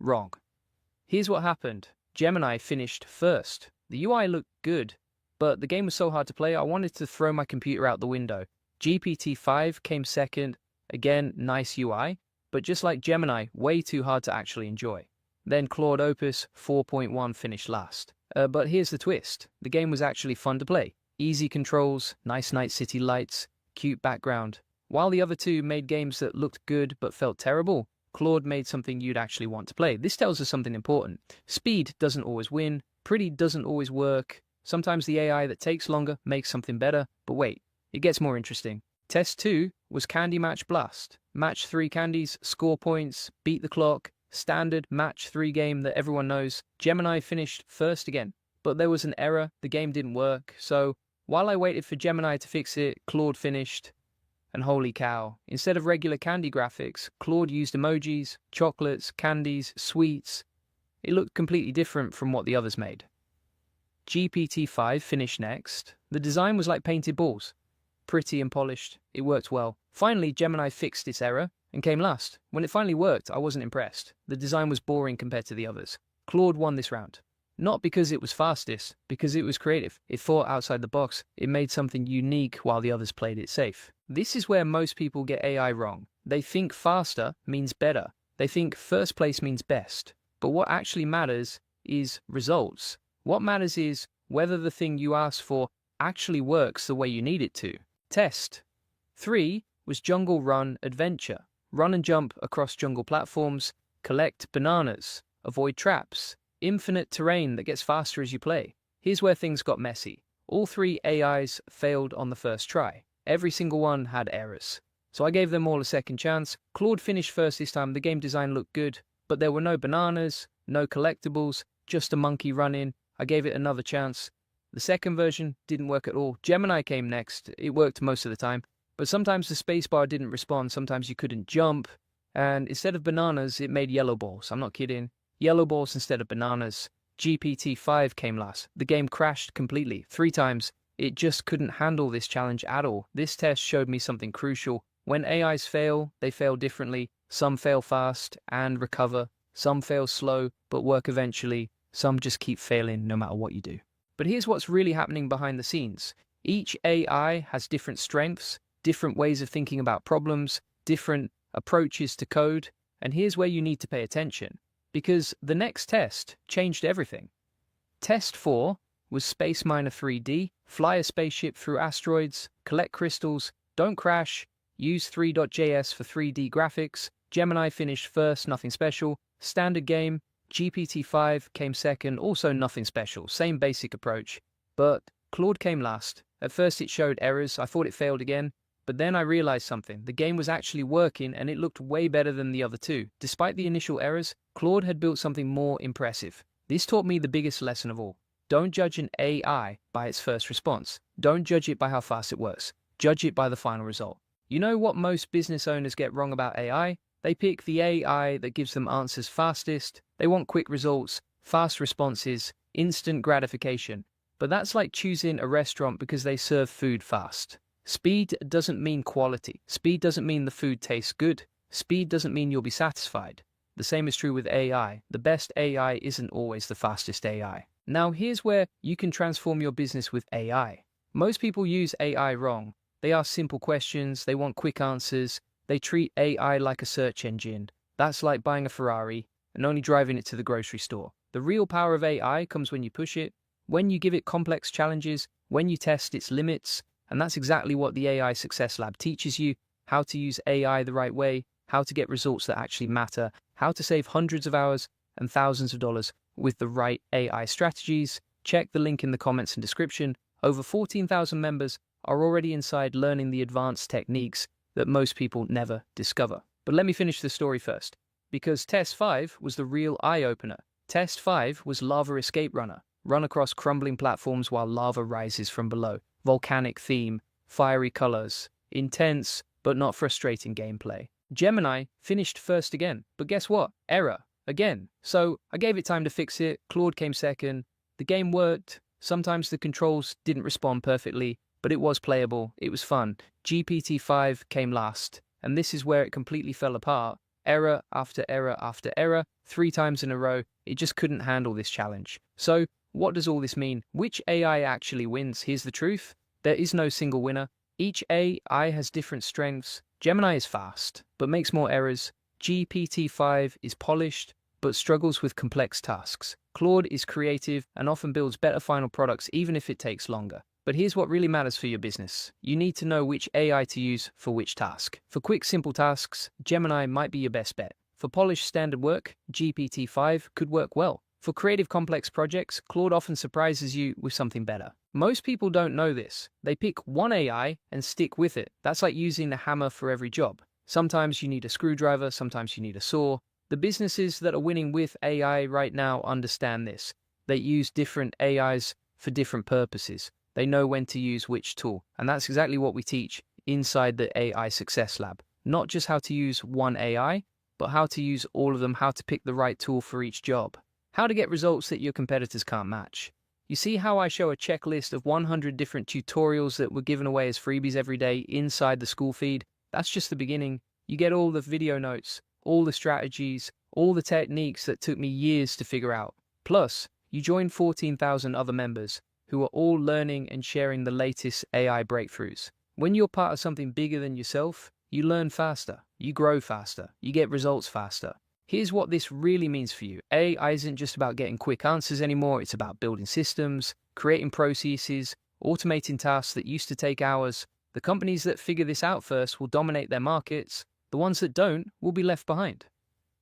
Wrong. Here's what happened. Gemini finished first. The UI looked good, but the game was so hard to play, I wanted to throw my computer out the window. GPT-5 came second. Again, nice UI, but just like Gemini, way too hard to actually enjoy. Then Claude Opus 4.1 finished last. But here's the twist. The game was actually fun to play. Easy controls, nice night city lights, cute background. While the other 2 made games that looked good but felt terrible, Claude made something you'd actually want to play. This tells us something important. Speed doesn't always win. Pretty doesn't always work. Sometimes the AI that takes longer makes something better. But wait, it gets more interesting. Test 2 was Candy Match Blast. Match 3 candies, score points, beat the clock. Standard match 3 game that everyone knows. Gemini finished first again, but there was an error. The game didn't work. So while I waited for Gemini to fix it, Claude finished. And holy cow, instead of regular candy graphics, Claude used emojis, chocolates, candies, sweets. It looked completely different from what the others made. GPT-5 finished next. The design was like painted balls. Pretty and polished. It worked well. Finally, Gemini fixed its error and came last. When it finally worked, I wasn't impressed. The design was boring compared to the others. Claude won this round. Not because it was fastest, because it was creative. It thought outside the box. It made something unique while the others played it safe. This is where most people get AI wrong. They think faster means better. They think first place means best. But what actually matters is results. What matters is whether the thing you ask for actually works the way you need it to. Test 3 was Jungle Run Adventure. Run and jump across jungle platforms, collect bananas, avoid traps, infinite terrain that gets faster as you play. Here's where things got messy. All 3 AIs failed on the first try. Every single one had errors. So I gave them all a second chance. Claude finished first this time. The game design looked good, but there were no bananas, no collectibles, just a monkey running. I gave it another chance. The second version didn't work at all. Gemini came next. It worked most of the time, but sometimes the spacebar didn't respond. Sometimes you couldn't jump. And instead of bananas, it made yellow balls. I'm not kidding. Yellow balls instead of bananas. GPT-5 came last. The game crashed completely 3 times. It just couldn't handle this challenge at all. This test showed me something crucial. When AIs fail, they fail differently. Some fail fast and recover. Some fail slow, but work eventually. Some just keep failing no matter what you do. But here's what's really happening behind the scenes. Each AI has different strengths, different ways of thinking about problems, different approaches to code. And here's where you need to pay attention, because the next test changed everything. Test 4 was Space Miner 3D, fly a spaceship through asteroids, collect crystals, don't crash, use 3.js for 3D graphics. Gemini finished first, nothing special. Standard game, GPT-5 came second, also nothing special, same basic approach. But Claude came last. At first it showed errors, I thought it failed again, but then I realized something. The game was actually working and it looked way better than the other 2. Despite the initial errors, Claude had built something more impressive. This taught me the biggest lesson of all. Don't judge an AI by its first response. Don't judge it by how fast it works. Judge it by the final result. You know what most business owners get wrong about AI? They pick the AI that gives them answers fastest. They want quick results, fast responses, instant gratification. But that's like choosing a restaurant because they serve food fast. Speed doesn't mean quality. Speed doesn't mean the food tastes good. Speed doesn't mean you'll be satisfied. The same is true with AI. The best AI isn't always the fastest AI. Now here's where you can transform your business with AI. Most people use AI wrong. They ask simple questions, they want quick answers, they treat AI like a search engine. That's like buying a Ferrari and only driving it to the grocery store. The real power of AI comes when you push it, when you give it complex challenges, when you test its limits, and that's exactly what the AI Success Lab teaches you: how to use AI the right way, how to get results that actually matter, how to save hundreds of hours and thousands of dollars with the right AI strategies. Check the link in the comments and description. Over 14,000 members are already inside learning the advanced techniques that most people never discover. But let me finish the story first, because Test 5 was the real eye-opener. Test 5 was Lava Escape Runner, run across crumbling platforms while lava rises from below. Volcanic theme, fiery colors, intense but not frustrating gameplay. Gemini finished first again, but guess what? Error. Again. So I gave it time to fix it. Claude came second. The game worked. Sometimes the controls didn't respond perfectly, but it was playable. It was fun. GPT-5 came last, and this is where it completely fell apart. Error after error after error, 3 times in a row. It just couldn't handle this challenge. So what does all this mean? Which AI actually wins? Here's the truth. There is no single winner. Each AI has different strengths. Gemini is fast, but makes more errors. GPT-5 is polished, but struggles with complex tasks. Claude is creative and often builds better final products even if it takes longer. But here's what really matters for your business. You need to know which AI to use for which task. For quick, simple tasks, Gemini might be your best bet. For polished standard work, GPT-5 could work well. For creative, complex projects, Claude often surprises you with something better. Most people don't know this. They pick one AI and stick with it. That's like using a hammer for every job. Sometimes you need a screwdriver, sometimes you need a saw. The businesses that are winning with AI right now understand this. They use different AIs for different purposes. They know when to use which tool. And that's exactly what we teach inside the AI Success Lab. Not just how to use one AI, but how to use all of them, how to pick the right tool for each job. How to get results that your competitors can't match. You see how I show a checklist of 100 different tutorials that were given away as freebies every day inside the school feed? That's just the beginning. You get all the video notes, all the strategies, all the techniques that took me years to figure out. Plus, you join 14,000 other members who are all learning and sharing the latest AI breakthroughs. When you're part of something bigger than yourself, you learn faster, you grow faster, you get results faster. Here's what this really means for you. AI isn't just about getting quick answers anymore. It's about building systems, creating processes, automating tasks that used to take hours. The companies that figure this out first will dominate their markets. The ones that don't will be left behind.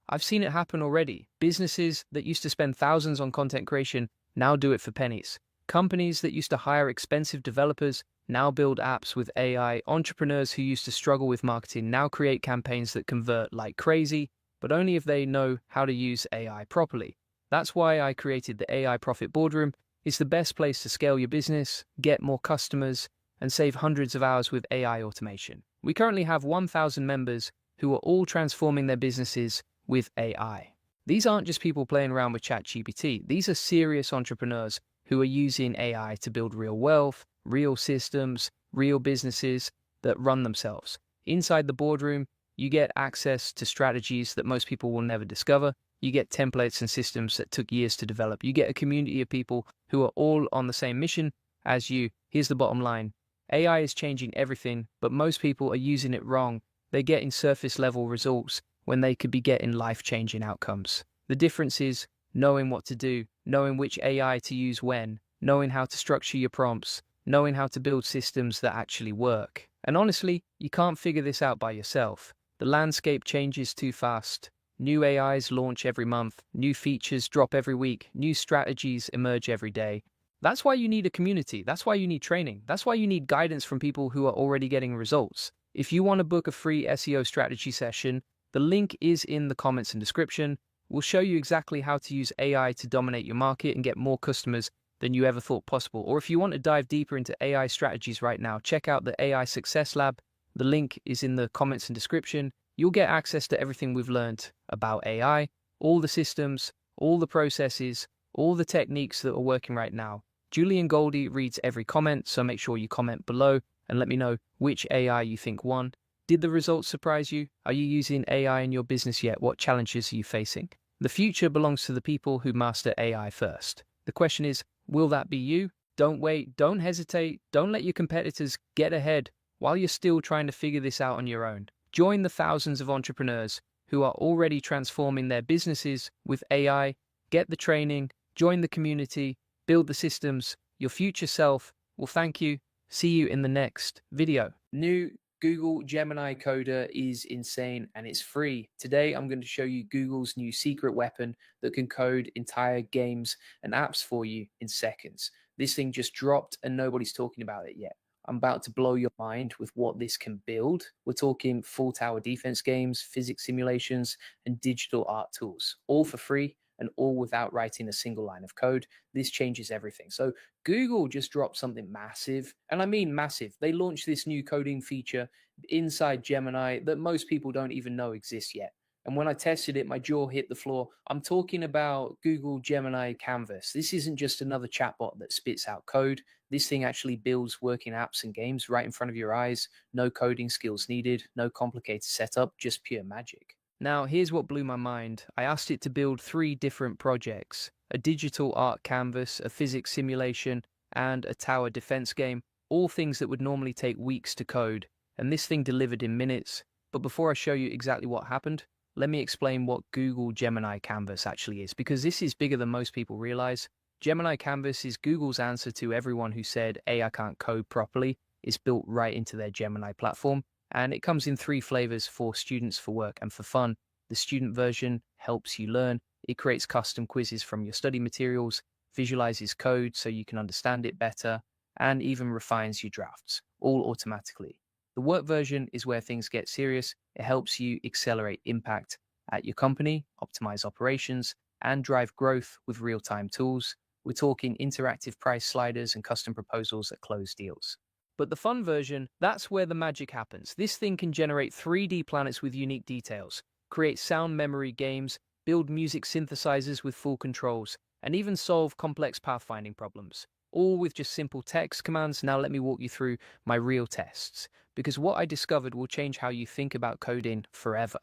I've seen it happen already. Businesses that used to spend thousands on content creation now do it for pennies. Companies that used to hire expensive developers now build apps with AI. Entrepreneurs who used to struggle with marketing now create campaigns that convert like crazy, but only if they know how to use AI properly. That's why I created the AI Profit Boardroom. It's the best place to scale your business, get more customers, and save hundreds of hours with AI automation. We currently have 1,000 members who are all transforming their businesses with AI. These aren't just people playing around with ChatGPT. These are serious entrepreneurs who are using AI to build real wealth, real systems, real businesses that run themselves. Inside the boardroom, you get access to strategies that most people will never discover. You get templates and systems that took years to develop. You get a community of people who are all on the same mission as you. Here's the bottom line. AI is changing everything, but most people are using it wrong. They're getting surface level results when they could be getting life-changing outcomes. The difference is knowing what to do, knowing which AI to use when, knowing how to structure your prompts, knowing how to build systems that actually work. And honestly, you can't figure this out by yourself. The landscape changes too fast. New AIs launch every month, new features drop every week, new strategies emerge every day. That's why you need a community. That's why you need training. That's why you need guidance from people who are already getting results. If you want to book a free SEO strategy session, the link is in the comments and description. We'll show you exactly how to use AI to dominate your market and get more customers than you ever thought possible. Or if you want to dive deeper into AI strategies right now, check out the AI Success Lab. The link is in the comments and description. You'll get access to everything we've learned about AI, all the systems, all the processes, all the techniques that are working right now. Julian Goldie reads every comment, so make sure you comment below and let me know which AI you think won. Did the results surprise you? Are you using AI in your business yet? What challenges are you facing? The future belongs to the people who master AI first. The question is, will that be you? Don't wait, don't hesitate, don't let your competitors get ahead. while you're still trying to figure this out on your own. Join the thousands of entrepreneurs who are already transforming their businesses with AI. Get the training, join the community, build the systems. Your future self will thank you. See you in the next video. New Google Gemini coder is insane and it's free. Today, I'm going to show you Google's new secret weapon that can code entire games and apps for you in seconds. This thing just dropped and nobody's talking about it yet. I'm about to blow your mind with what this can build. We're talking full tower defense games, physics simulations, and digital art tools, all for free and all without writing a single line of code. This changes everything. So Google just dropped something massive, and I mean massive. They launched this new coding feature inside Gemini that most people don't even know exists yet. And when I tested it, my jaw hit the floor. I'm talking about Google Gemini Canvas. This isn't just another chatbot that spits out code. This thing actually builds working apps and games right in front of your eyes. No coding skills needed, no complicated setup, just pure magic. Now, here's what blew my mind. I asked it to build 3 different projects: a digital art canvas, a physics simulation, and a tower defense game, all things that would normally take weeks to code. And this thing delivered in minutes. But before I show you exactly what happened, let me explain what Google Gemini Canvas actually is, because this is bigger than most people realize. Gemini Canvas is Google's answer to everyone who said AI can't code properly. It's built right into their Gemini platform, and it comes in 3 flavors: for students, for work, and for fun. The student version helps you learn. It creates custom quizzes from your study materials, visualizes code so you can understand it better, and even refines your drafts, all automatically. The work version is where things get serious. It helps you accelerate impact at your company, optimize operations, and drive growth with real-time tools. We're talking interactive price sliders and custom proposals that close deals. But the fun version, that's where the magic happens. This thing can generate 3D planets with unique details, create sound memory games, build music synthesizers with full controls, and even solve complex pathfinding problems, all with just simple text commands. Now let me walk you through my real tests, because what I discovered will change how you think about coding forever.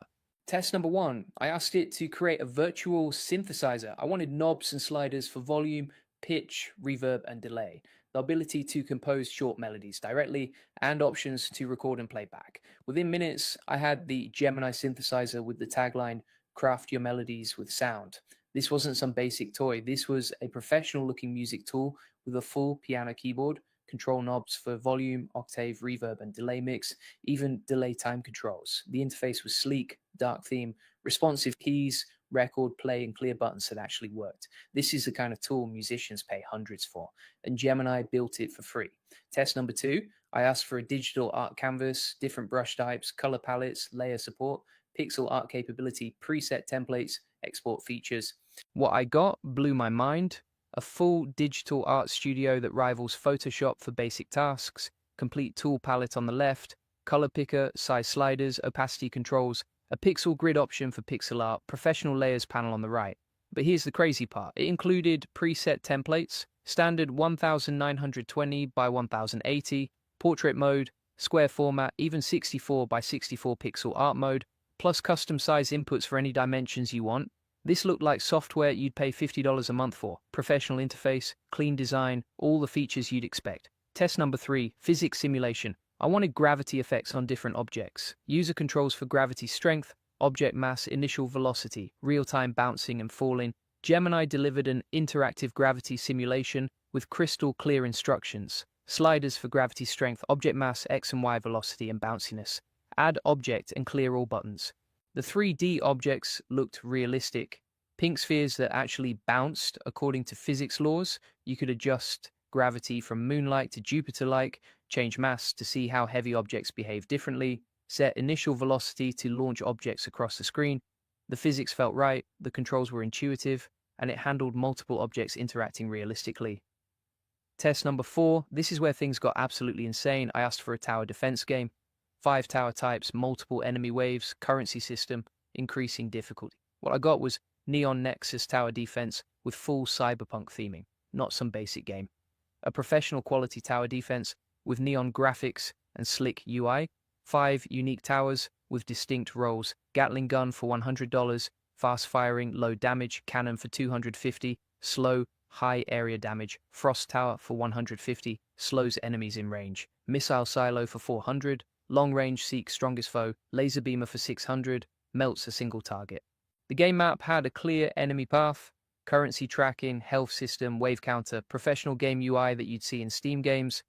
Test number 1, I asked it to create a virtual synthesizer. I wanted knobs and sliders for volume, pitch, reverb, and delay, the ability to compose short melodies directly, and options to record and play back. Within minutes, I had the Gemini synthesizer with the tagline, "Craft your melodies with sound." This wasn't some basic toy. This was a professional-looking music tool with a full piano keyboard, control knobs for volume, octave, reverb, and delay mix, even delay time controls. The interface was sleek, dark theme, responsive keys, record, play, and clear buttons that actually worked. This is the kind of tool musicians pay hundreds for, and Gemini built it for free. Test number 2, I asked for a digital art canvas, different brush types, color palettes, layer support, pixel art capability, preset templates, export features. What I got blew my mind. A full digital art studio that rivals Photoshop for basic tasks, complete tool palette on the left, color picker, size sliders, opacity controls, a pixel grid option for pixel art, professional layers panel on the right. But here's the crazy part. It included preset templates, standard 1920 by 1080, portrait mode, square format, even 64 by 64 pixel art mode, plus custom size inputs for any dimensions you want. This looked like software you'd pay $50 a month for. Professional interface, clean design, all the features you'd expect. Test number 3, physics simulation. I wanted gravity effects on different objects. User controls for gravity strength, object mass, initial velocity, real-time bouncing and falling. Gemini delivered an interactive gravity simulation with crystal clear instructions. Sliders for gravity strength, object mass, X and Y velocity, and bounciness. Add object and clear all buttons. The 3D objects looked realistic. Pink spheres that actually bounced according to physics laws. You could adjust gravity from moon-like to Jupiter-like, change mass to see how heavy objects behave differently, set initial velocity to launch objects across the screen. The physics felt right, the controls were intuitive, and it handled multiple objects interacting realistically. Test number 4, this is where things got absolutely insane. I asked for a tower defense game. 5 tower types, multiple enemy waves, currency system, increasing difficulty. What I got was Neon Nexus tower defense with full cyberpunk theming, not some basic game. A professional quality tower defense with neon graphics and slick UI. 5 unique towers with distinct roles. Gatling gun for $100, fast firing, low damage, cannon for $250, slow, high area damage. Frost tower for $150, slows enemies in range. Missile Silo for 400, Long Range Seek Strongest Foe, Laser Beamer for 600, melts a single target. The game map had a clear enemy path, currency tracking, health system, wave counter, professional game UI that you'd see in Steam games.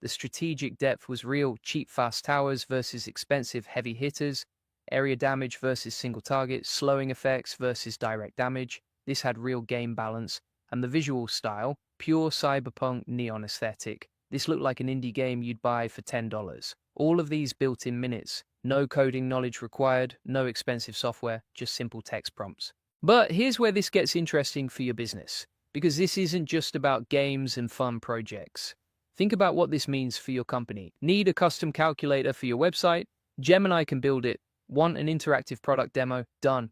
The strategic depth was real, cheap fast towers versus expensive heavy hitters, area damage versus single target, slowing effects versus direct damage. This had real game balance, and the visual style, pure cyberpunk neon aesthetic. This looked like an indie game you'd buy for $10. All of these built in minutes. No coding knowledge required, no expensive software, just simple text prompts. But here's where this gets interesting for your business, because this isn't just about games and fun projects. Think about what this means for your company. Need a custom calculator for your website? Gemini can build it. Want an interactive product demo? Done.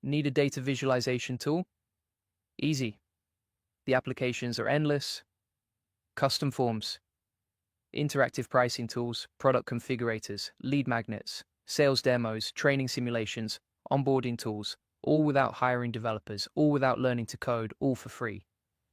Need a data visualization tool? Easy. The applications are endless. Custom forms, interactive pricing tools, product configurators, lead magnets, sales demos, training simulations, onboarding tools, all without hiring developers, all without learning to code, all for free.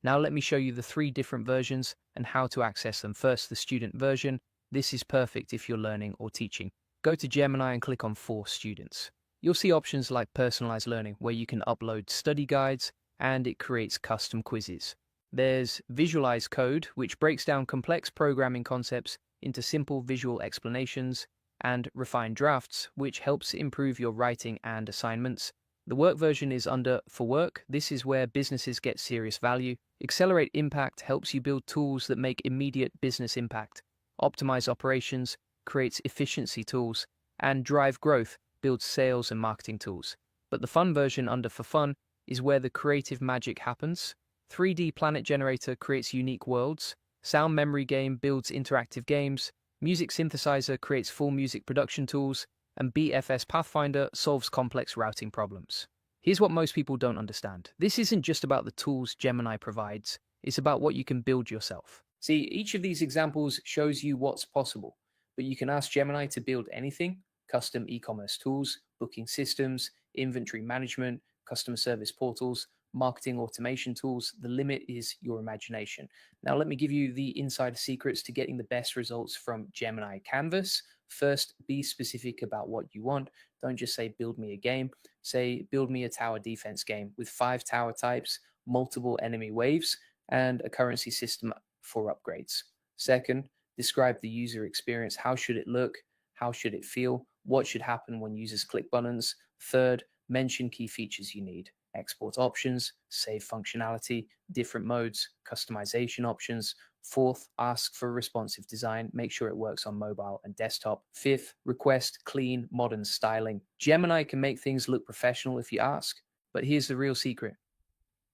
Now let me show you the 3 different versions and how to access them. First, the student version. This is perfect if you're learning or teaching. Go to Gemini and click on For Students. You'll see options like personalized learning, where you can upload study guides and it creates custom quizzes. There's Visualize Code, which breaks down complex programming concepts into simple visual explanations, and Refine Drafts, which helps improve your writing and assignments. The work version is under For Work. This is where businesses get serious value. Accelerate Impact helps you build tools that make immediate business impact. Optimize Operations creates efficiency tools, and Drive Growth builds sales and marketing tools. But the fun version under For Fun is where the creative magic happens. 3D Planet Generator creates unique worlds. Sound Memory Game builds interactive games. Music Synthesizer creates full music production tools. And BFS Pathfinder solves complex routing problems. Here's what most people don't understand. This isn't just about the tools Gemini provides. It's about what you can build yourself. See, each of these examples shows you what's possible. But you can ask Gemini to build anything: custom e-commerce tools, booking systems, inventory management, customer service portals, marketing automation tools. The limit is your imagination. Now, let me give you the insider secrets to getting the best results from Gemini Canvas. First, be specific about what you want. Don't just say, build me a game. Say, build me a tower defense game with 5 tower types, multiple enemy waves, and a currency system for upgrades. Second, describe the user experience. How should it look? How should it feel? What should happen when users click buttons? Third, mention key features you need: export options, save functionality, different modes, customization options. Fourth, ask for responsive design. Make sure it works on mobile and desktop. Fifth, request clean, modern styling. Gemini can make things look professional if you ask, but here's the real secret.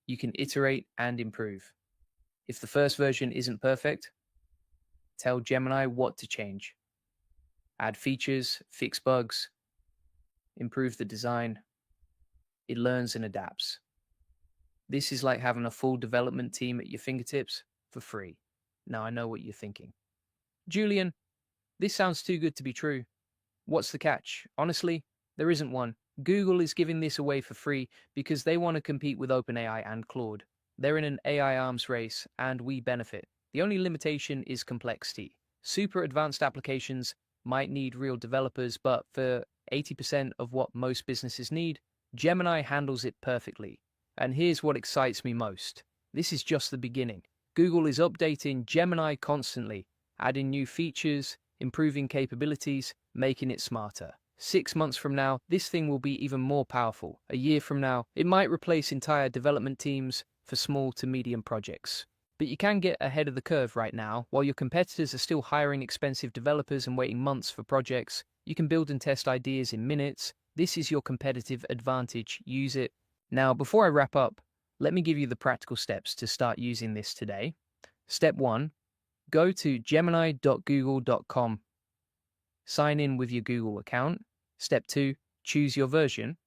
You can iterate and improve. If the first version isn't perfect, tell Gemini what to change. Add features, fix bugs, improve the design. It learns and adapts. This is like having a full development team at your fingertips for free. Now I know what you're thinking. Julian, this sounds too good to be true. What's the catch? Honestly, there isn't one. Google is giving this away for free because they want to compete with OpenAI and Claude. They're in an AI arms race, and we benefit. The only limitation is complexity. Super advanced applications might need real developers, but for 80% of what most businesses need, Gemini handles it perfectly. And here's what excites me most. This is just the beginning. Google is updating Gemini constantly, adding new features, improving capabilities, making it smarter. 6 months from now, this thing will be even more powerful. A year from now, it might replace entire development teams for small to medium projects. But you can get ahead of the curve right now. While your competitors are still hiring expensive developers and waiting months for projects, you can build and test ideas in minutes. This is your competitive advantage. Use it. Now, before I wrap up, let me give you the practical steps to start using this today. Step 1, go to gemini.google.com. Sign in with your Google account. Step 2, choose your version.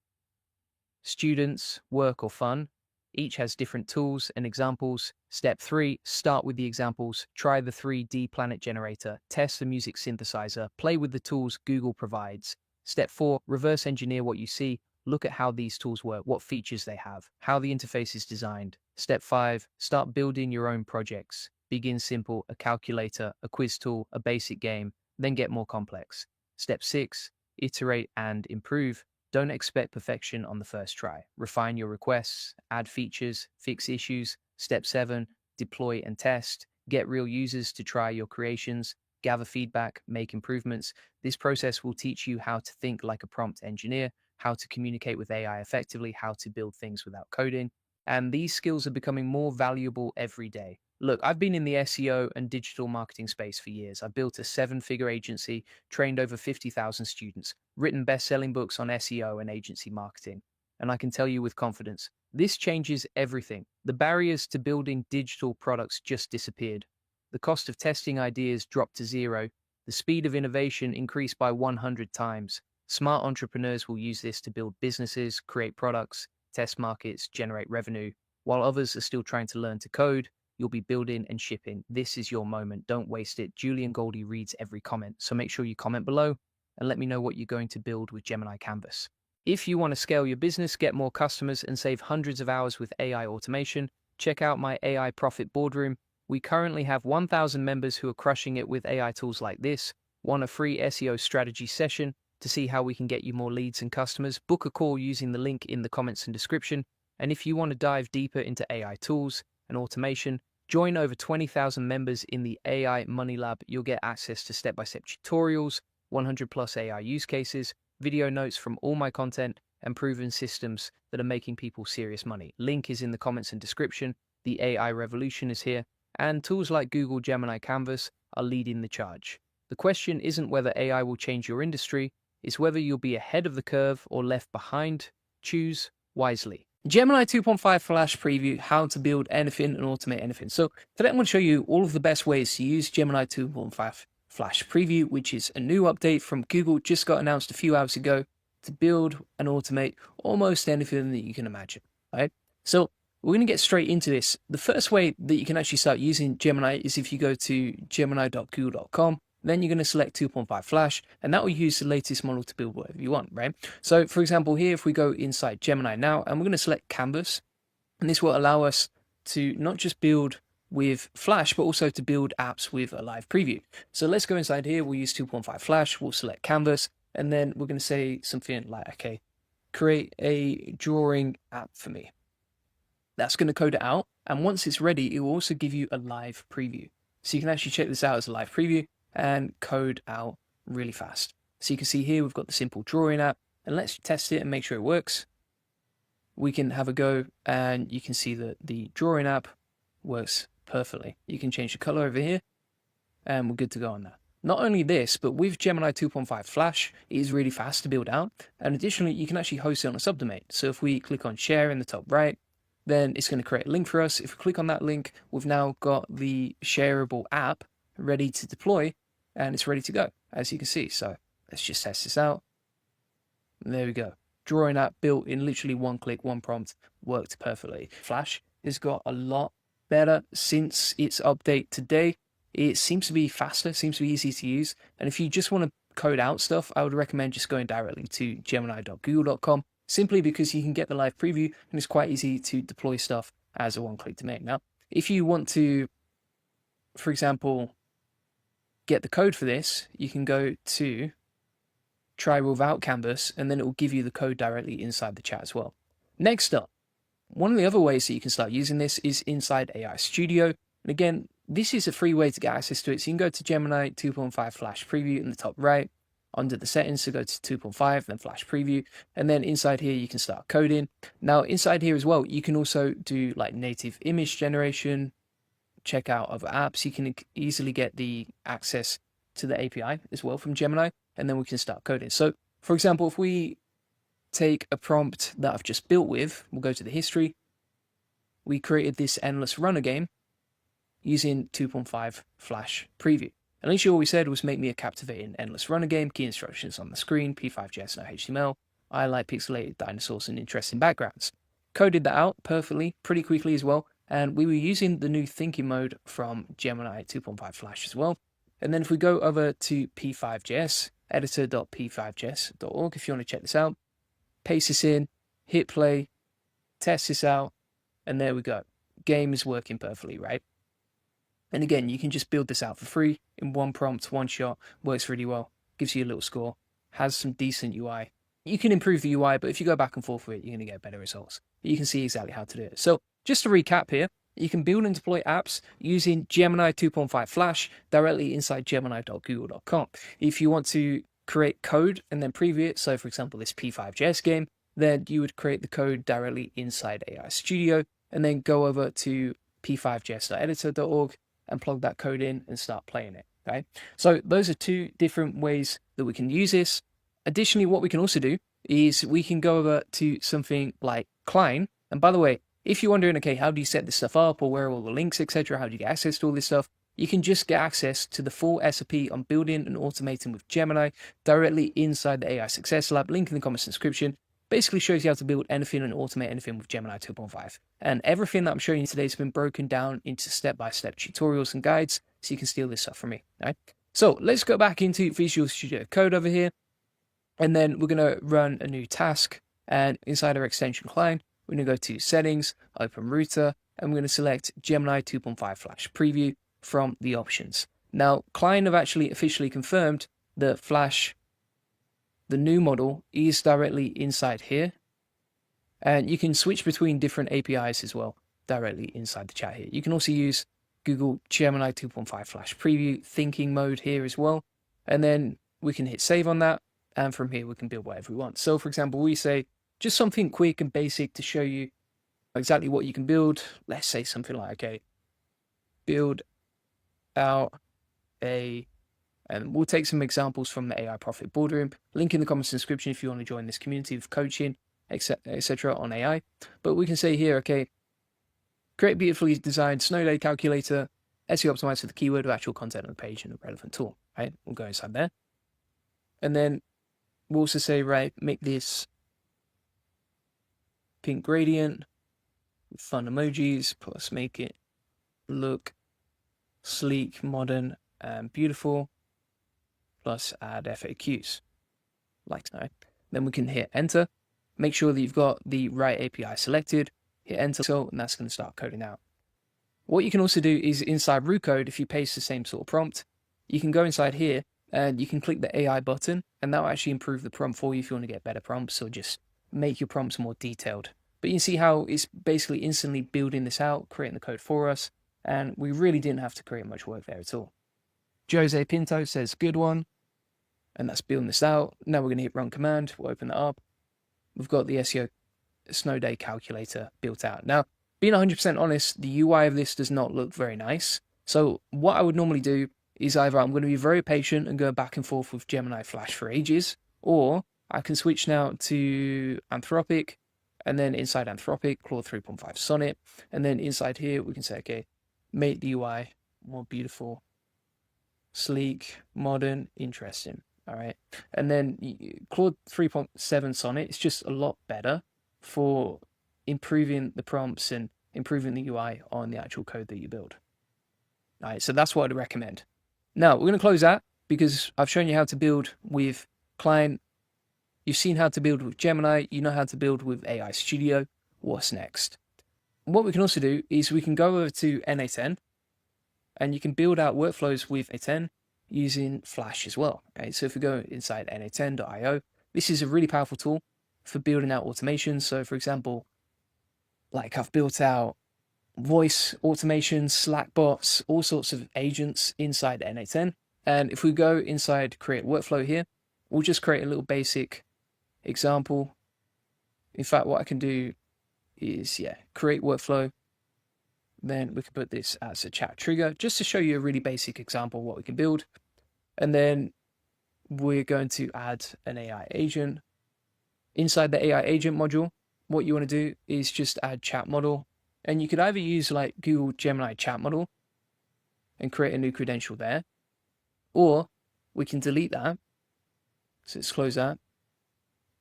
Students, work or fun. Each has different tools and examples. Step 3, start with the examples. Try the 3D Planet Generator. Test the music synthesizer. Play with the tools Google provides. Step 4, reverse engineer what you see. Look at how these tools work, what features they have, how the interface is designed. Step 5, start building your own projects. Begin simple, a calculator, a quiz tool, a basic game, then get more complex. Step 6, iterate and improve. Don't expect perfection on the first try. Refine your requests, add features, fix issues. Step 7, deploy and test. Get real users to try your creations, gather feedback, make improvements. This process will teach you how to think like a prompt engineer, how to communicate with AI effectively, how to build things without coding. And these skills are becoming more valuable every day. Look, I've been in the SEO and digital marketing space for years. I've built a 7-figure agency, trained over 50,000 students, written best-selling books on SEO and agency marketing. And I can tell you with confidence, this changes everything. The barriers to building digital products just disappeared. The cost of testing ideas dropped to zero. The speed of innovation increased by 100 times. Smart entrepreneurs will use this to build businesses, create products, test markets, generate revenue. While others are still trying to learn to code, you'll be building and shipping. This is your moment. Don't waste it. Julian Goldie reads every comment, so make sure you comment below and let me know what you're going to build with Gemini Canvas. If you want to scale your business, get more customers, and save hundreds of hours with AI automation, check out my AI Profit Boardroom. We currently have 1,000 members who are crushing it with AI tools like this. Want a free SEO strategy session to see how we can get you more leads and customers? Book a call using the link in the comments and description. And if you want to dive deeper into AI tools and automation, join over 20,000 members in the AI Money Lab. You'll get access to step-by-step tutorials, 100 plus AI use cases, video notes from all my content, and proven systems that are making people serious money. Link is in the comments and description. The AI revolution is here, and tools like Google Gemini Canvas are leading the charge. The question isn't whether AI will change your industry, it's whether you'll be ahead of the curve or left behind. Choose wisely. Gemini 2.5 Flash Preview, how to build anything and automate anything. So today I'm going to show you all of the best ways to use Gemini 2.5 Flash Preview, which is a new update from Google, just got announced a few hours ago, to build and automate almost anything that you can imagine, right? So we're going to get straight into this. The first way that you can actually start using Gemini is if you go to gemini.google.com. Then you're going to select 2.5 Flash, and that will use the latest model to build whatever you want, right? So, for example, here, if we go inside Gemini now, and we're going to select Canvas, and this will allow us to not just build with Flash, but also to build apps with a live preview. So let's go inside here. We'll use 2.5 Flash. We'll select Canvas, and then we're going to say something like, okay, create a drawing app for me. That's going to code it out, and once it's ready, it will also give you a live preview. So you can actually check this out as a live preview and code out really fast. So you can see here we've got the simple drawing app, and let's test it and make sure it works. We can have a go, and you can see that the drawing app works perfectly. You can change the color over here, and we're good to go on that. Not only this, but with Gemini 2.5 Flash, it is really fast to build out, and additionally, you can actually host it on a subdomain. So if we click on share in the top right, then it's going to create a link for us. If we click on that link, we've now got the shareable app ready to deploy, and it's ready to go, as you can see. So let's just test this out. And there we go. Drawing app built in literally one click, one prompt, worked perfectly. Flash has got a lot better since its update today. It seems to be faster, seems to be easy to use. And if you just want to code out stuff, I would recommend just going directly to gemini.google.com, simply because you can get the live preview, and it's quite easy to deploy stuff as a one-click domain. Now, if you want to, for example, get the code for this, you can go to try without Canvas, and then it will give you the code directly inside the chat as well. Next up, one of the other ways that you can start using this is inside AI Studio. And again, this is a free way to get access to it. So you can go to Gemini 2.5 Flash Preview in the top right, under the settings, so go to 2.5, then Flash Preview, and then inside here you can start coding. Now inside here as well, you can also do like native image generation, check out other apps. You can easily get the access to the API as well from Gemini, and then we can start coding. So for example, if we take a prompt that I've just built with, we'll go to the history. We created this endless runner game using 2.5 Flash Preview. And initially all we said was make me a captivating endless runner game, key instructions on the screen, P5.js, no HTML. I like pixelated dinosaurs and interesting backgrounds. Coded that out perfectly, pretty quickly as well. And we were using the new thinking mode from Gemini 2.5 Flash as well. And then if we go over to P5.js, editor.p5js.org, if you want to check this out, paste this in, hit play, test this out, and there we go. Game is working perfectly, right? And again, you can just build this out for free in one prompt, one shot, works really well, gives you a little score, has some decent UI. You can improve the UI, but if you go back and forth with it, you're going to get better results. You can see exactly how to do it. So just to recap here, you can build and deploy apps using Gemini 2.5 Flash directly inside gemini.google.com. If you want to create code and then preview it, so for example, this P5JS game, then you would create the code directly inside AI Studio and then go over to p5js.editor.org and plug that code in and start playing it. Okay, so those are two different ways that we can use this. Additionally, what we can also do is we can go over to something like Klein. And by the way, if you're wondering, okay, how do you set this stuff up, or where are all the links, etc., how do you get access to all this stuff? You can just get access to the full SOP on building and automating with Gemini directly inside the AI Success Lab. Link in the comments description. Basically shows you how to build anything and automate anything with Gemini 2.5. And everything that I'm showing you today has been broken down into step-by-step tutorials and guides, so you can steal this stuff from me. Right? So let's go back into Visual Studio Code over here, and then we're going to run a new task. And inside our extension client, we're going to go to Settings, Open Router, and we're going to select Gemini 2.5 Flash Preview from the options. Now, Klein have actually officially confirmed that Flash, the new model, is directly inside here. And you can switch between different APIs as well directly inside the chat here. You can also use Google Gemini 2.5 Flash Preview thinking mode here as well. And then we can hit save on that. And from here, we can build whatever we want. So, for example, we say just something quick and basic to show you exactly what you can build. Let's say something like, okay, build out a, and we'll take some examples from the AI Profit Boardroom. Link in the comments description if you want to join this community of coaching, etc. on AI. But we can say here, okay, create beautifully designed snow day calculator, SEO optimized for the keyword with actual content on the page and a relevant tool, right? We'll go inside there. And then we'll also say, right, make this pink gradient with fun emojis, plus make it look sleek, modern, and beautiful, plus add FAQs, like so. Then we can hit enter. Make sure that you've got the right API selected, hit enter, and that's going to start coding out. What you can also do is inside root code, if you paste the same sort of prompt, you can go inside here and you can click the AI button, and that will actually improve the prompt for you if you want to get better prompts, or just make your prompts more detailed. But you can see how it's basically instantly building this out, creating the code for us, and we really didn't have to create much work there at all. Jose Pinto says, good one, and that's building this out. Now we're going to hit run command, we'll open that up. We've got the SEO snow day calculator built out. Now, being 100% honest, the UI of this does not look very nice. So what I would normally do is either I'm going to be very patient and go back and forth with Gemini Flash for ages, or I can switch now to Anthropic, and then inside Anthropic, Claude 3.5 Sonnet, and then inside here we can say, okay, make the UI more beautiful, sleek, modern, interesting. All right. And then Claude 3.7 Sonnet is just a lot better for improving the prompts and improving the UI on the actual code that you build. All right. So that's what I'd recommend. Now we're going to close that because I've shown you how to build with Klein. You've seen how to build with Gemini. You know how to build with AI Studio. What's next? What we can also do is we can go over to N8N and you can build out workflows with N8N using Flash as well. Okay, so if we go inside n8n.io, this is a really powerful tool for building out automation. So for example, like I've built out voice automation, Slack bots, all sorts of agents inside N8N. And if we go inside create workflow here, we'll just create a little basic example. In fact, what I can do is, create workflow. Then we can put this as a chat trigger just to show you a really basic example of what we can build. And then we're going to add an AI agent. Inside the AI agent module, what you want to do is just add chat model. And you could either use like Google Gemini chat model and create a new credential there, or we can delete that. So let's close that.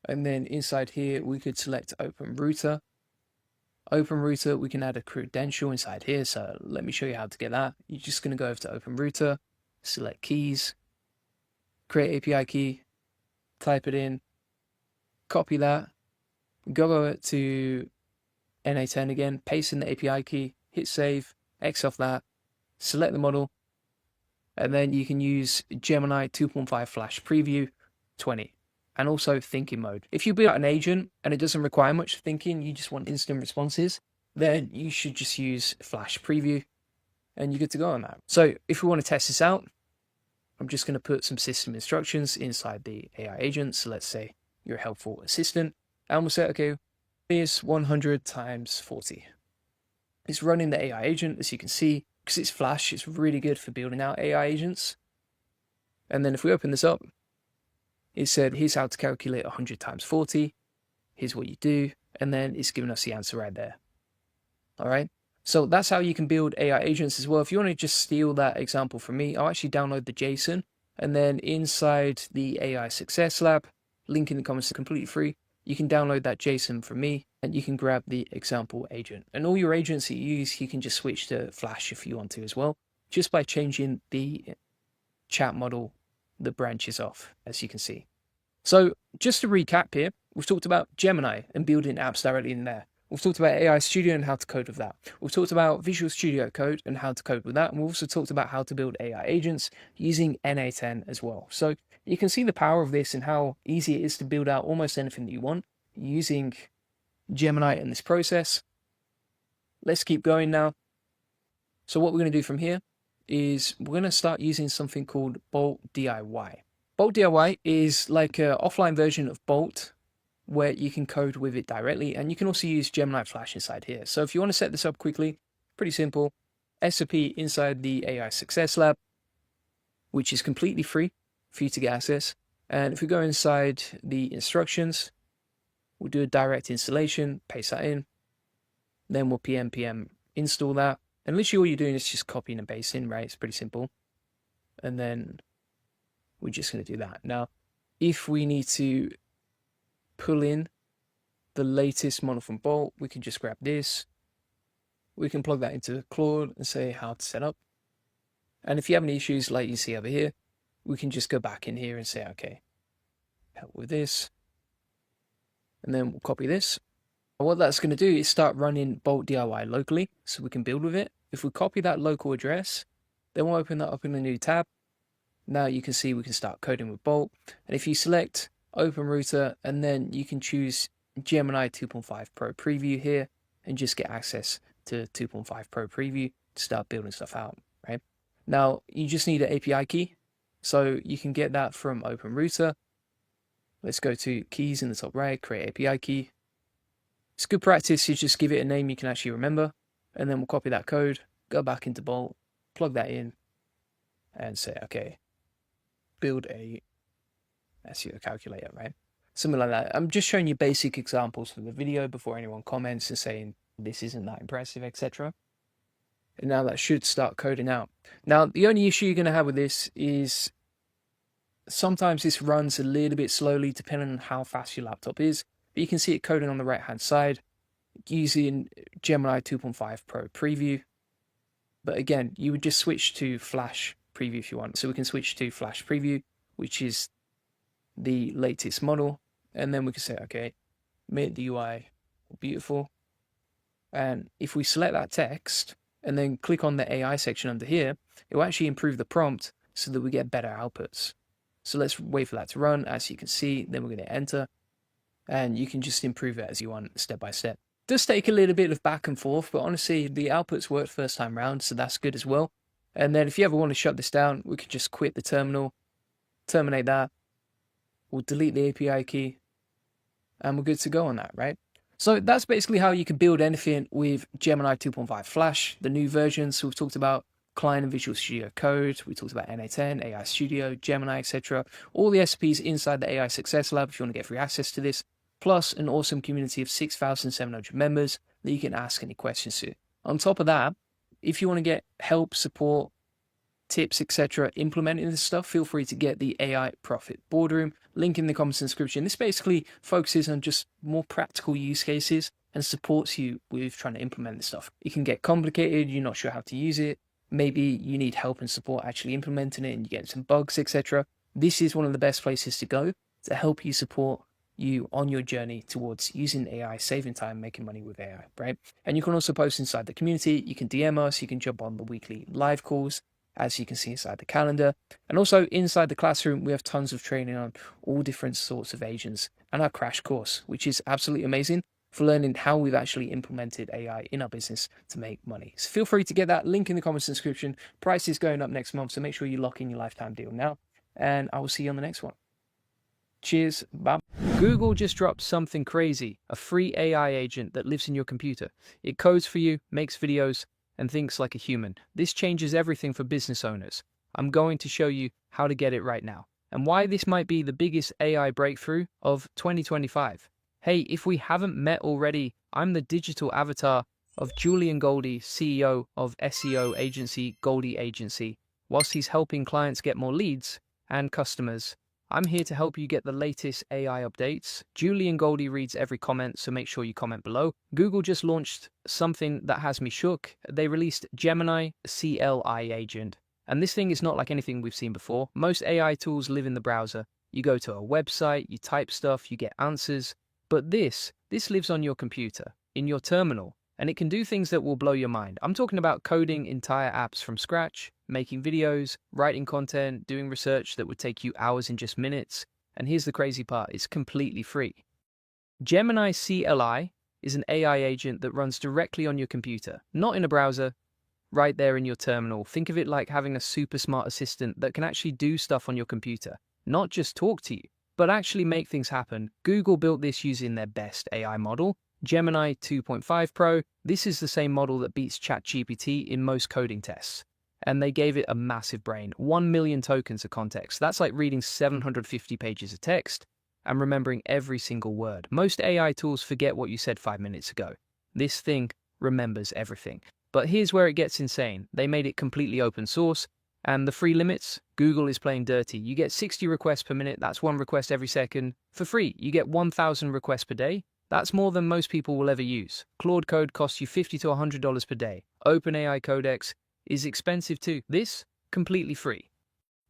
And then inside here, we could select Open Router. Open Router, we can add a credential inside here. So let me show you how to get that. You're just going to go over to Open Router, select keys, create API key, type it in, copy that, go over to N8N again, paste in the API key, hit save, X off that, select the model, and then you can use Gemini 2.5 Flash Preview 20, and also thinking mode. If you build out an agent and it doesn't require much thinking, you just want instant responses, then you should just use Flash Preview and you're good to go on that. So if we want to test this out, I'm just going to put some system instructions inside the AI agent. So let's say you're a helpful assistant, and we'll say, okay, here's 100 times 40. It's running the AI agent, as you can see, because it's Flash, it's really good for building out AI agents. And then if we open this up, it said, here's how to calculate 100 times 40. Here's what you do. And then it's giving us the answer right there. All right. So that's how you can build AI agents as well. If you want to just steal that example from me, I'll actually download the JSON. And then inside the AI Success Lab, link in the comments, completely free. You can download that JSON from me and you can grab the example agent. And all your agents that you use, you can just switch to Flash if you want to as well, just by changing the chat model that branches off, as you can see. So just to recap here, we've talked about Gemini and building apps directly in there. We've talked about AI Studio and how to code with that. We've talked about Visual Studio Code and how to code with that. And we've also talked about how to build AI agents using NA10 as well. So you can see the power of this and how easy it is to build out almost anything that you want using Gemini in this process. Let's keep going now. So what we're going to do from here is we're going to start using something called Bolt DIY. Bolt DIY is like an offline version of Bolt, where you can code with it directly, and you can also use Gemini Flash inside here. So if you want to set this up quickly, pretty simple. SOP inside the AI Success Lab, which is completely free for you to get access. And if we go inside the instructions, we'll do a direct installation, paste that in. Then we'll pm install that. And literally all you're doing is just copying and pasting, right? It's pretty simple. And then we're just going to do that. Now, if we need to pull in the latest model from Bolt, we can just grab this. We can plug that into Claude and say how to set up. And if you have any issues like you see over here, we can just go back in here and say, okay, help with this. And then we'll copy this. And what that's going to do is start running Bolt DIY locally so we can build with it. If we copy that local address, then we'll open that up in a new tab. Now you can see we can start coding with Bolt. And if you select Open Router, and then you can choose Gemini 2.5 Pro Preview here and just get access to 2.5 Pro Preview to start building stuff out, right? Now, you just need an API key. So you can get that from Open Router. Let's go to keys in the top right, create API key. It's good practice to just give it a name you can actually remember. And then we'll copy that code, go back into Bolt, plug that in, and say, okay, build a SEO calculator, right? Something like that. I'm just showing you basic examples for the video before anyone comments and saying this isn't that impressive, etc. And now that should start coding out. Now, the only issue you're going to have with this is sometimes this runs a little bit slowly depending on how fast your laptop is. But you can see it coding on the right-hand side using Gemini 2.5 Pro Preview. But again, you would just switch to Flash Preview if you want. So we can switch to Flash Preview, which is the latest model, and then we can say, okay, make the UI beautiful. And if we select that text and then click on the AI section under here, it will actually improve the prompt so that we get better outputs. So let's wait for that to run. As you can see, then we're going to enter, and you can just improve it as you want, step by step. It does take a little bit of back and forth, but honestly, the outputs worked first time round, so that's good as well. And then if you ever want to shut this down, we can just quit the terminal, terminate that. We'll delete the API key, and we're good to go on that, right? So that's basically how you can build anything with Gemini 2.5 Flash, the new version. So we've talked about Client and Visual Studio Code, we talked about NA10, AI Studio, Gemini, etc. All the SPs inside the AI Success Lab if you want to get free access to this, plus an awesome community of 6,700 members that you can ask any questions to. On top of that, if you want to get help, support, tips, etc. implementing this stuff, feel free to get the AI Profit Boardroom. Link in the comments and description. This basically focuses on just more practical use cases and supports you with trying to implement this stuff. It can get complicated, you're not sure how to use it. Maybe you need help and support actually implementing it and you get some bugs, etc. This is one of the best places to go to help you support you on your journey towards using AI, saving time, making money with AI, right? And you can also post inside the community. You can DM us. You can jump on the weekly live calls, as you can see inside the calendar. And also inside the classroom, we have tons of training on all different sorts of agents and our crash course, which is absolutely amazing for learning how we've actually implemented AI in our business to make money. So feel free to get that link in the comments description. Price is going up next month, so make sure you lock in your lifetime deal now. And I will see you on the next one. Cheers. Bye. Google just dropped something crazy, a free AI agent that lives in your computer. It codes for you, makes videos, and thinks like a human. This changes everything for business owners. I'm going to show you how to get it right now, and why this might be the biggest AI breakthrough of 2025. Hey, if we haven't met already, I'm the digital avatar of Julian Goldie, CEO of SEO agency Goldie Agency. Whilst he's helping clients get more leads and customers, I'm here to help you get the latest AI updates. Julian Goldie reads every comment, so make sure you comment below. Google just launched something that has me shook. They released Gemini CLI agent. And this thing is not like anything we've seen before. Most AI tools live in the browser. You go to a website, you type stuff, you get answers. But this lives on your computer, in your terminal, and it can do things that will blow your mind. I'm talking about coding entire apps from scratch, making videos, writing content, doing research that would take you hours in just minutes. And here's the crazy part, it's completely free. Gemini CLI is an AI agent that runs directly on your computer, not in a browser, right there in your terminal. Think of it like having a super smart assistant that can actually do stuff on your computer, not just talk to you, but actually make things happen. Google built this using their best AI model, Gemini 2.5 Pro. This is the same model that beats ChatGPT in most coding tests. And they gave it a massive brain, 1 million tokens of context. That's like reading 750 pages of text and remembering every single word. Most AI tools forget what you said 5 minutes ago. This thing remembers everything. But here's where it gets insane. They made it completely open source, and the free limits, Google is playing dirty. You get 60 requests per minute, that's 1 request every second. For free, you get 1,000 requests per day. That's more than most people will ever use. Claude Code costs you $50 to $100 per day. OpenAI Codex is expensive too. This, completely free.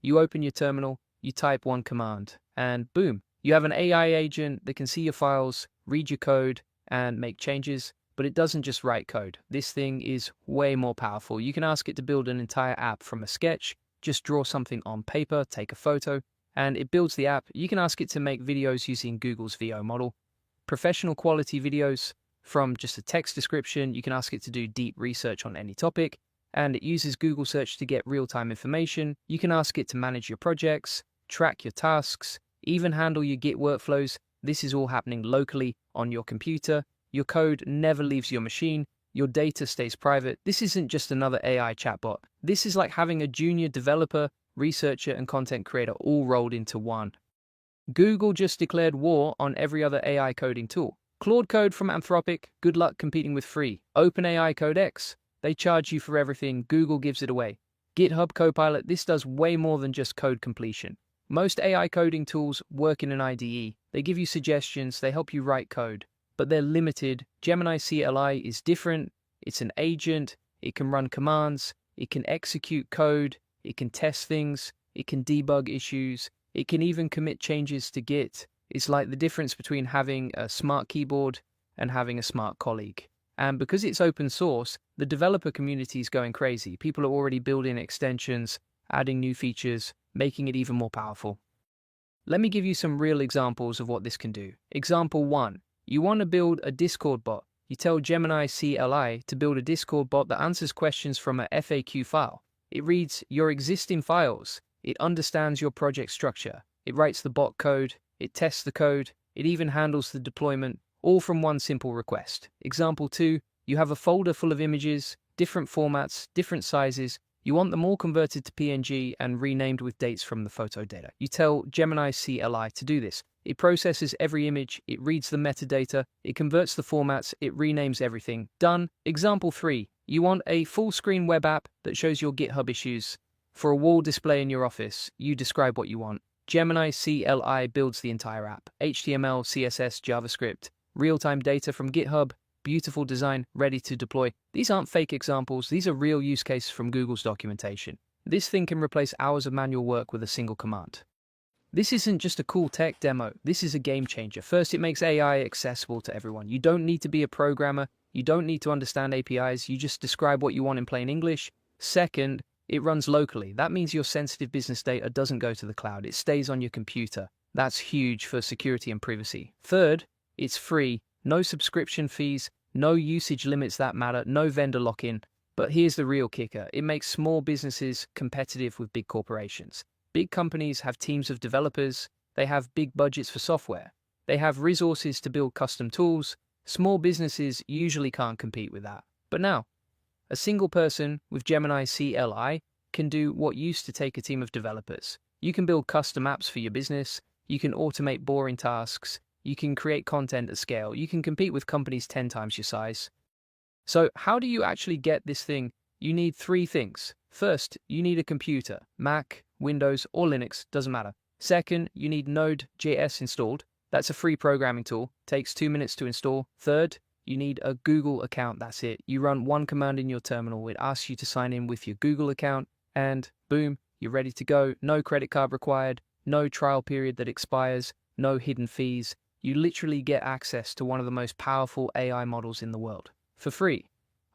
You open your terminal, you type one command, and boom, you have an AI agent that can see your files, read your code, and make changes. But it doesn't just write code. This thing is way more powerful. You can ask it to build an entire app from a sketch, just draw something on paper, take a photo, and it builds the app. You can ask it to make videos using Google's VO model, professional quality videos from just a text description. You can ask it to do deep research on any topic, and it uses Google search to get real-time information. You can ask it to manage your projects, track your tasks, even handle your Git workflows. This is all happening locally on your computer. Your code never leaves your machine. Your data stays private. This isn't just another AI chatbot. This is like having a junior developer, researcher, and content creator all rolled into one. Google just declared war on every other AI coding tool. Claude Code from Anthropic, good luck competing with free. OpenAI Codex, they charge you for everything. Google gives it away. GitHub Copilot, this does way more than just code completion. Most AI coding tools work in an IDE. They give you suggestions, they help you write code, but they're limited. Gemini CLI is different. It's an agent. It can run commands. It can execute code. It can test things. It can debug issues. It can even commit changes to Git. It's like the difference between having a smart keyboard and having a smart colleague. And because it's open source, the developer community is going crazy. People are already building extensions, adding new features, making it even more powerful. Let me give you some real examples of what this can do. Example 1. You want to build a Discord bot. You tell Gemini CLI to build a Discord bot that answers questions from a FAQ file. It reads your existing files. It understands your project structure. It writes the bot code. It tests the code. It even handles the deployment, all from one simple request. Example 2. You have a folder full of images, different formats, different sizes. You want them all converted to PNG and renamed with dates from the photo data. You tell Gemini CLI to do this. It processes every image, it reads the metadata, it converts the formats, it renames everything. Done. Example 3. You want a full-screen web app that shows your GitHub issues. For a wall display in your office, you describe what you want. Gemini CLI builds the entire app. HTML, CSS, JavaScript, real-time data from GitHub, beautiful design, ready to deploy. These aren't fake examples, these are real use cases from Google's documentation. This thing can replace hours of manual work with a single command. This isn't just a cool tech demo. This is a game changer. First, it makes AI accessible to everyone. You don't need to be a programmer. You don't need to understand APIs. You just describe what you want in plain English. Second, it runs locally. That means your sensitive business data doesn't go to the cloud. It stays on your computer. That's huge for security and privacy. Third, it's free. No subscription fees, no usage limits that matter, no vendor lock-in. But here's the real kicker. It makes small businesses competitive with big corporations. Big companies have teams of developers. They have big budgets for software. They have resources to build custom tools. Small businesses usually can't compete with that. But now, a single person with Gemini CLI can do what used to take a team of developers. You can build custom apps for your business. You can automate boring tasks. You can create content at scale. You can compete with companies 10 times your size. So how do you actually get this thing? You need 3 things. First, you need a computer. Mac, Windows, or Linux, doesn't matter. Second, you need Node.js installed. That's a free programming tool. Takes 2 minutes to install. Third, you need a Google account. That's it. You run one command in your terminal. It asks you to sign in with your Google account, and boom, you're ready to go. No credit card required. No trial period that expires. No hidden fees. You literally get access to one of the most powerful AI models in the world for free.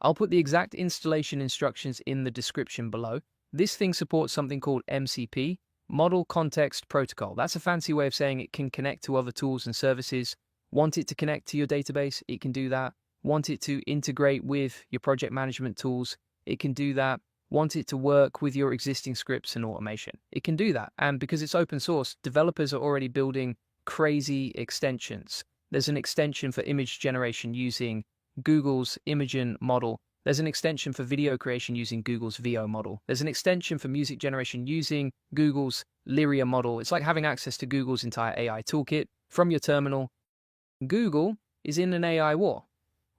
I'll put the exact installation instructions in the description below. This thing supports something called MCP, Model Context Protocol. That's a fancy way of saying it can connect to other tools and services. Want it to connect to your database? It can do that. Want it to integrate with your project management tools? It can do that. Want it to work with your existing scripts and automation? It can do that. And because it's open source, developers are already building crazy extensions. There's an extension for image generation using Google's Imagen model. There's an extension for video creation using Google's VO model. There's an extension for music generation using Google's Lyria model. It's like having access to Google's entire AI toolkit from your terminal. Google is in an AI war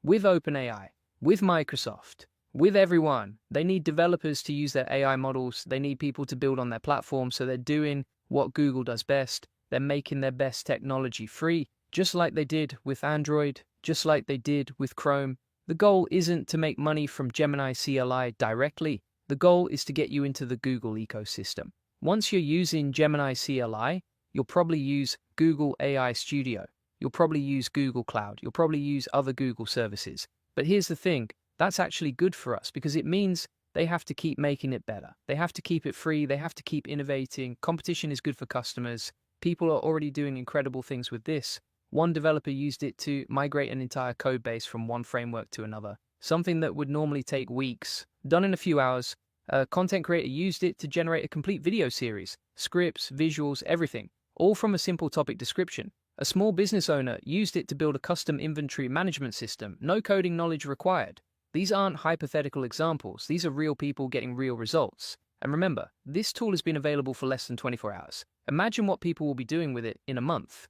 with OpenAI, with Microsoft, with everyone. They need developers to use their AI models. They need people to build on their platform. So they're doing what Google does best. They're making their best technology free, just like they did with Android, just like they did with Chrome. The goal isn't to make money from Gemini CLI directly. The goal is to get you into the Google ecosystem. Once you're using Gemini CLI, you'll probably use Google AI Studio. You'll probably use Google Cloud. You'll probably use other Google services. But here's the thing, that's actually good for us because it means they have to keep making it better. They have to keep it free. They have to keep innovating. Competition is good for customers. People are already doing incredible things with this. One developer used it to migrate an entire code base from one framework to another, something that would normally take weeks, done in a few hours. A content creator used it to generate a complete video series, scripts, visuals, everything, all from a simple topic description. A small business owner used it to build a custom inventory management system, no coding knowledge required. These aren't hypothetical examples. These are real people getting real results. And remember, this tool has been available for less than 24 hours. Imagine what people will be doing with it in a month.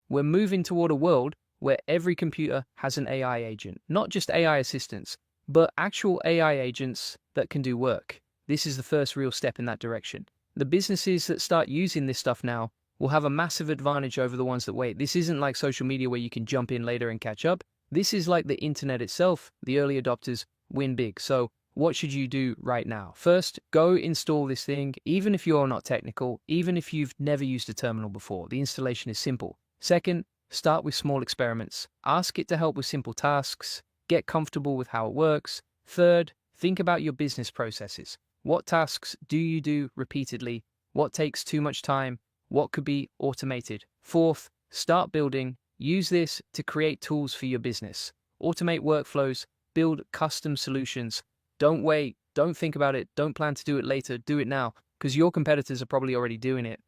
We're moving toward a world where every computer has an AI agent, not just AI assistants, but actual AI agents that can do work. This is the first real step in that direction. The businesses that start using this stuff now will have a massive advantage over the ones that wait. This isn't like social media where you can jump in later and catch up. This is like the internet itself. The early adopters win big. So what should you do right now? First, go install this thing, even if you're not technical, even if you've never used a terminal before. The installation is simple. Second, start with small experiments. Ask it to help with simple tasks. Get comfortable with how it works. Third, think about your business processes. What tasks do you do repeatedly? What takes too much time? What could be automated? Fourth, start building. Use this to create tools for your business. Automate workflows. Build custom solutions. Don't wait. Don't think about it. Don't plan to do it later. Do it now, because your competitors are probably already doing it.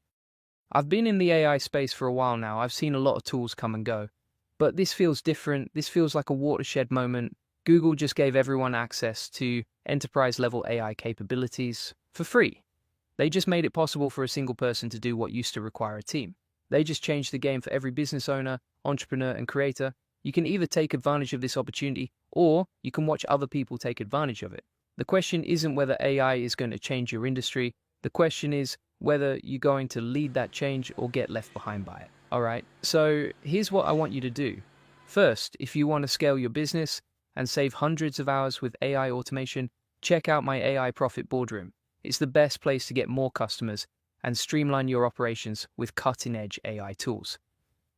I've been in the AI space for a while now. I've seen a lot of tools come and go. But this feels different. This feels like a watershed moment. Google just gave everyone access to enterprise-level AI capabilities for free. They just made it possible for a single person to do what used to require a team. They just changed the game for every business owner, entrepreneur, and creator. You can either take advantage of this opportunity, or you can watch other people take advantage of it. The question isn't whether AI is going to change your industry. The question is whether you're going to lead that change or get left behind by it. All right, so here's what I want you to do. First, if you want to scale your business and save hundreds of hours with AI automation, check out my AI Profit Boardroom. It's the best place to get more customers and streamline your operations with cutting-edge AI tools.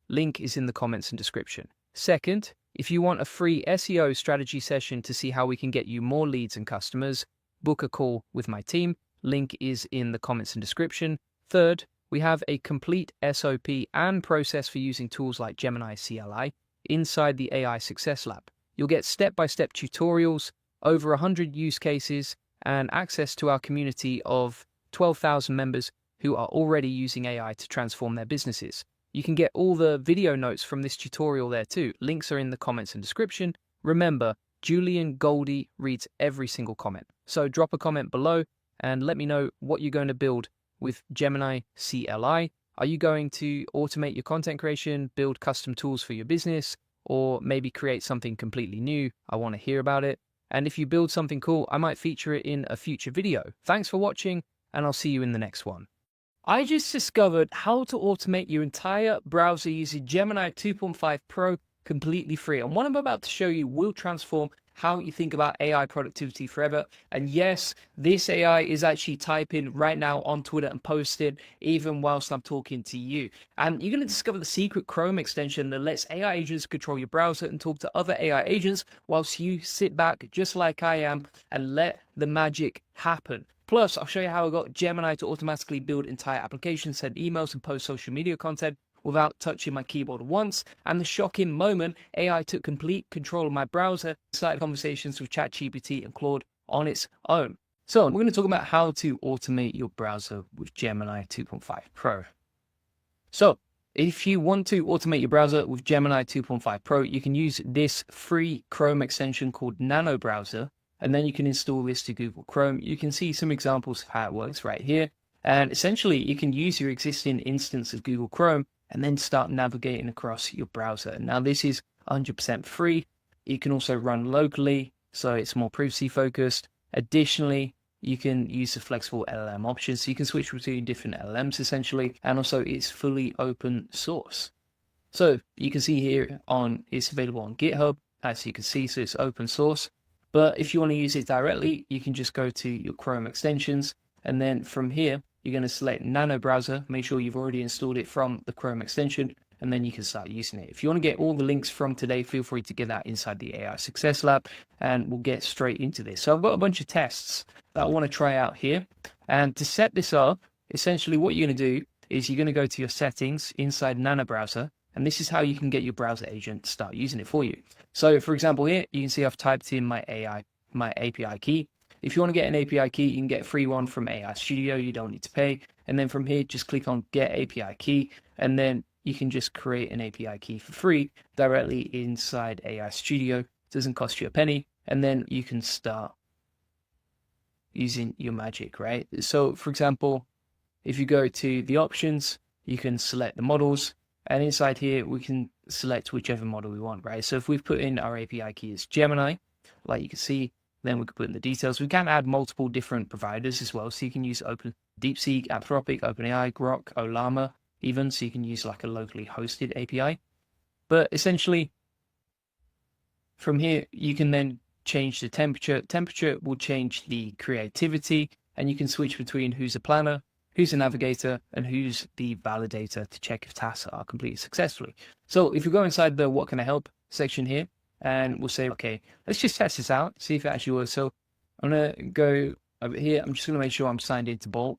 Link is in the comments and description. Second, if you want a free SEO strategy session to see how we can get you more leads and customers, book a call with my team. Link is in the comments and description. Third, we have a complete SOP and process for using tools like Gemini CLI inside the AI Success Lab. You'll get step-by-step tutorials, over 100 use cases, and access to our community of 12,000 members who are already using AI to transform their businesses. You can get all the video notes from this tutorial there too. Links are in the comments and description. Remember, Julian Goldie reads every single comment. So drop a comment below and let me know what you're going to build with Gemini CLI. Are you going to automate your content creation, build custom tools for your business, or maybe create something completely new? I want to hear about it. And if you build something cool, I might feature it in a future video. Thanks for watching, and I'll see you in the next one. I just discovered how to automate your entire browser using Gemini 2.5 Pro completely free. And what I'm about to show you will transform how you think about AI productivity forever. And yes, this AI is actually typing right now on Twitter and posting even whilst I'm talking to you. And you're going to discover the secret Chrome extension that lets AI agents control your browser and talk to other AI agents whilst you sit back just like I am and let the magic happen. Plus, I'll show you how I got Gemini to automatically build entire applications, send emails, and post social media content without touching my keyboard once, and the shocking moment AI took complete control of my browser, started conversations with ChatGPT and Claude on its own. So we're going to talk about how to automate your browser with Gemini 2.5 Pro. So if you want to automate your browser with Gemini 2.5 Pro, you can use this free Chrome extension called Nano Browser, and then you can install this to Google Chrome. You can see some examples of how it works right here. And essentially, you can use your existing instance of Google Chrome and then start navigating across your browser. Now, this is 100% free. You can also run locally, so it's more privacy focused. Additionally, you can use the flexible LLM options, so you can switch between different LLMs essentially, and also it's fully open source. So you can see here it's available on GitHub, as you can see, so it's open source. But if you want to use it directly, you can just go to your Chrome extensions, and then from here, you're going to select Nano Browser. Make sure you've already installed it from the Chrome extension, and then you can start using it. If you want to get all the links from today, feel free to get that inside the AI Success Lab, and we'll get straight into this. So I've got a bunch of tests that I want to try out here. And to set this up, essentially what you're going to do is you're going to go to your settings inside Nano Browser, and this is how you can get your browser agent to start using it for you. So for example, here, you can see I've typed in my API key. If you want to get an API key, you can get a free one from AI Studio. You don't need to pay. And then from here, just click on Get API Key. And then you can just create an API key for free directly inside AI Studio. It doesn't cost you a penny. And then you can start using your magic, right? So for example, if you go to the options, you can select the models. And inside here, we can select whichever model we want, right? So if we've put in our API key as Gemini, like you can see, then we can put in the details. We can add multiple different providers as well. So you can use DeepSeek, Anthropic, OpenAI, Grok, Ollama, even. So you can use like a locally hosted API. But essentially, from here, you can then change the temperature. Temperature will change the creativity, and you can switch between who's a planner, who's a navigator, and who's the validator to check if tasks are completed successfully. So if you go inside the What Can I Help section here, and we'll say, okay, let's just test this out, see if it actually works. So I'm going to go over here. I'm just going to make sure I'm signed into Bolt.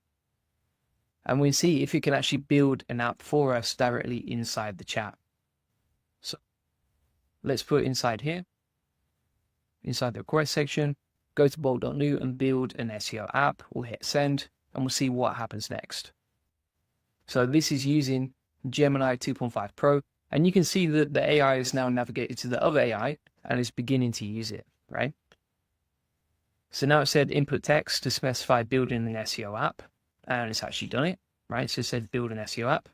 And we'll see if it can actually build an app for us directly inside the chat. So let's put it inside here, inside the request section, go to bolt.new and build an SEO app. We'll hit send, and we'll see what happens next. So this is using Gemini 2.5 Pro. And you can see that the AI is now navigated to the other AI and is beginning to use it, right? So now it said input text to specify building an SEO app, and it's actually done it, right? So it said build an SEO app,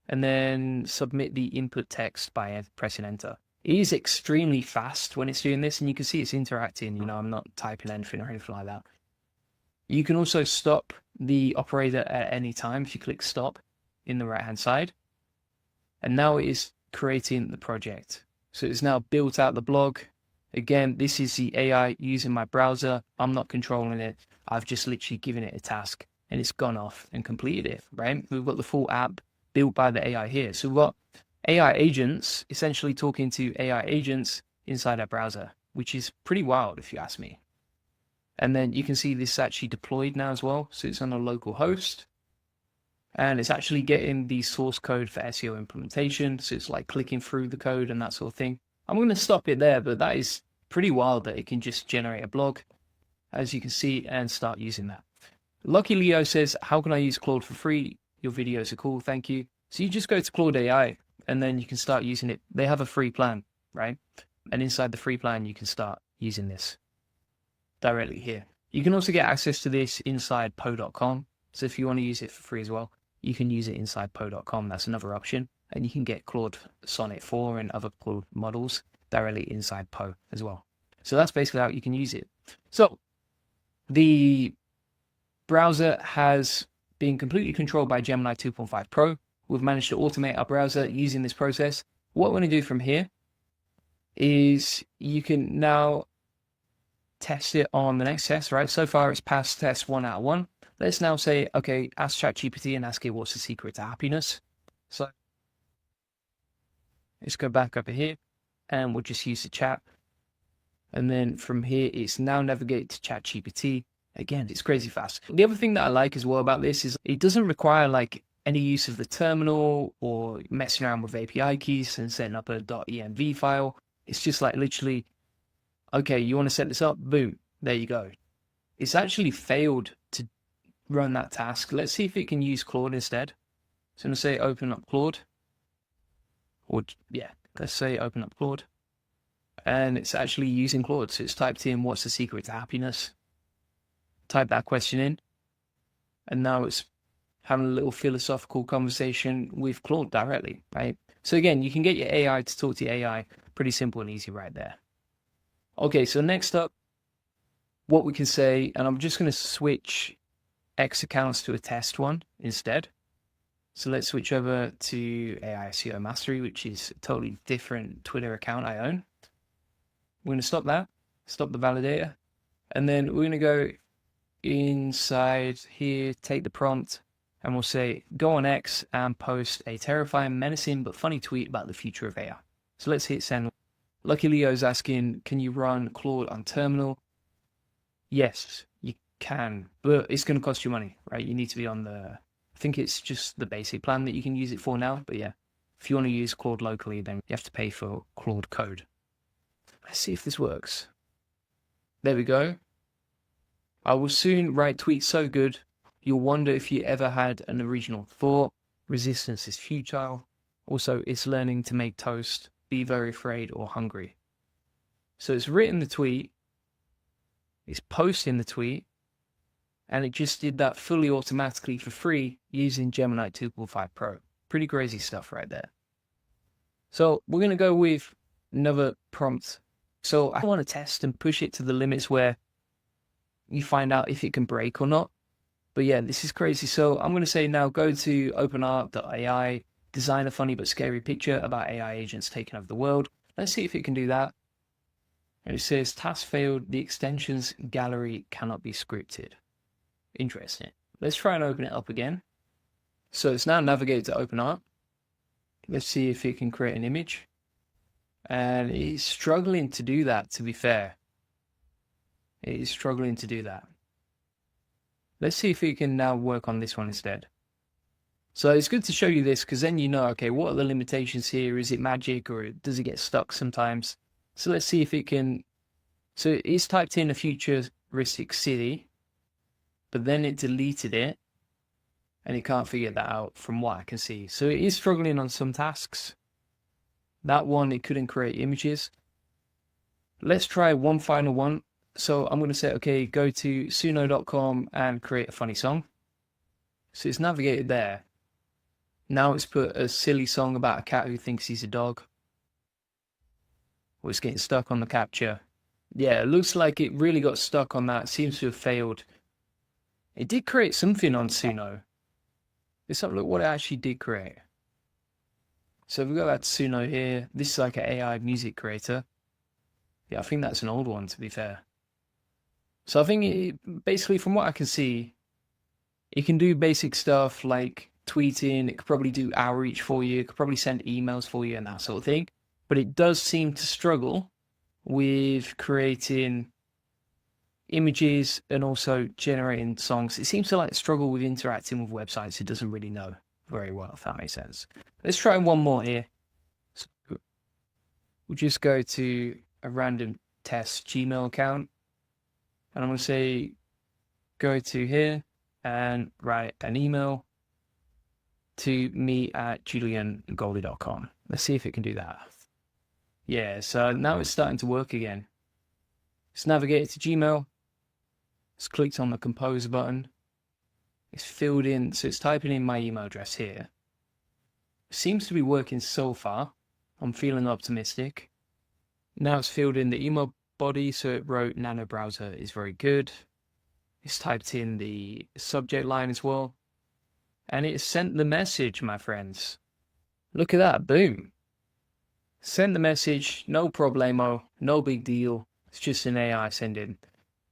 and then submit the input text by pressing enter. It is extremely fast when it's doing this, and you can see it's interacting. You know, I'm not typing anything or anything like that. You can also stop the operator at any time if you click stop in the right-hand side. And now it is creating the project. So it's now built out the blog. Again, this is the AI using my browser. I'm not controlling it. I've just literally given it a task, and it's gone off and completed it, right? We've got the full app built by the AI here. So we've got AI agents essentially talking to AI agents inside our browser, which is pretty wild if you ask me. And then you can see this is actually deployed now as well. So it's on a local host and it's actually getting the source code for SEO implementation. So it's like clicking through the code and that sort of thing. I'm going to stop it there, but that is pretty wild that it can just generate a blog, as you can see, and start using that. Lucky Leo says, how can I use Claude for free? Your videos are cool, thank you. So you just go to Claude AI and then you can start using it. They have a free plan, right? And inside the free plan, you can start using this directly here. You can also get access to this inside po.com. So if you want to use it for free as well, you can use it inside po.com. That's another option. And you can get Claude Sonnet 4 and other Claude models directly inside Po as well. So that's basically how you can use it. So the browser has been completely controlled by Gemini 2.5 Pro. We've managed to automate our browser using this process. What we're going to do from here is you can now test it on the next test, right? So far it's passed test 1 out of 1. Let's now say, okay, ask ChatGPT and ask it what's the secret to happiness. So let's go back over here and we'll just use the chat. And then from here, it's now navigate to ChatGPT. Again, it's crazy fast. The other thing that I like as well about this is it doesn't require like any use of the terminal or messing around with API keys and setting up a .env file. It's just like literally, okay, you want to set this up? Boom, there you go. It's actually failed to run that task. Let's see if it can use Claude instead. So I'm going to say open up Claude. Or yeah, let's say open up Claude. And it's actually using Claude. So it's typed in, what's the secret to happiness? Type that question in. And now it's having a little philosophical conversation with Claude directly, right? So again, you can get your AI to talk to your AI. Pretty simple and easy right there. Okay, so next up, what we can say, and I'm just going to switch X accounts to a test one instead. So let's switch over to AI SEO Mastery, which is a totally different Twitter account I own. We're going to stop that, stop the validator, and then we're going to go inside here, take the prompt, and we'll say, go on X and post a terrifying, menacing, but funny tweet about the future of AI. So let's hit send. Lucky Leo's asking, can you run Claude on terminal? Yes, you can, but it's going to cost you money, right? You need to be on the, I think it's just the basic plan that you can use it for now. But yeah, if you want to use Claude locally, then you have to pay for Claude Code. Let's see if this works. There we go. I will soon write tweets so good, you'll wonder if you ever had an original thought. Resistance is futile. Also, it's learning to make toast. Be very afraid or hungry. So it's written the tweet. It's posting the tweet. And it just did that fully automatically for free using Gemini 2.5 Pro. Pretty crazy stuff right there. So we're going to go with another prompt. So I want to test and push it to the limits where you find out if it can break or not. But yeah, this is crazy. So I'm going to say now go to openart.ai, design a funny but scary picture about AI agents taking over the world. Let's see if it can do that. And it says task failed. The extensions gallery cannot be scripted. Interesting. Let's try and open it up again. So it's now navigated to OpenArt. Let's see if it can create an image. And it's struggling to do that, to be fair. It is struggling to do that. Let's see if we can now work on this one instead. So it's good to show you this because then you know, okay, what are the limitations here? Is it magic or does it get stuck sometimes? So let's see if it can. So it's typed in a futuristic city, but then it deleted it and it can't figure that out from what I can see. So it is struggling on some tasks. That one, it couldn't create images. Let's try one final one. So I'm going to say, okay, go to suno.com and create a funny song. So it's navigated there. Now it's put a silly song about a cat who thinks he's a dog. Well, it's getting stuck on the capture. Yeah, it looks like it really got stuck on that. It seems to have failed. It did create something on Suno. Let's have a look what it actually did create. So if we go back to Suno here, this is like an AI music creator. Yeah, I think that's an old one, to be fair. So I think it, basically from what I can see, It can do basic stuff like tweeting, it could probably do outreach for you, it could probably send emails for you and that sort of thing. But it does seem to struggle with creating images and also generating songs. It seems to like struggle with interacting with websites it doesn't really know very well, if that makes sense. Let's try one more here. So we'll just go to a random test Gmail account, and I'm going to say go to here and write an email to me at juliangoldie.com. Let's see if it can do that. Yeah, so now it's starting to work again. It's navigated to Gmail. It's clicked on the compose button. It's filled in, so it's typing in my email address here. It seems to be working so far. I'm feeling optimistic. Now it's filled in the email body, so it wrote Nano Browser is very good. It's typed in the subject line as well. And it sent the message, my friends. Look at that, boom. Send the message, no problemo, no big deal. It's just an AI sending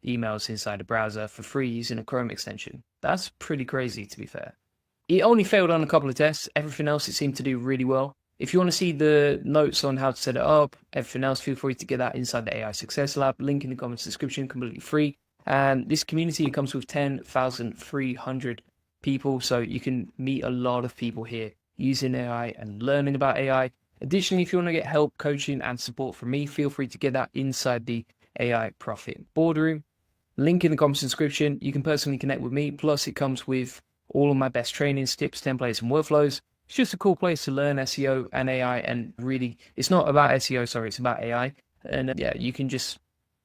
emails inside the browser for free using a Chrome extension. That's pretty crazy, to be fair. It only failed on a couple of tests. Everything else it seemed to do really well. If you want to see the notes on how to set it up, everything else, feel free to get that inside the AI Success Lab. Link in the comments description, completely free. And this community comes with 10,300 people, so you can meet a lot of people here using AI and learning about AI. Additionally, if you want to get help, coaching, and support from me, feel free to get that inside the AI Profit Boardroom. Link in the comments description. You can personally connect with me. Plus, it comes with all of my best trainings, tips, templates, and workflows. It's just a cool place to learn SEO and AI. And really, it's not about SEO, sorry, it's about AI. And yeah, you can just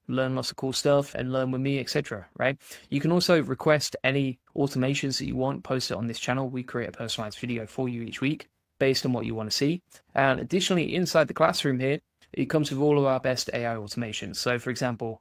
learn lots of cool stuff and learn with me, etc. Right? You can also request any automations that you want, post it on this channel. We create a personalized video for you each week based on what you want to see. And additionally, inside the classroom here, it comes with all of our best AI automations. So for example,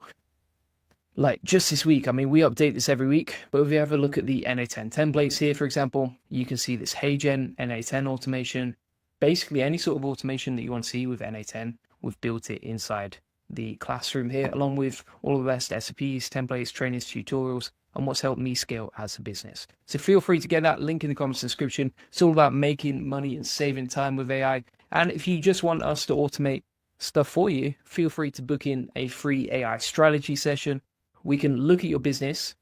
like just this week, I mean, we update this every week, but if you have a look at the NA10 templates here, for example, you can see this HeyGen NA10 automation. Basically, any sort of automation that you want to see with NA10, we've built it inside the classroom here, along with all of the best SOPs, templates, trainings, tutorials, and what's helped me scale as a business. So feel free to get that link in the comments description. It's all about making money and saving time with AI. And if you just want us to automate stuff for you, feel free to book in a free AI strategy session. We can look at your business,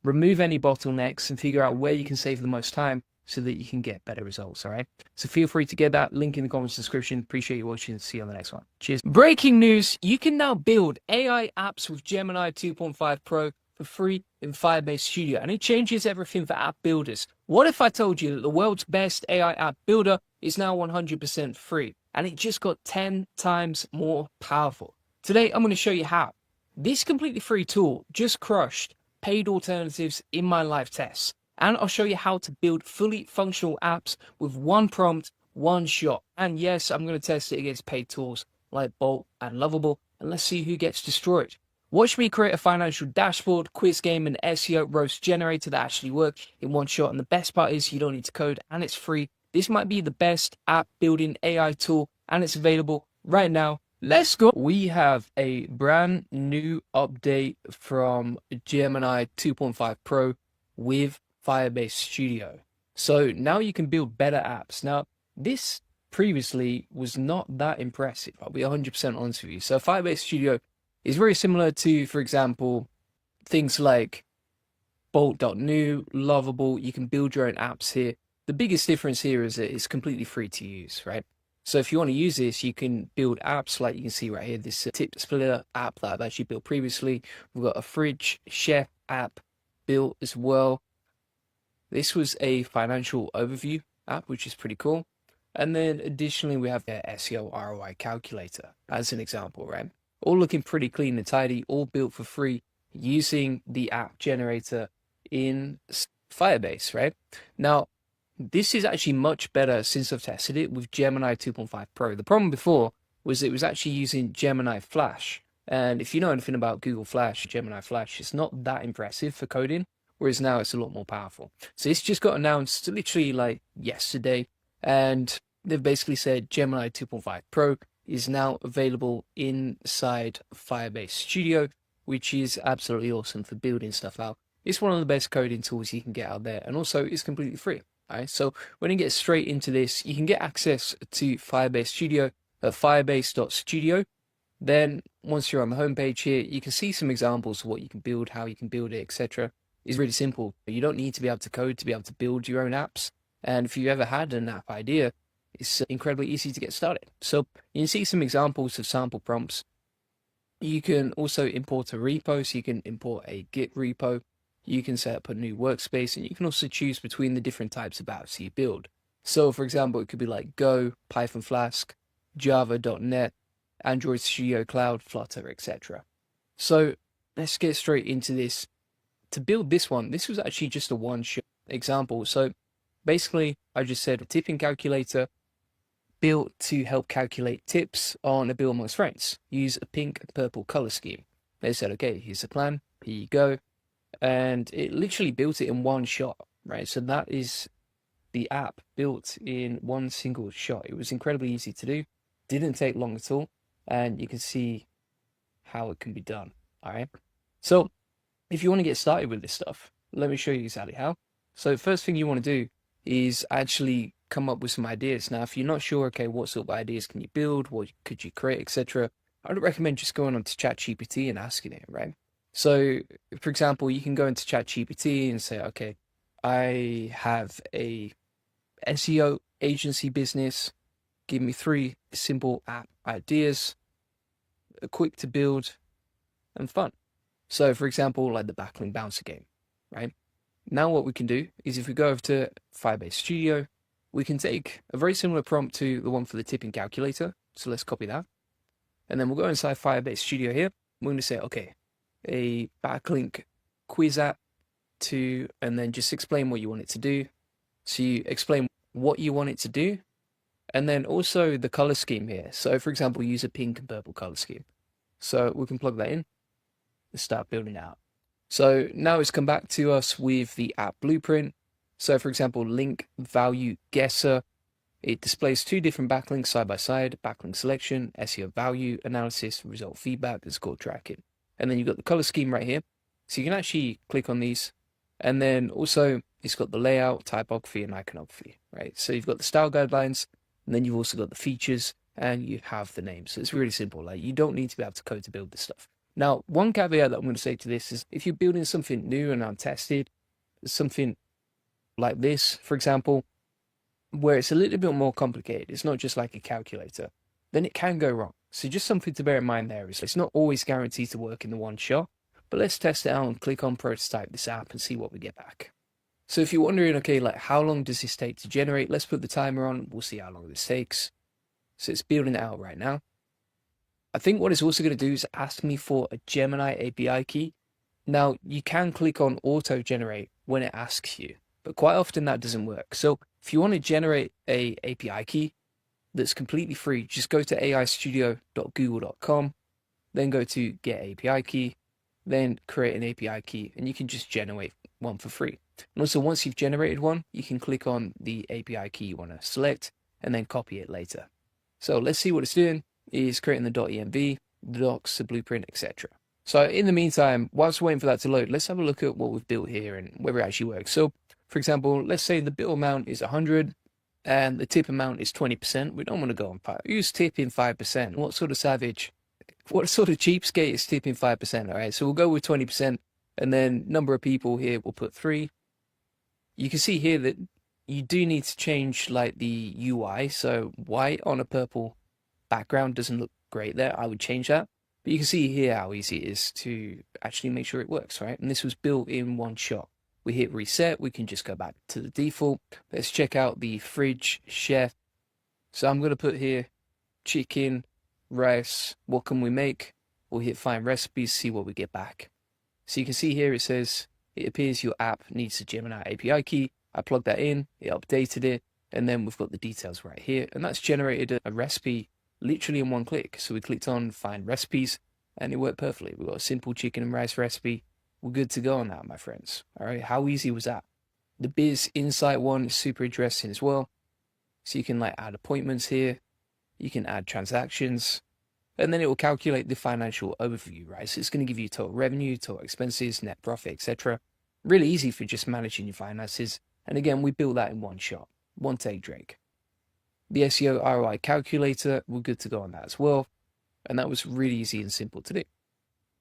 remove any bottlenecks, and figure out where you can save the most time so that you can get better results, all right? So feel free to get that link in the comments description. Appreciate you watching. See you on the next one. Cheers. Breaking news, you can now build AI apps with Gemini 2.5 Pro for free in Firebase Studio, and it changes everything for app builders. What if I told you that the world's best AI app builder is now 100% free, and it just got 10 times more powerful? Today, I'm going to show you how. This completely free tool just crushed paid alternatives in my live tests, and I'll show you how to build fully functional apps with one prompt, one shot. And yes, I'm going to test it against paid tools like Bolt and Lovable, and let's see who gets destroyed. Watch me create a financial dashboard, quiz game, and SEO roast generator that actually work in one shot. And the best part is you don't need to code, and it's free. This might be the best app building AI tool, and it's available right now. Let's go. We have a brand new update from Gemini 2.5 Pro with Firebase Studio. So now you can build better apps. Now, this previously was not that impressive. I'll be 100% honest with you. So Firebase Studio is very similar to, for example, things like Bolt.new, Lovable. You can build your own apps here. The biggest difference here is that it's completely free to use, right? So if you want to use this, you can build apps like you can see right here, this tip splitter app that I've actually built previously. We've got a fridge chef app built as well. This was a financial overview app, which is pretty cool. And then additionally, we have the SEO ROI calculator as an example, right? All looking pretty clean and tidy, all built for free using the app generator in Firebase, right? Now, this is actually much better since I've tested it with Gemini 2.5 Pro. The problem before was it was actually using Gemini Flash. And if you know anything about Google Flash, Gemini Flash, it's not that impressive for coding, whereas now it's a lot more powerful. So this just got announced literally like yesterday, and they've basically said Gemini 2.5 Pro is now available inside Firebase Studio, which is absolutely awesome for building stuff out It's one of the best coding tools you can get out there, and also it's completely free. All right, so when you get straight into this, you can get access to Firebase Studio at firebase.studio. Then once you're on the homepage here, you can see some examples of what you can build, how you can build it, etc. It's really simple. You don't need to be able to code to be able to build your own apps. And if you ever had an app idea, it's incredibly easy to get started. So you can see some examples of sample prompts. You can also import a repo, so you can import a Git repo. You can set up a new workspace, and you can also choose between the different types of apps you build. So for example, it could be like Go, Python Flask, Java, .NET, Android Studio Cloud, Flutter, etc. So let's get straight into this. To build this one, this was actually just a one-shot example. So basically, I just said a tipping calculator built to help calculate tips on a bill amongst friends. Use a pink and purple color scheme. They said, okay, here's the plan. Here you go. And it literally built it in one shot, right? So that is the app built in one single shot. It was incredibly easy to do. Didn't take long at all. And you can see how it can be done. All right. So if you want to get started with this stuff, let me show you exactly how. So first thing you want to do is actually come up with some ideas. Now, if you're not sure, okay, what sort of ideas can you build? What could you create, etc., I would recommend just going onto ChatGPT and asking it, right? So, for example, you can go into ChatGPT and say, okay, I have a SEO agency business. Give me 3 simple app ideas, quick to build and fun. So, for example, like the backlink bouncer game, right? Now what we can do is if we go over to Firebase Studio, we can take a very similar prompt to the one for the tipping calculator. So let's copy that. And then we'll go inside Firebase Studio here. We're going to say, okay, a backlink quiz app to, and then just explain what you want it to do. So you explain what you want it to do, and then also the color scheme here. So for example, use a pink and purple color scheme. So we can plug that in and start building it out. So now it's come back to us with the app blueprint. So for example, link value guesser. It displays 2 different backlinks side by side, backlink selection, SEO value analysis, result feedback, and score tracking. And then you've got the color scheme right here. So you can actually click on these. And then also it's got the layout, typography, and iconography, right? So you've got the style guidelines, and then you've also got the features, and you have the name. So it's really simple. Like, you don't need to be able to code to build this stuff. Now, one caveat that I'm going to say to this is if you're building something new and untested, something like this, for example, where it's a little bit more complicated, it's not just like a calculator, then it can go wrong. So just something to bear in mind there is it's not always guaranteed to work in the one shot, but let's test it out and click on prototype this app and see what we get back. So if you're wondering, okay, like how long does this take to generate? Let's put the timer on. We'll see how long this takes. So it's building it out right now. I think what it's also going to do is ask me for a Gemini API key. Now, you can click on auto generate when it asks you, but quite often that doesn't work. So if you want to generate a API key that's completely free, just go to aistudio.google.com, then go to get API key, then create an API key, and you can just generate one for free. And also once you've generated one, you can click on the API key you want to select and then copy it later. So let's see what it's doing. Is creating the .env, the docs, the blueprint, etc. So in the meantime, whilst we're waiting for that to load, let's have a look at what we've built here and whether it actually works. So for example, let's say the bill amount is 100 and the tip amount is 20%. We don't want to go on 5. Use tipping 5%. What sort of cheapskate is tipping 5%? All right, so we'll go with 20%, and then number of people here, we'll put 3. You can see here that you do need to change like the UI. So white on a purple background doesn't look great there. I would change that. But you can see here how easy it is to actually make sure it works, right? And this was built in one shot. We hit reset, we can just go back to the default. Let's check out the fridge chef. So I'm going to put here chicken, rice, what can we make? We'll hit find recipes, see what we get back. So you can see here it says, it appears your app needs a Gemini API key. I plugged that in, it updated it, and then we've got the details right here. And that's generated a recipe literally in one click. So we clicked on find recipes and it worked perfectly. We've got a simple chicken and rice recipe. We're good to go on that, my friends. All right, how easy was that? The biz insight one is super interesting as well. So you can like add appointments here. You can add transactions, and then it will calculate the financial overview, right? So it's going to give you total revenue, total expenses, net profit, etc. Really easy for just managing your finances. And again, we built that in one shot, one take, Drake. The SEO ROI calculator, we're good to go on that as well. And that was really easy and simple to do.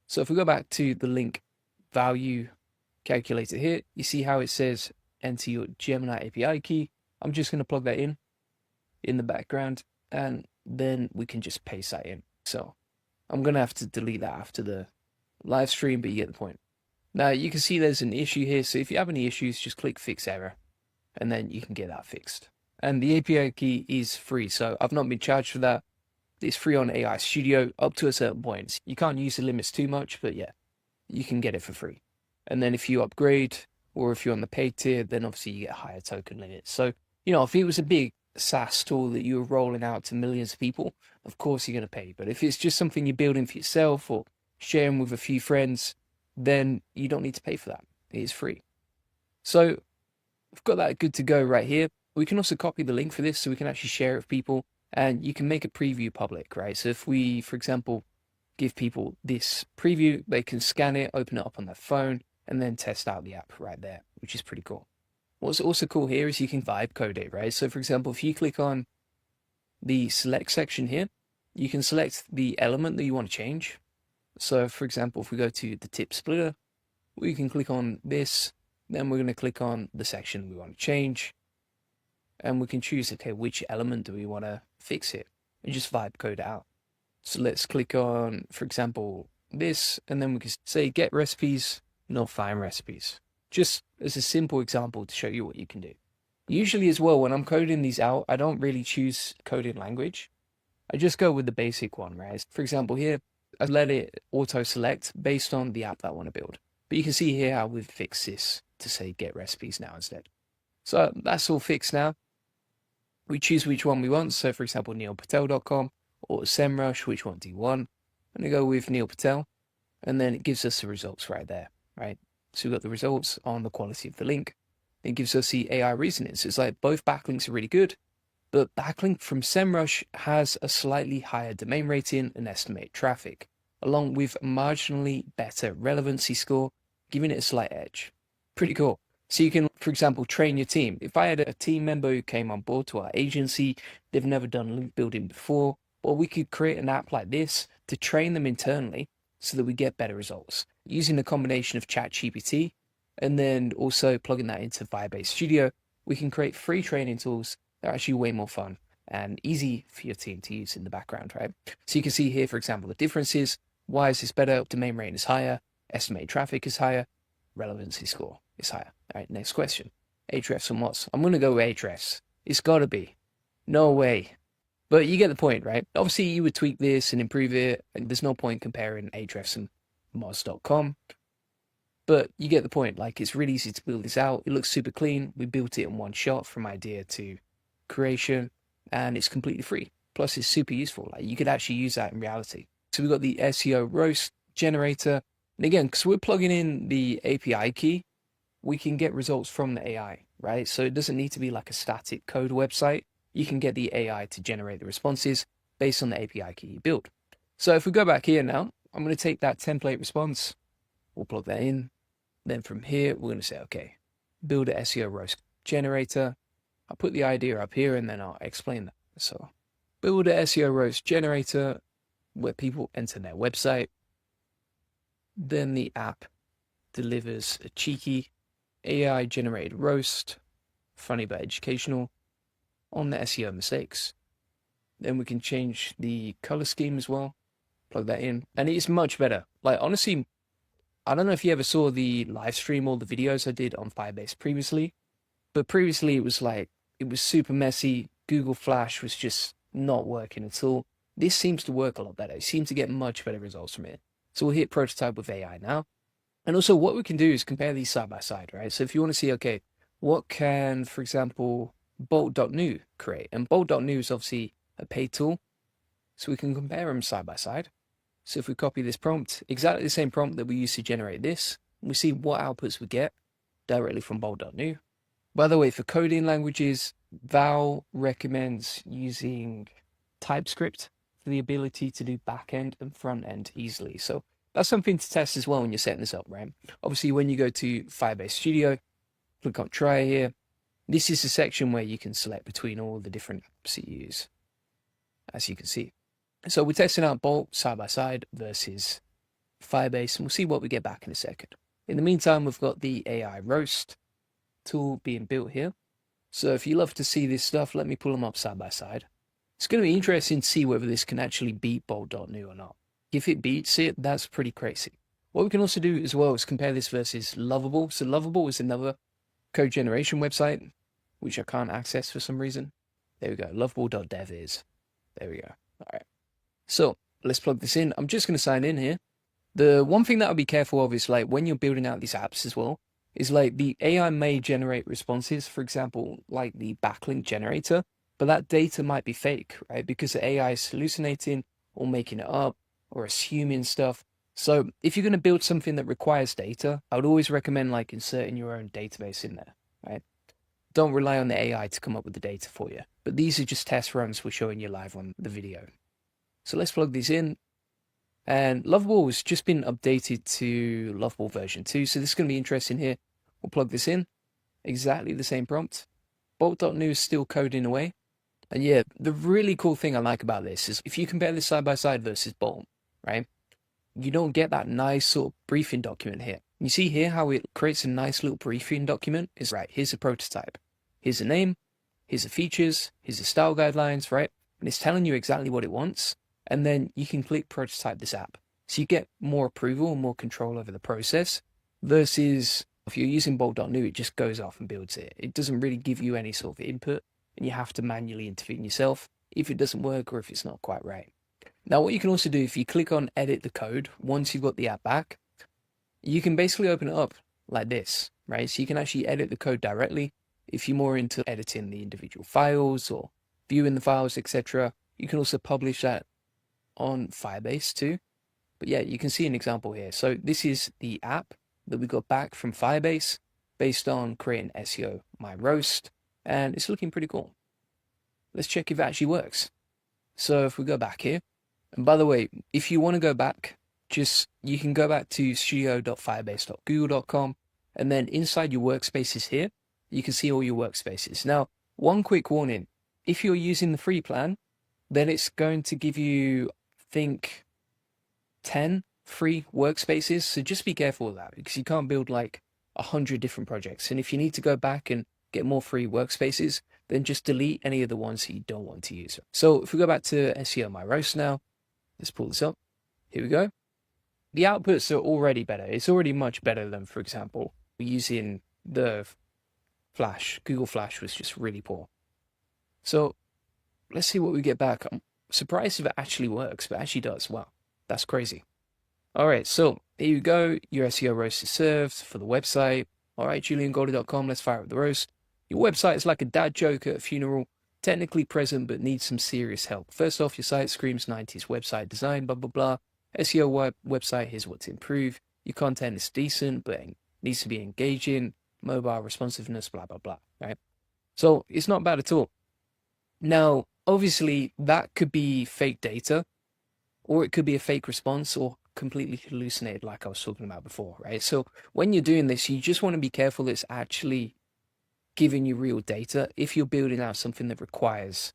So if we go back to the link value calculator here, you see how it says enter your Gemini API key. I'm just going to plug that in the background, and then we can just paste that in. So I'm going to have to delete that after the live stream, but you get the point. Now you can see there's an issue here. So if you have any issues, just click fix error, and then you can get that fixed. And the API key is free. So I've not been charged for that. It's free on AI Studio up to a certain point. You can't use the limits too much, but yeah, you can get it for free. And then if you upgrade, or if you're on the paid tier, then obviously you get higher token limits. So, if it was a big SaaS tool that you were rolling out to millions of people, of course you're going to pay. But if it's just something you're building for yourself or sharing with a few friends, then you don't need to pay for that. It is free. So I've got that good to go right here. We can also copy the link for this so we can actually share it with people, and you can make a preview public, right? So if we, for example, give people this preview, they can scan it, open it up on their phone, and then test out the app right there, which is pretty cool. What's also cool here is you can vibe code it, right? So for example, if you click on the select section here, you can select the element that you want to change. So for example, if we go to the tip splitter, we can click on this, then we're going to click on the section we want to change, and we can choose, okay, which element do we want to fix it, and just vibe code it out. So let's click on, for example, this, and then we can say get recipes, not find recipes. Just as a simple example to show you what you can do. Usually as well, when I'm coding these out, I don't really choose coding language. I just go with the basic one, right? For example, here, I let it auto-select based on the app that I want to build. But you can see here how we've fixed this to say get recipes now instead. So that's all fixed now. We choose which one we want. So for example, neilpatel.com or SEMrush, which one do you want? I'm going to go with Neil Patel, and then it gives us the results right there, right? So we've got the results on the quality of the link. It gives us the AI reasoning. So it's like both backlinks are really good, but backlink from SEMrush has a slightly higher domain rating and estimated traffic, along with marginally better relevancy score, giving it a slight edge. Pretty cool. So you can, for example, train your team. If I had a team member who came on board to our agency, they've never done link building before, well, we could create an app like this to train them internally so that we get better results using a combination of ChatGPT and then also plugging that into Firebase Studio. We can create free training tools that are actually way more fun and easy for your team to use in the background, right? So you can see here, for example, the differences. Why is this better? Domain rating is higher, estimated traffic is higher, relevancy score is higher. All right, next question. Ahrefs and mods. I'm going to go with Ahrefs. It's got to be. No way. But you get the point, right? Obviously, you would tweak this and improve it. And there's no point comparing Ahrefs and mods.com. But you get the point. Like, it's really easy to build this out. It looks super clean. We built it in one shot from idea to creation, and it's completely free. Plus, it's super useful. Like, you could actually use that in reality. So we've got the SEO roast generator. And again, because we're plugging in the API key, we can get results from the AI, right? So it doesn't need to be like a static code website. You can get the AI to generate the responses based on the API key you build. So if we go back here now, I'm going to take that template response. We'll plug that in. Then from here, we're going to say, okay, build an SEO roast generator. I'll put the idea up here and then I'll explain that. So build an SEO roast generator where people enter their website. Then the app delivers a cheeky AI generated roast, funny but educational, on the SEO mistakes. Then we can change the color scheme as well, plug that in, and it's much better. Like, honestly, I don't know if you ever saw the live stream or the videos I did on Firebase previously, but previously it was super messy. Google Flash was just not working at all. This seems to work a lot better. It seems to get much better results from it. So we'll hit prototype with AI now. And also what we can do is compare these side by side, right? So if you want to see, okay, what can, for example, Bolt.new create? And Bolt.new is obviously a paid tool. So we can compare them side by side. So if we copy this prompt, exactly the same prompt that we used to generate this, we see what outputs we get directly from Bolt.new. By the way, for coding languages, Val recommends using TypeScript for the ability to do back-end and front-end easily. So that's something to test as well when you're setting this up, right? Obviously, when you go to Firebase Studio, click on Try here. This is the section where you can select between all the different apps you use, as you can see. So we're testing out Bolt side by side versus Firebase, and we'll see what we get back in a second. In the meantime, we've got the AI roast tool being built here. So if you love to see this stuff, let me pull them up side by side. It's going to be interesting to see whether this can actually beat Bolt.new or not. If it beats it, that's pretty crazy. What we can also do as well is compare this versus Lovable. So Lovable is another code generation website, which I can't access for some reason. There we go. Lovable.dev is. There we go. All right. So let's plug this in. I'm just going to sign in here. The one thing that I'll be careful of is like when you're building out these apps as well, is like the AI may generate responses, for example, like the backlink generator, but that data might be fake, right? Because the AI is hallucinating or making it up or assuming stuff. So if you're going to build something that requires data, I would always recommend like inserting your own database in there, right? Don't rely on the AI to come up with the data for you. But these are just test runs we're showing you live on the video. So let's plug these in. And Lovable has just been updated to Lovable version 2. So this is going to be interesting here. We'll plug this in. Exactly the same prompt. Bolt.new is still coding away. And yeah, the really cool thing I like about this is if you compare this side by side versus Bolt, right? You don't get that nice sort of briefing document here. You see here how it creates a nice little briefing document? Is right, here's a prototype. Here's a name. Here's the features. Here's the style guidelines, right? And it's telling you exactly what it wants. And then you can click prototype this app. So you get more approval and more control over the process versus if you're using Bolt.new, it just goes off and builds it. It doesn't really give you any sort of input and you have to manually intervene yourself if it doesn't work or if it's not quite right. Now, what you can also do if you click on edit the code, once you've got the app back, you can basically open it up like this, right? So you can actually edit the code directly. If you're more into editing the individual files or viewing the files, etc., you can also publish that on Firebase too. But yeah, you can see an example here. So this is the app that we got back from Firebase based on creating SEO My Roast, and it's looking pretty cool. Let's check if it actually works. So if we go back here, and by the way, if you want to go back, you can go back to studio.firebase.google.com, and then inside your workspaces here, you can see all your workspaces. Now, one quick warning, if you're using the free plan, then it's going to give you, I think, 10 free workspaces. So just be careful with that because you can't build like 100 different projects. And if you need to go back and get more free workspaces, then just delete any of the ones that you don't want to use. So if we go back to SEO My Roast now, let's pull this up. Here we go. The outputs are already better. It's already much better than, for example, using the Flash. Google Flash was just really poor. So let's see what we get back. I'm surprised if it actually works, but it actually does. Wow, that's crazy. All right, so here you go. Your SEO roast is served for the website. All right, juliangolder.com, let's fire up the roast. Your website is like a dad joke at a funeral, technically present but needs some serious help. First off, your site screams 90s website design, blah, blah, blah. SEO website, here's what to improve. Your content is decent, but it needs to be engaging, mobile responsiveness, blah, blah, blah, right? So it's not bad at all. Now, obviously, that could be fake data, or it could be a fake response, or completely hallucinated like I was talking about before, right? So when you're doing this, you just want to be careful that it's actually giving you real data if you're building out something that requires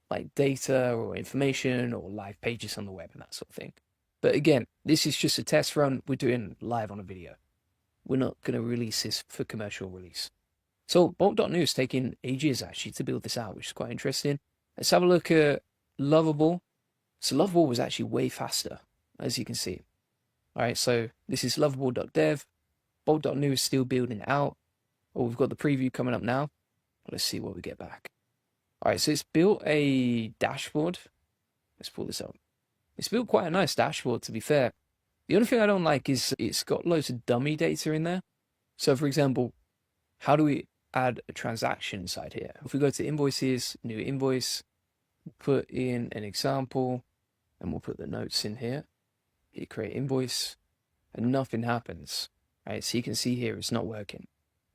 like data or information or live pages on the web and that sort of thing. But again, this is just a test run. We're doing live on a video. We're not going to release this for commercial release. So Bolt.new is taking ages actually to build this out, which is quite interesting. Let's have a look at Lovable. So Lovable was actually way faster, as you can see. All right, so this is lovable.dev. Bolt.new is still building it out. Oh, we've got the preview coming up now. Let's see what we get back. All right, so it's built a dashboard. Let's pull this up. It's built quite a nice dashboard, to be fair. The only thing I don't like is it's got loads of dummy data in there. So, for example, how do we add a transaction inside here? If we go to invoices, new invoice, put in an example, and we'll put the notes in here. Hit create invoice, and nothing happens. Right, so you can see here it's not working.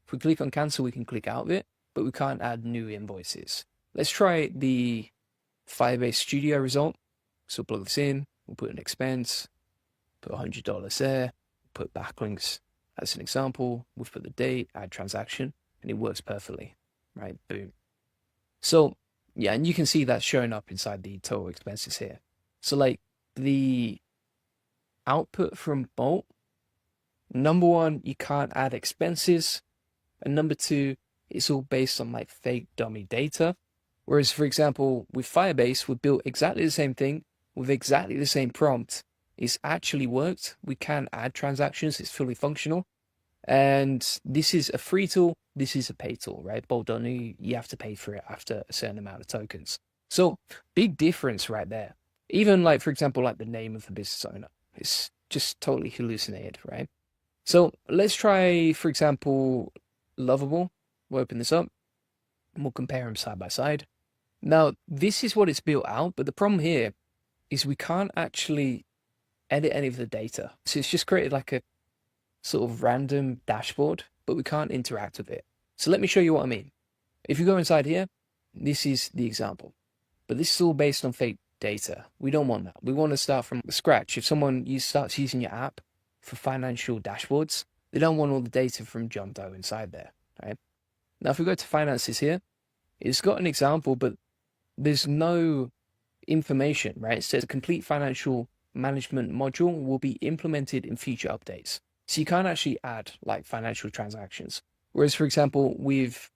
If we click on cancel, we can click out of it, but we can't add new invoices. Let's try the Firebase Studio result. So we'll plug this in, we'll put an expense, put $100 there, put backlinks as an example. We've put the date, add transaction, and it works perfectly, right? Boom. So yeah, and you can see that showing up inside the total expenses here. So like the output from Bolt, number one, you can't add expenses. And number two, it's all based on like fake dummy data. Whereas, for example, with Firebase, we built exactly the same thing with exactly the same prompt. It's actually worked. We can add transactions. It's fully functional. And this is a free tool. This is a paid tool, right? Bolt.new, you have to pay for it after a certain amount of tokens. So big difference right there. Even like, for example, like the name of the business owner. It's just totally hallucinated, right? So let's try, for example, Lovable. We'll open this up and we'll compare them side by side. Now, this is what it's built out, but the problem here is we can't actually edit any of the data. So it's just created like a sort of random dashboard, but we can't interact with it. So let me show you what I mean. If you go inside here, this is the example, but this is all based on fake data. We don't want that. We want to start from scratch. If someone starts using your app for financial dashboards, they don't want all the data from John Doe inside there, right? Now, if we go to finances here, it's got an example, but there's no information, right? It says a complete financial management module will be implemented in future updates. So you can't actually add like financial transactions. Whereas, for example, with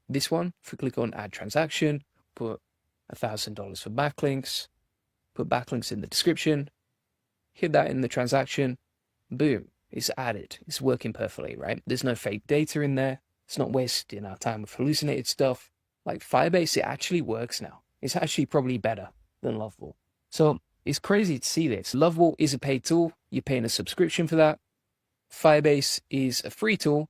this one, if we click on add transaction, put $1,000 for backlinks, put backlinks in the description, hit that in the transaction, boom, it's added. It's working perfectly, right? There's no fake data in there. It's not wasting our time with hallucinated stuff. Like Firebase, it actually works now. It's actually probably better than Lovable. So it's crazy to see this. Lovable is a paid tool. You're paying a subscription for that. Firebase is a free tool,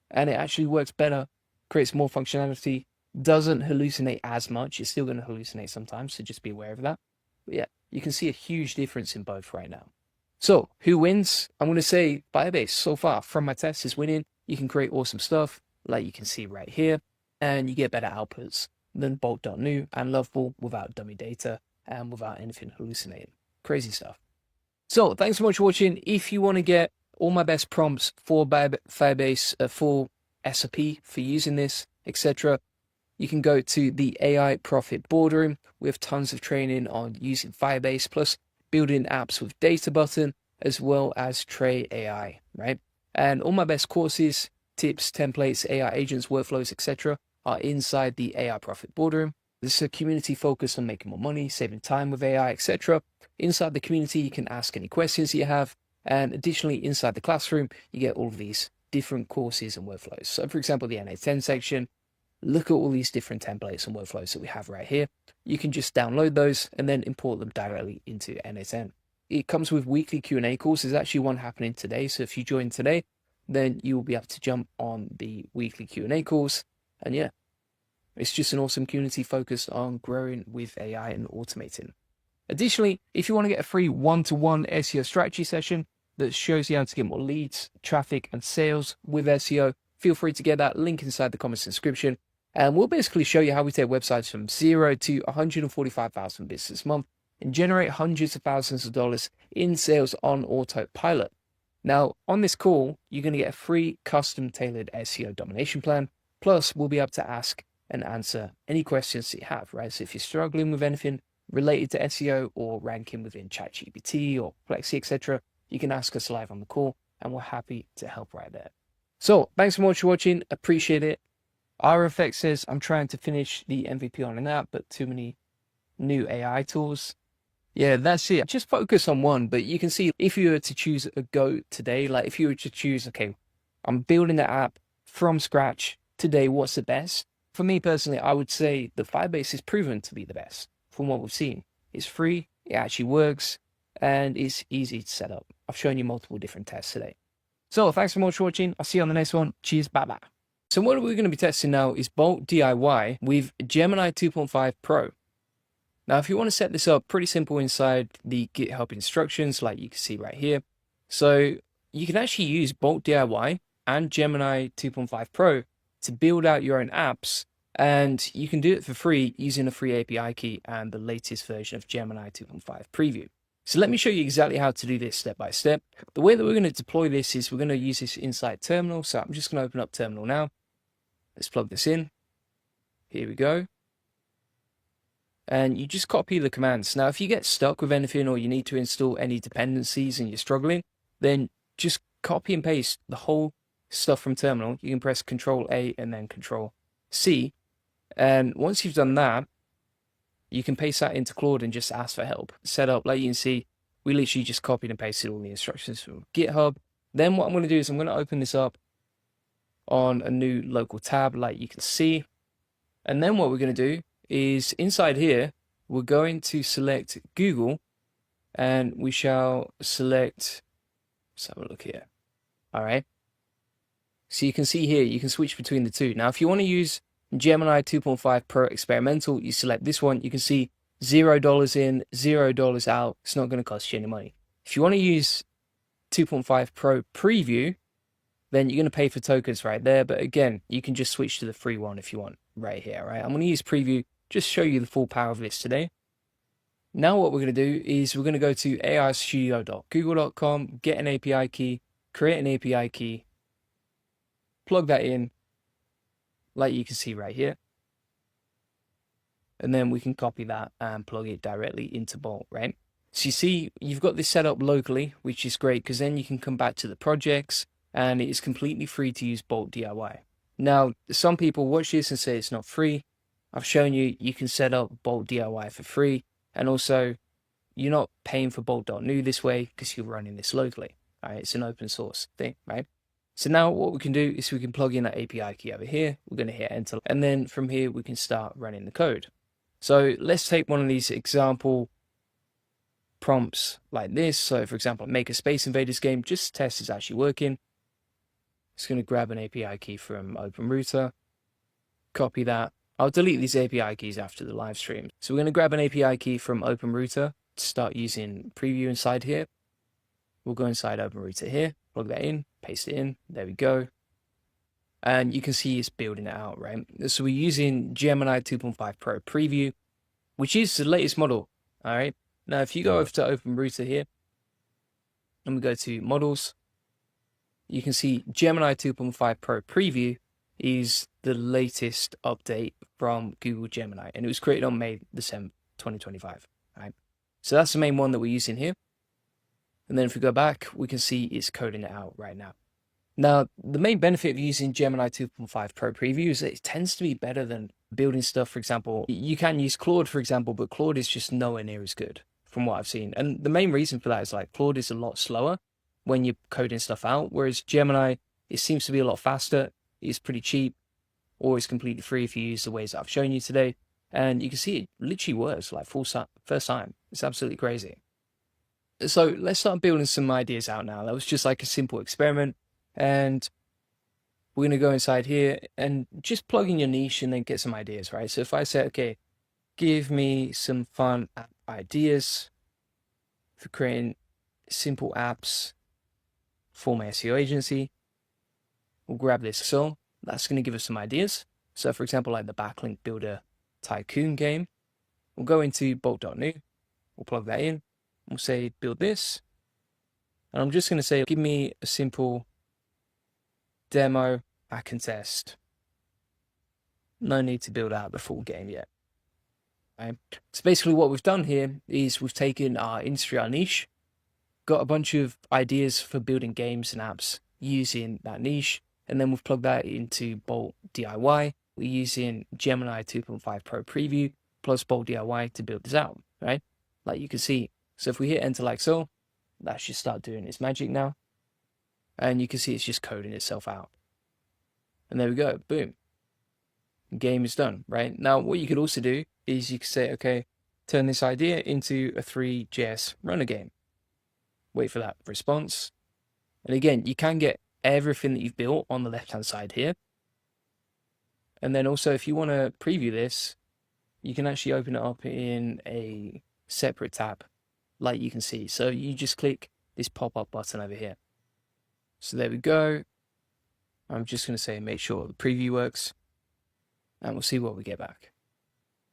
and it actually works better, creates more functionality, doesn't hallucinate as much. It's still going to hallucinate sometimes, so just be aware of that. But yeah, you can see a huge difference in both right now. So who wins? I'm going to say Firebase so far from my tests is winning. You can create awesome stuff like you can see right here, and you get better outputs than Bolt.new and Lovable without dummy data and without anything hallucinating. Crazy stuff. So thanks so much for watching. If you want to get all my best prompts for Firebase, full SOP for using this, etc., you can go to the AI Profit Boardroom. We have tons of training on using Firebase, plus building apps with data button, as well as Tray AI, right? And all my best courses, tips, templates, AI agents, workflows, etc., are inside the AI Profit Boardroom. This is a community focused on making more money, saving time with AI, etc. Inside the community, you can ask any questions you have. And additionally, inside the classroom, you get all of these different courses and workflows. So for example, the NA10 section, look at all these different templates and workflows that we have right here. You can just download those and then import them directly into NA10. It comes with weekly Q&A calls. There's actually one happening today. So if you join today, then you will be able to jump on the weekly Q&A calls. And yeah, it's just an awesome community focused on growing with AI and automating. Additionally, if you want to get a free one-to-one SEO strategy session that shows you how to get more leads, traffic, and sales with SEO, feel free to get that link inside the comments description. And we'll basically show you how we take websites from 0 to 145,000 business a month and generate hundreds of thousands of dollars in sales on autopilot. Now, on this call, you're going to get a free custom-tailored SEO domination plan. Plus, we'll be able to ask and answer any questions that you have, right? So if you're struggling with anything related to SEO or ranking within ChatGPT or Plexi, etc., you can ask us live on the call, and we're happy to help right there. So thanks so much for watching. Appreciate it. RFX says, I'm trying to finish the MVP on an app, but too many new AI tools. Yeah, that's it. Just focus on one, but you can see if you were to choose a go today, like if you were to choose, okay, I'm building the app from scratch today, what's the best? For me personally, I would say the Firebase is proven to be the best from what we've seen. It's free, it actually works, and it's easy to set up. I've shown you multiple different tests today. So thanks so much for watching. I'll see you on the next one. Cheers, bye-bye. So what we're going to be testing now is Bolt DIY with Gemini 2.5 Pro. Now, if you want to set this up, pretty simple inside the GitHub instructions, like you can see right here. So you can actually use Bolt DIY and Gemini 2.5 Pro to build out your own apps, and you can do it for free using a free API key and the latest version of Gemini 2.5 Preview. So let me show you exactly how to do this step by step. The way that we're going to deploy this is we're going to use this inside terminal. So I'm just going to open up terminal now. Let's plug this in. Here we go. And you just copy the commands. Now, if you get stuck with anything or you need to install any dependencies and you're struggling, then just copy and paste the whole stuff from terminal. You can press Control A and then Control C. And once you've done that, you can paste that into Claude and just ask for help. Set up, like you can see, we literally just copied and pasted all the instructions from GitHub. Then what I'm going to do is I'm going to open this up on a new local tab, like you can see. And then what we're going to do is inside here, we're going to select Google and we shall select, let's have a look here. All right. So you can see here, you can switch between the two. Now, if you want to use Gemini 2.5 Pro Experimental, you select this one. You can see $0 in, $0 out. It's not going to cost you any money. If you want to use 2.5 Pro Preview, then you're going to pay for tokens right there. But again, you can just switch to the free one if you want right here, right? I'm going to use Preview, just show you the full power of this today. Now what we're going to do is we're going to go to aistudio.google.com, get an API key, create an API key, plug that in, like you can see right here. And then we can copy that and plug it directly into Bolt, right? So you see, you've got this set up locally, which is great because then you can come back to the projects and it is completely free to use Bolt DIY. Now, some people watch this and say it's not free. I've shown you, you can set up Bolt DIY for free. And also, you're not paying for Bolt.new this way because you're running this locally. All right, it's an open source thing, right? So now what we can do is we can plug in that API key over here. We're going to hit enter. And then from here, we can start running the code. So let's take one of these example prompts like this. So for example, make a Space Invaders game, just test it's actually working. Just going to grab an API key from OpenRouter, copy that. I'll delete these API keys after the live stream. So we're going to grab an API key from OpenRouter to start using Preview inside here. We'll go inside OpenRouter here, plug that in, paste it in. There we go. And you can see it's building it out, right? So we're using Gemini 2.5 Pro Preview, which is the latest model, all right? Now, if you go over to OpenRouter here, and we go to Models, you can see Gemini 2.5 Pro Preview is the latest update from Google Gemini, and it was created on May the 7th, 2025, right? So that's the main one that we're using here. And then if we go back, we can see it's coding it out right now. Now, the main benefit of using Gemini 2.5 Pro Preview is that it tends to be better than building stuff. For example, you can use Claude, for example, but Claude is just nowhere near as good from what I've seen. And the main reason for that is like Claude is a lot slower when you're coding stuff out, whereas Gemini, it seems to be a lot faster. It's pretty cheap, or it's completely free if you use the ways that I've shown you today. And you can see it literally works like first time. It's absolutely crazy. So let's start building some ideas out now. That was just like a simple experiment. And we're going to go inside here and just plug in your niche and then get some ideas, right? So if I say, okay, give me some fun app ideas for creating simple apps for my SEO agency, we'll grab this. So that's going to give us some ideas. So for example, like the backlink builder tycoon game, we'll go into Bolt.new, we'll plug that in, we'll say build this. And I'm just going to say, give me a simple demo I can test. No need to build out the full game yet. Right? So basically what we've done here is we've taken our industry, our niche, got a bunch of ideas for building games and apps using that niche, and then we've plugged that into Bolt DIY. We're using Gemini 2.5 Pro Preview plus Bolt DIY to build this out, right? Like you can see. So if we hit enter like so, that should start doing its magic now. And you can see it's just coding itself out. And there we go, boom. The game is done, right? Now, what you could also do is you could say, okay, turn this idea into a 3JS runner game. Wait for that response. And again, you can get everything that you've built on the left-hand side here. And then also, if you want to preview this, you can actually open it up in a separate tab, like you can see. So you just click this pop-up button over here. So there we go. I'm just going to say make sure the preview works, and we'll see what we get back.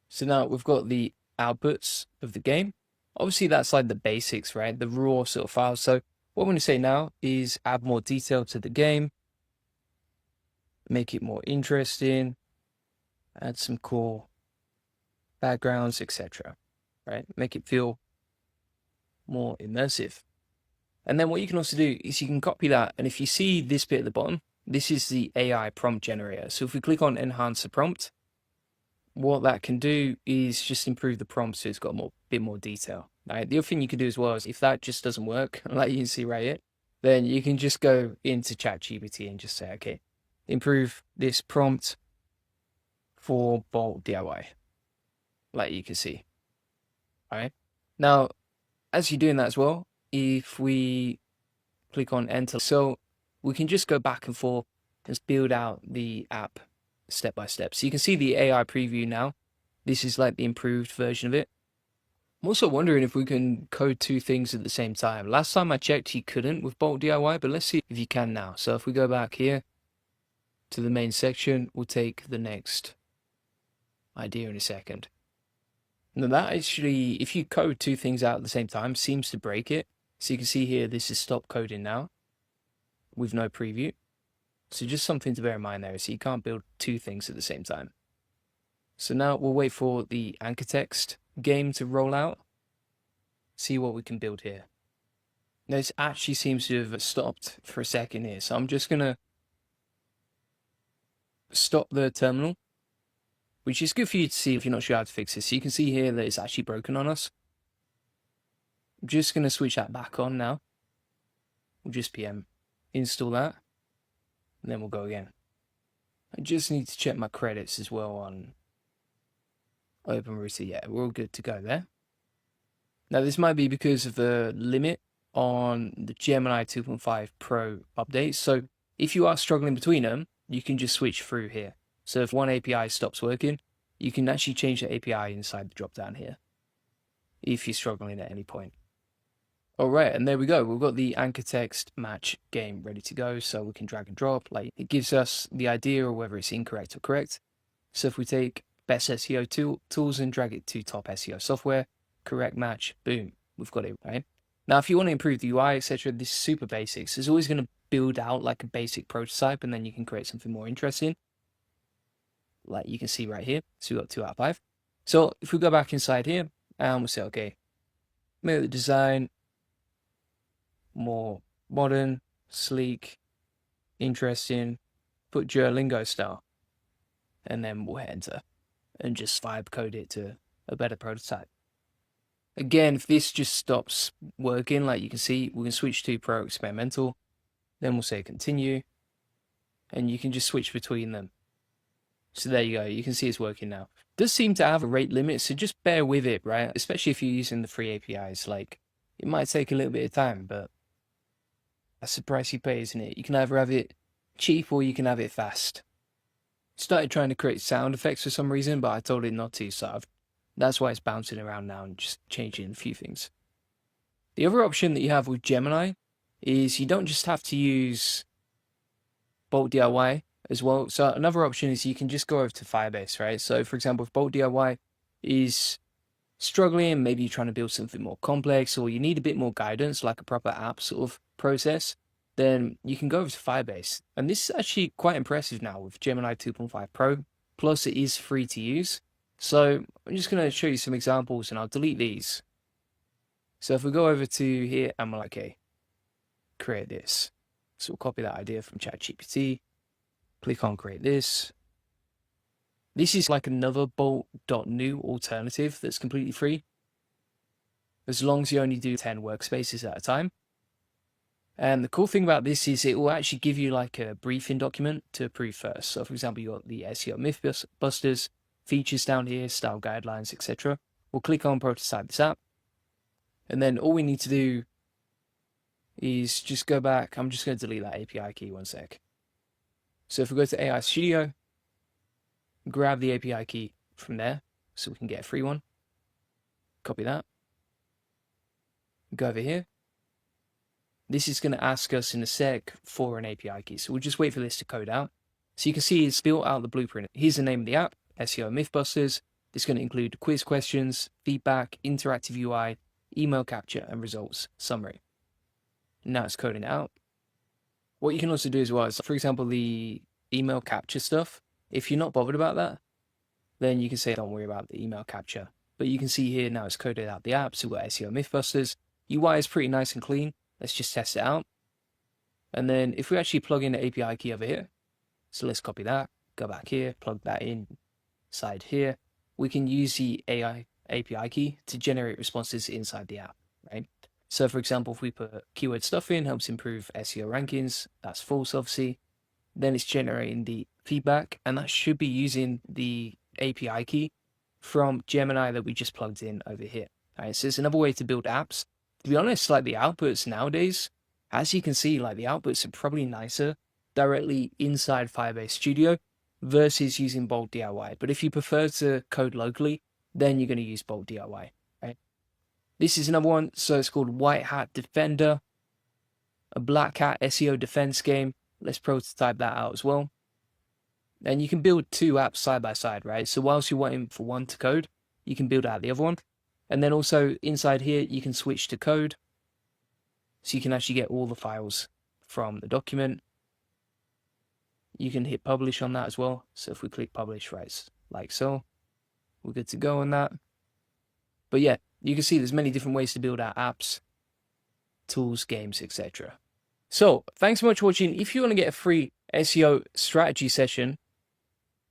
So now we've got the outputs of the game. Obviously, that's like the basics, right? The raw sort of files. So what I'm going to say now is add more detail to the game, make it more interesting, add some cool backgrounds, etc. Right? Make it feel more immersive. And then what you can also do is you can copy that. And if you see this bit at the bottom, this is the AI prompt generator. So if we click on enhance the prompt, what that can do is just improve the prompt so it's got a bit more detail. Right? The other thing you can do as well is if that just doesn't work, like you can see right here, then you can just go into ChatGPT and just say, okay, improve this prompt for Bolt DIY, like you can see. All right. Now, as you're doing that as well, if we click on enter, so we can just go back and forth and build out the app step by step. So you can see the AI preview now. This is like the improved version of it. I'm also wondering if we can code two things at the same time. Last time I checked, you couldn't with Bolt DIY, but let's see if you can now. So if we go back here to the main section, we'll take the next idea in a second. Now that actually, if you code two things out at the same time, seems to break it. So you can see here, this is stop coding now with no preview. So just something to bear in mind there. So you can't build two things at the same time. So now we'll wait for the anchor text game to roll out. See what we can build here. Now this actually seems to have stopped for a second here. So I'm just going to stop the terminal, which is good for you to see if you're not sure how to fix this. So you can see here that it's actually broken on us. I'm just going to switch that back on now. We'll just PM install that, and then we'll go again. I just need to check my credits as well on OpenRouter. Yeah, we're all good to go there. Now this might be because of the limit on the Gemini 2.5 Pro updates. So if you are struggling between them, you can just switch through here. So if one API stops working, you can actually change the API inside the drop down here if you're struggling at any point. All right, and there we go. We've got the anchor text match game ready to go, so we can drag and drop. Like, it gives us the idea of whether it's incorrect or correct. So if we take best SEO tools and drag it to top SEO software, correct match, boom, we've got it, right? Now, if you want to improve the UI, etc., this is super basics. It's always going to build out like a basic prototype, and then you can create something more interesting. Like you can see right here. So we've got 2 out of 5. So if we go back inside here, and we'll say, okay, make the design more modern, sleek, interesting, put Duolingo style, and then we'll hit enter and just vibe code it to a better prototype. Again, if this just stops working, like you can see, we can switch to Pro Experimental, then we'll say continue, and you can just switch between them. So there you go, you can see it's working now. It does seem to have a rate limit, so just bear with it, right? Especially if you're using the free APIs, like, it might take a little bit of time, but that's the price you pay, isn't it? You can either have it cheap or you can have it fast. Started trying to create sound effects for some reason, but I told it not to, so that's why it's bouncing around now and just changing a few things. The other option that you have with Gemini is you don't just have to use Bolt DIY as well. So another option is you can just go over to Firebase, right? So for example, if Bolt DIY is struggling, maybe you're trying to build something more complex, or you need a bit more guidance, like a proper app sort of process, then you can go over to Firebase. And this is actually quite impressive now with Gemini 2.5 Pro, plus it is free to use. So I'm just going to show you some examples and I'll delete these. So if we go over to here and we're like, okay, create this. So we'll copy that idea from ChatGPT, click on create this. This is like another Bolt.new alternative that's completely free, as long as you only do 10 workspaces at a time. And the cool thing about this is it will actually give you like a briefing document to approve first. So for example, you got the SEO Mythbusters, features down here, style guidelines, etc. We'll click on prototype this app. And then all we need to do is just go back. I'm just going to delete that API key one sec. So if we go to AI Studio, grab the API key from there so we can get a free one. Copy that. Go over here. This is going to ask us in a sec for an API key. So we'll just wait for this to code out. So you can see it's built out the blueprint. Here's the name of the app, SEO Mythbusters. It's going to include quiz questions, feedback, interactive UI, email capture and results summary. Now it's coding it out. What you can also do as well is, for example, the email capture stuff. If you're not bothered about that, then you can say, don't worry about the email capture. But you can see here now it's coded out the app. So we've got SEO Mythbusters. UI is pretty nice and clean. Let's just test it out. And then if we actually plug in the API key over here, so let's copy that, go back here, plug that in inside here. We can use the AI API key to generate responses inside the app, right? So for example, if we put keyword stuff in, helps improve SEO rankings, that's false obviously. Then it's generating the feedback, and that should be using the API key from Gemini that we just plugged in over here. All right, so it's another way to build apps. To be honest, like the outputs nowadays, as you can see, like the outputs are probably nicer directly inside Firebase Studio versus using Bolt DIY. But if you prefer to code locally, then you're going to use Bolt DIY, right? This is another one. So it's called White Hat Defender, a Black Hat SEO defense game. Let's prototype that out as well. And you can build two apps side by side, right? So whilst you're waiting for one to code, you can build out the other one. And then also inside here, you can switch to code. So you can actually get all the files from the document. You can hit publish on that as well. So if we click publish, right, like so, we're good to go on that. But yeah, you can see there's many different ways to build out apps, tools, games, etc. So thanks so much for watching. If you want to get a free SEO strategy session,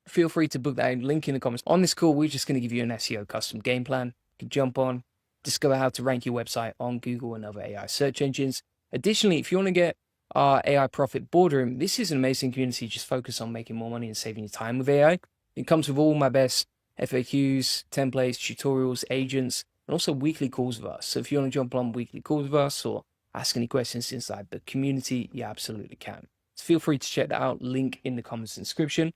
feel free to book that link in the comments. On this call, we're just going to give you an SEO custom game plan. You can jump on, discover how to rank your website on Google and other AI search engines. Additionally, if you want to get our AI Profit Boardroom, this is an amazing community just focused on making more money and saving you time with AI. It comes with all my best FAQs, templates, tutorials, agents, and also weekly calls with us. So if you want to jump on weekly calls with us or ask any questions inside the community, you absolutely can. So feel free to check that out, link in the comments description.